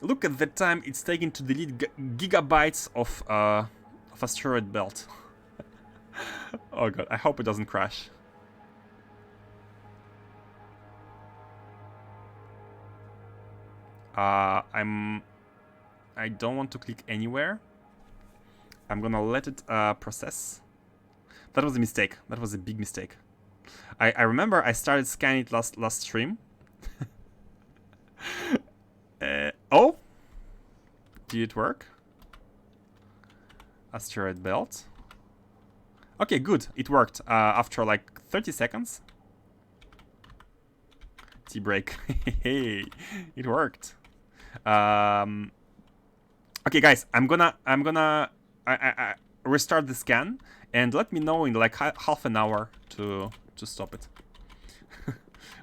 Look at the time it's taking to delete gigabytes of asteroid belt. Oh god, I hope it doesn't crash. I don't want to click anywhere. I'm gonna let it process. That was a mistake. That was a big mistake. I remember I started scanning it last stream. Oh, did it work? Asteroid belt. Okay, good. It worked after like 30 seconds. Tea break. Hey, it worked. Okay, guys, I'm gonna I restart the scan and let me know in like half an hour to stop it.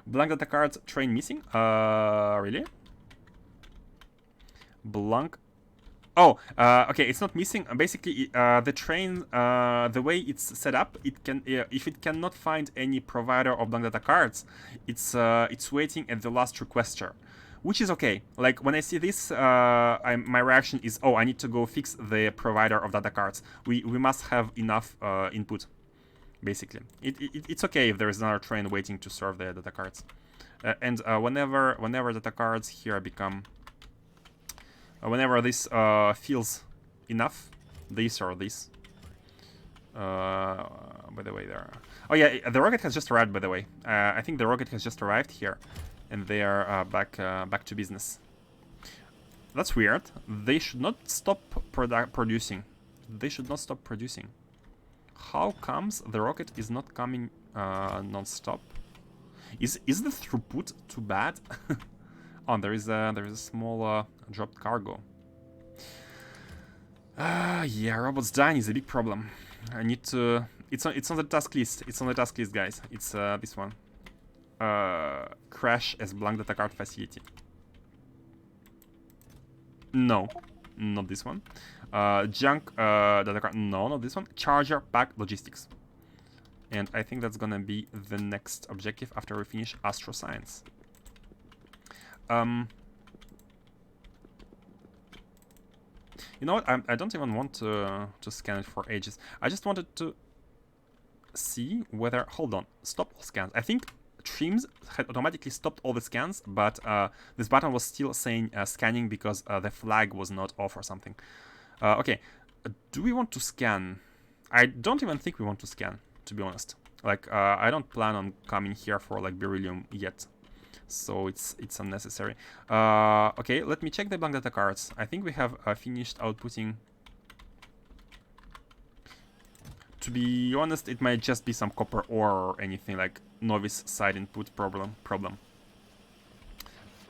Blank data cards train missing. Really? Blank. Oh, okay. It's not missing. Basically, the train, the way it's set up, it can if it cannot find any provider of blank data cards, it's waiting at the last requester, which is okay. Like when I see this, my reaction is, oh, I need to go fix the provider of data cards. We must have enough input. Basically, it's okay if there is another train waiting to serve the data cards, and whenever data cards here become. Whenever this feels enough, this or this. By the way, there. Oh yeah, the rocket has just arrived. By the way, I think the rocket has just arrived here, and they are back to business. That's weird. They should not stop producing. They should not stop producing. How comes the rocket is not coming non-stop? Is the throughput too bad? Oh, there is a small dropped cargo. Yeah, robots dying is a big problem. I need to. It's on the task list. It's on the task list, guys. It's this one. Crash as blank data card facility. No, not this one. Junk data card. No, not this one. Charger pack logistics. And I think that's gonna be the next objective after we finish Astro Science. You know what? I don't even want to scan it for ages. I just wanted to see whether... Hold on. Stop all scans. I think Trims had automatically stopped all the scans, but this button was still saying scanning because the flag was not off or something. Okay. Do we want to scan? I don't even think we want to scan, to be honest. Like, I don't plan on coming here for, like, beryllium yet. So it's unnecessary. Okay, let me check the blank data cards. I think we have finished outputting. To be honest, it might just be some copper ore or anything like novice side input problem.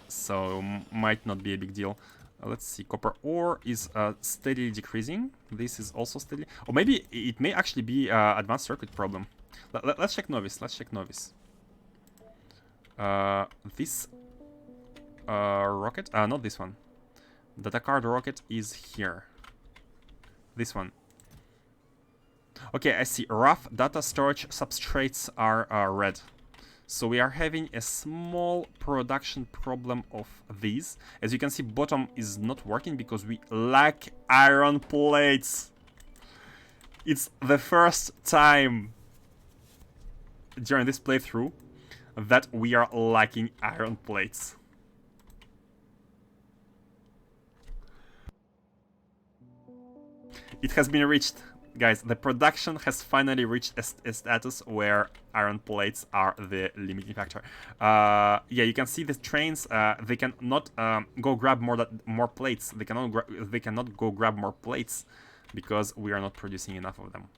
So might not be a big deal. Let's see, copper ore is steadily decreasing. This is also steady. Or maybe it may actually be advanced circuit problem. Let's check novice. Let's check novice. This rocket, not this one. Data card rocket is here. This one. Okay, I see. Rough data storage substrates are red. So we are having a small production problem of these. As you can see, bottom is not working because we lack iron plates. It's the first time during this playthrough that we are lacking iron plates. It has been reached. Guys, the production has finally reached a status where iron plates are the limiting factor. Yeah, you can see the trains. They cannot go grab more plates. They cannot go grab more plates because we are not producing enough of them.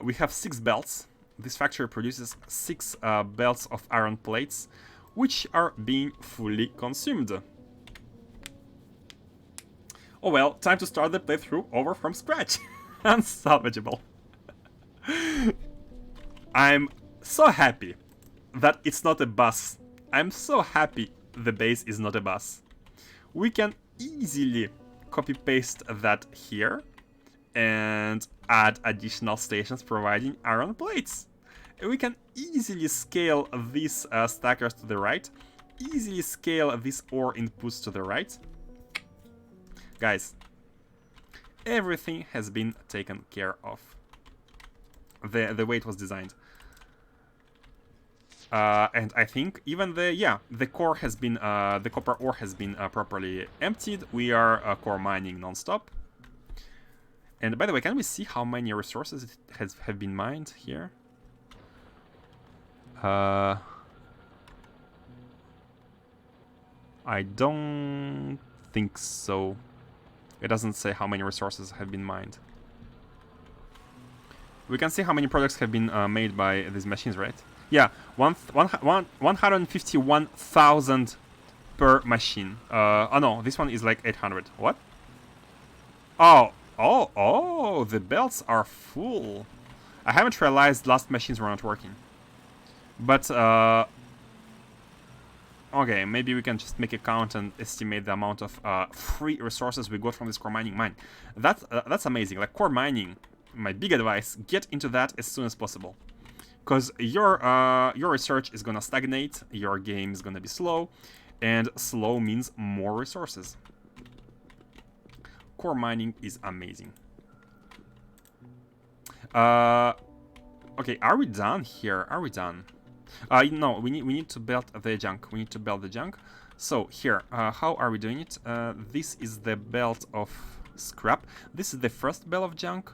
We have 6 belts. This factory produces 6 belts of iron plates, which are being fully consumed. Oh well, time to start the playthrough over from scratch. Unsalvageable. I'm so happy that it's not a bus. I'm so happy the base is not a bus. We can easily copy-paste that here and add additional stations providing iron plates. We can easily scale these stackers to the right, easily scale these ore inputs to the right. Guys, everything has been taken care of. The way it was designed. And I think even the core has been, the copper ore has been properly emptied. We are core mining non-stop. And by the way, can we see how many resources have been mined here? I don't think so. It doesn't say how many resources have been mined. We can see how many products have been made by these machines, right? Yeah, 151,000 per machine. Oh no, this one is like 800. What? Oh, the belts are full. I haven't realized last machines were not working. But, okay, maybe we can just make a count and estimate the amount of free resources we got from this core mining mine. That's amazing. Like, core mining, my big advice, get into that as soon as possible. Because your research is gonna stagnate, your game is gonna be slow, and slow means more resources. Core mining is amazing. Okay, are we done here? Are we done? No, we need to build the junk. We need to build the junk. So here, how are we doing it? This is the belt of scrap. This is the first belt of junk.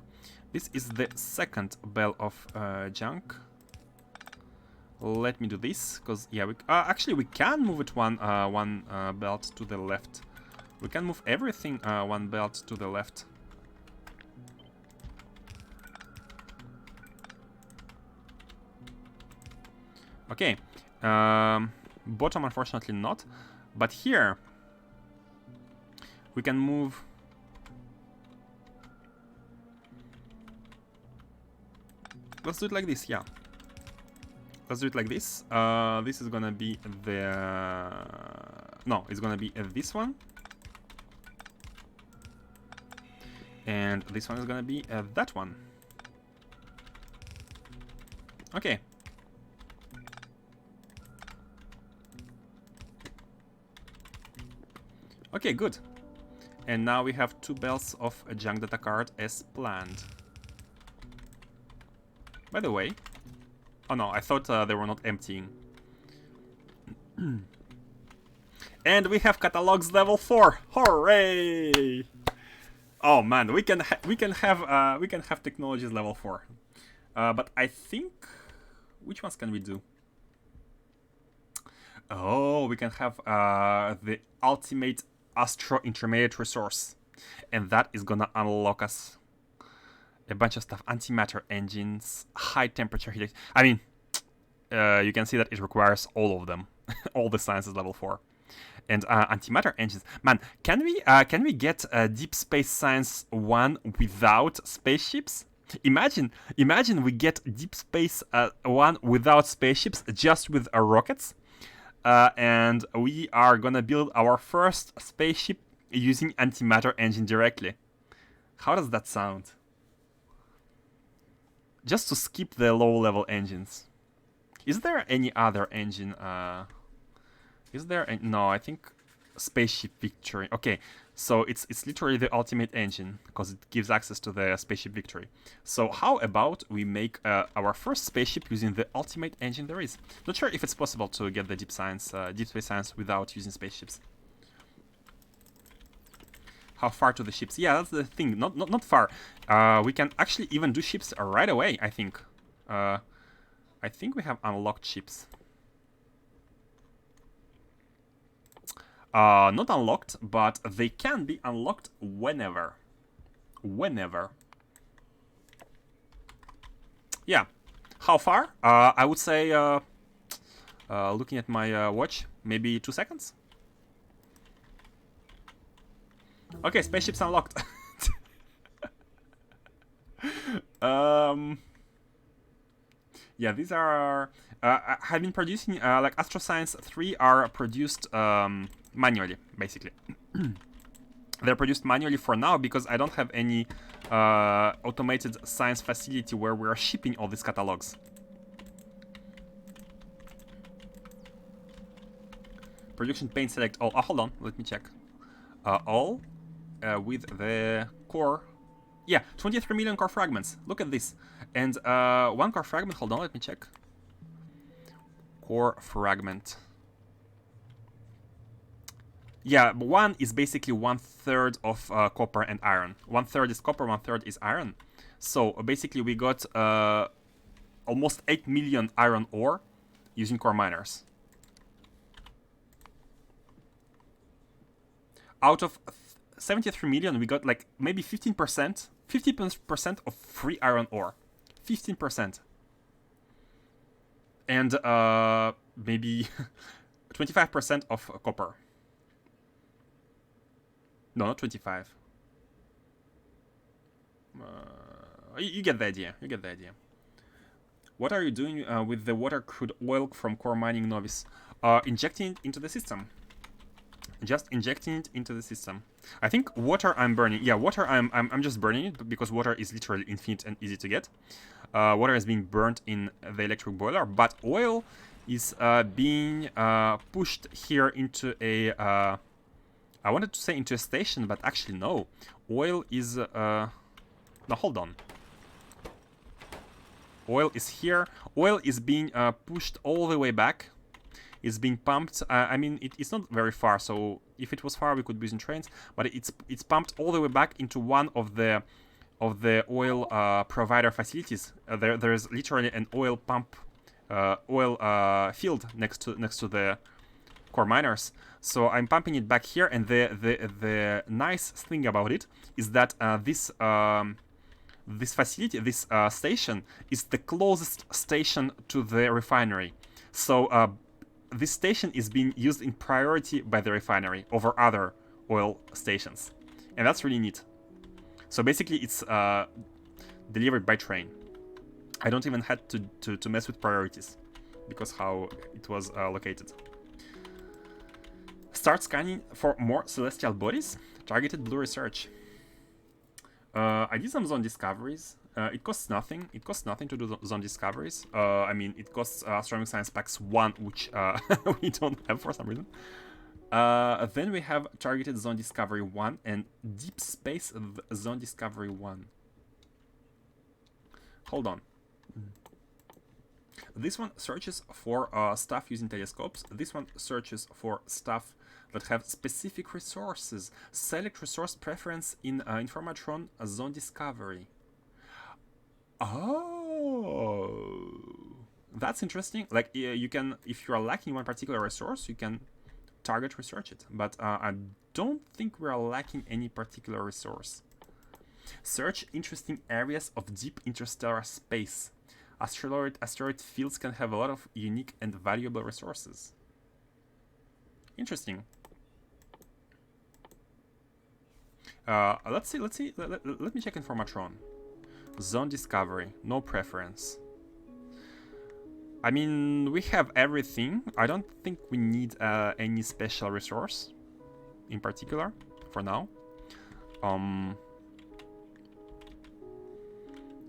This is the second belt of junk. Let me do this, because yeah, actually we can move it one belt to the left. We can move everything one belt to the left. Okay, bottom unfortunately not, but here we can move. Let's do it like this, yeah. Let's do it like this. This is gonna be the... No, it's gonna be this one. And this one is gonna be that one. Okay. Okay, good. And now we have 2 belts of a junk data card as planned. By the way... Oh no, I thought they were not emptying. And we have catalogs level 4. Hooray! Oh man, we can have technologies level 4. But I think, which ones can we do? Oh, we can have the ultimate Astro intermediate resource, and that is gonna unlock us a bunch of stuff. Antimatter engines, high temperature heat. I mean, you can see that it requires all of them, all the sciences level 4. And antimatter engines. Man, can we get Deep Space Science 1 without spaceships? Imagine we get Deep Space 1 without spaceships, just with rockets. And we are gonna build our first spaceship using antimatter engine directly. How does that sound? Just to skip the low-level engines. Is there any other engine? Is there? No, I think Spaceship Victory. Okay, so it's literally the ultimate engine because it gives access to the Spaceship Victory. So how about we make our first spaceship using the ultimate engine there is? Not sure if it's possible to get the Deep Space Science without using spaceships. How far to the ships? Yeah, that's the thing. Not far. We can actually even do ships right away. I think. I think we have unlocked ships. Not unlocked, but they can be unlocked whenever. Yeah. How far? I would say, looking at my watch, maybe 2 seconds. Okay, spaceships unlocked. Yeah, these are... have been producing, like Astro Science 3 are produced manually, basically. They're produced manually for now because I don't have any automated science facility where we are shipping all these catalogs. Production paint select all. Oh, hold on, let me check. All with the core. Yeah, 23 million core fragments. Look at this. And 1 core fragment, hold on, let me check. Core fragment. Yeah, 1 is basically 1/3 of copper and iron. 1/3 is copper, 1/3 is iron. So basically we got almost 8 million iron ore using core miners. Out of 73 million, we got like maybe 15% of free iron ore. 15%. And maybe 25% of copper. No, not 25. You get the idea. You get the idea. What are you doing with the water crude oil from core mining novice? Injecting it into the system. Just injecting it into the system. I think water I'm burning. Yeah, water I'm just burning it because water is literally infinite and easy to get. Water is being burnt in the electric boiler, but oil is being pushed here into a... I wanted to say into a station, but actually no. Oil is... no, hold on. Oil is here. Oil is being pushed all the way back. It's being pumped. I mean, it's not very far, so if it was far, we could be using trains. But it's pumped all the way back into one of the oil provider facilities. There's literally an oil pump, oil field next to the core miners. So I'm pumping it back here, and the nice thing about it is that this facility, this station, is the closest station to the refinery. So this station is being used in priority by the refinery over other oil stations. And that's really neat. So basically it's delivered by train. I don't even have to mess with priorities because how it was located. Start scanning for more celestial bodies. Targeted blue research. I did some zone discoveries. It costs nothing. It costs nothing to do zone discoveries. I mean, it costs Astronomical Science Packs 1, which we don't have for some reason. Then we have Targeted Zone Discovery 1 and Deep Space Zone Discovery 1. Hold on. This one searches for stuff using telescopes. This one searches for stuff that have specific resources. Select resource preference in Informatron Zone Discovery. Oh, that's interesting. Like you can, if you are lacking one particular resource, you can target research it. But I don't think we are lacking any particular resource. Search interesting areas of deep interstellar space. Asteroid fields can have a lot of unique and valuable resources. Interesting. Let's see. Let me check Informatron. Zone discovery, no preference. I mean, we have everything. I don't think we need any special resource in particular for now.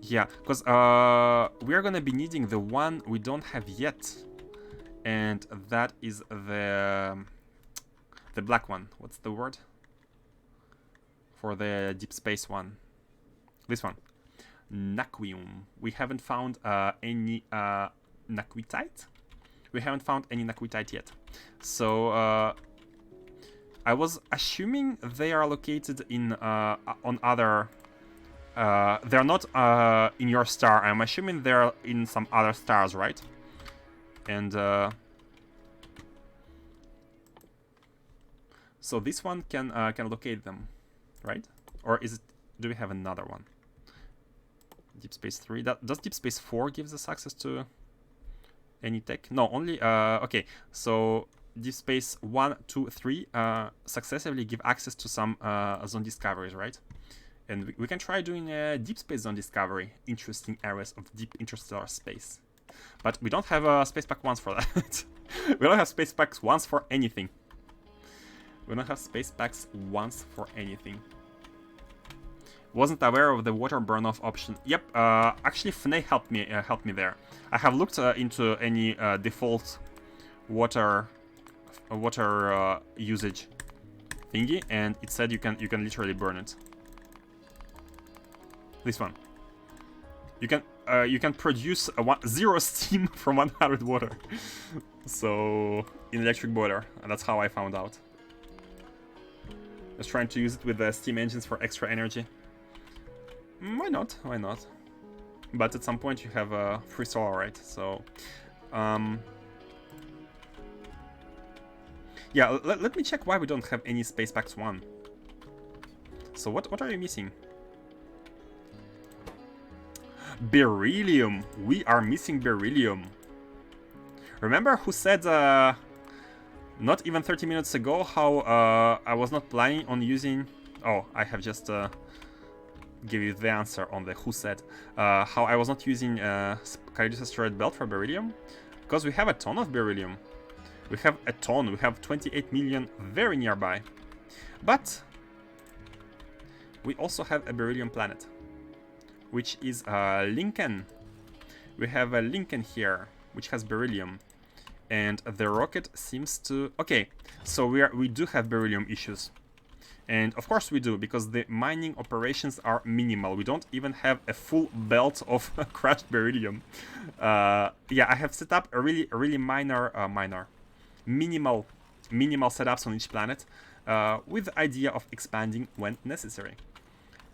Yeah, because we are gonna be needing the one we don't have yet, and that is the black one. What's the word for the deep space one? This one. Naquium. We haven't found any naquitite. We haven't found any naquitite yet. So I was assuming they are located in on other. They're not in your star. I'm assuming they're in some other stars, right? And so this one can locate them, right? Or is it? Do we have another one? Deep Space 3. Does Deep Space 4 gives us access to any tech? No, only... okay, so Deep Space 1, 2, 3 successively give access to some zone discoveries, right? And we can try doing a Deep Space Zone Discovery. Interesting areas of deep interstellar space. But we don't have Space Pack 1s for that. We don't have Space Packs 1s for anything. We don't have Space Packs 1s for anything. Wasn't aware of the water burn-off option. Yep, actually Fnay helped me there. I have looked into any default water usage thingy, and it said you can literally burn it. This one. You can produce 0 steam from 100 water. So in electric boiler, and that's how I found out. Just trying to use it with the steam engines for extra energy. Why not? Why not? But at some point you have free solar, right? So, yeah. Let me check why we don't have any Space Packs 1. So what are you missing? Beryllium. We are missing beryllium. Remember who said not even 30 minutes ago how I was not planning on using... Oh, I have just give you the answer on the who said. How I was not using Caridius Asteroid Belt for beryllium? Because we have a ton of beryllium. We have a ton. We have 28 million very nearby. But we also have a beryllium planet, which is Lincoln. We have a Lincoln here, which has beryllium. And the rocket seems to... Okay, so we do have beryllium issues. And of course we do, because the mining operations are minimal. We don't even have a full belt of crushed beryllium. Yeah, I have set up a really minimal setups on each planet with the idea of expanding when necessary.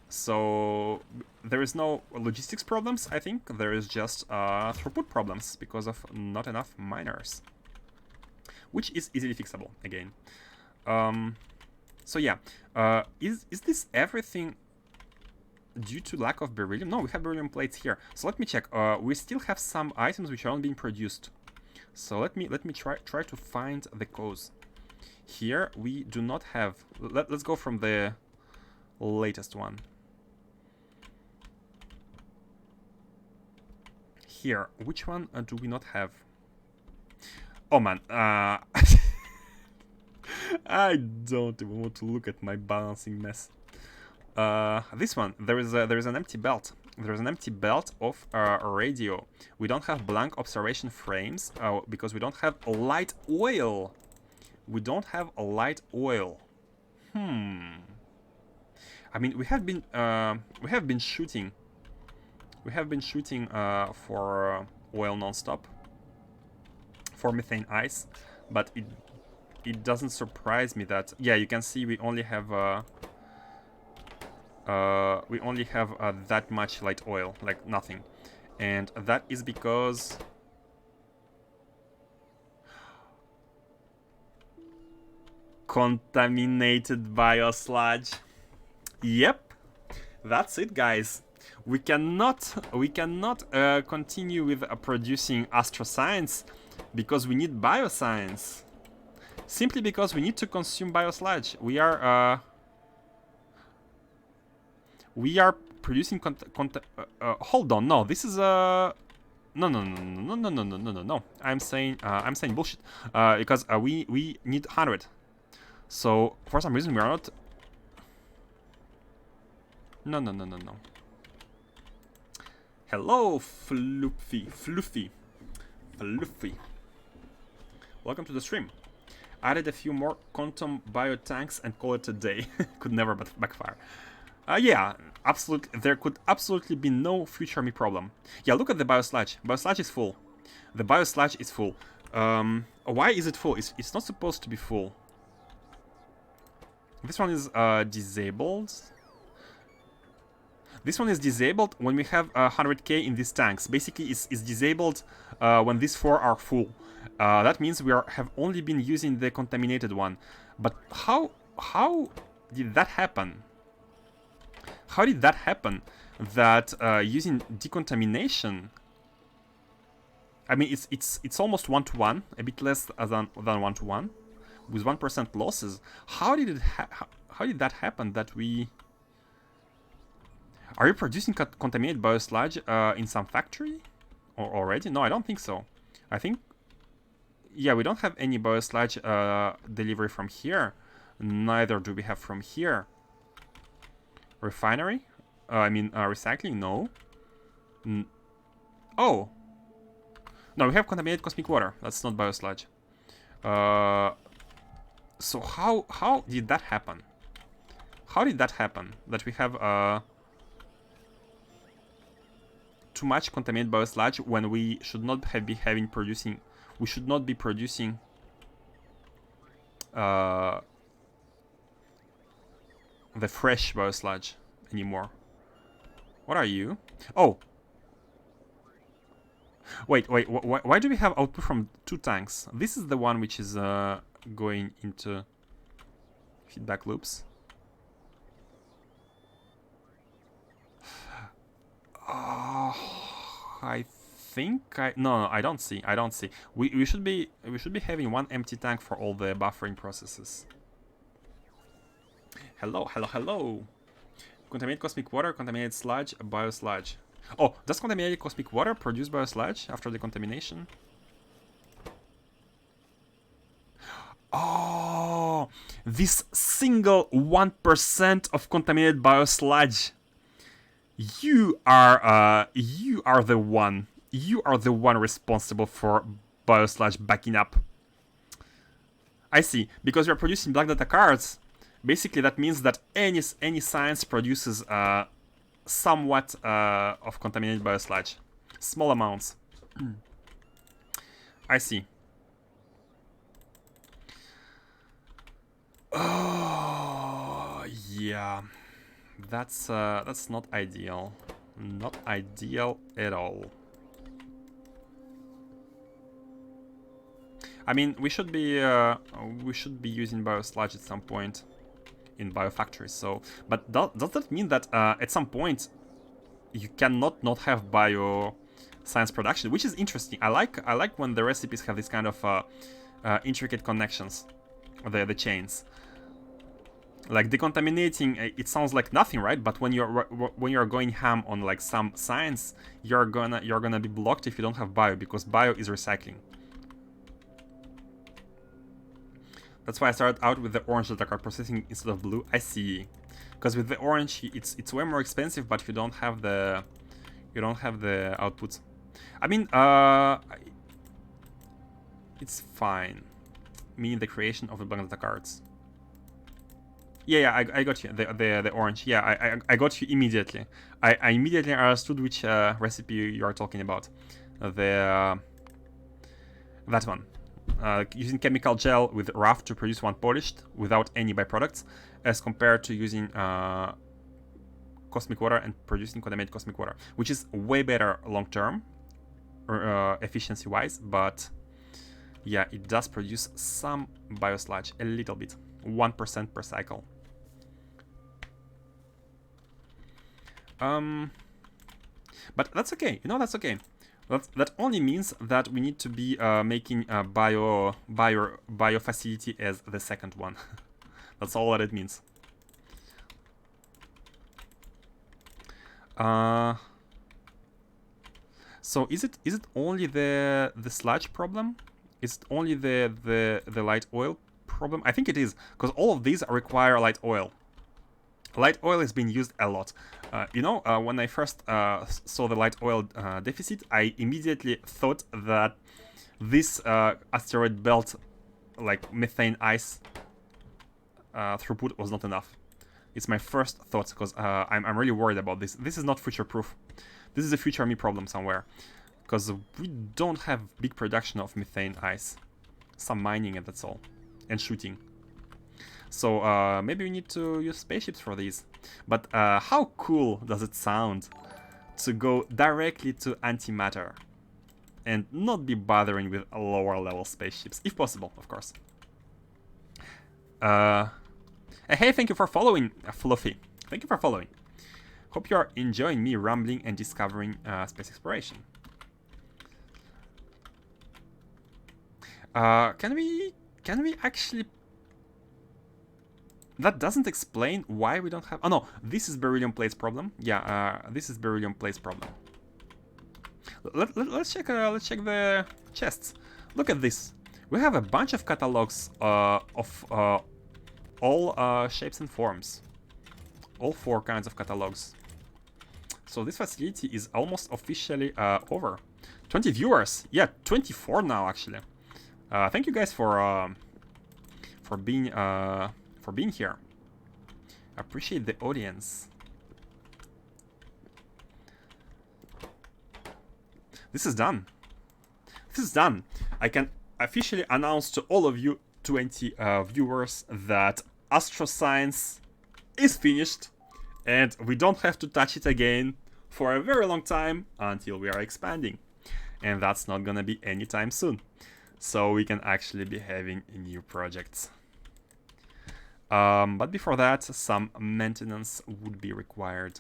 So there is no logistics problems, I think. There is just throughput problems because of not enough miners, which is easily fixable again. So yeah, is this everything due to lack of beryllium? No, we have beryllium plates here. So let me check. We still have some items which are not being produced. So let me try to find the cause. Here we do not have. Let's go from the latest one. Here, which one do we not have? Oh man, I don't even want to look at my balancing mess. This one, there is an empty belt. There's an empty belt of radio. We don't have blank observation frames because we don't have light oil. We don't have a light oil. I mean, we have been shooting. We have been shooting for oil non-stop, for methane ice, but it doesn't surprise me that, yeah, you can see we only have that much light oil, like nothing, and that is because contaminated biosludge. Yep, that's it, guys. We cannot continue with producing astroscience because we need bioscience. Simply because we need to consume biosludge. We are producing hold on, no, this is no. I'm saying bullshit. Because we need 100. So for some reason we are not. No. Hello, Fluffy. Welcome to the stream. Added a few more quantum biotanks and call it a day. Could never but backfire. Yeah, absolutely. There could absolutely be no future me problem. Yeah, look at the biosludge. Biosludge is full. The biosludge is full. Why is it full? It's not supposed to be full. This one is disabled. This one is disabled when we have 100k in these tanks. Basically, it's disabled when these 4 are full. That means we have only been using the contaminated one. But how did that happen? How did that happen? That using decontamination, I mean, it's almost 1-to-1, a bit less than 1-to-1, with 1% losses. How did that happen? That we... Are you producing contaminated biosludge in some factory already? No, I don't think so. I think, yeah, we don't have any biosludge delivery from here. Neither do we have from here. Refinery? I mean, recycling? No. Oh. No, we have contaminated cosmic water. That's not biosludge. So how did that happen? How did that happen? That we have too much contaminated biosludge when we should not have be having producing. We should not be producing the fresh biosludge anymore. What are you? Oh. Wait. Why do we have output from 2 tanks? This is the one which is going into feedback loops. I think no, I don't see. I don't see. We should be having one empty tank for all the buffering processes. Hello, hello, hello. Contaminated cosmic water, contaminated sludge, biosludge. Oh, does contaminated cosmic water produce biosludge after the contamination? Oh, this single 1% of contaminated biosludge. You are the one. You are the one responsible for biosludge backing up. I see. Because you're producing black data cards, basically that means that any science produces somewhat of contaminated biosludge. Small amounts. I see. Oh, yeah. That's not ideal. Not ideal at all. I mean, we should be using biosludge at some point in biofactories. So, but does that mean that at some point you cannot not have bio science production, which is interesting. I like when the recipes have this kind of intricate connections, the chains. Like decontaminating, it sounds like nothing, right? But when you're going ham on like some science, you're gonna be blocked if you don't have bio, because bio is recycling. That's why I started out with the orange data card processing instead of blue. I see, because with the orange it's way more expensive, but you don't have the output. I mean, it's fine. Meaning the creation of the blank data cards. Yeah, I got you. The orange. Yeah, I got you immediately. I immediately understood which recipe you are talking about. That one. Using chemical gel with rough to produce one polished without any byproducts, as compared to using cosmic water and producing contaminated cosmic water, which is way better long term, efficiency wise. But yeah, it does produce some biosludge, a little bit, 1% per cycle. But that's okay. You know, that's okay. That only means that we need to be making a bio facility as the second one. That's all that it means. So is it only the sludge problem? Is it only the light oil problem? I think it is, because all of these require light oil. Light oil is being used a lot. When I first saw the light oil deficit, I immediately thought that this asteroid belt, like methane ice throughput, was not enough. It's my first thought, because I'm really worried about this. This is not future-proof. This is a future me problem somewhere, because we don't have big production of methane ice. Some mining and that's all, and shooting. So maybe we need to use spaceships for these. But how cool does it sound to go directly to antimatter and not be bothering with lower level spaceships, if possible, of course. Hey, thank you for following, Fluffy. Thank you for following. Hope you are enjoying me rambling and discovering space exploration. Can we actually... That doesn't explain why we don't have... Oh no, this is beryllium plates problem. Yeah, this is beryllium plates problem. Let's check the chests. Look at this. We have a bunch of catalogs of all shapes and forms. All 4 kinds of catalogs. So this facility is almost officially over. 20 viewers. Yeah, 24 now actually. Thank you guys for being here. I appreciate the audience. This is done. This is done. I can officially announce to all of you 20 viewers that Astro Science is finished, and we don't have to touch it again for a very long time until we are expanding. And that's not gonna be anytime soon. So we can actually be having new projects. But before that, some maintenance would be required.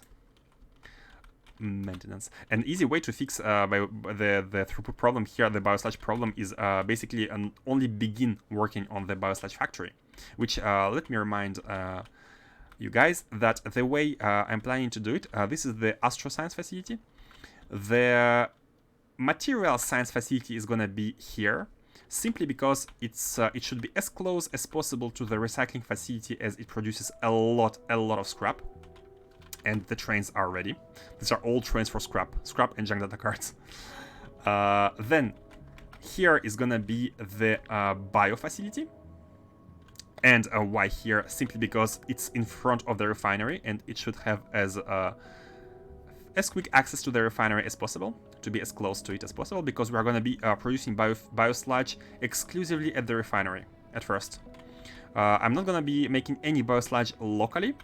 maintenance. An easy way to fix the throughput problem here, the biosludge problem, is basically only begin working on the biosludge factory. Which, let me remind you guys that the way I'm planning to do it, this is the Astro Science facility. The material science facility is gonna be here, simply because it should be as close as possible to the recycling facility, as it produces a lot of scrap. And the trains are ready. These are all trains for scrap and junk data cards. Then here is gonna be the bio facility. And why here? Simply because it's in front of the refinery, and it should have as quick access to the refinery as possible, to be as close to it as possible, because we are going to be producing biosludge exclusively at the refinery at first. I'm not going to be making any biosludge locally,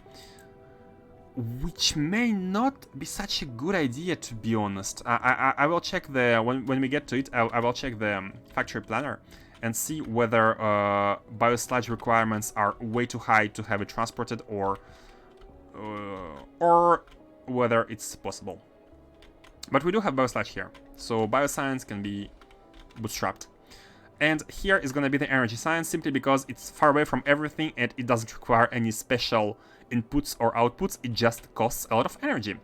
which may not be such a good idea, to be honest. I will check when we get to it, I will check the factory planner and see whether biosludge requirements are way too high to have it transported, or whether it's possible. But we do have biosludge here, so bioscience can be bootstrapped. And here is going to be the energy science, simply because it's far away from everything and it doesn't require any special inputs or outputs, it just costs a lot of energy.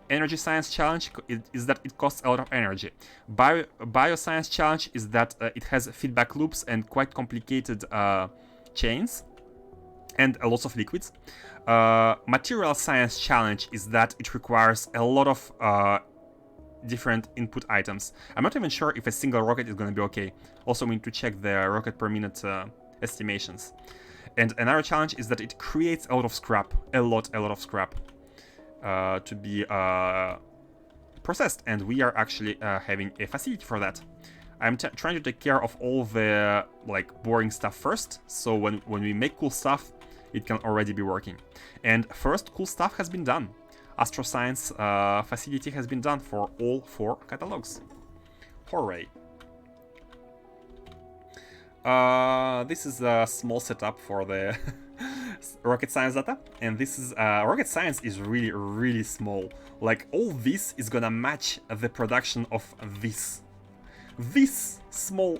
Energy science challenge is that it costs a lot of energy. Bioscience challenge is that it has feedback loops and quite complicated chains and lots of liquids. Material science challenge is that it requires a lot of different input items. I'm not even sure if a single rocket is going to be okay. Also, we need to check the rocket per minute estimations. And another challenge is that it creates a lot of scrap, a lot of scrap to be processed, and we are actually having a facility for that. I'm trying to take care of all the boring stuff first, so when we make cool stuff, it can already be working. And first cool stuff has been done. Astro Science facility has been done for all 4 catalogs. Hooray! This is a small setup for the rocket science data, and this is rocket science is really small. Like, all this is gonna match the production of this. This small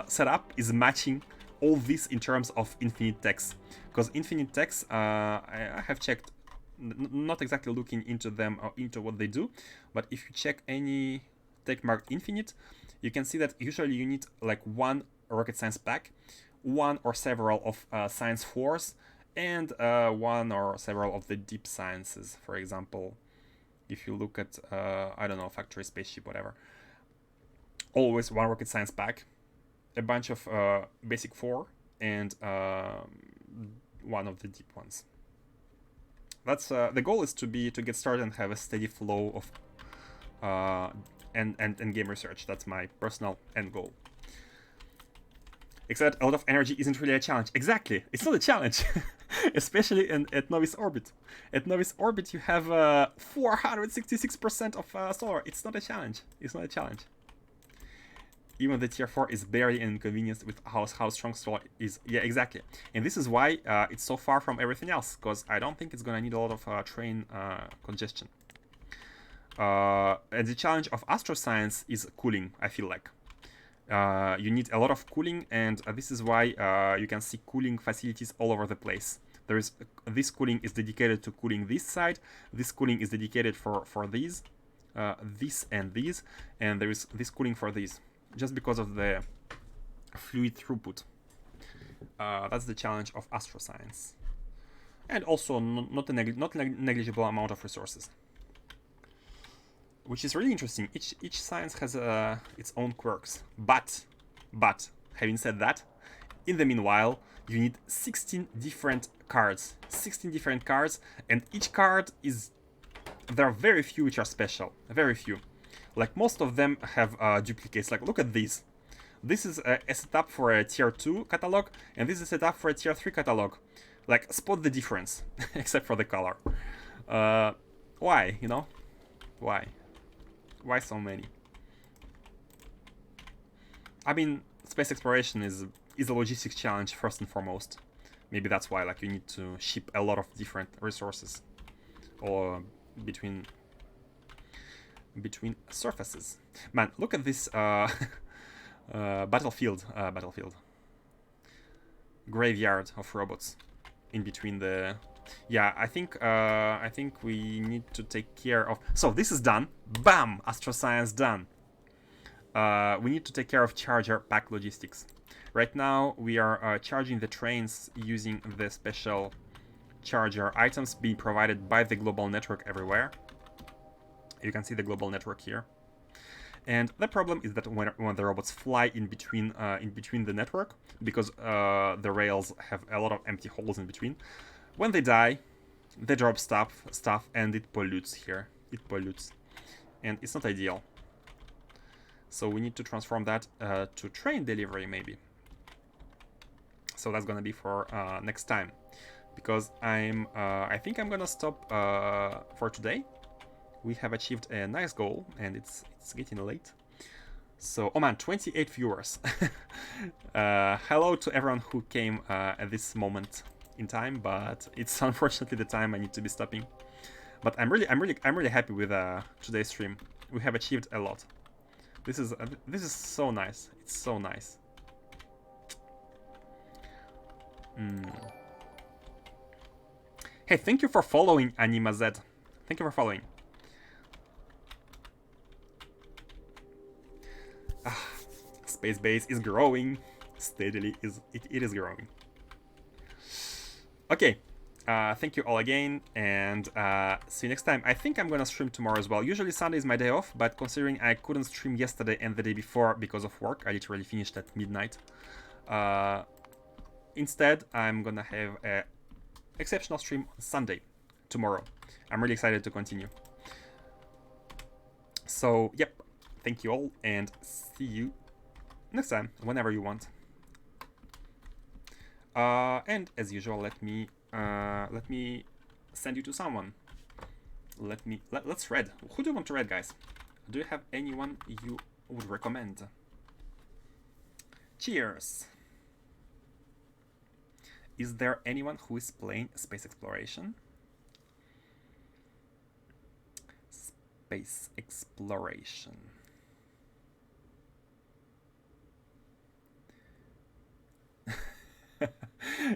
setup is matching all this in terms of infinite techs, because infinite techs, I have checked, not exactly looking into them or into what they do, but if you check any tech marked infinite, you can see that usually you need like 1 rocket science pack, 1 or several of science 4s, and 1 or several of the deep sciences. For example, if you look at I don't know, factory, spaceship, whatever, always 1 rocket science pack, a bunch of basic 4, and 1 of the deep ones. That's the goal is to get started and have a steady flow of and game research. That's my personal end goal. Except a lot of energy isn't really a challenge. Exactly, it's not a challenge, especially at Novice Orbit. At Novice Orbit, you have 466% of solar. It's not a challenge. It's not a challenge. Even the tier 4 is barely an inconvenience with how strong solar is. Yeah, exactly. And this is why it's so far from everything else, because I don't think it's gonna need a lot of train congestion. And the challenge of Astro Science is cooling, I feel like. You need a lot of cooling, and this is why you can see cooling facilities all over the place. There is this cooling is dedicated to cooling this side. This cooling is dedicated for these, this and these, and there is this cooling for these, just because of the fluid throughput. That's the challenge of Astro Science, and also not a negligible amount of resources, which is really interesting. Each science has its own quirks, but having said that, in the meanwhile, you need 16 different cards, and each card is, there are very few which are special, very few. Like, most of them have duplicates. Like, look at these. This is a setup for a tier 2 catalog, and this is a setup for a tier 3 catalog. Like, spot the difference, except for the color. Why, you know? Why? Why so many? I mean, space exploration is a logistics challenge first and foremost. Maybe that's why, like, you need to ship a lot of different resources, or between. between surfaces. Man, look at this battlefield graveyard of robots in between the. Yeah, I think we need to take care of. So this is done. Bam! Astroscience done. We need to take care of charger pack logistics. Right now we are charging the trains using the special charger items being provided by the global network everywhere. You can see the global network here. And the problem is that when the robots fly in between the network, because the rails have a lot of empty holes in between, when they die, they drop stuff, and it pollutes here. It pollutes, and it's not ideal. So we need to transform that to train delivery, maybe. So that's gonna be for next time, because I think I'm gonna stop for today. We have achieved a nice goal, and it's getting late. So, oh man, 28 viewers. Hello to everyone who came at this moment in time, but it's unfortunately the time I need to be stopping. But I'm really happy with today's stream. We have achieved a lot. This is so nice. It's so nice. Hey, thank you for following, AnimaZ. Thank you for following. Space base is growing steadily. It is growing. Okay, thank you all again, and see you next time. I think I'm gonna stream tomorrow as well. Usually Sunday is my day off, but considering I couldn't stream yesterday and the day before because of work, I literally finished at midnight. Instead, I'm gonna have a exceptional stream on Sunday, tomorrow. I'm really excited to continue. So, yep. Thank you all, and see you next time, whenever you want. And as usual, let me send you to someone. Let's read. Who do you want to read, guys? Do you have anyone you would recommend? Cheers. Is there anyone who is playing space exploration? Space exploration.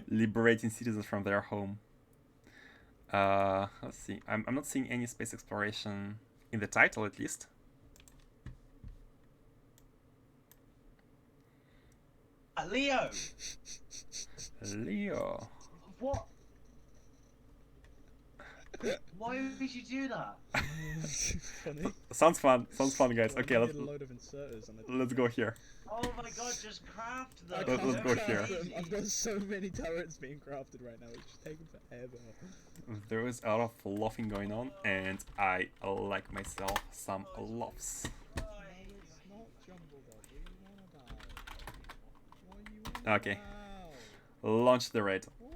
Liberating citizens from their home. Let's see. I'm not seeing any space exploration in the title, at least. Leo! Leo. What? Why would you do that? Funny. Sounds fun. Sounds fun, guys. Okay, a load of inserters on let's go here. Oh my god, just craft them. Let's go here. I've got so many turrets being crafted right now, it's just taking forever. There is a lot of laughing going on, and I like myself some laughs. It's not Jumble Dog, what are you on about? What are you on Okay. about? Launch the raid. What?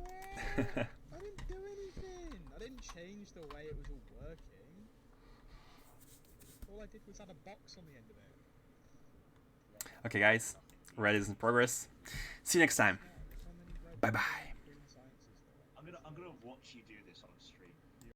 I didn't do anything. I didn't change the way it was all working. All I did was add a box on the end of it. Okay, guys. Raid is in progress. See you next time. Bye bye. I'm gonna watch you do this on stream.